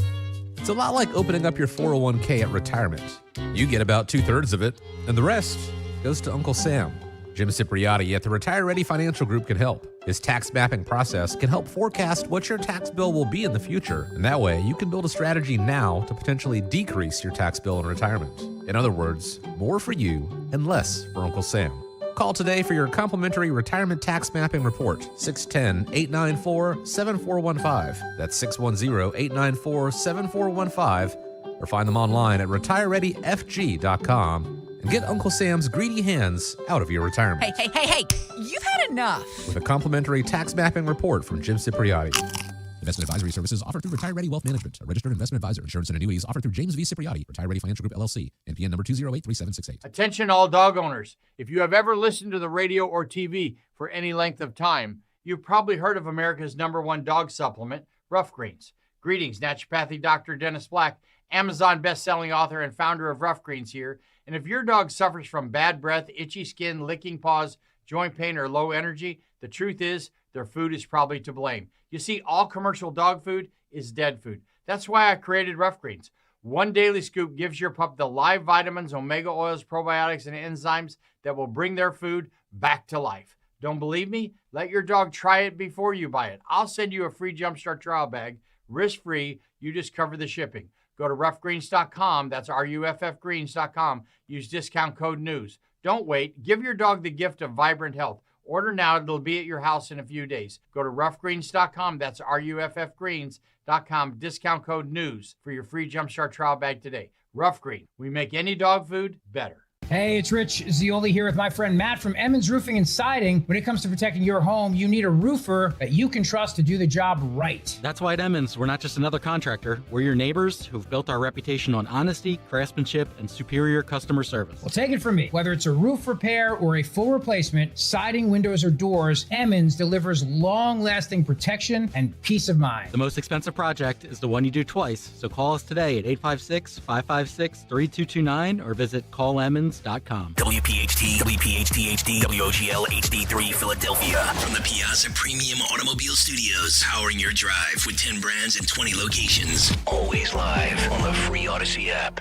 It's a lot like opening up your 401k at retirement. You get about 2/3 of it, and the rest goes to Uncle Sam. Jim Cipriotti at the Retire Ready Financial Group can help. His tax mapping process can help forecast what your tax bill will be in the future, and that way you can build a strategy now to potentially decrease your tax bill in retirement. In other words, more for you and less for Uncle Sam. Call today for your complimentary retirement tax mapping report, 610-894-7415. That's 610-894-7415, or find them online at retirereadyfg.com. And get Uncle Sam's greedy hands out of your retirement. Hey, you've had enough. With a complimentary tax mapping report from Jim Cipriotti. Investment advisory services offered through Retire Ready Wealth Management, a registered investment advisor. Insurance and annuities offered through James V. Cipriotti, Retire Ready Financial Group, LLC, NPN number 2083768. Attention all dog owners. If you have ever listened to the radio or TV for any length of time, you've probably heard of America's #1 dog supplement, Rough Greens. Greetings, naturopathy Dr. Dennis Black, Amazon best-selling author and founder of Rough Greens here. And if your dog suffers from bad breath, itchy skin, licking paws, joint pain, or low energy, the truth is their food is probably to blame. You see, all commercial dog food is dead food. That's why I created Rough Greens. One daily scoop gives your pup the live vitamins, omega oils, probiotics, and enzymes that will bring their food back to life. Don't believe me? Let your dog try it before you buy it. I'll send you a free Jumpstart trial bag, risk-free. You just cover the shipping. Go to roughgreens.com. That's RUFFgreens.com. Use discount code NEWS. Don't wait. Give your dog the gift of vibrant health. Order now. It'll be at your house in a few days. Go to roughgreens.com. That's RUFFgreens.com. Discount code NEWS for your free Jumpstart trial bag today. Rough Green. We make any dog food better. Hey, it's Rich Zioli here with my friend Matt from Emmons Roofing and Siding. When it comes to protecting your home, you need a roofer that you can trust to do the job right. That's why at Emmons, we're not just another contractor. We're your neighbors who've built our reputation on honesty, craftsmanship, and superior customer service. Well, take it from me. Whether it's a roof repair or a full replacement, siding, windows, or doors, Emmons delivers long-lasting protection and peace of mind. The most expensive project is the one you do twice, so call us today at 856-556-3229 or visit callemmons.com. WPHT, WPHT HD, WOGL HD3 Philadelphia. From the Piazza Premium Automobile Studios, powering your drive with 10 brands and 20 locations. Always live on the free Odyssey app.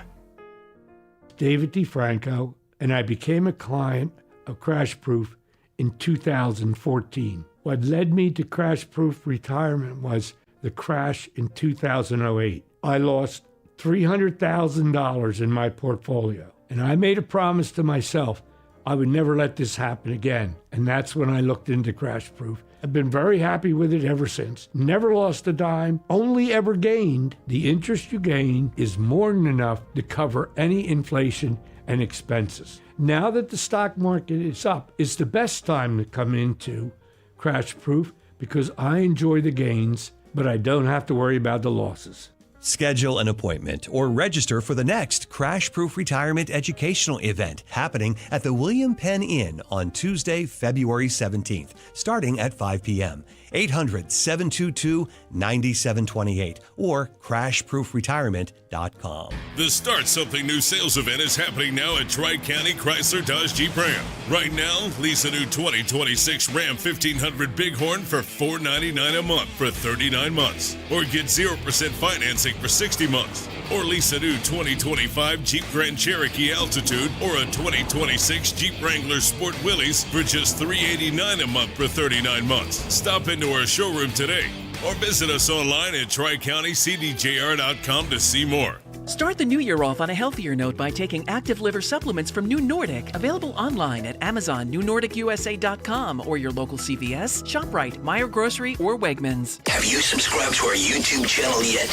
David DeFranco, and I became a client of Crash Proof in 2014. What led me to Crash Proof retirement was the crash in 2008. I lost $300,000 in my portfolio. And I made a promise to myself I would never let this happen again. And that's when I looked into Crash Proof. I've been very happy with it ever since. Never lost a dime, only ever gained. The interest you gain is more than enough to cover any inflation and expenses. Now that the stock market is up, it's the best time to come into Crash Proof because I enjoy the gains, but I don't have to worry about the losses. Schedule an appointment or register for the next Crash Proof Retirement Educational Event happening at the William Penn Inn on Tuesday, February 17th, starting at 5 p.m. 800-722-9728 or crashproofretirement.com. The Start Something New sales event is happening now at Tri-County Chrysler Dodge Jeep Ram. Right now, lease a new 2026 Ram 1500 Bighorn for $499 a month for 39 months. Or get 0% financing for 60 months. Or lease a new 2025 Jeep Grand Cherokee Altitude or a 2026 Jeep Wrangler Sport Willys for just $389 a month for 39 months. Stop into our showroom today or visit us online at tricountycdjr.com to see more. Start the new year off on a healthier note by taking active liver supplements from New Nordic, available online at Amazon, NewNordicUSA.com, or your local CVS, ShopRite, Meijer Grocery, or Wegmans. Have you subscribed to our YouTube channel yet?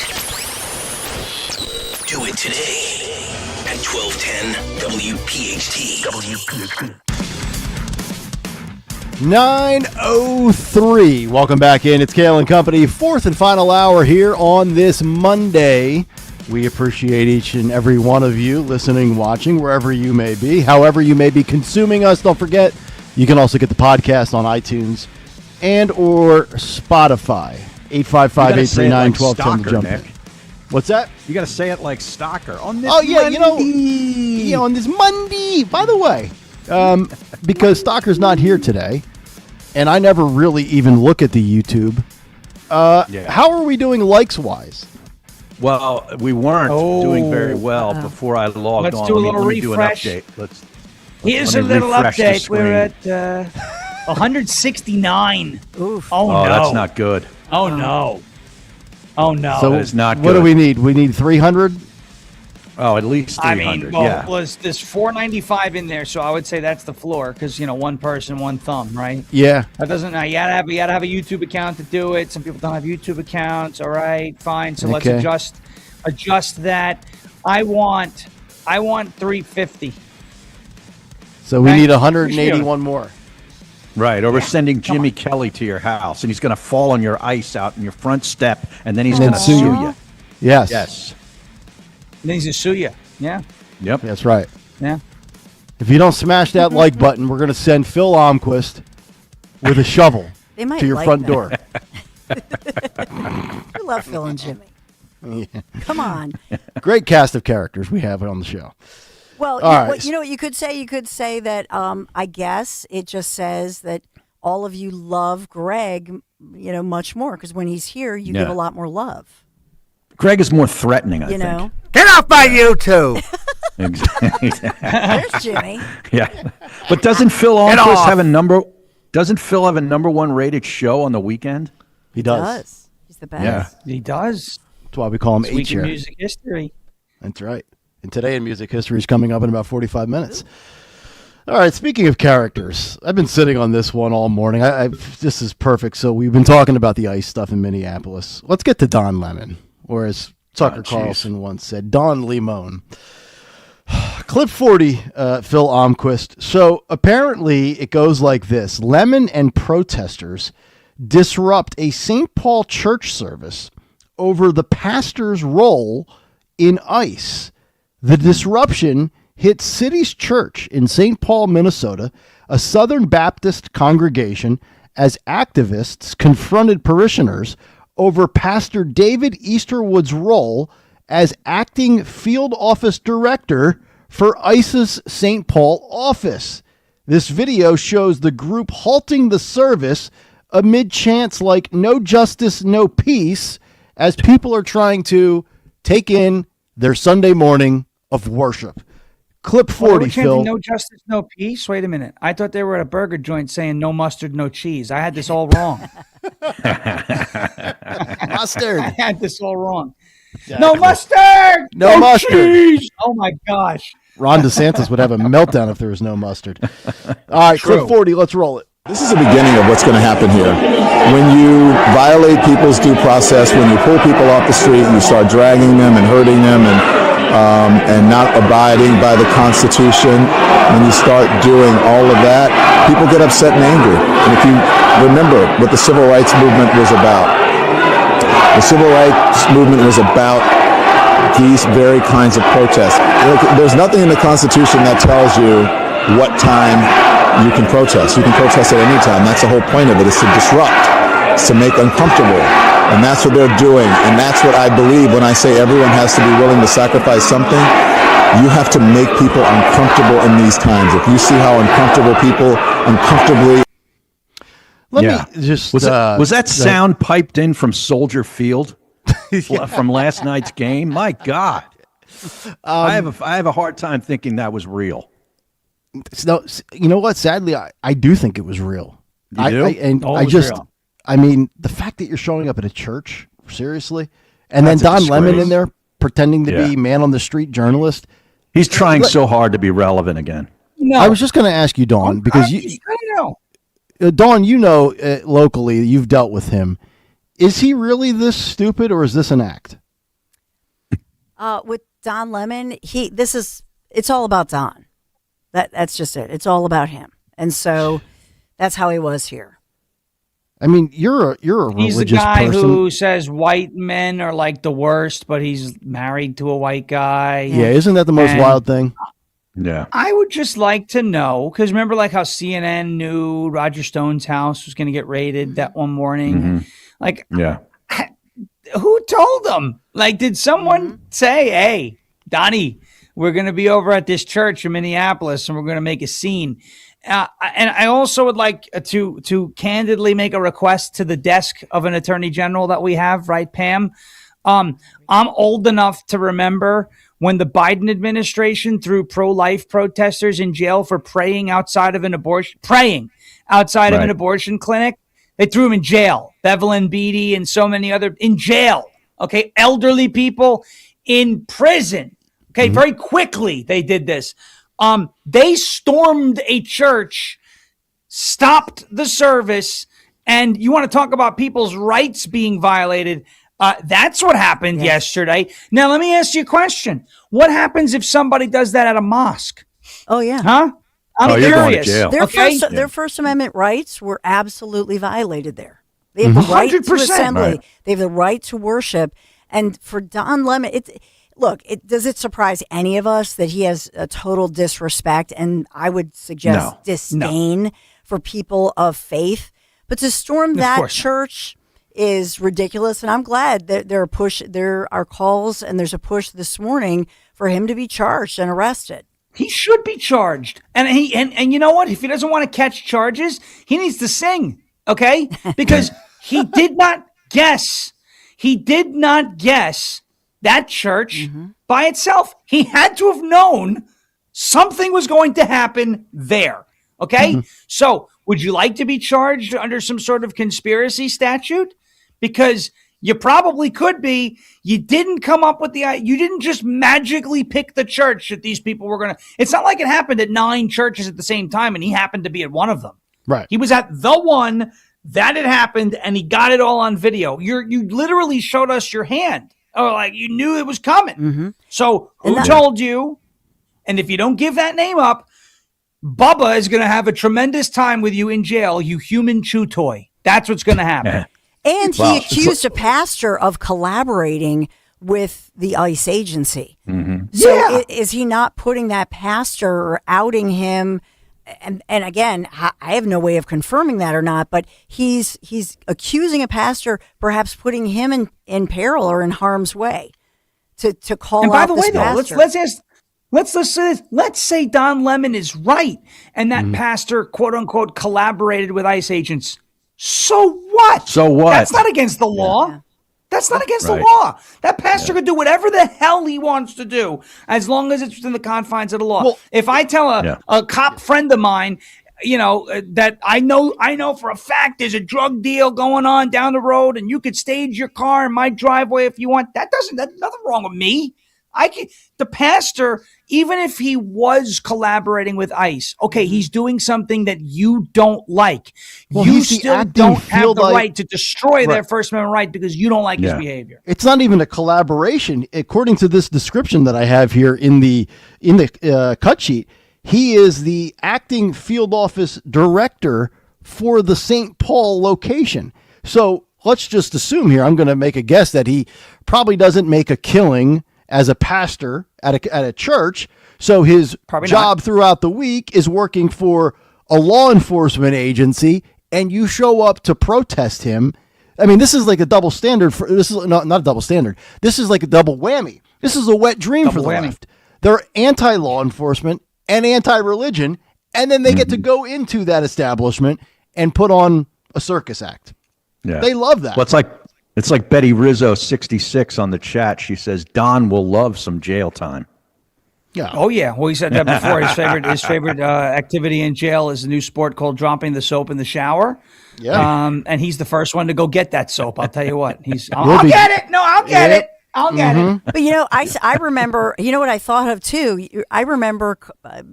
Do it today at 1210 WPHT. WPHT. 9:03. Welcome back in. It's Kayal and Company, fourth and final hour here on this Monday. We appreciate each and every one of you listening, watching, wherever you may be, however you may be consuming us. Don't forget, you can also get the podcast on iTunes and or Spotify. 855-839-1210 to jump in. What's that? You got to say it like Stalker on this. Oh yeah, Monday. on this Monday. By the way, because Stalker's not here today, and I never really even look at the YouTube. How are we doing likes wise? Well, we weren't doing very well before I logged on. Let's do a little refresh. Do an update. Here's a little update. We're at 169. Oof. Oh, no. That's not good. Oh no. Oh no. So that is not good. What do we need? We need 300. Oh, at least 300. I mean, there's 495 in there, so I would say that's the floor because one person, one thumb, right? Yeah. That doesn't. You gotta have a YouTube account to do it. Some people don't have YouTube accounts. All right, fine. So let's adjust that. I want 350. So we need 181 more. Right, or we're sending Jimmy Kelly to your house, and he's going to fall on your ice out in your front step, and then he's going to sue you. Yes. Yes. And then he's going to sue you. Yeah. Yep. That's right. Yeah. If you don't smash that like button, we're going to send Phil Almquist with a shovel to your front door. I love Phil and Jimmy. Yeah. Come on. Great cast of characters we have on the show. Well, you know what you could say? You could say that I guess it just says that all of you love Greg, much more because when he's here, you give a lot more love. Greg is more threatening, I think. Get off my YouTube! Exactly. There's Jimmy. Yeah. But doesn't Phil Almquist have a number? Doesn't Phil have a number one rated show on the weekend? He does. He's the best. Yeah. He does. That's why we call him This week in H-Chair. music history. That's right. And today in music history is coming up in about 45 minutes. All right, speaking of characters, I've been sitting on this one all morning. This is perfect. So we've been talking about the ice stuff in Minneapolis. Let's get to Don Lemon, or as Tucker Carlson once said, Don Lemon. Clip 40, Phil Almquist. So apparently it goes like this. Lemon and protesters disrupt a St. Paul church service over the pastor's role in ICE. The disruption hit City's Church in St. Paul, Minnesota, a Southern Baptist congregation, as activists confronted parishioners over Pastor David Easterwood's role as acting field office director for ICE's St. Paul office. This video shows the group halting the service amid chants like "No justice, no peace," as people are trying to take in their Sunday morning of worship. Clip 40, Phil. No justice, no peace. Wait a minute. I thought they were at a burger joint saying no mustard, no cheese. I had this all wrong. Mustard. I had this all wrong. No mustard. No mustard. Cheese. Oh my gosh. Ron DeSantis would have a meltdown if there was no mustard. All right, True. Clip 40. Let's roll it. This is the beginning of what's going to happen here. When you violate people's due process, when you pull people off the street, you start dragging them and hurting them and not abiding by the Constitution, when you start doing all of that, people get upset and angry. And if you remember what the Civil Rights Movement was about, the Civil Rights Movement was about these very kinds of protests. There's nothing in the Constitution that tells you what time you can protest. You can protest at any time. That's the whole point of it, is to disrupt. It's to make uncomfortable. And that's what they're doing. And that's what I believe when I say everyone has to be willing to sacrifice something. You have to make people uncomfortable in these times. If you see how uncomfortable people uncomfortably... Let me just... Was that sound piped in from Soldier Field from last night's game? My God. I have a hard time thinking that was real. No, you know what? Sadly, I do think it was real. You do? Real. I mean, the fact that you're showing up at a church, seriously, and That's then Don disgrace. Lemon in there pretending to be man on the street journalist. He's trying so hard to be relevant again. No. I was just going to ask you, Dawn, because Dawn, locally, you've dealt with him. Is he really this stupid, or is this an act? With Don Lemon, it's all about Don. That's just it. It's all about him. And so that's how he was here. I mean, you're a religious He's the guy person. who says white men are like the worst, but he's married to a white guy. Yeah, isn't that the most wild thing? Yeah. I would just like to know, because remember like how CNN knew Roger Stone's house was going to get raided that one morning? Mm-hmm. Like, yeah. Who told them? Like, did someone say, hey, Donnie, we're going to be over at this church in Minneapolis and we're going to make a scene? And I also would like to candidly make a request to the desk of an attorney general that we have, right, Pam? I'm old enough to remember when the Biden administration threw pro-life protesters in jail for praying outside of an abortion clinic. They threw them in jail. Bevelyn Beatty and so many other in jail. Okay, elderly people in prison. Okay, very quickly they did this. They stormed a church, stopped the service, and you want to talk about people's rights being violated. That's what happened yesterday. Now, let me ask you a question. What happens if somebody does that at a mosque? Oh, yeah. Huh? I'm curious. Their First Amendment rights were absolutely violated there. They have the right to 100%. assembly. Right. They have the right to worship. And for Don Lemon, does it surprise any of us that he has a total disrespect and I would suggest disdain for people of faith? But to storm that church is ridiculous, and I'm glad that there are calls and there's a push this morning for him to be charged and arrested. He should be charged. And and you know what? If he doesn't want to catch charges, he needs to sing, okay? Because he did not guess that church by itself. He had to have known something was going to happen there, okay? So would you like to be charged under some sort of conspiracy statute? Because you probably could be. You didn't come up with you didn't just magically pick the church that these people were going to. It's not like it happened at 9 churches at the same time and he happened to be at one of them. Right. He was at the one that had happened and he got it all on video. You literally showed us your hand. Oh, like you knew it was coming. So who told you? And if you don't give that name up, Bubba is going to have a tremendous time with you in jail, you human chew toy. That's what's going to happen. And he accused a pastor of collaborating with the ICE agency. So is he not putting that pastor or outing him? And again, I have no way of confirming that or not, but he's accusing a pastor, perhaps putting him in peril or in harm's way to call and by out the this way, though, pastor. let's say Don Lemon is right and that pastor, quote unquote, collaborated with ICE agents. So what? So what? That's not against the law. Yeah. That's not against the law. That pastor could do whatever the hell he wants to do as long as it's within the confines of the law. Well, if I tell a cop friend of mine, that I know for a fact there's a drug deal going on down the road and you could stage your car in my driveway if you want, that's nothing wrong with me. The pastor, even if he was collaborating with ICE, okay, he's doing something that you don't like. Well, you still don't have the right to destroy their First Amendment right because you don't like his behavior. It's not even a collaboration. According to this description that I have here in the cut sheet, he is the acting field office director for the St. Paul location. So let's just assume here, I'm going to make a guess that he probably doesn't make a killing as a pastor at a church. So his job throughout the week is working for a law enforcement agency, and you show up to protest him. I mean, this is like a double standard. This is not a double standard. This is like a double whammy. This is a wet dream for the left. They're anti-law enforcement and anti-religion, and then they get to go into that establishment and put on a circus act. Yeah. They love that. Well, it's like Betty Rizzo 66 on the chat. She says Don will love some jail time. Yeah. Oh yeah. Well, he said that before. His favorite activity in jail is a new sport called dropping the soap in the shower. Yeah. And he's the first one to go get that soap. I'll tell you what. I'll get it. No, I'll get it. I'll get it. But I remember. You know what I thought of too. I remember.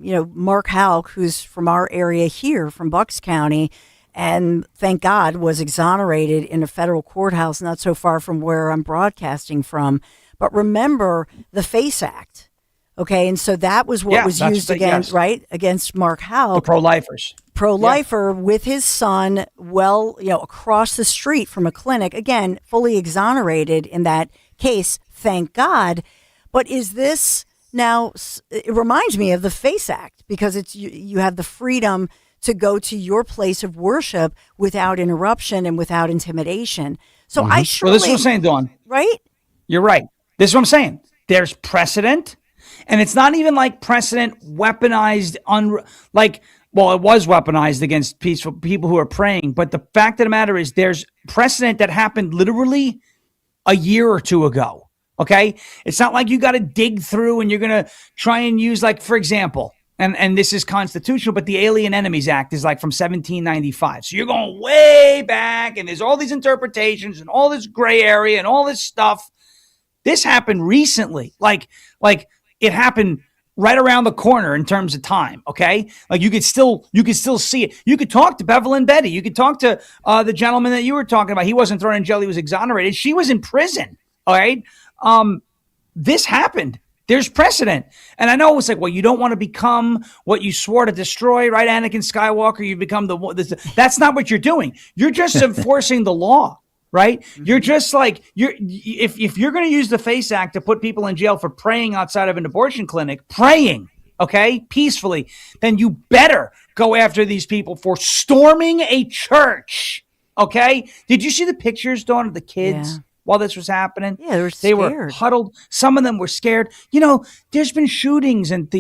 Mark Houck, who's from our area here, from Bucks County. And thank God was exonerated in a federal courthouse not so far from where I'm broadcasting from. But remember the FACE Act, okay? And so that was what was used against Mark Houck. The pro-lifers. Pro-lifer with his son, across the street from a clinic. Again, fully exonerated in that case, thank God. But is this now, it reminds me of the FACE Act because it's you have the freedom to go to your place of worship without interruption and without intimidation. So I surely... Well, this is what I'm saying, Dawn. Right? You're right. This is what I'm saying. There's precedent, and it's not even like precedent weaponized, it was weaponized against peaceful people who are praying, but the fact of the matter is there's precedent that happened literally a year or two ago, okay? It's not like you got to dig through and you're going to try and use, like, for example... And this is constitutional, but the Alien Enemies Act is like from 1795. So you're going way back, and there's all these interpretations and all this gray area and all this stuff. This happened recently. Like it happened right around the corner in terms of time, okay? Like you could still see it. You could talk to Bevel and Betty. You could talk to the gentleman that you were talking about. He wasn't thrown in jail. He was exonerated. She was in prison, all right? This happened. There's precedent. And I know it's like, well, you don't want to become what you swore to destroy, right? Anakin Skywalker, you become that's not what you're doing. You're just enforcing the law, right? You're just like, if you're going to use the FACE Act to put people in jail for praying outside of an abortion clinic, okay, peacefully, then you better go after these people for storming a church, okay? Did you see the pictures, Dawn, of the kids? Yeah. While this was happening, they were scared. They were huddled. Some of them were scared. There's been shootings and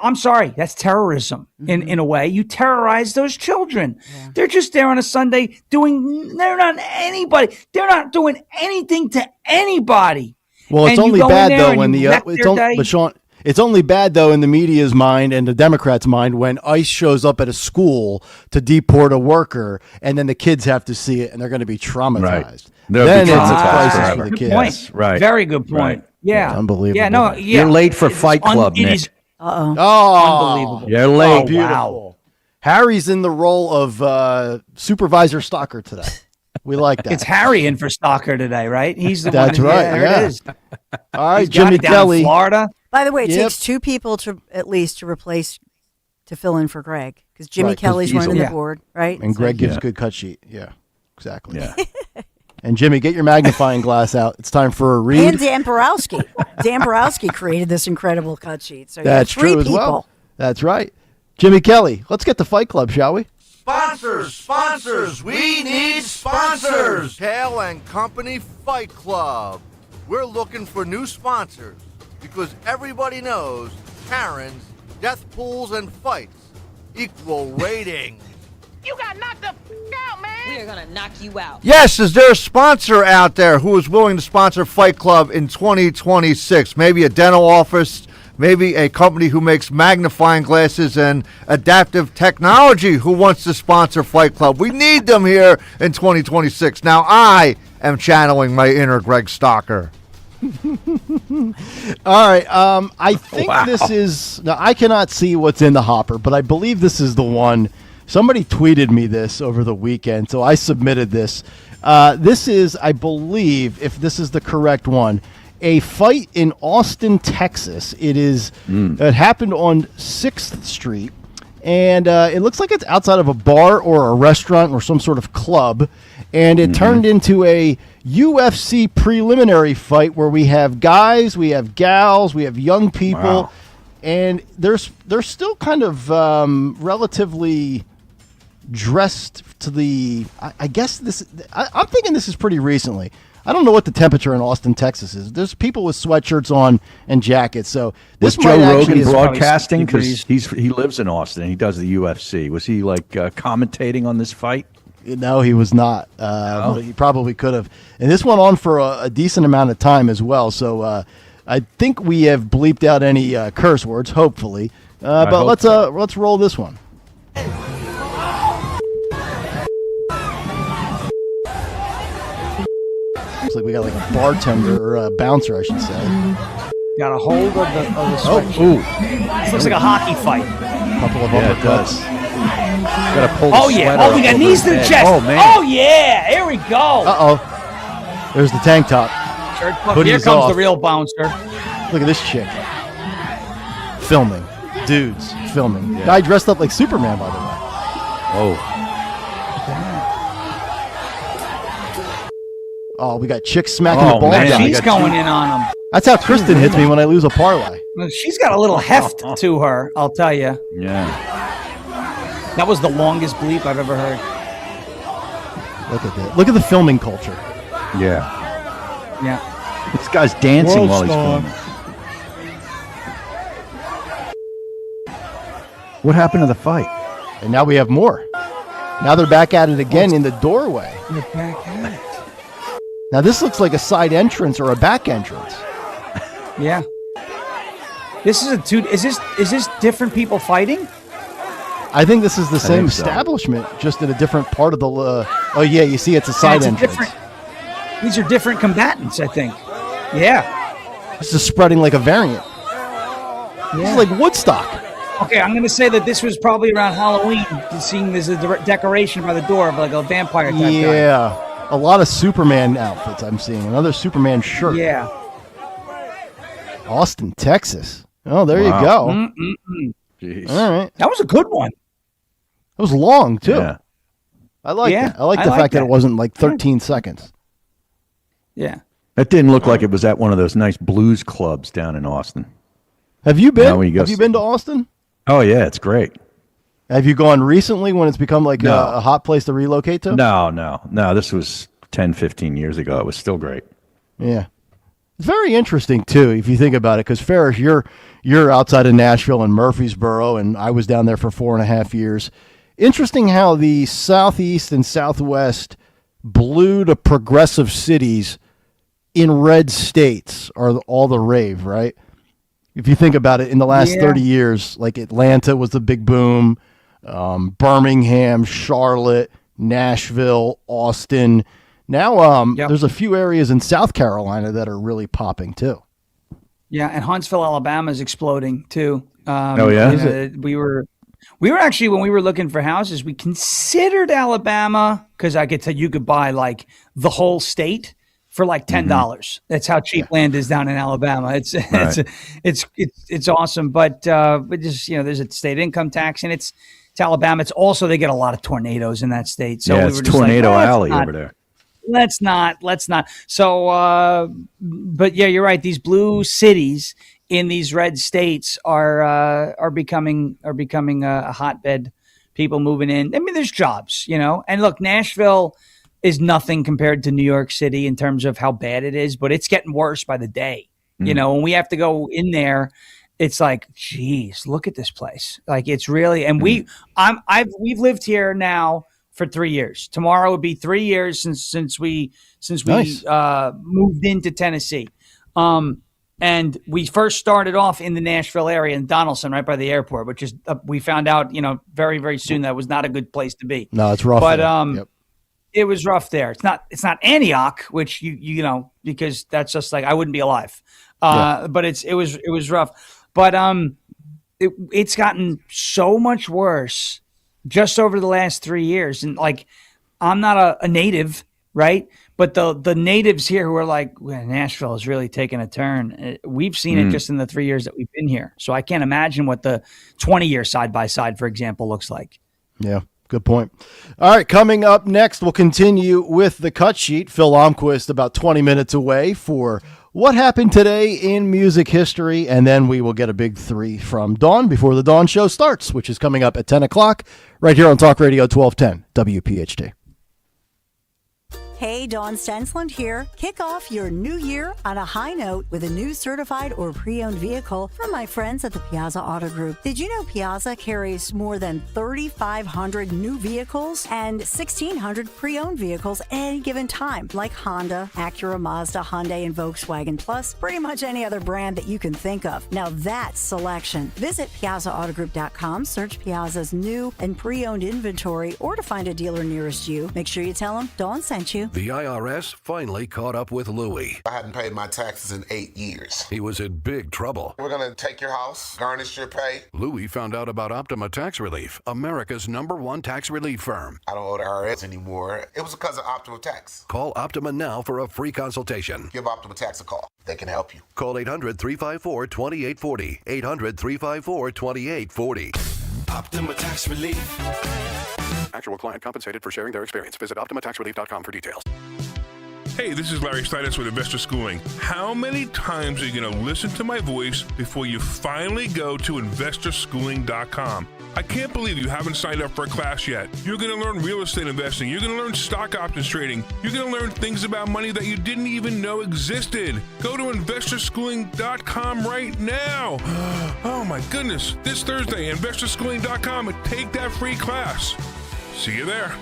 I'm sorry, that's terrorism in a way. You terrorize those children. Yeah. They're just there on a Sunday they're not doing anything to anybody. Well, it's only bad though when Sean, it's only bad, though, in the media's mind and the Democrats' mind when ICE shows up at a school to deport a worker, and then the kids have to see it, and they're going to be traumatized. Right. Then it's a crisis for the kids. Point. Right. Very good point. Right. Yeah. It's unbelievable. Yeah, no, yeah. You're late for Fight Club, Nick. Unbelievable. You're late. Beautiful. Wow. Harry's in the role of Supervisor Stalker today. We like that. It's Harry in for Stalker today, right? He's the That's one. right. There it is. All right, He's got Jimmy it down Kelly. in Florida. By the way, it takes two people to at least to fill in for Greg, because Jimmy Kelly's running the board, right? And Greg gives a good cut sheet. Yeah, exactly. Yeah. And Jimmy, get your magnifying glass out. It's time for a read. And Dan Borowski. Dan Borowski created this incredible cut sheet. So that's true as well. That's right. Jimmy Kelly, let's get to Fight Club, shall we? Sponsors, we need sponsors. Kayal and Company Fight Club. We're looking for new sponsors because everybody knows Karens, death pools, and fights equal ratings. You got knocked the out, man. We are going to knock you out. Yes, is there a sponsor out there who is willing to sponsor Fight Club in 2026? Maybe a dental office, maybe a company who makes magnifying glasses and adaptive technology who wants to sponsor Fight Club. We need them here in 2026. Now, I am channeling my inner Greg Stalker. All right. I think this is... Now, I cannot see what's in the hopper, but I believe this is the one... Somebody tweeted me this over the weekend, so I submitted this. This is, I believe, if this is the correct one, a fight in Austin, Texas. It is. It happened on 6th Street, and it looks like it's outside of a bar or a restaurant or some sort of club, and it turned into a UFC preliminary fight where we have guys, we have gals, we have young people, and they're still kind of relatively dressed to the. I guess this. I'm thinking this is pretty recently. I don't know what the temperature in Austin, Texas is. There's people with sweatshirts on and jackets. So this was might Joe actually Rogan broadcasting because he lives in Austin and he does the UFC. Was he like commentating on this fight? No, he was not. But he probably could have. And this went on for a decent amount of time as well. So I think we have bleeped out any curse words, hopefully. But let's roll this one. Looks like we got like a bartender or a bouncer, I should say. Got a hold of the sweatshirt. This looks like a hockey fight. A couple of uppercuts. Got to pull the sweater we got knees to the chest. Oh, man. Oh, yeah. Here we go. Uh-oh. There's the tank top. Here comes the real bouncer. Look at this chick. Filming. Dudes filming. Yeah. Guy dressed up like Superman, by the way. Oh. Oh, we got chicks smacking the ball down. She's going in on him. That's how Kristen hits me when I lose a parlay. She's got a little heft to her, I'll tell you. Yeah. That was the longest bleep I've ever heard. Look at that. Look at the filming culture. Yeah. Yeah. This guy's dancing while he's filming. What happened to the fight? And now we have more. Now they're back at it again in the doorway. They're back at it. Now this looks like a side entrance or a back entrance. Yeah. This is is this different people fighting? I think this is the same establishment, just in a different part of the. Oh yeah, you see, it's a side entrance. These are different combatants, I think. Yeah. This is spreading like a variant. This is like Woodstock. Okay, I'm going to say that this was probably around Halloween, seeing there's a decoration by the door of like a vampire type guy. A lot of Superman outfits I'm seeing. Another Superman shirt. Yeah. Austin, Texas. Oh, there you go. Jeez. All right. That was a good one. It was long, too. Yeah. I like it. I like the fact that it wasn't like 13 seconds. Yeah. That didn't look like it was at one of those nice blues clubs down in Austin. Have you been? Have you been to Austin? Oh, yeah. It's great. Have you gone recently when it's become like a hot place to relocate to? No. This was 10, 15 years ago. It was still great. Yeah. It's very interesting, too, if you think about it, because Ferris, you're outside of Nashville and Murfreesboro, and I was down there for 4.5 years. Interesting how the Southeast and Southwest blue to progressive cities in red states are all the rave, right? If you think about it, in the last 30 years, like Atlanta was the big boom, Birmingham, Charlotte, Nashville, Austin. Now there's a few areas in South Carolina that are really popping too. Yeah, and Huntsville, Alabama is exploding too. Oh yeah, we were actually, when we were looking for houses, we considered Alabama because I could tell you could buy like the whole state for like $10. That's how cheap land is down in Alabama. It's awesome, but just there's a state income tax, and it's Alabama. It's also they get a lot of tornadoes in that state. So it's Tornado Alley over there. Let's not. So, but yeah, you're right. These blue cities in these red states are becoming a hotbed. People moving in. I mean, there's jobs, and look, Nashville is nothing compared to New York City in terms of how bad it is, but it's getting worse by the day. When we have to go in there, it's like, geez, look at this place. Like it's really, and we've lived here now for 3 years. Tomorrow would be 3 years since we moved into Tennessee. And we first started off in the Nashville area in Donaldson, right by the airport, which is we found out, very, very soon that was not a good place to be. No, it's rough. But it was rough there. It's not Antioch, which because that's just like I wouldn't be alive. But it was rough. But it's gotten so much worse just over the last 3 years. And like, I'm not a native, right? But the natives here who are like, well, Nashville is really taking a turn. We've seen it just in the 3 years that we've been here. So I can't imagine what the 20-year side-by-side, for example, looks like. Yeah, good point. All right, coming up next, we'll continue with the cut sheet. Phil Almquist about 20 minutes away for what happened today in music history, and then we will get a big three from Dawn before the Dawn show starts, which is coming up at 10 o'clock right here on Talk Radio 1210 WPHT. Hey, Dawn Stensland here. Kick off your new year on a high note with a new certified or pre-owned vehicle from my friends at the Piazza Auto Group. Did you know Piazza carries more than 3,500 new vehicles and 1,600 pre-owned vehicles at any given time, like Honda, Acura, Mazda, Hyundai, and Volkswagen, plus pretty much any other brand that you can think of. Now that's selection. Visit PiazzaAutogroup.com, search Piazza's new and pre-owned inventory, or to find a dealer nearest you. Make sure you tell them Dawn sent you. The IRS finally caught up with Louie. I hadn't paid my taxes in 8 years. He was in big trouble. We're going to take your house, garnish your pay. Louie found out about Optima Tax Relief, America's #1 tax relief firm. I don't owe the IRS anymore. It was because of Optima Tax. Call Optima now for a free consultation. Give Optima Tax a call. They can help you. Call 800-354-2840. 800-354-2840. Optima Tax Relief. Actual client compensated for sharing their experience. Visit OptimaTaxRelief.com for details. Hey, this is Larry Steinis with Investor Schooling. How many times are you going to listen to my voice before you finally go to investorschooling.com? I can't believe you haven't signed up for a class yet. You're going to learn real estate investing. You're going to learn stock options trading. You're going to learn things about money that you didn't even know existed. Go to investorschooling.com right now. Oh my goodness. This Thursday, investorschooling.com, and take that free class. See you there.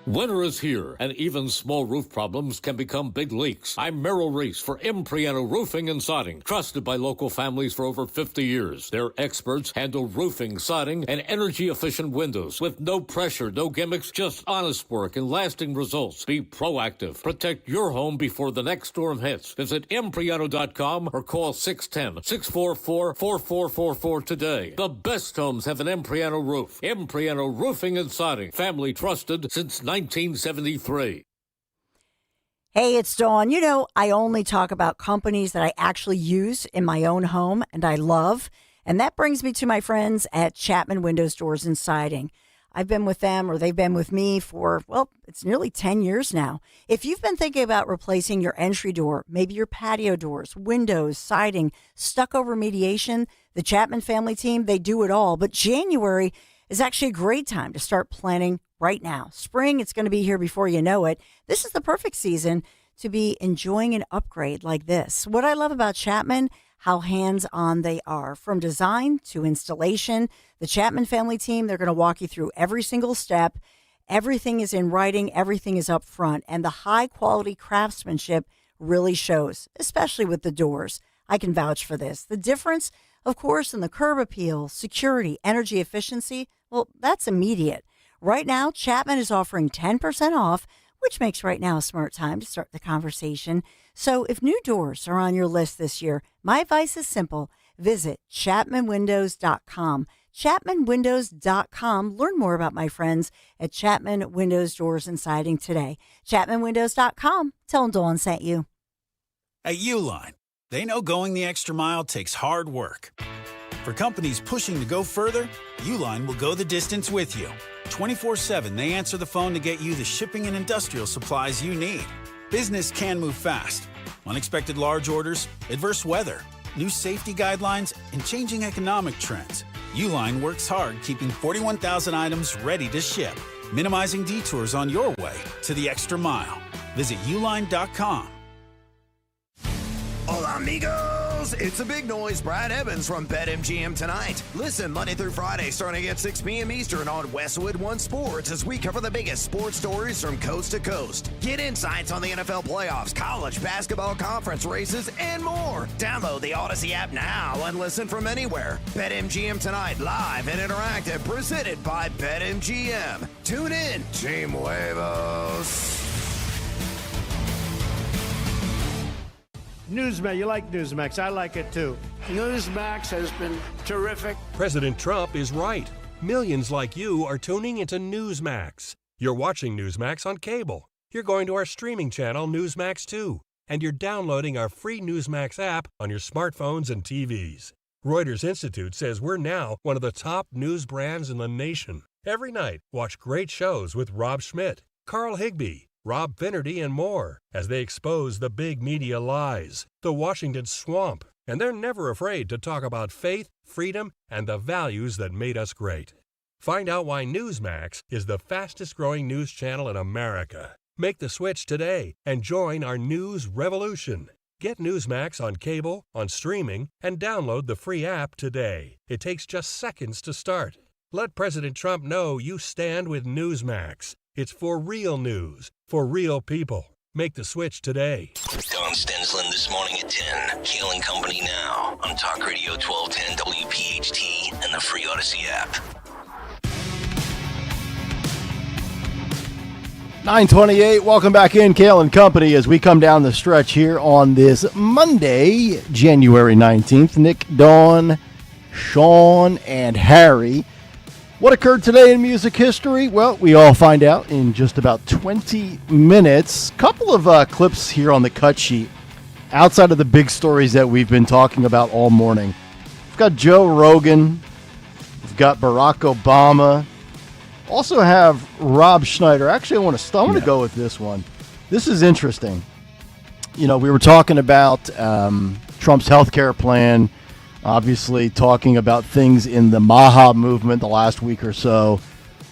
Winter is here, and even small roof problems can become big leaks. I'm Merrill Reese for Impriano Roofing and Siding, trusted by local families for over 50 years. Their experts handle roofing, siding, and energy-efficient windows with no pressure, no gimmicks, just honest work and lasting results. Be proactive. Protect your home before the next storm hits. Visit Impriano.com or call 610-644-4444 today. The best homes have an Impriano roof. Impriano Roofing and Siding, family trusted since 1973. Hey, it's Dawn. I only talk about companies that I actually use in my own home and I love. And that brings me to my friends at Chapman Windows, Doors, and Siding. I've been with them, or they've been with me for, it's nearly 10 years now. If you've been thinking about replacing your entry door, maybe your patio doors, windows, siding, stucco remediation, the Chapman family team, they do it all. But January is actually a great time to start planning right now. Spring, it's going to be here before you know it. This is the perfect season to be enjoying an upgrade like this. What I love about Chapman, how hands-on they are. From design to installation, the Chapman family team, they're going to walk you through every single step. Everything is in writing. Everything is up front. And the high-quality craftsmanship really shows, especially with the doors. I can vouch for this. The difference, of course, in the curb appeal, security, energy efficiency, that's immediate. Right now, Chapman is offering 10% off, which makes right now a smart time to start the conversation. So if new doors are on your list this year, my advice is simple. Visit ChapmanWindows.com. ChapmanWindows.com. Learn more about my friends at Chapman Windows Doors and Siding today. ChapmanWindows.com. Tell them Dawn sent you. At Uline, they know going the extra mile takes hard work. For companies pushing to go further, Uline will go the distance with you. 24/7, they answer the phone to get you the shipping and industrial supplies you need. Business can move fast. Unexpected large orders, adverse weather, new safety guidelines, and changing economic trends. Uline works hard keeping 41,000 items ready to ship, minimizing detours on your way to the extra mile. Visit uline.com. Hola, amigos! It's a big noise. Brad Evans from BetMGM tonight. Listen Monday through Friday starting at 6 p.m. Eastern on Westwood One Sports as we cover the biggest sports stories from coast to coast. Get insights on the NFL playoffs, college basketball conference races, and more. Download the Odyssey app now and listen from anywhere. BetMGM tonight, live and interactive, presented by BetMGM. Tune in, Team Huevos. Newsmax, you like Newsmax. I like it too. Newsmax has been terrific. President Trump is right. Millions like you are tuning into Newsmax. You're watching Newsmax on cable. You're going to our streaming channel, Newsmax 2. And you're downloading our free Newsmax app on your smartphones and TVs. Reuters Institute says we're now one of the top news brands in the nation. Every night, watch great shows with Rob Schmidt, Carl Higbie, Rob Finnerty, and more as they expose the big media lies, the Washington swamp, and they're never afraid to talk about faith, freedom, and the values that made us great. Find out why Newsmax is the fastest-growing news channel in America. Make the switch today and join our news revolution. Get Newsmax on cable, on streaming, and download the free app today. It takes just seconds to start. Let President Trump know you stand with Newsmax. It's for real news, for real people. Make the switch today. Don Stensland this morning at 10. Kayal and Company now on Talk Radio 1210 WPHT and the free Odyssey app. 9:28. Welcome back in, Kayal and Company, as we come down the stretch here on this Monday, January 19th. Nick, Dawn, Sean, and Harry. What occurred today in music history? Well, we all find out in just about 20 minutes. Couple of clips here on the cut sheet outside of the big stories that we've been talking about all morning. We've got Joe Rogan. We've got Barack Obama. Also have Rob Schneider. Actually, I want to go with this one. This is interesting. You know, we were talking about Trump's healthcare plan. Obviously, talking about things in the Maha movement the last week or so,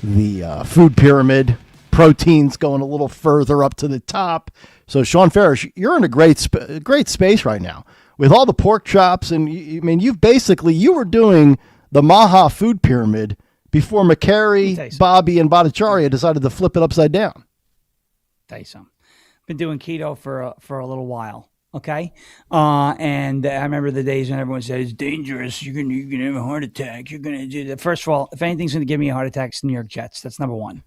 the food pyramid, proteins going a little further up to the top. So, Sean Farish, you're in a great space right now with all the pork chops, and you were doing the Maha food pyramid before McCary, Bobby, and Bhattacharya decided to flip it upside down. Tell you something. Been doing keto for a little while. Okay. And I remember the days when everyone said it's dangerous. You're gonna have a heart attack. You're going to do that. First of all, if anything's going to give me a heart attack, it's New York Jets. That's number one.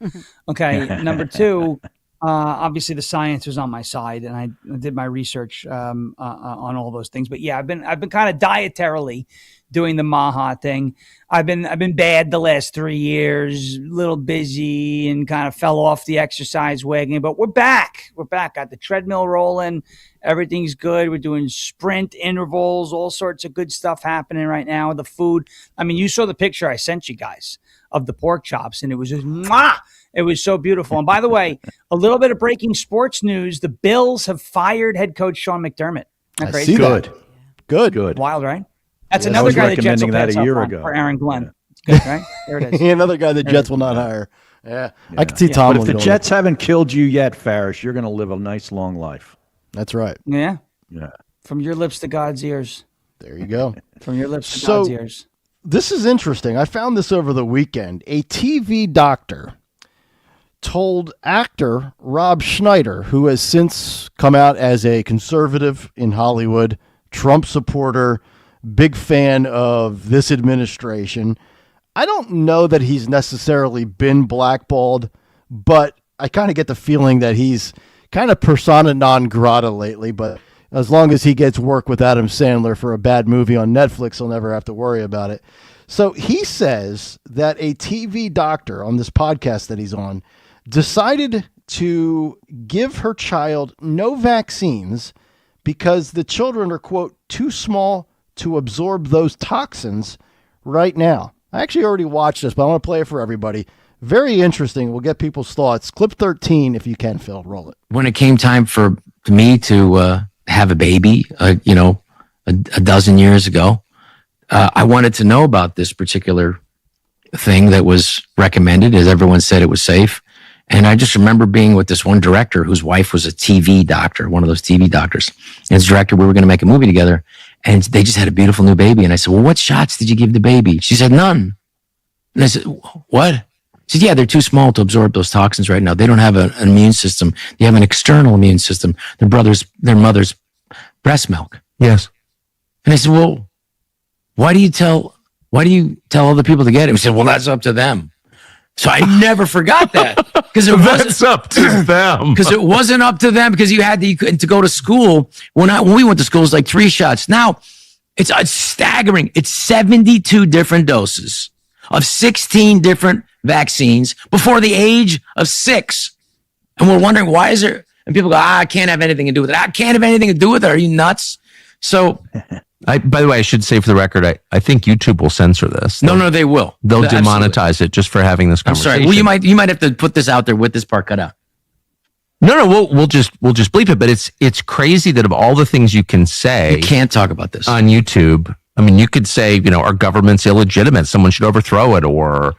Okay. Number two, obviously the science was on my side and I did my research, on all those things. But yeah, I've been kind of dietarily doing the Maha thing. I've been bad the last 3 years, a little busy and kind of fell off the exercise wagon, but we're back. Got the treadmill rolling. Everything's good. We're doing sprint intervals, all sorts of good stuff happening right now with the food. I mean, you saw the picture I sent you guys of the pork chops and it was just, mwah! It was so beautiful. And by the way, a little bit of breaking sports news. The Bills have fired head coach Sean McDermott. Isn't that crazy? Good. Wild, right? That's another guy that Jets will pass that a year up ago. for Aaron Glenn. Good, right? There it is. Another guy the Jets will not hire. Yeah. I can see Tom. But if the Jets haven't killed you yet, Farish, you're going to live a nice long life. That's right. Yeah. Yeah. From your lips to God's ears. There you go. From your lips to God's ears. This is interesting. I found this over the weekend. A TV doctor told actor Rob Schneider, who has since come out as a conservative in Hollywood, Trump supporter, big fan of this administration. I don't know that he's necessarily been blackballed, but I kind of get the feeling that he's kind of persona non grata lately. But as long as he gets work with Adam Sandler for a bad movie on Netflix, he'll never have to worry about it. So he says that a TV doctor on this podcast that he's on decided to give her child no vaccines because the children are, quote, too small to absorb those toxins right now. I actually already watched this, but I want to play it for everybody. Very interesting. We'll get people's thoughts. Clip 13, if you can, Phil. Roll it. When it came time for me to have a baby, a dozen years ago, I wanted to know about this particular thing that was recommended, as everyone said it was safe. And I just remember being with this one director whose wife was a TV doctor, one of those TV doctors. And as director, we were going to make a movie together, and they just had a beautiful new baby. And I said, well, what shots did you give the baby? She said, none. And I said, what? She said, yeah, they're too small to absorb those toxins right now. They don't have an immune system. They have an external immune system. Their mother's breast milk. Yes. And I said, well, why do you tell other people to get it? He said, well, that's up to them. So I never forgot that, because that's up to them. Because it wasn't up to them, because you had to go to school. When we went to school, it was like 3 shots. Now it's staggering. It's 72 different doses of 16 different vaccines before the age of 6. And we're wondering, why is there, and people go, I can't have anything to do with it. I can't have anything to do with it. Are you nuts? So by the way, I should say for the record, I think YouTube will censor this. No, they will. They'll Absolutely. demonetize it just for having this I'm conversation. sorry. Well, you might have to put this out there with this part cut out. No, we'll just bleep it. But it's crazy that of all the things you can say, you can't talk about this on YouTube. I mean, you could say, our government's illegitimate. Someone should overthrow it, or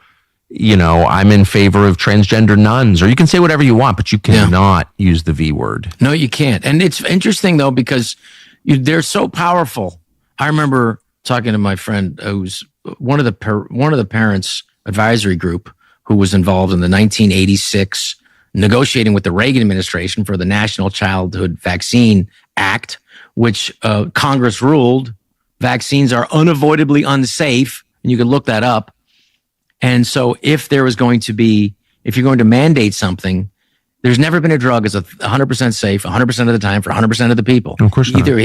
I'm in favor of transgender nuns, or you can say whatever you want, but you cannot use the V word. No, you can't. And it's interesting though, because they're so powerful. I remember talking to my friend who's one of the parents advisory group who was involved in the 1986 negotiating with the Reagan administration for the National Childhood Vaccine Act, which Congress ruled vaccines are unavoidably unsafe. And you can look that up. And so if you're going to mandate something, there's never been a drug that's 100% safe 100% of the time for 100% of the people. Of course not. Either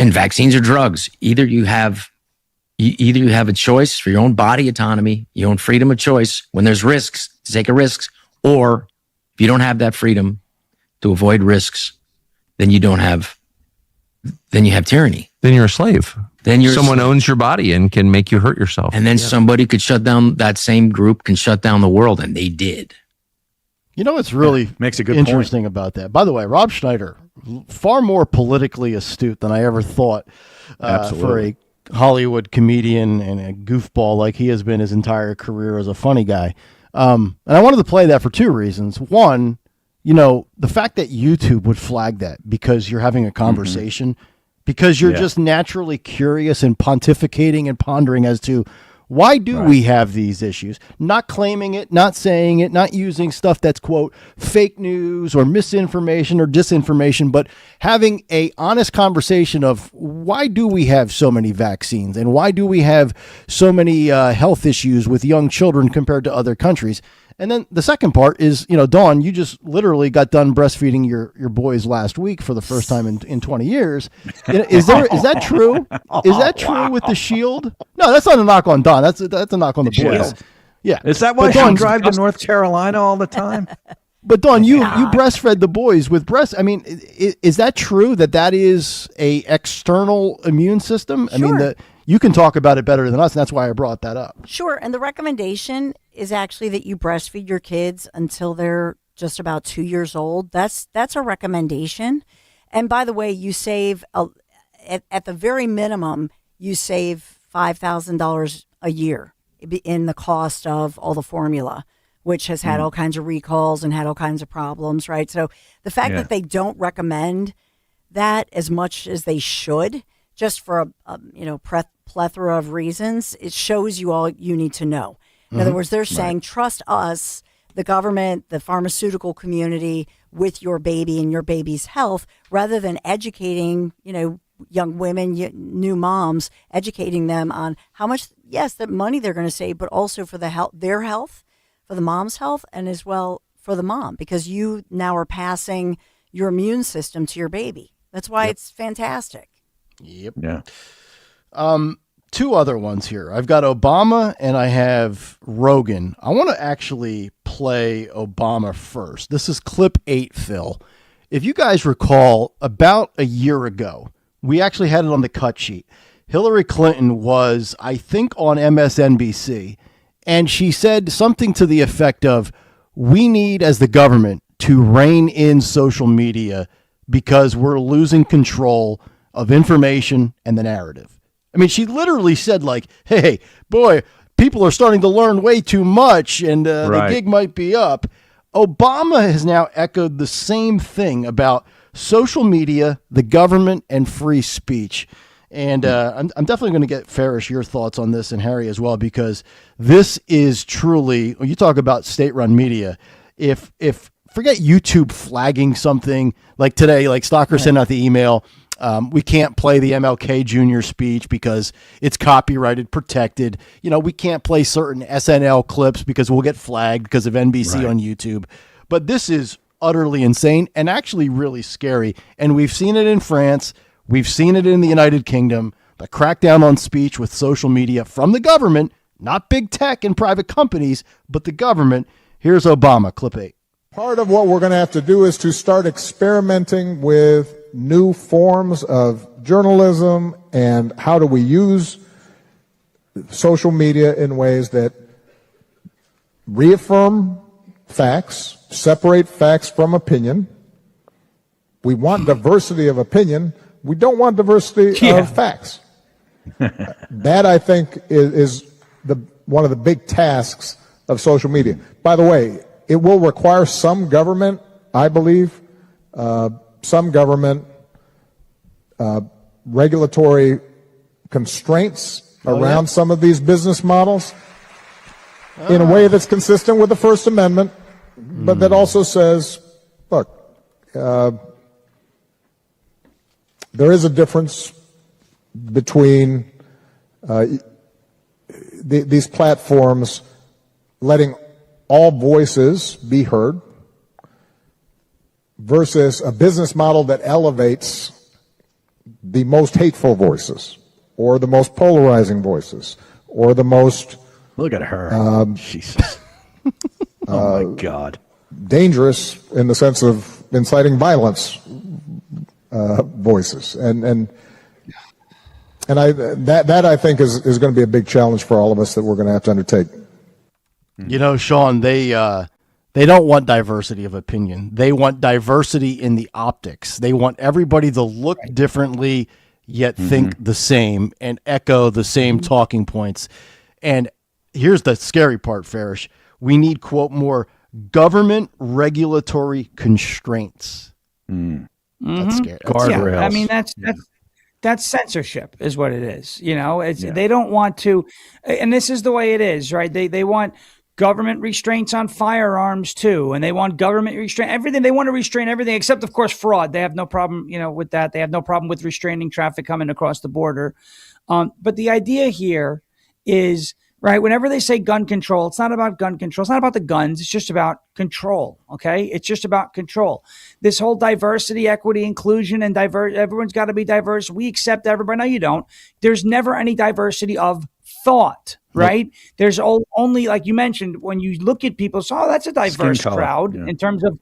and vaccines are drugs. Either you have a choice for your own body autonomy, your own freedom of choice when there's risks to take a risk, or if you don't have that freedom to avoid risks, then you have tyranny. Then you're a slave. Then someone owns your body and can make you hurt yourself. And then somebody could shut down, that same group can shut down the world, and they did. What's really makes a good interesting about that? By the way, Rob Schneider, far more politically astute than I ever thought for a Hollywood comedian and a goofball like he has been his entire career as a funny guy. And I wanted to play that for 2 reasons. One, the fact that YouTube would flag that because you're having a conversation, because you're just naturally curious and pontificating and pondering as to why do we have these issues? Not claiming it, not saying it, not using stuff that's, quote, fake news or misinformation or disinformation, but having a honest conversation of why do we have so many vaccines and why do we have so many health issues with young children compared to other countries? And then the second part is, Dawn, you just literally got done breastfeeding your boys last week for the first time in 20 years. Is that true? Is that true with the Shield? No, that's not a knock on Dawn. That's a knock on the boys. Yeah. Is that why you drive to North Carolina all the time? But Dawn, you breastfed the boys with breast. I mean, is that true that is a external immune system? Sure. I mean, you can talk about it better than us, and that's why I brought that up. Sure, and the recommendation is actually that you breastfeed your kids until they're just about 2 years old. That's a recommendation. And by the way, you save, at the very minimum, you save $5,000 a year in the cost of all the formula, which has had all kinds of recalls and had all kinds of problems, right? So the fact that they don't recommend that as much as they should, just for a plethora of reasons, it shows you all you need to know. In other words, they're saying, trust us, the government, the pharmaceutical community, with your baby and your baby's health, rather than educating, young women, new moms, educating them on how much, the money they're going to save, but also for their health, for the mom's health, and as well for the mom, because you now are passing your immune system to your baby. That's why it's fantastic. Yep. Yeah. two other ones here. I've got Obama and I have Rogan. I want to actually play Obama first. This is clip 8, Phil. If you guys recall, about a year ago, we actually had it on the cut sheet. Hillary Clinton was, I think, on MSNBC, and she said something to the effect of, we need, as the government, to rein in social media because we're losing control of information and the narrative. I mean, she literally said, like, hey, boy, people are starting to learn way too much and the gig might be up. Obama has now echoed the same thing about social media, the government, and free speech. And I'm definitely going to get Farish your thoughts on this, and Harry as well, because this is truly, when you talk about state-run media, if forget YouTube flagging something like today, like Stalker sent out the email, we can't play the MLK Jr. speech because it's copyrighted, protected. You know, we can't play certain SNL clips because we'll get flagged because of NBC on YouTube. But this is utterly insane and actually really scary. And we've seen it in France. We've seen it in the United Kingdom. The crackdown on speech with social media from the government, not big tech and private companies, but the government. Here's Obama, clip 8. Part of what we're going to have to do is to start experimenting with new forms of journalism and how do we use social media in ways that reaffirm facts, separate facts from opinion. We want diversity of opinion. We don't want diversity of facts. That, I think, is one of the big tasks of social media. By the way, it will require some government, I believe, some government regulatory constraints around some of these business models in a way that's consistent with the First Amendment, but that also says, look, there is a difference between these platforms letting all voices be heard versus a business model that elevates the most hateful voices or the most polarizing voices or the most look at her Jesus oh my God, dangerous in the sense of inciting violence voices and that I think is going to be a big challenge for all of us that we're going to have to undertake. You know, Sean, they don't want diversity of opinion. They want diversity in the optics. They want everybody to look differently, yet think the same and echo the same talking points. And here's the scary part, Farish. We need, quote, more government regulatory constraints. That's scary. Guardrails. Yeah, I mean, that's censorship is what it is. You know, they don't want to, and this is the way it is, right? They want government restraints on firearms too, and they want government restraint everything. They want to restrain everything except, of course, fraud. They have no problem, with that. They have no problem with restraining traffic coming across the border. But the idea here is, right, whenever they say gun control, it's not about gun control. It's not about the guns. It's just about control, okay? It's just about control. This whole diversity, equity, inclusion, and everyone's got to be diverse. We accept everybody. No, you don't. There's never any diversity of thought, right? Yep. There's only, like you mentioned, when you look at people, so that's a diverse crowd in terms of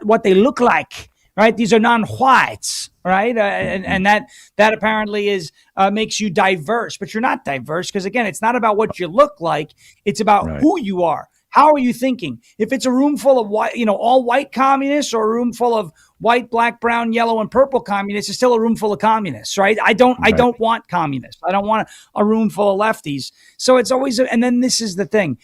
what they look like, right? These are non-whites, right? And that apparently is makes you diverse, but you're not diverse because, again, it's not about what you look like. It's about who you are. How are you thinking? If it's a room full of white, all white communists, or a room full of white, black, brown, yellow, and purple communists, it's still a room full of communists, right? I don't want communists. I don't want a room full of lefties. So it's always, and then this is the thing.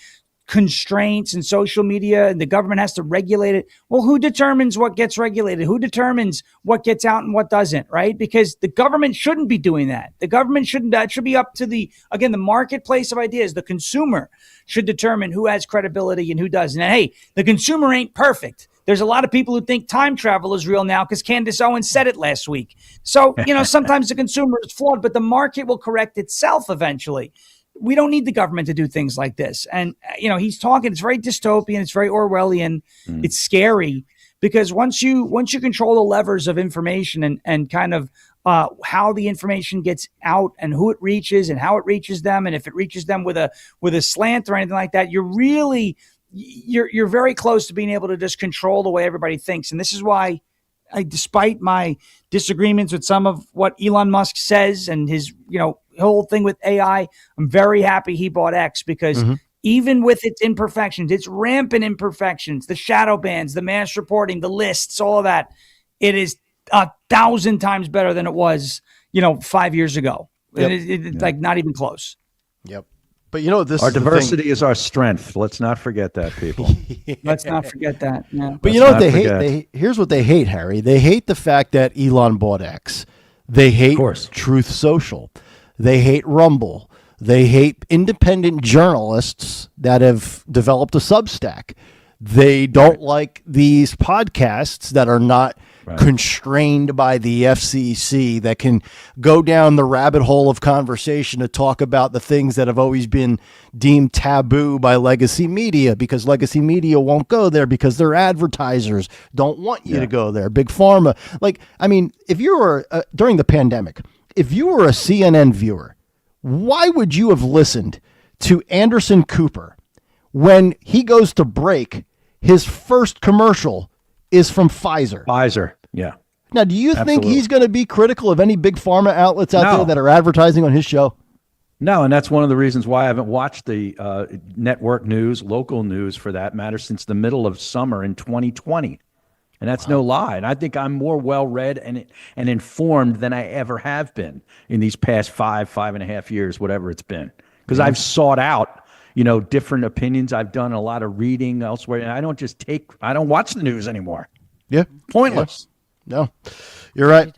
Constraints and social media, and the government has to regulate it. Well, who determines what gets regulated? Who determines what gets out and what doesn't, right? Because the government shouldn't be doing that. The government shouldn't, that should be up to the marketplace of ideas. The consumer should determine who has credibility and who doesn't. And hey, the consumer ain't perfect. There's a lot of people who think time travel is real now because Candace Owens said it last week. So, sometimes the consumer is flawed, but the market will correct itself eventually. We don't need the government to do things like this. And, he's talking, it's very dystopian. It's very Orwellian. It's scary. because once you control the levers of information and kind of how the information gets out and who it reaches and how it reaches them, and if it reaches them with a slant or anything like that, you're very close to being able to just control the way everybody thinks. And this is why, despite my disagreements with some of what Elon Musk says and his whole thing with AI, I'm very happy he bought X, because even with its imperfections, its rampant imperfections, the shadow bans, the mass reporting, the lists, all of that, it is 1,000 times better than it was, 5 years ago. Yep. It's like not even close. Yep. But this our diversity is our strength. Let's not forget that, people. Let's not forget that. Yeah. But what they hate? Here's what they hate, Harry. They hate the fact that Elon bought X. They hate Truth Social. They hate Rumble. They hate independent journalists that have developed a Substack. They don't like these podcasts that are not constrained by the FCC, that can go down the rabbit hole of conversation to talk about the things that have always been deemed taboo by legacy media, because legacy media won't go there because their advertisers don't want you to go there. Big Pharma. If you were during the pandemic, if you were a CNN viewer, why would you have listened to Anderson Cooper when he goes to break? His first commercial is from Pfizer. Yeah. Now, do you think he's going to be critical of any big pharma outlets out there that are advertising on his show? No, and that's one of the reasons why I haven't watched the network news, local news for that matter, since the middle of summer in 2020. And that's no lie. And I think I'm more well-read and informed than I ever have been in these past 5.5 years, whatever it's been. Because I've sought out different opinions. I've done a lot of reading elsewhere, and I don't watch the news anymore. Yeah. Pointless. No, you're right.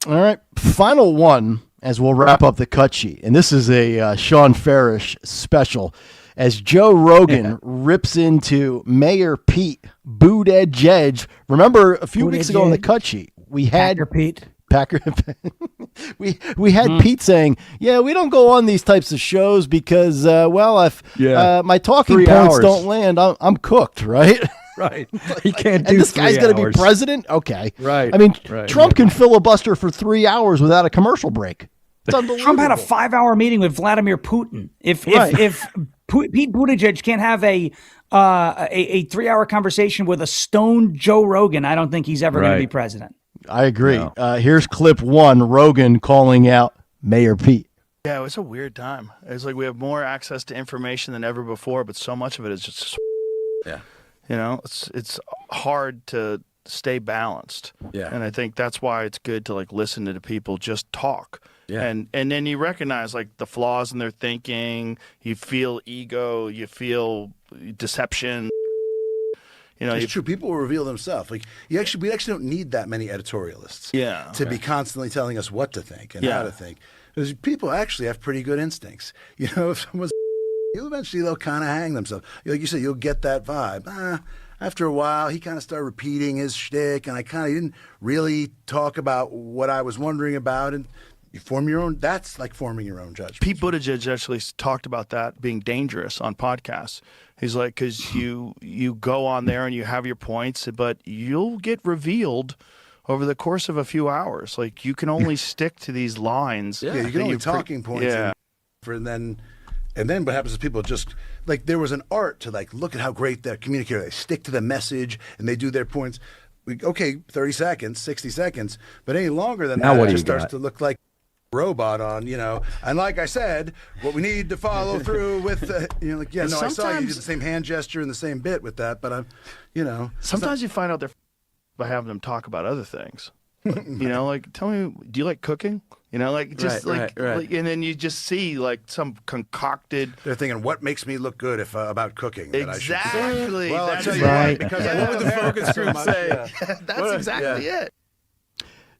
All right. Final one as we'll wrap up the cut sheet. And this is a Sean Farish special as Joe Rogan rips into Mayor Pete Buttigieg. Remember a few weeks ago on the cut sheet, we had Packer. we had Pete saying, "Yeah, we don't go on these types of shows because, if my talking points don't land, I'm cooked, right?" Right. He can't do. And this guy's going to be president. Okay. Right. Trump can filibuster for 3 hours without a commercial break. It's unbelievable. Trump had a 5-hour meeting with Vladimir Putin. If Pete Buttigieg can't have a 3-hour conversation with a stoned Joe Rogan, I don't think he's ever going to be president. I agree. No. Here's clip 1, Rogan calling out Mayor Pete. Yeah, it was a weird time. It's like we have more access to information than ever before, but so much of it is just it's hard to stay balanced. Yeah. And I think that's why it's good to listen to the people just talk. Yeah. And then you recognize the flaws in their thinking, you feel ego, you feel deception. It's true. People will reveal themselves. We actually don't need that many editorialists. To be constantly telling us what to think and how to think. Because people actually have pretty good instincts. If someone's eventually they'll kind of hang themselves. Like you said, you'll get that vibe. After a while, he kind of started repeating his shtick, and I kind of didn't really talk about what I was wondering about. And you form your own. That's like forming your own judgment. Pete Buttigieg actually talked about that being dangerous on podcasts. He's like, because you go on there and you have your points, but you'll get revealed over the course of a few hours. You can only stick to these lines. Yeah, you can only talking points. Yeah. And then what happens is people just, there was an art to, look at how great they're communicating. They stick to the message, and they do their points. 30 seconds, 60 seconds. But any longer than that, it just starts to look like a robot on, And like I said, what we need to follow through with, I saw you do the same hand gesture and the same bit with that, but Sometimes you find out they're by having them talk about other things. Tell me, do you like cooking? And then you just see some concocted. They're thinking, what makes me look good about cooking? Exactly. Well, that's I'll tell you right. Because what would the focus group say? That's exactly it.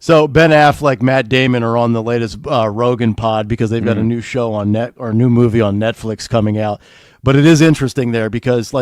So Ben Affleck, Matt Damon are on the latest Rogan pod because they've got a new show on new movie on Netflix coming out. But it is interesting there because,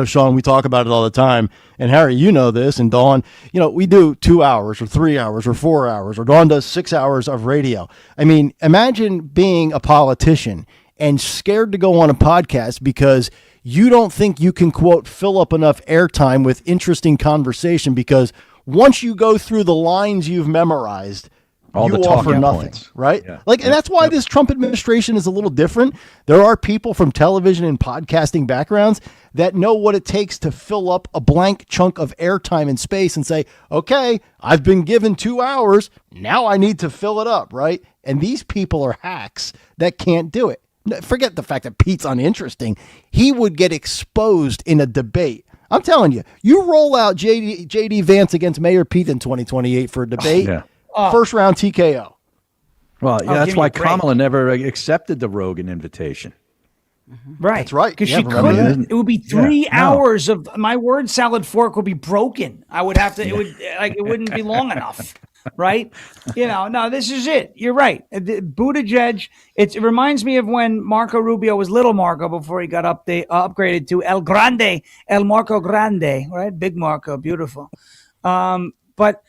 Sean, we talk about it all the time. And Harry, you know this, and Dawn, we do 2 hours or 3 hours or 4 hours, or Dawn does 6 hours of radio. I mean, imagine being a politician and scared to go on a podcast because you don't think you can, quote, fill up enough airtime with interesting conversation because once you go through the lines you've memorized, all you the offer talking nothing, points. right? Yeah. Like, and that's why this Trump administration is a little different. There are people from television and podcasting backgrounds that know what it takes to fill up a blank chunk of airtime and space and say, okay, I've been given 2 hours. Now I need to fill it up, right? And these people are hacks that can't do it. Forget the fact that Pete's uninteresting. He would get exposed in a debate. I'm telling you, you roll out JD Vance against Mayor Pete in 2028 for a debate, first round TKO. Well, yeah, that's why Kamala never accepted the Rogan invitation. Right. That's right. Because Yeah, she remember couldn't. that? It would be 3 hours of my word salad fork would be broken. I would have to, it wouldn't be long enough. Right. No, this is it. You're right. Buttigieg, it reminds me of when Marco Rubio was little Marco before he got upgraded to El Marco Grande, right? Big Marco, beautiful. But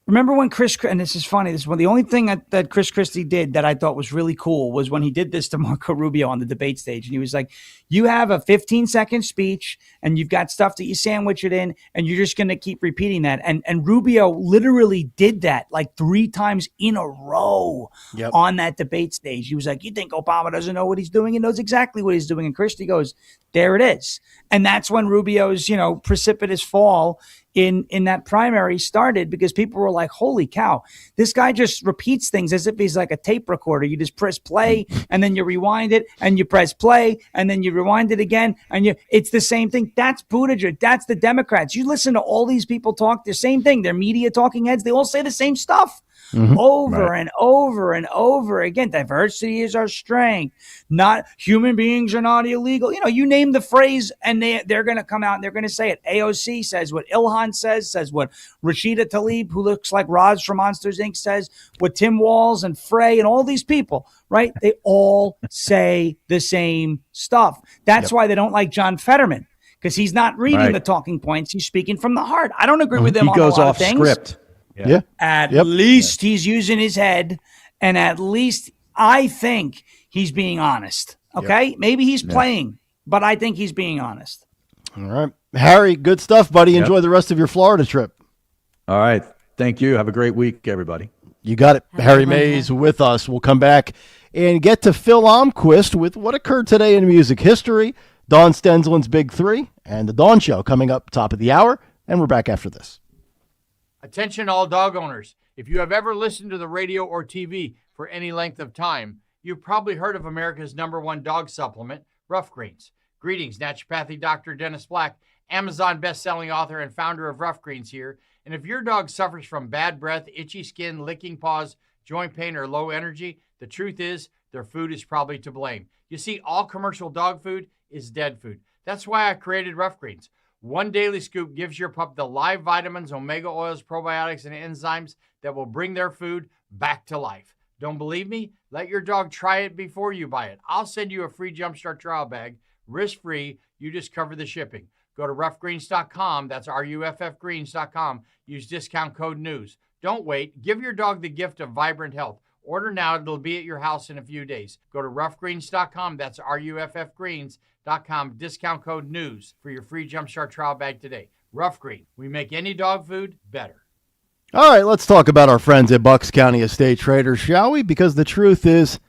remember when and this is funny, this is the only thing that Chris Christie did that I thought was really cool was when he did this to Marco Rubio on the debate stage. And he was like, you have a 15-second speech and you've got stuff that you sandwich it in and you're just going to keep repeating that. And Rubio literally did that like 3 times in a row on that debate stage. He was like, you think Obama doesn't know what he's doing? He knows exactly what he's doing. And Christie goes, there it is. And that's when Rubio's, precipitous fall in that primary started, because people were like, holy cow, this guy just repeats things as if he's like a tape recorder. You just press play and then you rewind it and you press play and then you rewind it again. And it's the same thing. That's Buttigieg. That's the Democrats. You listen to all these people talk the same thing. They're media talking heads. They all say the same stuff. Over and over and over again. Diversity is our strength. Not human beings are not illegal. You name the phrase and they're going to come out and they're going to say it. AOC says what Ilhan says what Rashida Tlaib, who looks like Roz from Monsters Inc. says, what Tim Walz and Frey and all these people, right? They all say the same stuff. That's why they don't like John Fetterman, because he's not reading the talking points. He's speaking from the heart. I don't agree with him on a lot of things. He goes off script. At least he's using his head, and at least I think he's being honest. Okay? Maybe he's playing, but I think he's being honest. All right. Harry, good stuff, buddy. Enjoy the rest of your Florida trip. All right. Thank you. Have a great week, everybody. You got it. Harry Mays with us. We'll come back and get to Phil Almquist with what occurred today in music history, Dawn Stensland's Big Three, and the Dawn Show coming up top of the hour. And we're back after this. Attention all dog owners. If you have ever listened to the radio or TV for any length of time, you've probably heard of America's #1 dog supplement, Rough Greens. Greetings, naturopathy Dr. Dennis Black, Amazon best-selling author and founder of Rough Greens here. And if your dog suffers from bad breath, itchy skin, licking paws, joint pain, or low energy, the truth is their food is probably to blame. You see, all commercial dog food is dead food. That's why I created Rough Greens. One daily scoop gives your pup the live vitamins, omega oils, probiotics, and enzymes that will bring their food back to life. Don't believe me? Let your dog try it before you buy it. I'll send you a free Jumpstart trial bag, risk-free. You just cover the shipping. Go to roughgreens.com. That's RUFFgreens.com. Use discount code NEWS. Don't wait. Give your dog the gift of vibrant health. Order now. It'll be at your house in a few days. Go to roughgreens.com. That's RUFFgreens.com. Discount code NEWS for your free Jumpstart trial bag today. Rough Green. We make any dog food better. All right, let's talk about our friends at Bucks County Estate Traders, shall we? Because the truth is,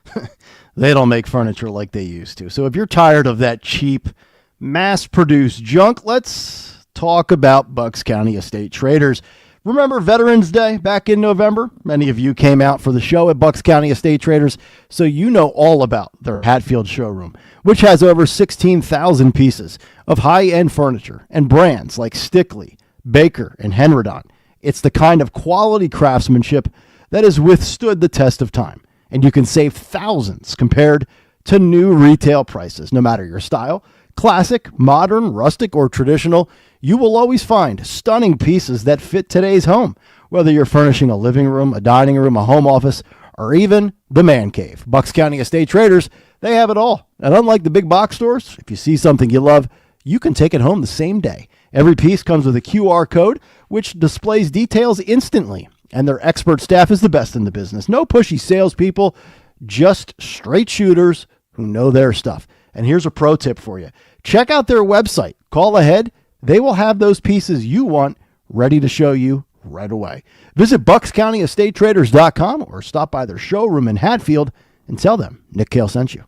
they don't make furniture like they used to. So if you're tired of that cheap, mass-produced junk, let's talk about Bucks County Estate Traders. Remember Veterans Day back in November? Many of you came out for the show at Bucks County Estate Traders, so you know all about their Hatfield showroom, which has over 16,000 pieces of high-end furniture and brands like Stickley, Baker, and Henredon. It's the kind of quality craftsmanship that has withstood the test of time, and you can save thousands compared to new retail prices. No matter your style, classic, modern, rustic, or traditional, you will always find stunning pieces that fit today's home, whether you're furnishing a living room, a dining room, a home office, or even the man cave. Bucks County Estate Traders, they have it all. And unlike the big box stores, if you see something you love, you can take it home the same day. Every piece comes with a QR code, which displays details instantly. And their expert staff is the best in the business. No pushy salespeople, just straight shooters who know their stuff. And here's a pro tip for you. check out their website. Call ahead. They will have those pieces you want ready to show you right away. Visit BucksCountyEstateTraders.com or stop by their showroom in Hatfield and tell them Nick Kayal sent you.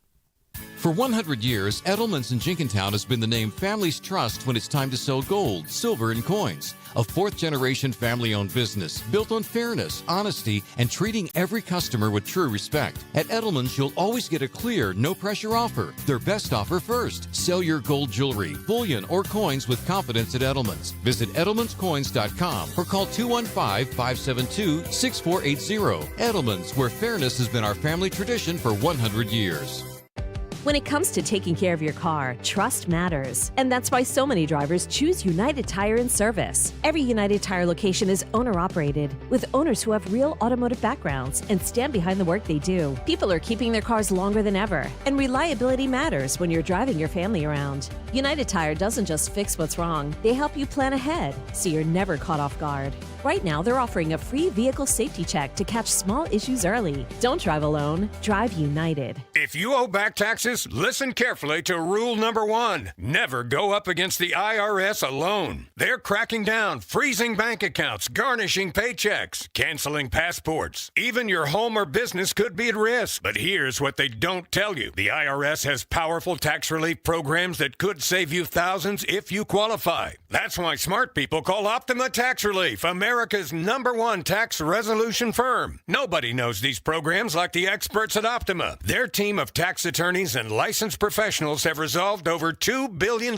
For 100 years, Edelman's in Jenkintown has been the name families trust when it's time to sell gold, silver, and coins. A fourth-generation family-owned business built on fairness, honesty, and treating every customer with true respect. At Edelman's, you'll always get a clear, no-pressure offer. Their best offer first. Sell your gold jewelry, bullion, or coins with confidence at Edelman's. Visit edelmanscoins.com or call 215-572-6480. Edelman's, where fairness has been our family tradition for 100 years. When it comes to taking care of your car, trust matters. And that's why so many drivers choose United Tire and Service. Every United Tire location is owner-operated, with owners who have real automotive backgrounds and stand behind the work they do. People are keeping their cars longer than ever, and reliability matters when you're driving your family around. United Tire doesn't just fix what's wrong, they help you plan ahead, so you're never caught off guard. Right now, they're offering a free vehicle safety check to catch small issues early. Don't drive alone, drive United. If you owe back taxes, listen carefully to rule number 1. Never go up against the IRS alone. They're cracking down, freezing bank accounts, garnishing paychecks, canceling passports. Even your home or business could be at risk. But here's what they don't tell you. The IRS has powerful tax relief programs that could save you thousands if you qualify. That's why smart people call Optima Tax Relief, America's #1 tax resolution firm. Nobody knows these programs like the experts at Optima. Their team of tax attorneys and licensed professionals have resolved over $2 billion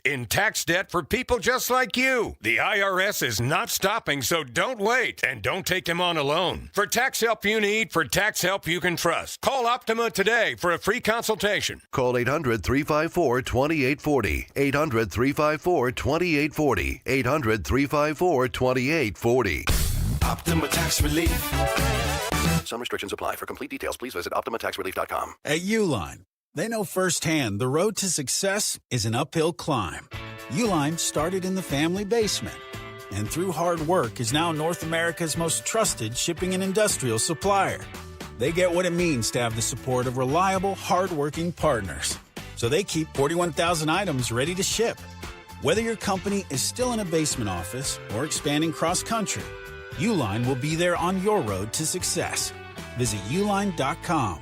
in tax debt for people just like you. The IRS is not stopping, so don't wait, and don't take them on alone. For tax help you need, for tax help you can trust, call Optima today for a free consultation. Call 800-354-2840. 800-354-2840. 800-354-2840. Optima Tax Relief. Some restrictions apply. For complete details, please visit OptimaTaxRelief.com. At Uline, they know firsthand the road to success is an uphill climb. Uline started in the family basement, and through hard work is now North America's most trusted shipping and industrial supplier. They get what it means to have the support of reliable, hardworking partners. So they keep 41,000 items ready to ship. Whether your company is still in a basement office or expanding cross-country, Uline will be there on your road to success. Visit uline.com.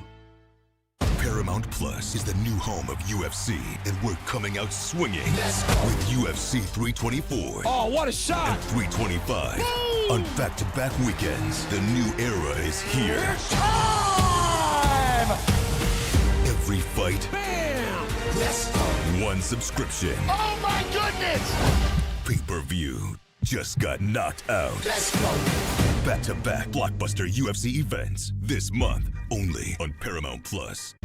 Paramount Plus is the new home of UFC, and we're coming out swinging with UFC 324. Oh, what a shot! And 325 on back-to-back weekends. The new era is here. It's time! Every fight. Bam! Let's go! One subscription. Oh my goodness! Pay-per-view just got knocked out. Let's go! Back-to-back blockbuster UFC events this month only on Paramount Plus.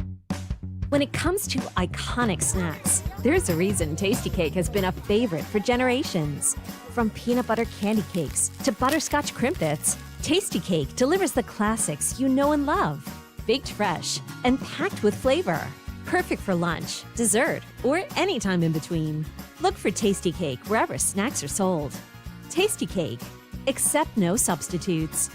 When it comes to iconic snacks, there's a reason Tasty Cake has been a favorite for generations. From peanut butter candy cakes to butterscotch crimpets, Tasty Cake delivers the classics you know and love. Baked fresh and packed with flavor. Perfect for lunch, dessert, or any time in between. Look for Tasty Cake wherever snacks are sold. Tasty Cake. Accept no substitutes.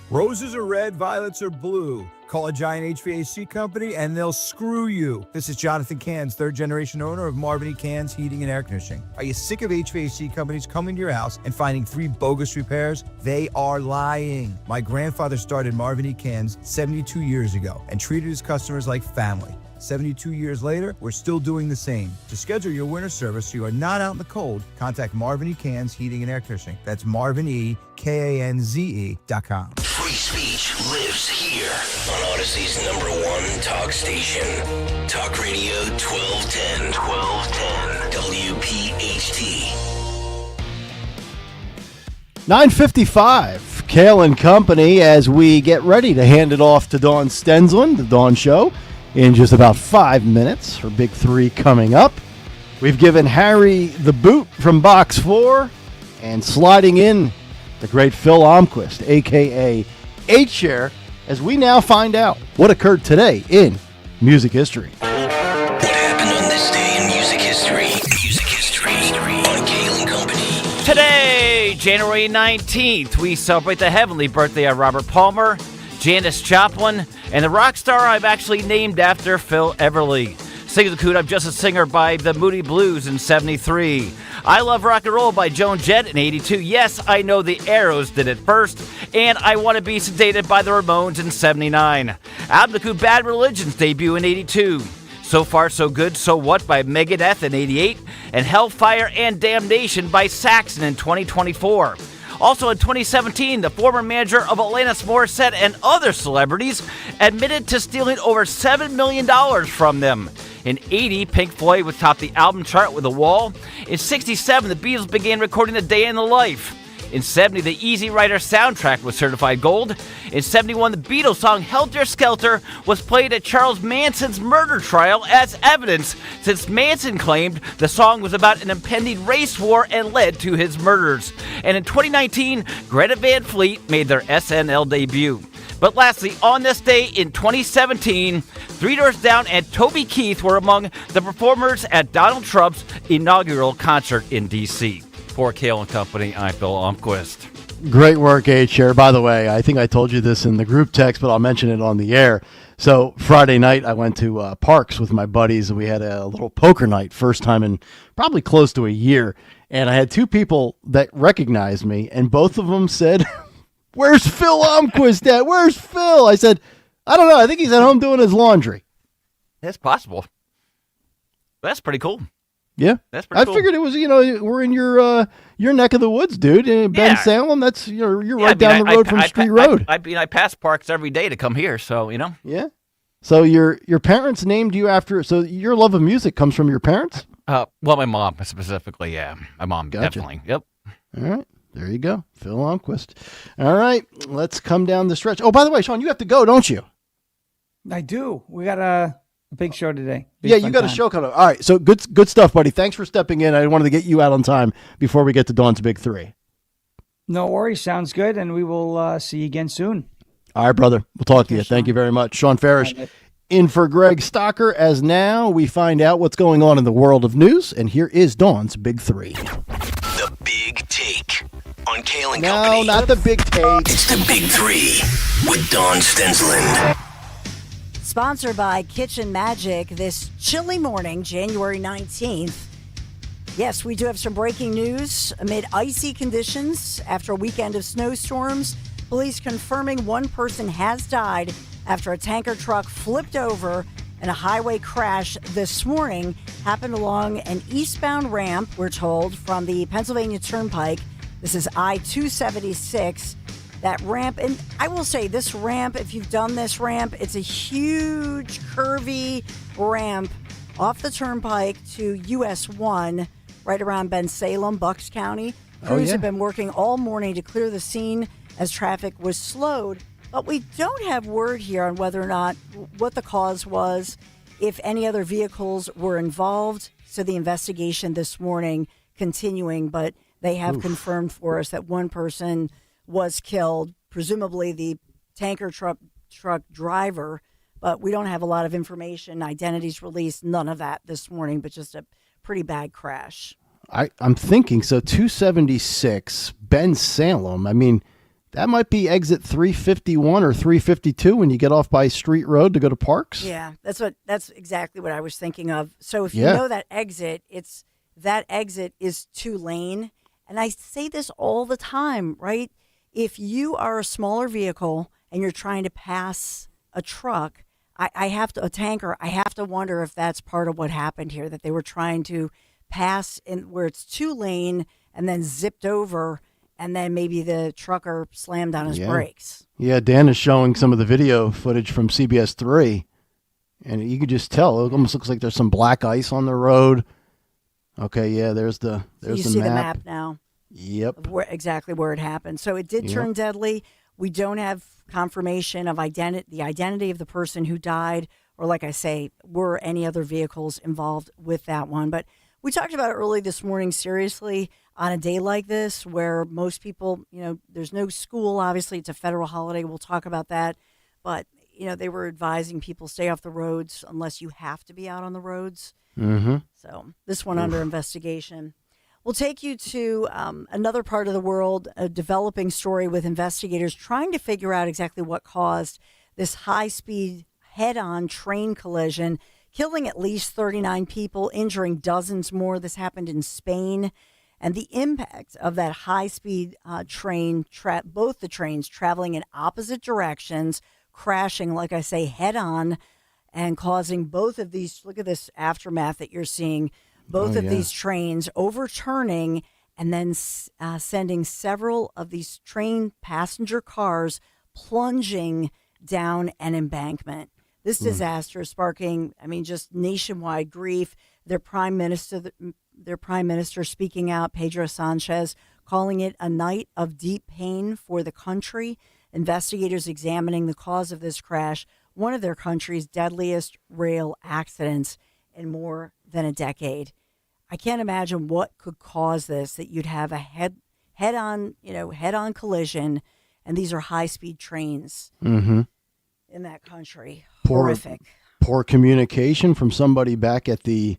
Roses are red, violets are blue. Call a giant HVAC company and they'll screw you. This is Jonathan Cans, third-generation owner of Marvin E. Cans Heating and Air Conditioning. Are you sick of HVAC companies coming to your house and finding 3 bogus repairs? They are lying. My grandfather started Marvin E. Cans 72 years ago and treated his customers like family. 72 years later, we're still doing the same. To schedule your winter service so you are not out in the cold, contact Marvin E. Cans Heating and Air Conditioning. That's MarvinEKanze.com. Free speech lives here on Odyssey's #1 talk station. Talk Radio 1210. WPHT. 9:55, Kayal and Company, as we get ready to hand it off to Dawn Stensland, the Dawn Show, in just about 5 minutes. Her big 3 coming up. We've given Harry the boot from Box 4, and sliding in the great Phil Almquist, a.k.a. 8-Share, as we now find out what occurred today in music history. What happened on this day in music history? Music history on Kayal and Company. Today, January 19th, we celebrate the heavenly birthday of Robert Palmer, Janis Joplin, And the rock star I'm actually named after, Phil Everly. Sing the Coot, I'm Just a Singer by the Moody Blues in 73. I Love Rock and Roll by Joan Jett in 82. Yes, I know the Arrows did it first. And I Want to Be Sedated by the Ramones in 79. Album the Coot, Bad Religion's debut in 82. So Far So Good, So What by Megadeth in 88. And Hellfire and Damnation by Saxon in 2024. Also in 2017, the former manager of Alanis Morissette and other celebrities admitted to stealing over $7 million from them. In 80, Pink Floyd would top the album chart with The Wall. In 67, the Beatles began recording A Day in the Life. In 70, the Easy Rider soundtrack was certified gold. In 71, the Beatles song Helter Skelter was played at Charles Manson's murder trial as evidence, since Manson claimed the song was about an impending race war and led to his murders. And in 2019, Greta Van Fleet made their SNL debut. But lastly, on this day in 2017, Three Doors Down and Toby Keith were among the performers at Donald Trump's inaugural concert in D.C. For Kayal and Company, I'm Phil Almquist. Great work, H-Share. By the way, I think I told you this in the group text, but I'll mention it on the air. So Friday night, I went to Parks with my buddies, and we had a little poker night, first time in probably close to a year. And I had two people that recognized me, and both of them said, "Where's Phil Almquist at? Where's Phil?" I said, "I don't know. I think he's at home doing his laundry." That's possible. That's pretty cool. Yeah, that's pretty cool. I figured it was, we're in your neck of the woods, dude. Ben Salem, that's you're right down the road from Street Road. I pass Parks every day to come here, so Yeah. So your parents named you after. So your love of music comes from your parents? Well, my mom specifically. Yeah, my mom definitely. Yep. All right. There you go. Phil Almquist. All right. Let's come down the stretch. Oh, by the way, Sean, you have to go, don't you? I do. We got a big show today. You got a show coming up. All right. So good stuff, buddy. Thanks for stepping in. I wanted to get you out on time before we get to Dawn's Big Three. No worries. Sounds good. And we will see you again soon. All right, brother. We'll talk to you. Thank you very much. Sean Farish in for Greg Stocker, as now we find out what's going on in the world of news. And here is Dawn's Big Three. The Big Take on Kayal and No, Company. not the Big Take. It's the Big Three with Dawn Stensland. Sponsored by Kitchen Magic this chilly morning, January 19th. Yes, we do have some breaking news. Amid icy conditions after a weekend of snowstorms, police confirming one person has died after a tanker truck flipped over in a highway crash this morning. Happened along an eastbound ramp, we're told, from the Pennsylvania Turnpike. This is I-276. That ramp, and I will say this ramp, if you've done this ramp, it's a huge curvy ramp off the turnpike to US 1 right around Bensalem, Bucks County. Crews have been working all morning to clear the scene as traffic was slowed, but we don't have word here on whether or not what the cause was, if any other vehicles were involved. So the investigation this morning continuing, but they have confirmed for us that one person was killed, presumably the tanker truck driver, but we don't have a lot of information. Identities released, none of that this morning, but just a pretty bad crash. I'm thinking, so 276, Bensalem, I mean, that might be exit 351 or 352 when you get off by Street Road to go to Parks. Yeah, that's exactly what I was thinking of. So if you know that exit, that exit is 2-lane. And I say this all the time, right? If you are a smaller vehicle and you're trying to pass a truck, a tanker, I have to wonder if that's part of what happened here, that they were trying to pass in where it's 2-lane and then zipped over, and then maybe the trucker slammed on his brakes. Yeah, Dan is showing some of the video footage from CBS 3, and you could just tell. It almost looks like there's some black ice on the road. Okay, yeah, there's the you see the map now. Yep. Of exactly where it happened. So it did turn deadly. We don't have confirmation of the identity of the person who died, or like I say, were any other vehicles involved with that one. But we talked about it early this morning, seriously, on a day like this where most people, there's no school. Obviously, it's a federal holiday. We'll talk about that. But, they were advising people stay off the roads unless you have to be out on the roads. Mm-hmm. So this one under investigation. We'll take you to another part of the world, a developing story with investigators trying to figure out exactly what caused this high-speed head-on train collision, killing at least 39 people, injuring dozens more. This happened in Spain. And the impact of that high-speed train, both the trains traveling in opposite directions, crashing, like I say, head-on, and causing both of these, look at this aftermath that you're seeing, both of these trains overturning and then sending several of these train passenger cars plunging down an embankment. This disaster is sparking, just nationwide grief. Their prime minister speaking out, Pedro Sanchez, calling it a night of deep pain for the country. Investigators examining the cause of this crash, one of their country's deadliest rail accidents in more than a decade. I can't imagine what could cause this, that you'd have a head-on collision, and these are high-speed trains in that country. Horrific. Poor communication from somebody back at the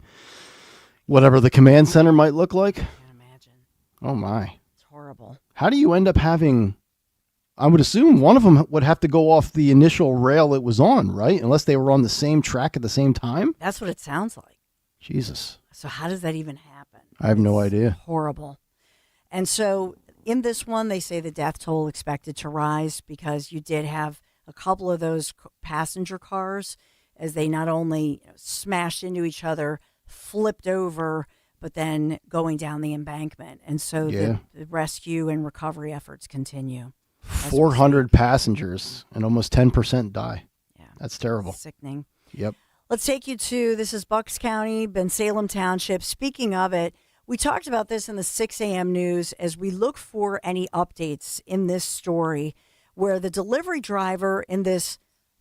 whatever the command center might look like. I can't imagine. Oh my. It's horrible. How do you end up having, I would assume one of them would have to go off the initial rail it was on, right? Unless they were on the same track at the same time? That's what it sounds like. Jesus. So how does that even happen? I have no idea. Horrible. And so in this one, they say the death toll expected to rise because you did have a couple of those passenger cars as they not only smashed into each other, flipped over, but then going down the embankment. And so the rescue and recovery efforts continue. 400 passengers and almost 10% die. Yeah. That's terrible. Sickening. Yep. Let's take you to, this is Bucks County, Bensalem Township. Speaking of it, we talked about this in the 6 a.m. news as we look for any updates in this story where the delivery driver in this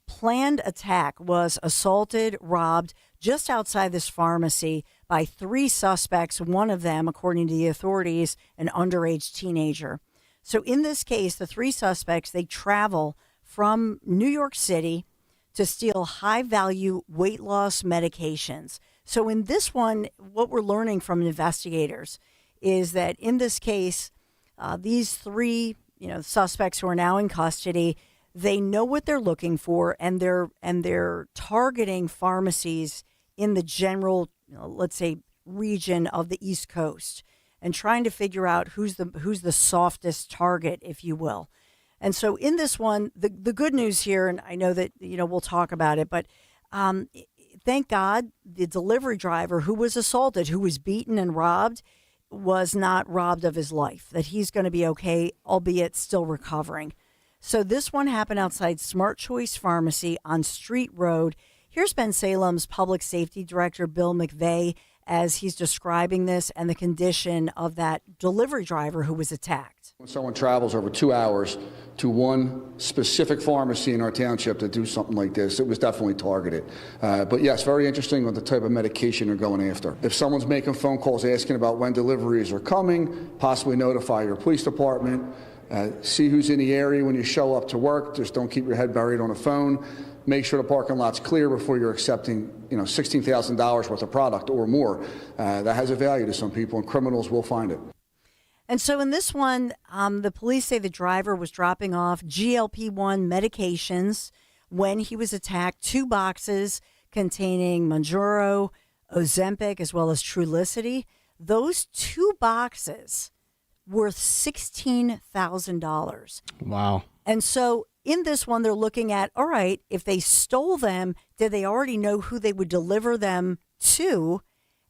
planned attack was assaulted, robbed just outside this pharmacy by 3 suspects, one of them, according to the authorities, an underage teenager. So in this case, the 3 suspects, they travel from New York City to steal high-value weight loss medications. So in this one, what we're learning from investigators is that in this case, these 3 suspects who are now in custody, they know what they're looking for, and they're targeting pharmacies in the general, let's say, region of the East Coast, and trying to figure out who's the softest target, if you will. And so in this one, the good news here, and I know that we'll talk about it, but thank God the delivery driver who was assaulted, who was beaten and robbed, was not robbed of his life, that he's going to be okay, albeit still recovering. So this one happened outside Smart Choice Pharmacy on Street Road. Here's Bensalem's Public Safety Director, Bill McVeigh, as he's describing this and the condition of that delivery driver who was attacked. When someone travels over 2 hours to one specific pharmacy in our township to do something like this, it was definitely targeted. But yes, very interesting on the type of medication they're going after. If someone's making phone calls asking about when deliveries are coming, possibly notify your police department. See who's in the area when you show up to work. Just don't keep your head buried on a phone. Make sure the parking lot's clear before you're accepting, $16,000 worth of product or more. That has a value to some people, and criminals will find it. And so in this one, the police say the driver was dropping off GLP-1 medications when he was attacked. 2 boxes containing Mounjaro, Ozempic, as well as Trulicity. Those 2 boxes worth $16,000. Wow. And so in this one, they're looking at, all right, if they stole them, did they already know who they would deliver them to?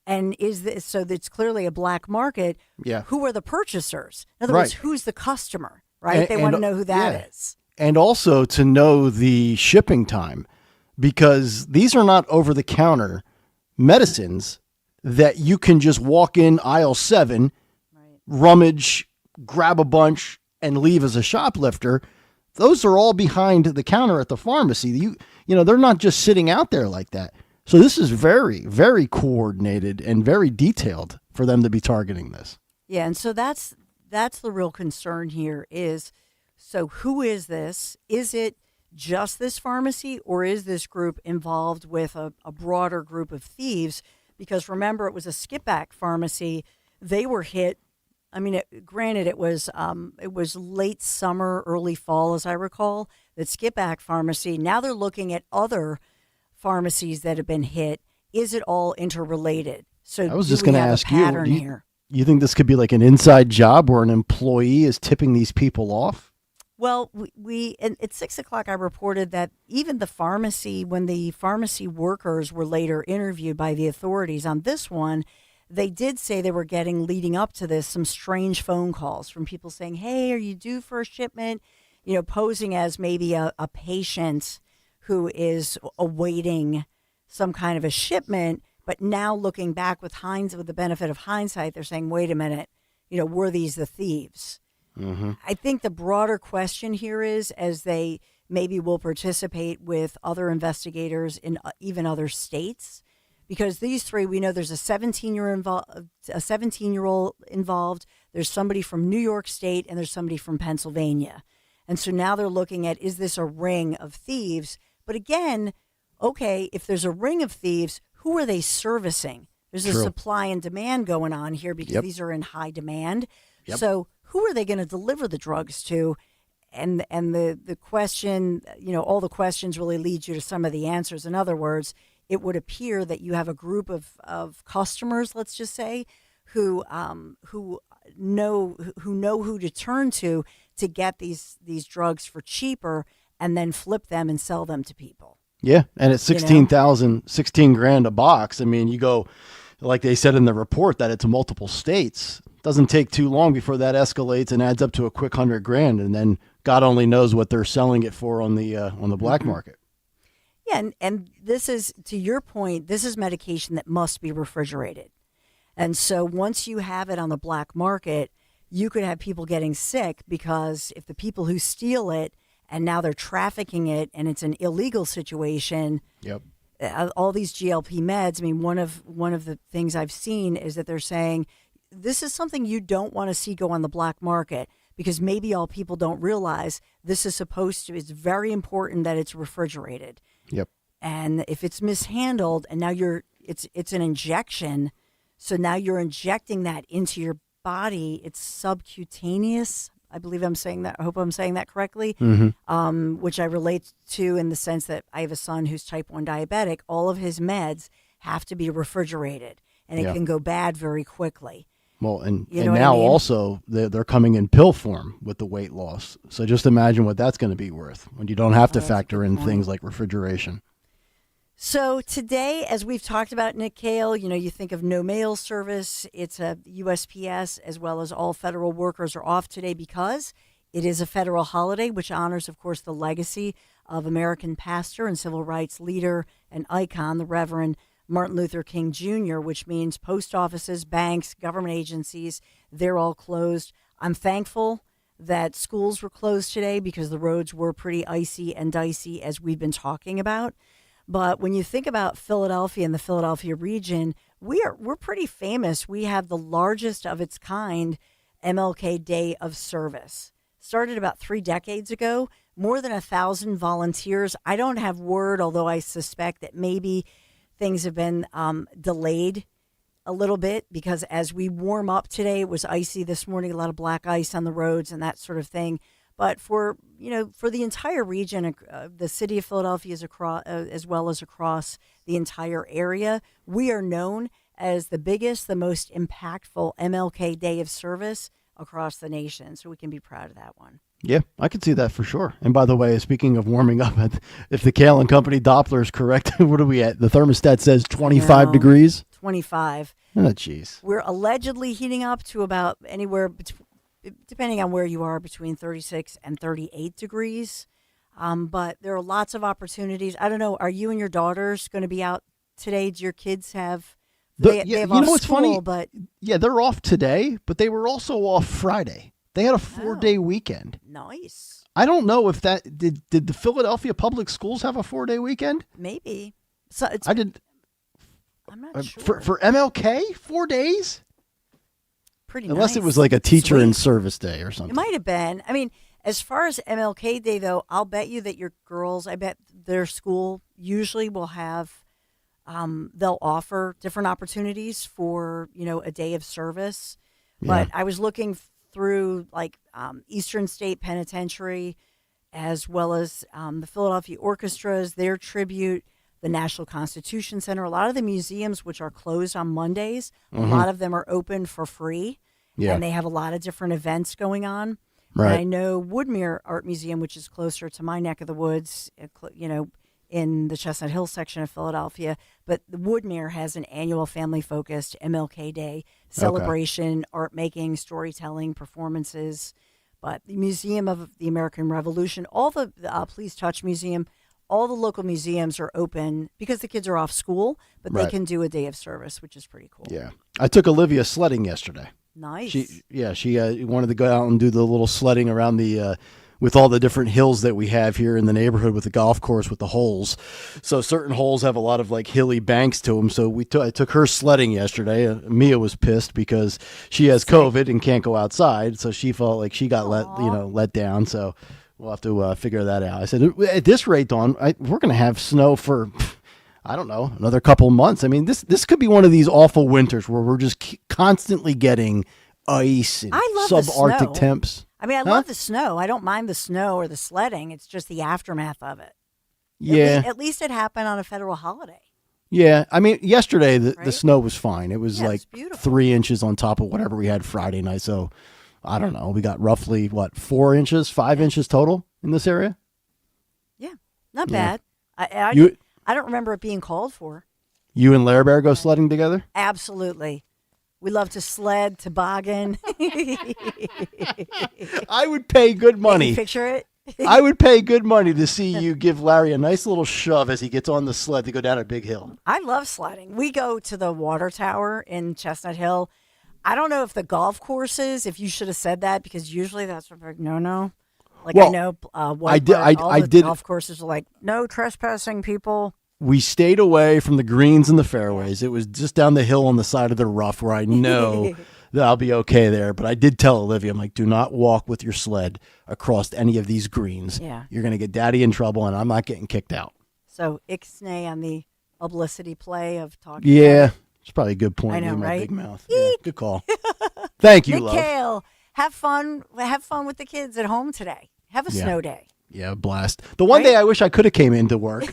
And is this, so that's clearly a black market. Yeah. Who are the purchasers? In other words, who's the customer, right? They want to know who that is. And also to know the shipping time, because these are not over-the-counter medicines that you can just walk in aisle 7, rummage, grab a bunch, and leave as a shoplifter. Those are all behind the counter at the pharmacy. They're not just sitting out there like that. So this is very, very coordinated and very detailed for them to be targeting this. Yeah, and so that's the real concern here is, so who is this? Is it just this pharmacy, or is this group involved with a broader group of thieves? Because remember, it was a skip-back pharmacy. They were hit I mean, granted, it was late summer, early fall, as I recall, that Skip Back Pharmacy. Now they're looking at other pharmacies that have been hit. Is it all interrelated? So I was just going to ask you, here? You think this could be like an inside job where an employee is tipping these people off? Well, at 6 o'clock, I reported that even the pharmacy, when the pharmacy workers were later interviewed by the authorities on this one, they did say they were getting, leading up to this, some strange phone calls from people saying, hey, are you due for a shipment? Posing as maybe a patient who is awaiting some kind of a shipment. But now looking back with the benefit of hindsight, they're saying, wait a minute, were these the thieves? Mm-hmm. I think the broader question here is, as they maybe will participate with other investigators in even other states, because these three, we know there's a 17-year-old involved, there's somebody from New York State, and there's somebody from Pennsylvania. And so now they're looking at, is this a ring of thieves? But again, okay, if there's a ring of thieves, who are they servicing? There's a supply and demand going on here because these are in high demand. Yep. So who are they going to deliver the drugs to? And the question, all the questions really lead you to some of the answers. In other words, it would appear that you have a group of customers, let's just say, who know who to turn to get these drugs for cheaper and then flip them and sell them to people. Yeah, and it's 16,000, 16 grand a box. I mean, you go, like they said in the report, that it's multiple states. Doesn't take too long before that escalates and adds up to a quick 100 grand, and then God only knows what they're selling it for on the black market. Yeah, and this is, to your point, this is medication that must be refrigerated. And so once you have it on the black market, you could have people getting sick because if the people who steal it and now they're trafficking it and it's an illegal situation. Yep. All these GLP meds, I mean, one of the things I've seen is that they're saying this is something you don't want to see go on the black market because maybe all people don't realize this is it's very important that it's refrigerated. Yep. And if it's mishandled and now it's an injection, so now you're injecting that into your body, it's subcutaneous. I believe I'm saying that. I hope I'm saying that correctly, which I relate to in the sense that I have a son who's type 1 diabetic. All of his meds have to be refrigerated, and it can go bad very quickly. Well, and now also they're coming in pill form with the weight loss. So just imagine what that's going to be worth when you don't have to factor in things like refrigeration. So today, as we've talked about, Nick Kayal, you think of no mail service. It's a USPS, as well as all federal workers are off today because it is a federal holiday, which honors, of course, the legacy of American pastor and civil rights leader and icon, the Reverend Martin Luther King Jr., which means post offices, banks, government agencies, they're all closed. I'm thankful that schools were closed today because the roads were pretty icy and dicey, as we've been talking about. But when you think about Philadelphia and the Philadelphia region, we're pretty famous. We have the largest of its kind MLK Day of Service. Started about 3 decades ago, more than 1,000 volunteers. I don't have word, although I suspect that maybe things have been delayed a little bit because as we warm up today, it was icy this morning, a lot of black ice on the roads and that sort of thing. But for the entire region, the city of Philadelphia is across, as well as across the entire area, we are known as the biggest, the most impactful MLK Day of Service across the nation. So we can be proud of that one. Yeah, I could see that for sure. And by the way, speaking of warming up, if the Kayal and Company Doppler is correct, what are we at? The thermostat says 25 degrees? 25. Oh, jeez. We're allegedly heating up to about anywhere between, depending on where you are, between 36 and 38 degrees. But there are lots of opportunities. I don't know, are you and your daughters going to be out today? Do your kids have... They have off what's school, funny? But yeah, they're off today, but they were also off Friday. They had a 4-day weekend. Nice. I don't know if that... Did the Philadelphia Public Schools have a 4-day weekend? Maybe. So I did... I'm not sure. For MLK, 4 days? Pretty Unless nice. it was like a teacher in service day or something. It might have been. I mean, as far as MLK Day, though, I'll bet you that your girls, I bet their school usually will have, they'll offer different opportunities for, a day of service. But I was looking through like Eastern State Penitentiary, as well as the Philadelphia Orchestras, their tribute, the National Constitution Center. A lot of the museums, which are closed on Mondays, a lot of them are open for free. Yeah. And they have a lot of different events going on. Right. And I know Woodmere Art Museum, which is closer to my neck of the woods, in the Chestnut Hill section of Philadelphia. But the Woodmere has an annual family-focused MLK Day celebration, art making, storytelling, performances. But the Museum of the American Revolution, all the Please Touch Museum, all the local museums are open because the kids are off school, but they can do a day of service, which is pretty cool. Yeah. I took Olivia sledding yesterday. Nice. She wanted to go out and do the little sledding around the with all the different hills that we have here in the neighborhood with the golf course with the holes. So certain holes have a lot of like hilly banks to them. So I took her sledding yesterday. Mia was pissed because she has COVID and can't go outside. So she felt like she got let down. So we'll have to figure that out. I said, at this rate, Dawn, we're going to have snow for, I don't know, another couple of months. I mean, this could be one of these awful winters where we're just constantly getting ice and subarctic temps. I mean, I love the snow. I don't mind the snow or the sledding. It's just the aftermath of it. Yeah. At least it happened on a federal holiday. Yeah. I mean, yesterday the snow was fine. It was like beautiful. 3 inches on top of whatever we had Friday night. So I don't know. We got roughly, 4 inches, 5 inches total in this area? Yeah. Not bad. I don't remember it being called for. You and Lair Bear go sledding together? Absolutely. We love to sled, toboggan. I would pay good money. Can you picture it? I would pay good money to see you give Larry a nice little shove as he gets on the sled to go down a big hill. I love sledding. We go to the water tower in Chestnut Hill. I don't know if the golf courses, if you should have said that, because usually that's a big no-no. Like, well, I know all the golf courses are like, no trespassing, people. We stayed away from the greens and the fairways. It was just down the hill on the side of the rough where I know that I'll be okay there. But I did tell Olivia, I'm like, do not walk with your sled across any of these greens. Yeah. You're going to get daddy in trouble, and I'm not getting kicked out. So, ixnay on the publicity play of talking. Yeah, it's probably a good point. I know, in my right? big mouth. Yeah, good call. Thank you, Nick love. Kayal, have fun with the kids at home today. Have a snow day. Yeah, blast. The one day I wish I could have came into work.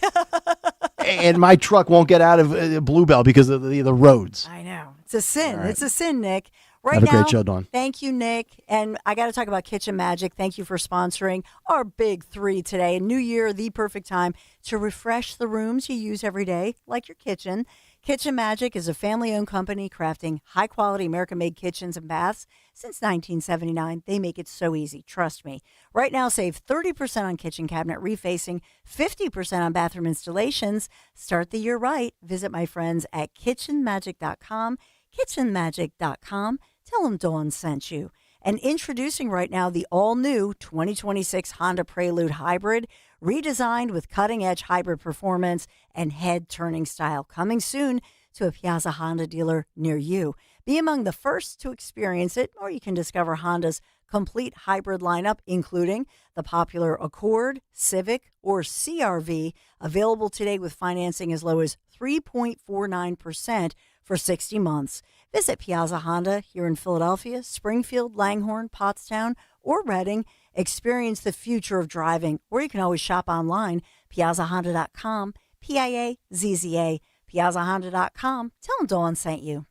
And my truck won't get out of Bluebell because of the roads. I know. It's a sin. Right. It's a sin, Nick. Right Have a now, great show, Dawn. Thank you, Nick. And I got to talk about Kitchen Magic. Thank you for sponsoring our Big 3 today. New Year, the perfect time to refresh the rooms you use every day, like your kitchen. Kitchen Magic is a family-owned company crafting high-quality American-made kitchens and baths. Since 1979, they make it so easy. Trust me. Right now, save 30% on kitchen cabinet refacing, 50% on bathroom installations. Start the year right. Visit my friends at kitchenmagic.com. kitchenmagic.com. Tell them Dawn sent you. And introducing right now the all-new 2026 Honda Prelude Hybrid, redesigned with cutting-edge hybrid performance and head-turning style. Coming soon to a Piazza Honda dealer near you. Be among the first to experience it, or you can discover Honda's complete hybrid lineup, including the popular Accord, Civic, or CR-V, available today with financing as low as 3.49% for 60 months. Visit Piazza Honda here in Philadelphia, Springfield, Langhorne, Pottstown, or Reading. Experience the future of driving, or you can always shop online, piazzahonda.com, Piazza, piazzahonda.com. Tell them Dawn sent you.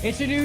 It's a new